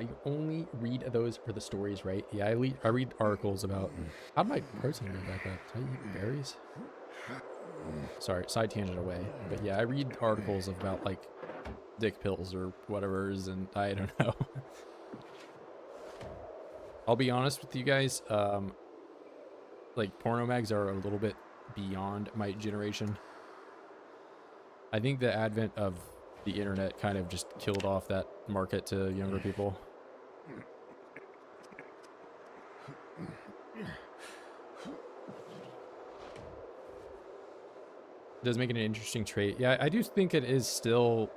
You only read those for the stories, right? Yeah, I read articles about how my protein go back up. Did I eat berries? Sorry, side tangent away. But yeah, I read articles about like dick pills or whatever's, and I don't know. I'll be honest with you guys. Like porno mags are a little bit beyond my generation. I think the advent of the internet kind of just killed off that market to younger people. It does make it an interesting trait. Yeah, I do think it is still,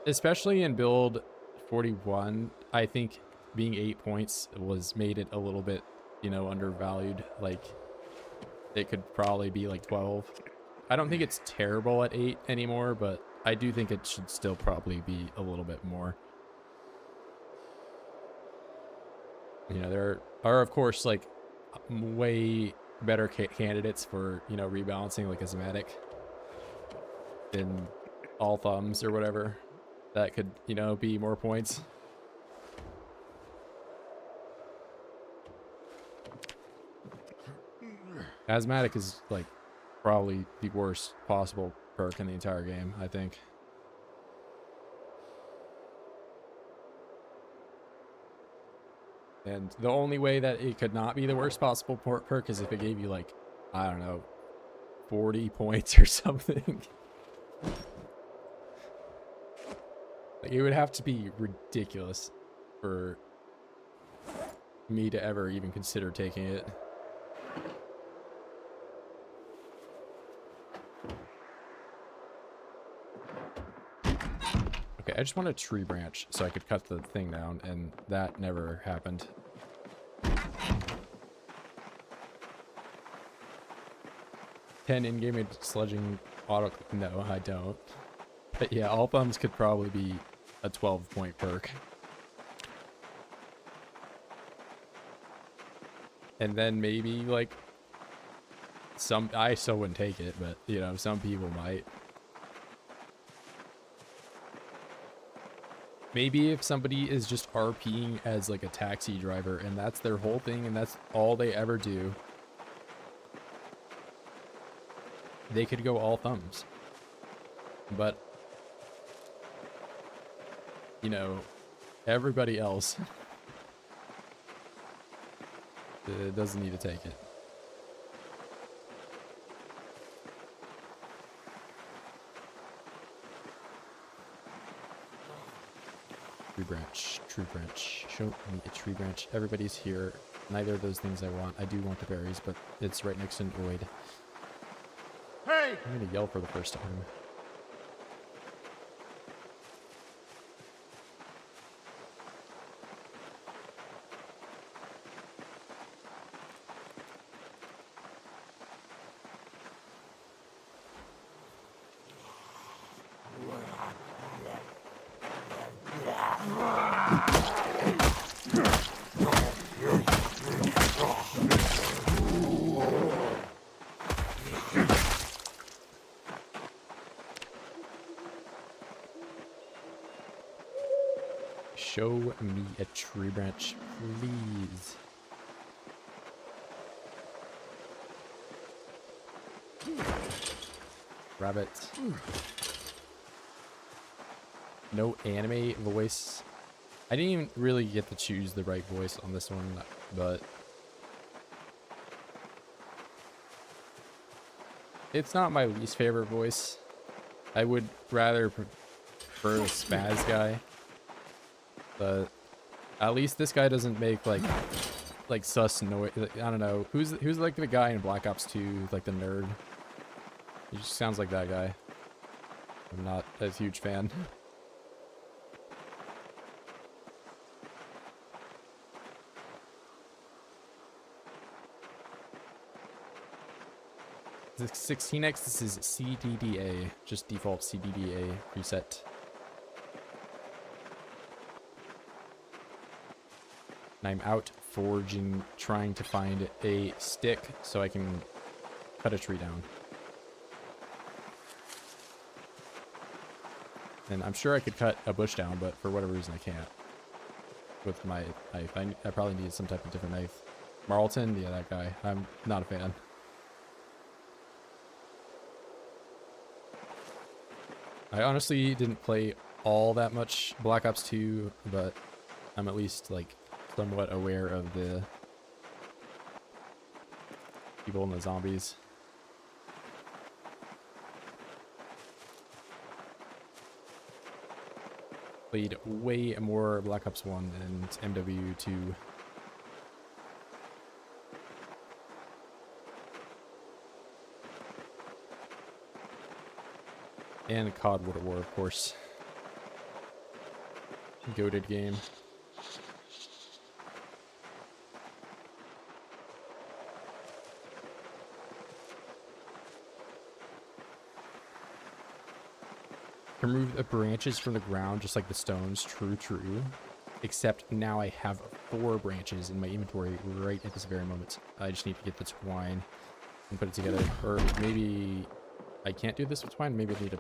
especially in build 41, I think being 8 points made it a little bit, undervalued. Like it could probably be like 12. I don't think it's terrible at 8 anymore, but I do think it should still probably be a little bit more. There are of course like way better candidates for, rebalancing, like a Zomatic in all thumbs or whatever. That could, be more points. Asthmatic is like probably the worst possible perk in the entire game, I think. And the only way that it could not be the worst possible perk is if it gave you like, I don't know, 40 points or something. Like it would have to be ridiculous for me to ever even consider taking it. Okay, I just want a tree branch so I could cut the thing down, and that never happened. 10 in-game sledging auto... No, I don't. But yeah, all thumbs could probably be a 12-point perk. And then maybe, like, I still wouldn't take it, but, some people might. Maybe if somebody is just RPing as, like, a taxi driver, and that's their whole thing, and that's all they ever do, they could go all thumbs. But, everybody else doesn't need to take it. Tree branch. Show me a tree branch. Everybody's here. Neither of those things I want. I do want the berries, but it's right next to an oid. Hey! I'm gonna yell for the first time. Show me a tree branch, please. Rabbit. No anime voice. I didn't even really get to choose the right voice on this one, but It's not my least favorite voice. I would rather prefer the spaz guy, but at least this guy doesn't make like sus noise. I don't know who's like the guy in Black Ops 2, like the nerd. He just sounds like that guy. I'm not a huge fan. The 16x, this is CDDA, just default CDDA preset. And I'm out foraging, trying to find a stick so I can cut a tree down. And I'm sure I could cut a bush down, but for whatever reason I can't. With my knife. I probably need some type of different knife. Marlton? Yeah, that guy. I'm not a fan. I honestly didn't play all that much Black Ops 2, but I'm at least like somewhat aware of the people and the zombies. Played way more Black Ops 1 and MW2. And COD World at War, of course. Goated game. Remove the branches from the ground, just like the stones. True, true. Except now I have 4 branches in my inventory right at this very moment. I just need to get the twine and put it together. Or maybe I can't do this with twine. Maybe I need a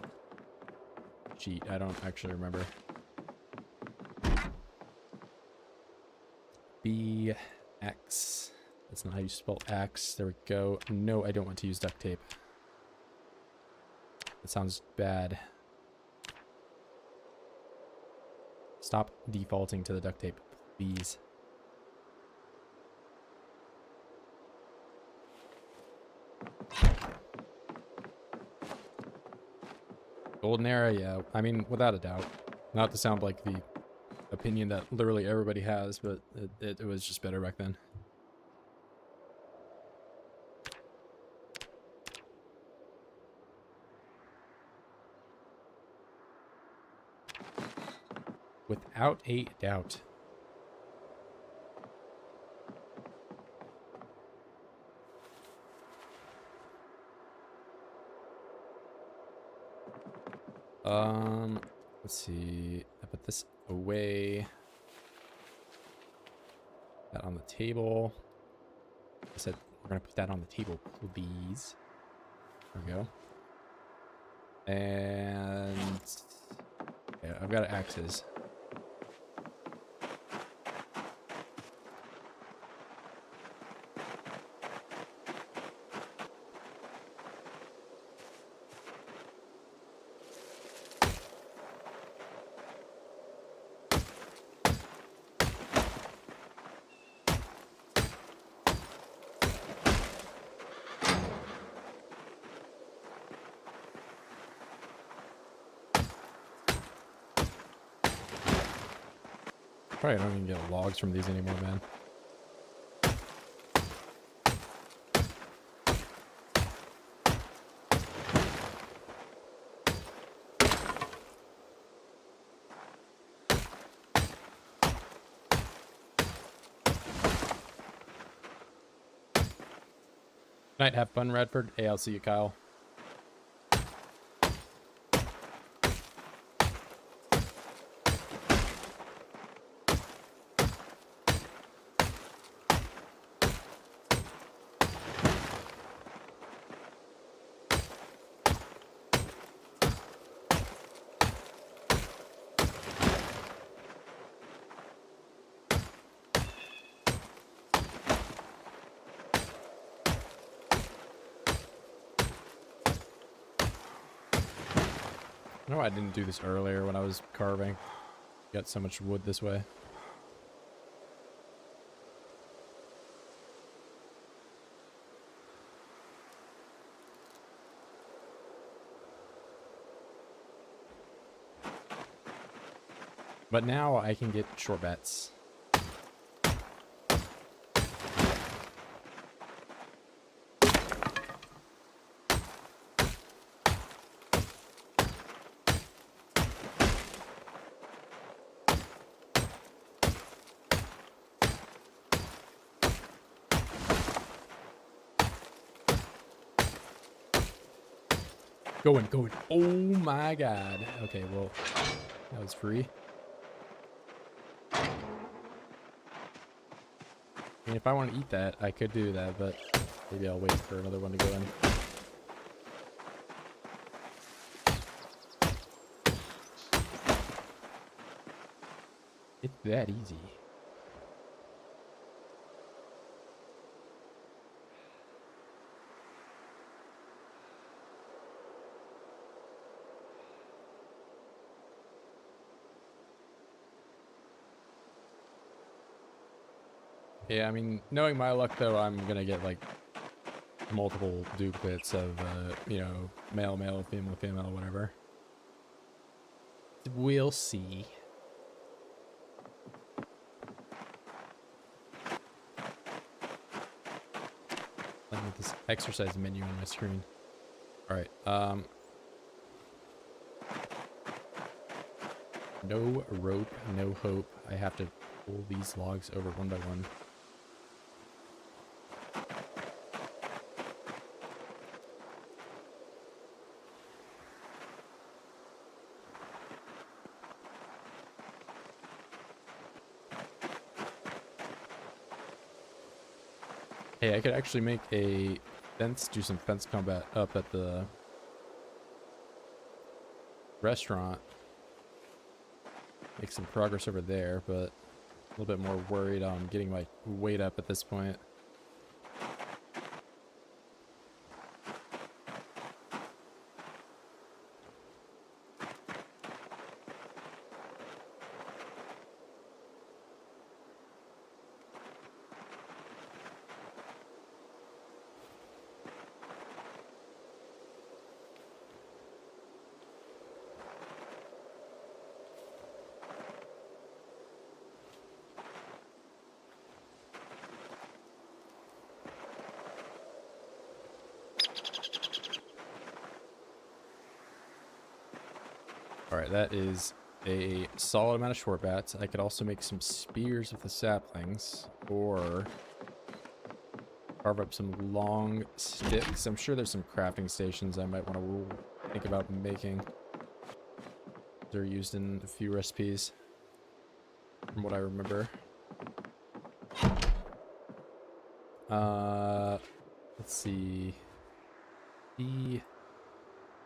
cheat. I don't actually remember. BX. That's not how you spell X. There we go. No, I don't want to use duct tape. That sounds bad. Stop defaulting to the duct tape, please. Golden era, yeah. I mean, without a doubt. Not to sound like the opinion that literally everybody has, but it was just better back then. Without a doubt. Let's see. I put this away. That on the table. I said we're gonna put that on the table, please. There we go. And yeah, I've got axes. Probably don't even get logs from these anymore, man. Night, have fun, Radford. Hey, I'll see you, Kyle. I know I didn't do this earlier when I was carving. Got so much wood this way. But now I can get short bats. Going. Oh my god. Okay, well, that was free. I mean, if I want to eat that, I could do that, but maybe I'll wait for another one to go in. It's that easy. Yeah, I mean, knowing my luck though, I'm gonna get like multiple duplicates of, you know, male, female, whatever. We'll see. Playing with this exercise menu on my screen. All right. No rope, no hope. I have to pull these logs over one by one. Hey, I could actually make a fence, do some fence combat up at the restaurant. Make some progress over there, but a little bit more worried on getting my weight up at this point. Alright, that is a solid amount of short bats. I could also make some spears with the saplings, or carve up some long sticks. I'm sure there's some crafting stations I might want to think about making. They're used in a few recipes, from what I remember. Let's see.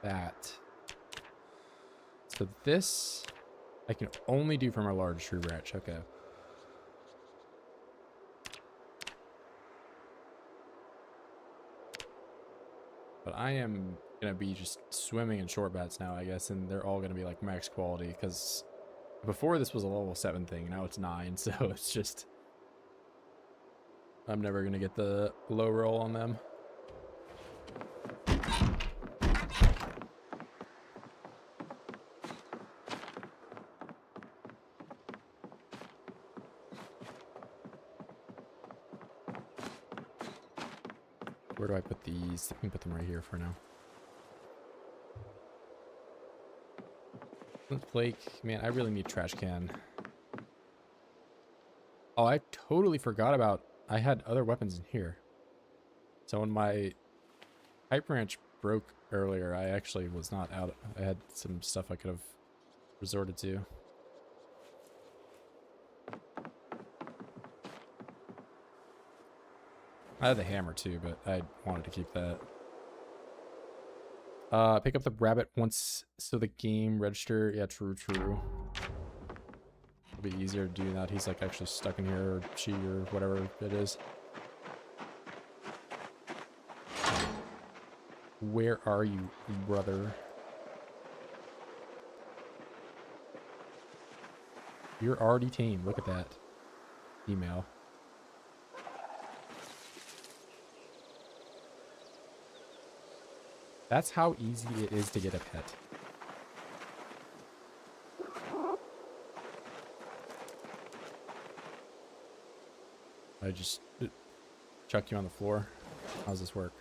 That. So this I can only do from a large tree branch. Okay. But I am gonna be just swimming in short bats now, I guess, and they're all gonna be like max quality, because before this was a level 7 thing, now it's 9, so it's just I'm never gonna get the low roll on them. Where do I put these? I can put them right here for now. Flake, man, I really need trash can. Oh, I totally forgot about, I had other weapons in here. So when my pipe branch broke earlier, I actually was not out. I had some stuff I could have resorted to. I had the hammer too, but I wanted to keep that. Pick up the rabbit once, so the game register. Yeah, true. It'll be easier to do that. He's like actually stuck in here, or she, or whatever it is. Where are you, brother? You're already tame. Look at that. Email. That's how easy it is to get a pet. I just chuck you on the floor. How's this work?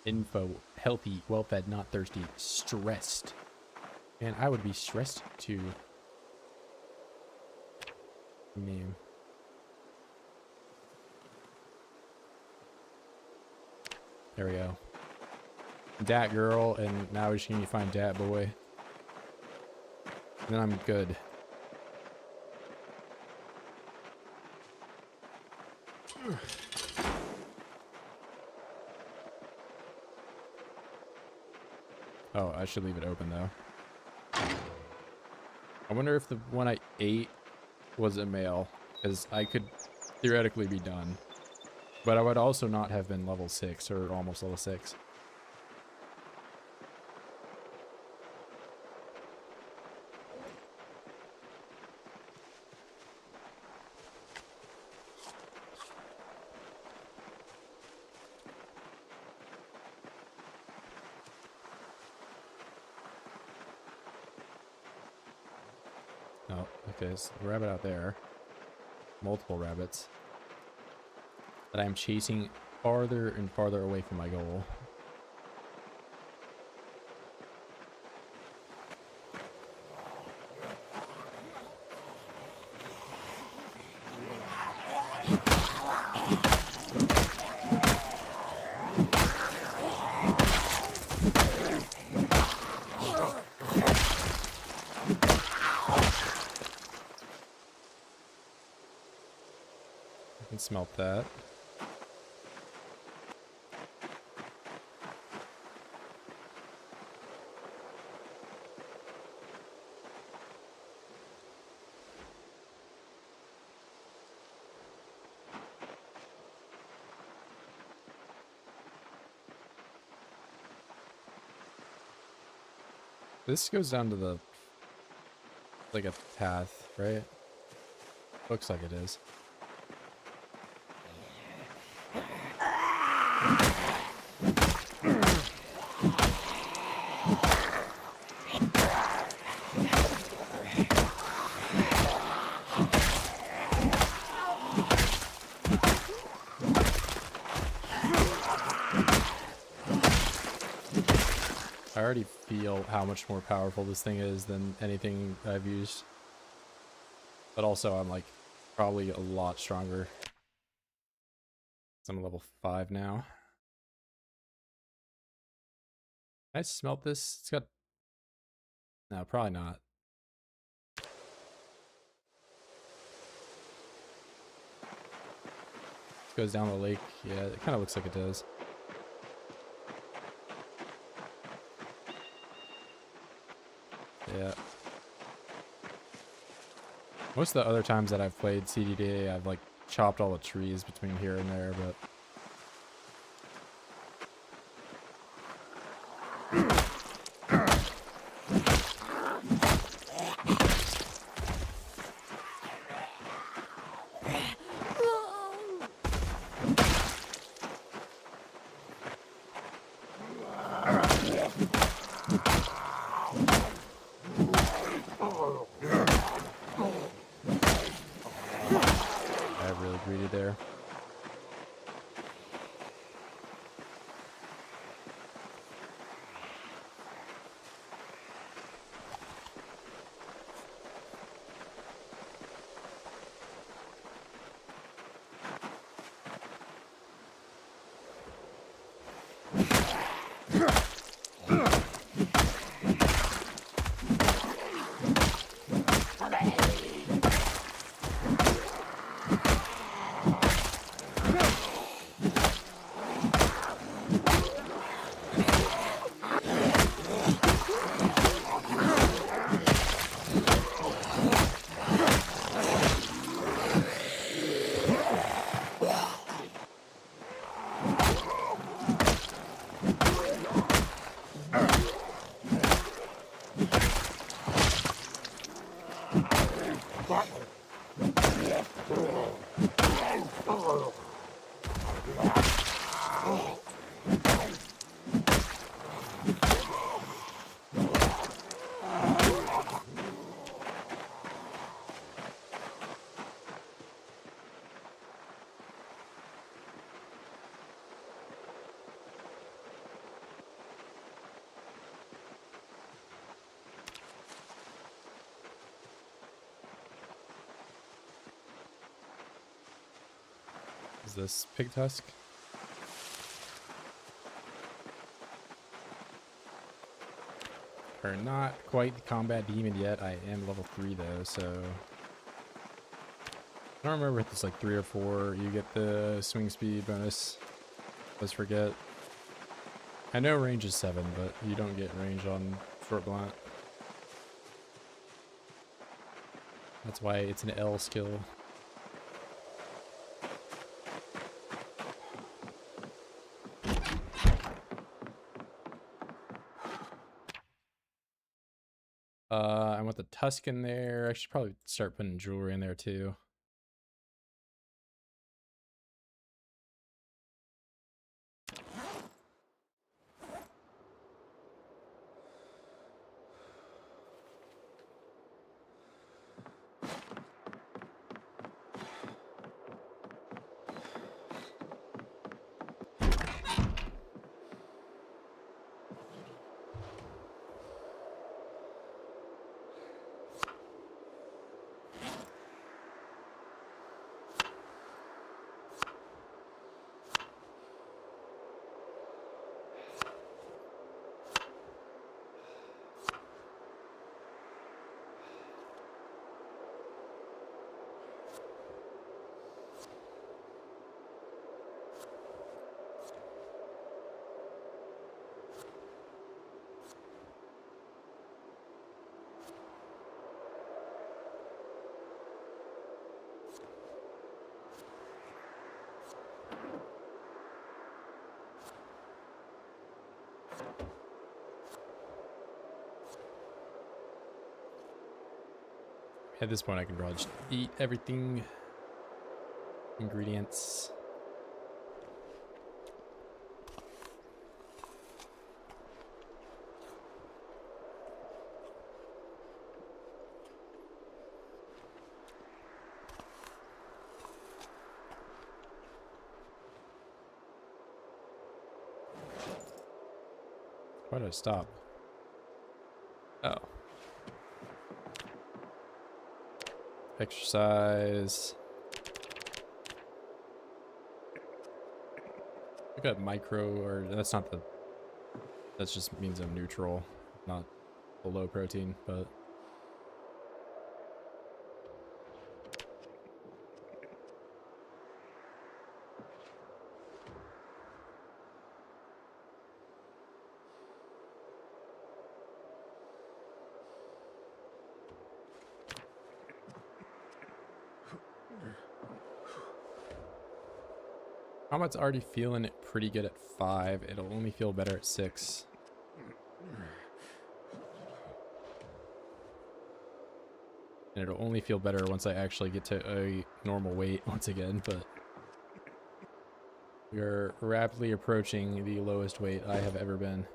Info, healthy, well-fed, not thirsty, stressed. And I would be stressed too. Name. There we go. Dat girl, and now we just need to find Dat boy. And then I'm good. Oh, I should leave it open though. I wonder if the one I ate was a male, because I could theoretically be done. But I would also not have been level 6 or almost level 6. Oh, okay, so the rabbit out there. Multiple rabbits. That I'm chasing farther and farther away from my goal. I can smelt that. This goes down to the, like a path, right? Looks like it is. I already feel how much more powerful this thing is than anything I've used. But also I'm like probably a lot stronger. I'm level 5 now. Can I smelt this? It's got... No, probably not. This goes down the lake. Yeah, it kind of looks like it does. Yeah. Most of the other times that I've played CDDA, I've like chopped all the trees between here and there, but... I really greedy there. this? Pig tusk? Are not quite the combat demon yet. I am level 3 though, so I don't remember if it's like 3 or 4. You get the swing speed bonus. Let's forget. I know range is 7, but you don't get range on short blunt. That's why it's an L skill. I want the tusk in there. I should probably start putting jewelry in there too. At this point, I can probably just eat everything. Ingredients. Why did I stop? Oh. Exercise. I got micro, or that's not the, that just means I'm neutral, not below protein, but Combat's already feeling it pretty good at 5. It'll only feel better at 6. And it'll only feel better once I actually get to a normal weight once again, but we are rapidly approaching the lowest weight I have ever been.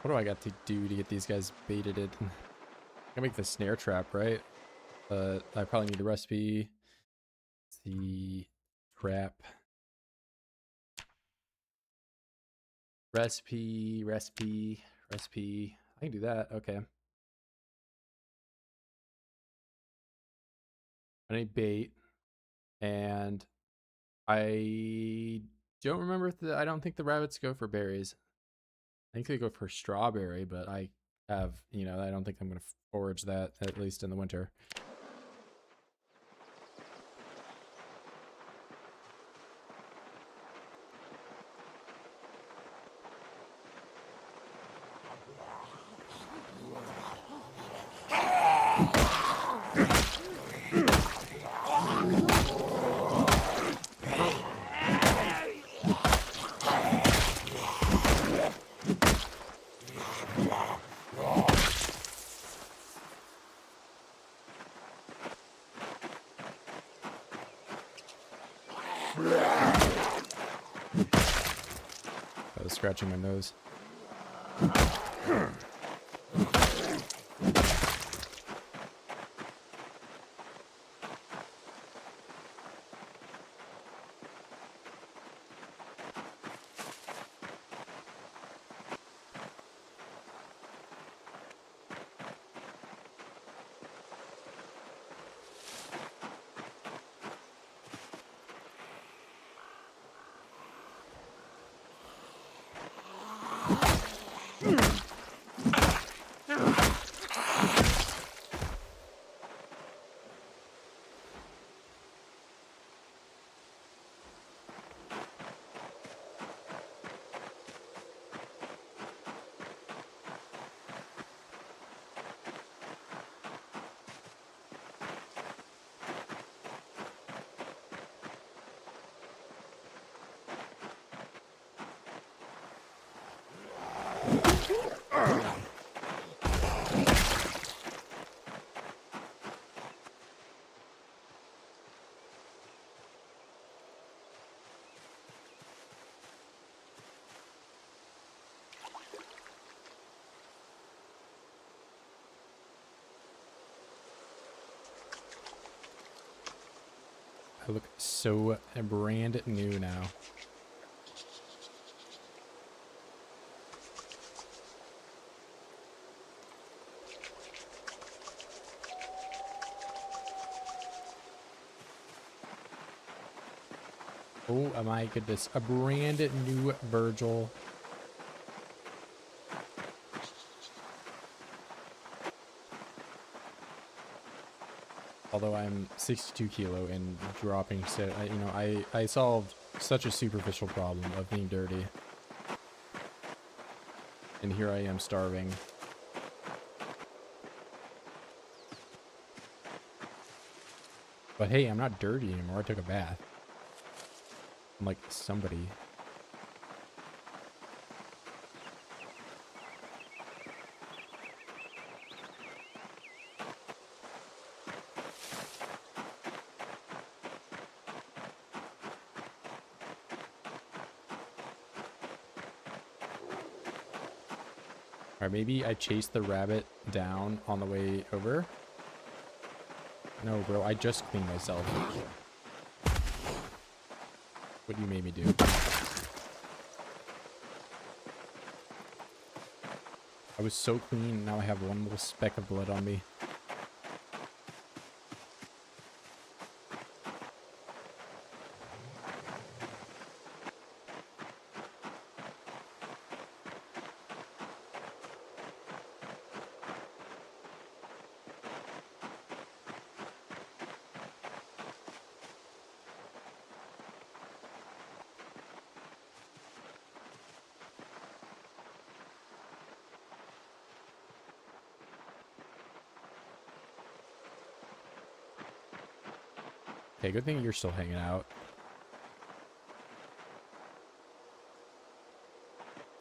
What do I got to do to get these guys baited in? I can make the snare trap, right? But I probably need the recipe. The trap. Recipe. I can do that. Okay. I need bait. And I don't remember if I don't think the rabbits go for berries. I think they go for strawberry, but I have, you know, I don't think I'm going to forage that, at least in the winter. scratching my nose. I look so brand new now. Oh my goodness, a brand new Virgil. Although I'm 62 kilo and dropping, so you know, I solved such a superficial problem of being dirty, and here I am starving. But hey, I'm not dirty anymore. I took a bath. I'm like somebody. Or maybe I chased the rabbit down on the way over. No, bro, I just cleaned myself. What you made me do. I was so clean, now I have one little speck of blood on me. Okay, good thing you're still hanging out.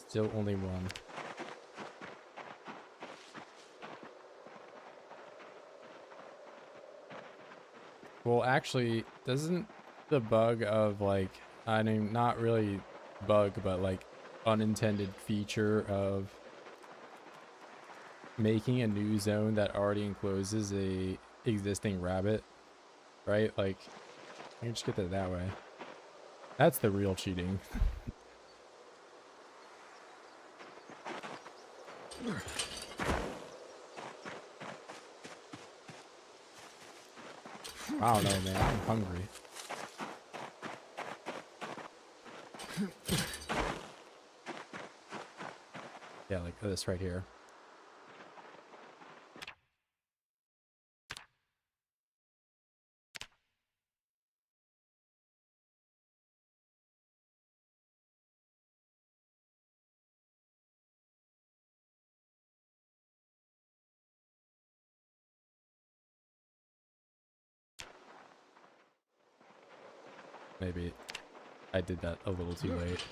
Still only one. Well, actually, doesn't the bug of like, I mean, not really bug, but like unintended feature of making a new zone that already encloses a existing rabbit, right? Like, I can just get that way. That's the real cheating. I don't know, man. I'm hungry. Yeah, like this right here. Maybe I did that a little too late.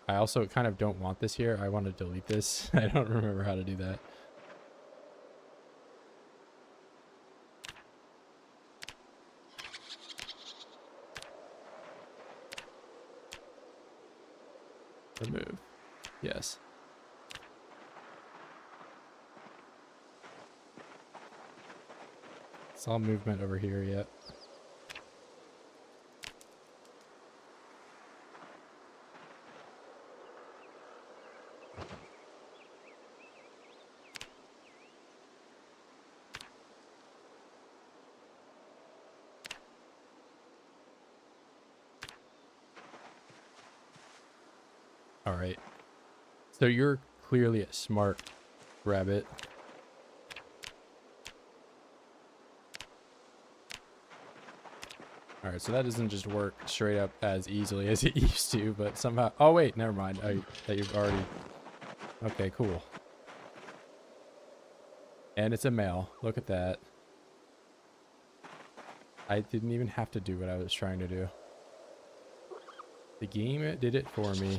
I also kind of don't want this here. I want to delete this. I don't remember how to do that. Remove. Yes. Saw movement over here yet. All right. So you're clearly a smart rabbit. All right, so that doesn't just work straight up as easily as it used to, but somehow... Oh, wait, never mind. You've already... Okay, cool. And it's a male. Look at that. I didn't even have to do what I was trying to do. The game did it for me.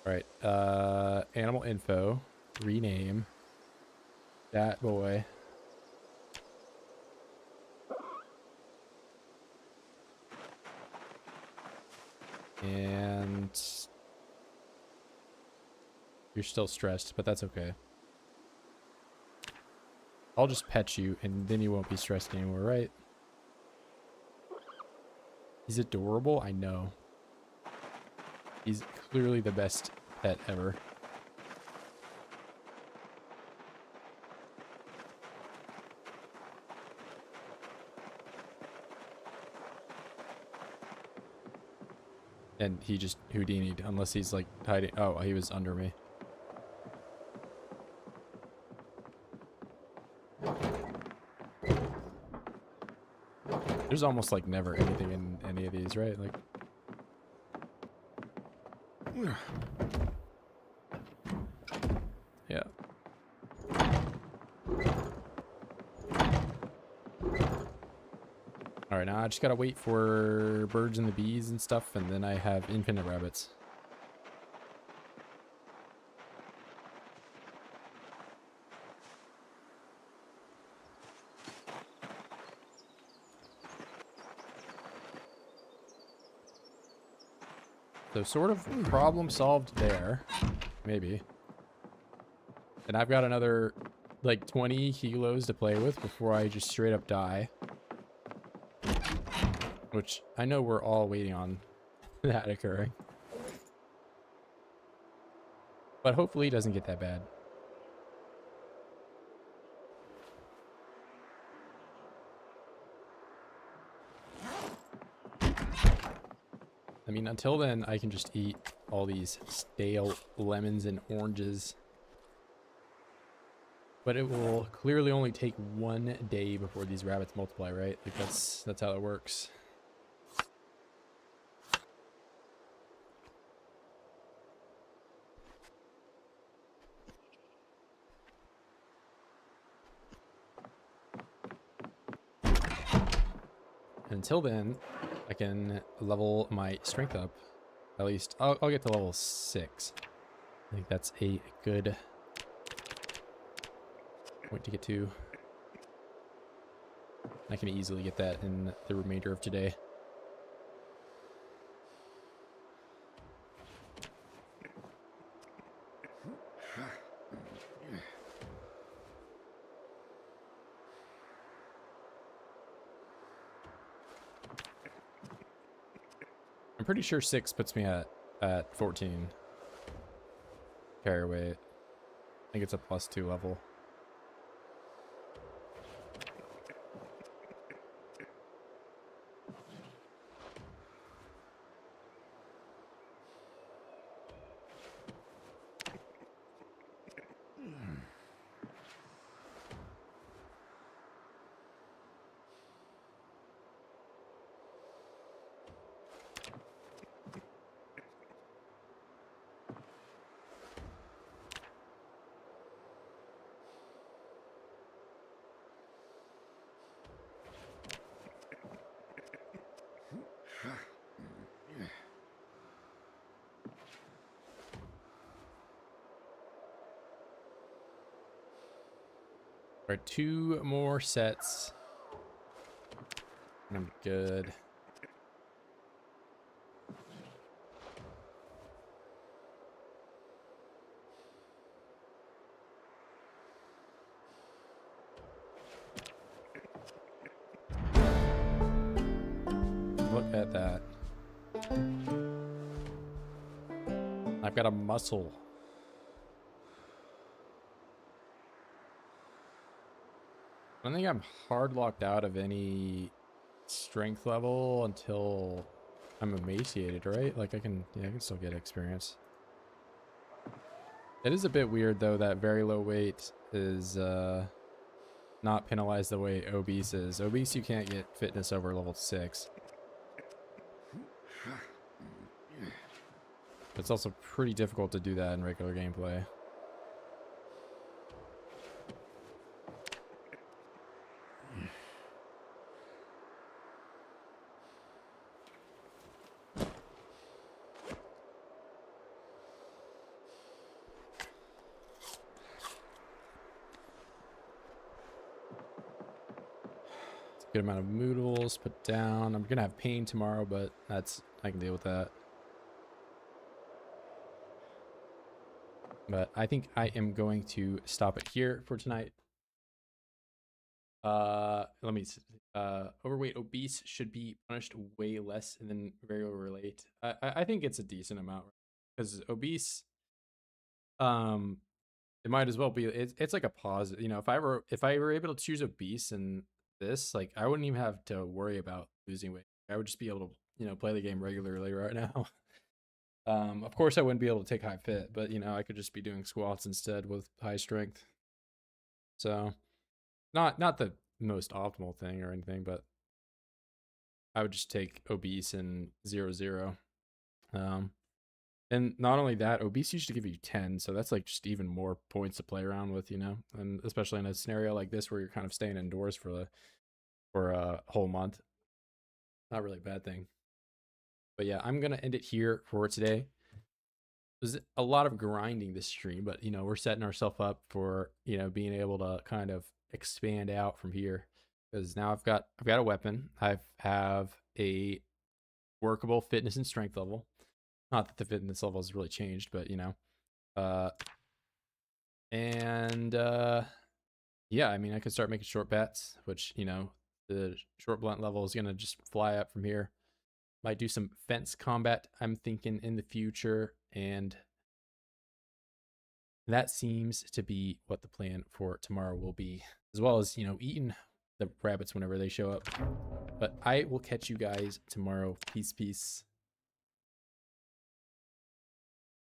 All right, animal info, rename, that boy. And you're still stressed, but that's okay. I'll just pet you and then you won't be stressed anymore, right? He's adorable, I know. He's clearly the best pet ever. And he just Houdini'd, unless he's like hiding. Oh, he was under me. There's almost like never anything in any of these, right? Like... Yeah. Alright, now I just gotta wait for birds and the bees and stuff, and then I have infinite rabbits. So sort of problem solved there. Maybe. And I've got another like 20 kilos to play with before I just straight up die. Which I know we're all waiting on that occurring. But hopefully it doesn't get that bad. I mean, until then, I can just eat all these stale lemons and oranges. But it will clearly only take 1 day before these rabbits multiply, right? Like that's how it works. Until then, I can level my strength up. At least I'll get to level 6. I think that's a good point to get to. I can easily get that in the remainder of today. I'm pretty sure 6 puts me at 14 carry weight. I think it's a +2 level. right, 2 more sets. And I'm good. Look at that. I've got a muscle. I don't think I'm hard locked out of any strength level until I'm emaciated, right? Like I can still get experience. It is a bit weird though that very low weight is not penalized the way obese is. Obese, you can't get fitness over level 6. It's also pretty difficult to do that in regular gameplay. Good amount of noodles put down. I'm gonna have pain tomorrow, but I can deal with that. But I think I am going to stop it here for tonight. Let me overweight, obese should be punished way less than very overweight. I think it's a decent amount because obese, it might as well be. It's like a pause. You know, if I were able to choose obese and this, like, I wouldn't even have to worry about losing weight. I would just be able to, play the game regularly right now. Of course, I wouldn't be able to take high fit, but I could just be doing squats instead with high strength. So, not the most optimal thing or anything, but I would just take obese and 0-0. And not only that, obese used to give you 10, so that's like just even more points to play around with, and especially in a scenario like this where you're kind of staying indoors for a whole month. Not really a bad thing. But yeah, I'm gonna end it here for today. There's a lot of grinding this stream, but we're setting ourselves up for being able to kind of expand out from here, because now I've got a weapon. I have a workable fitness and strength level. Not that the fitness level has really changed, but yeah, I mean, I could start making short bets, which the short blunt level is gonna just fly up from here. Might do some fence combat, I'm thinking, in the future, and that seems to be what the plan for tomorrow will be, as well as eating the rabbits whenever they show up. But I will catch you guys tomorrow. Peace.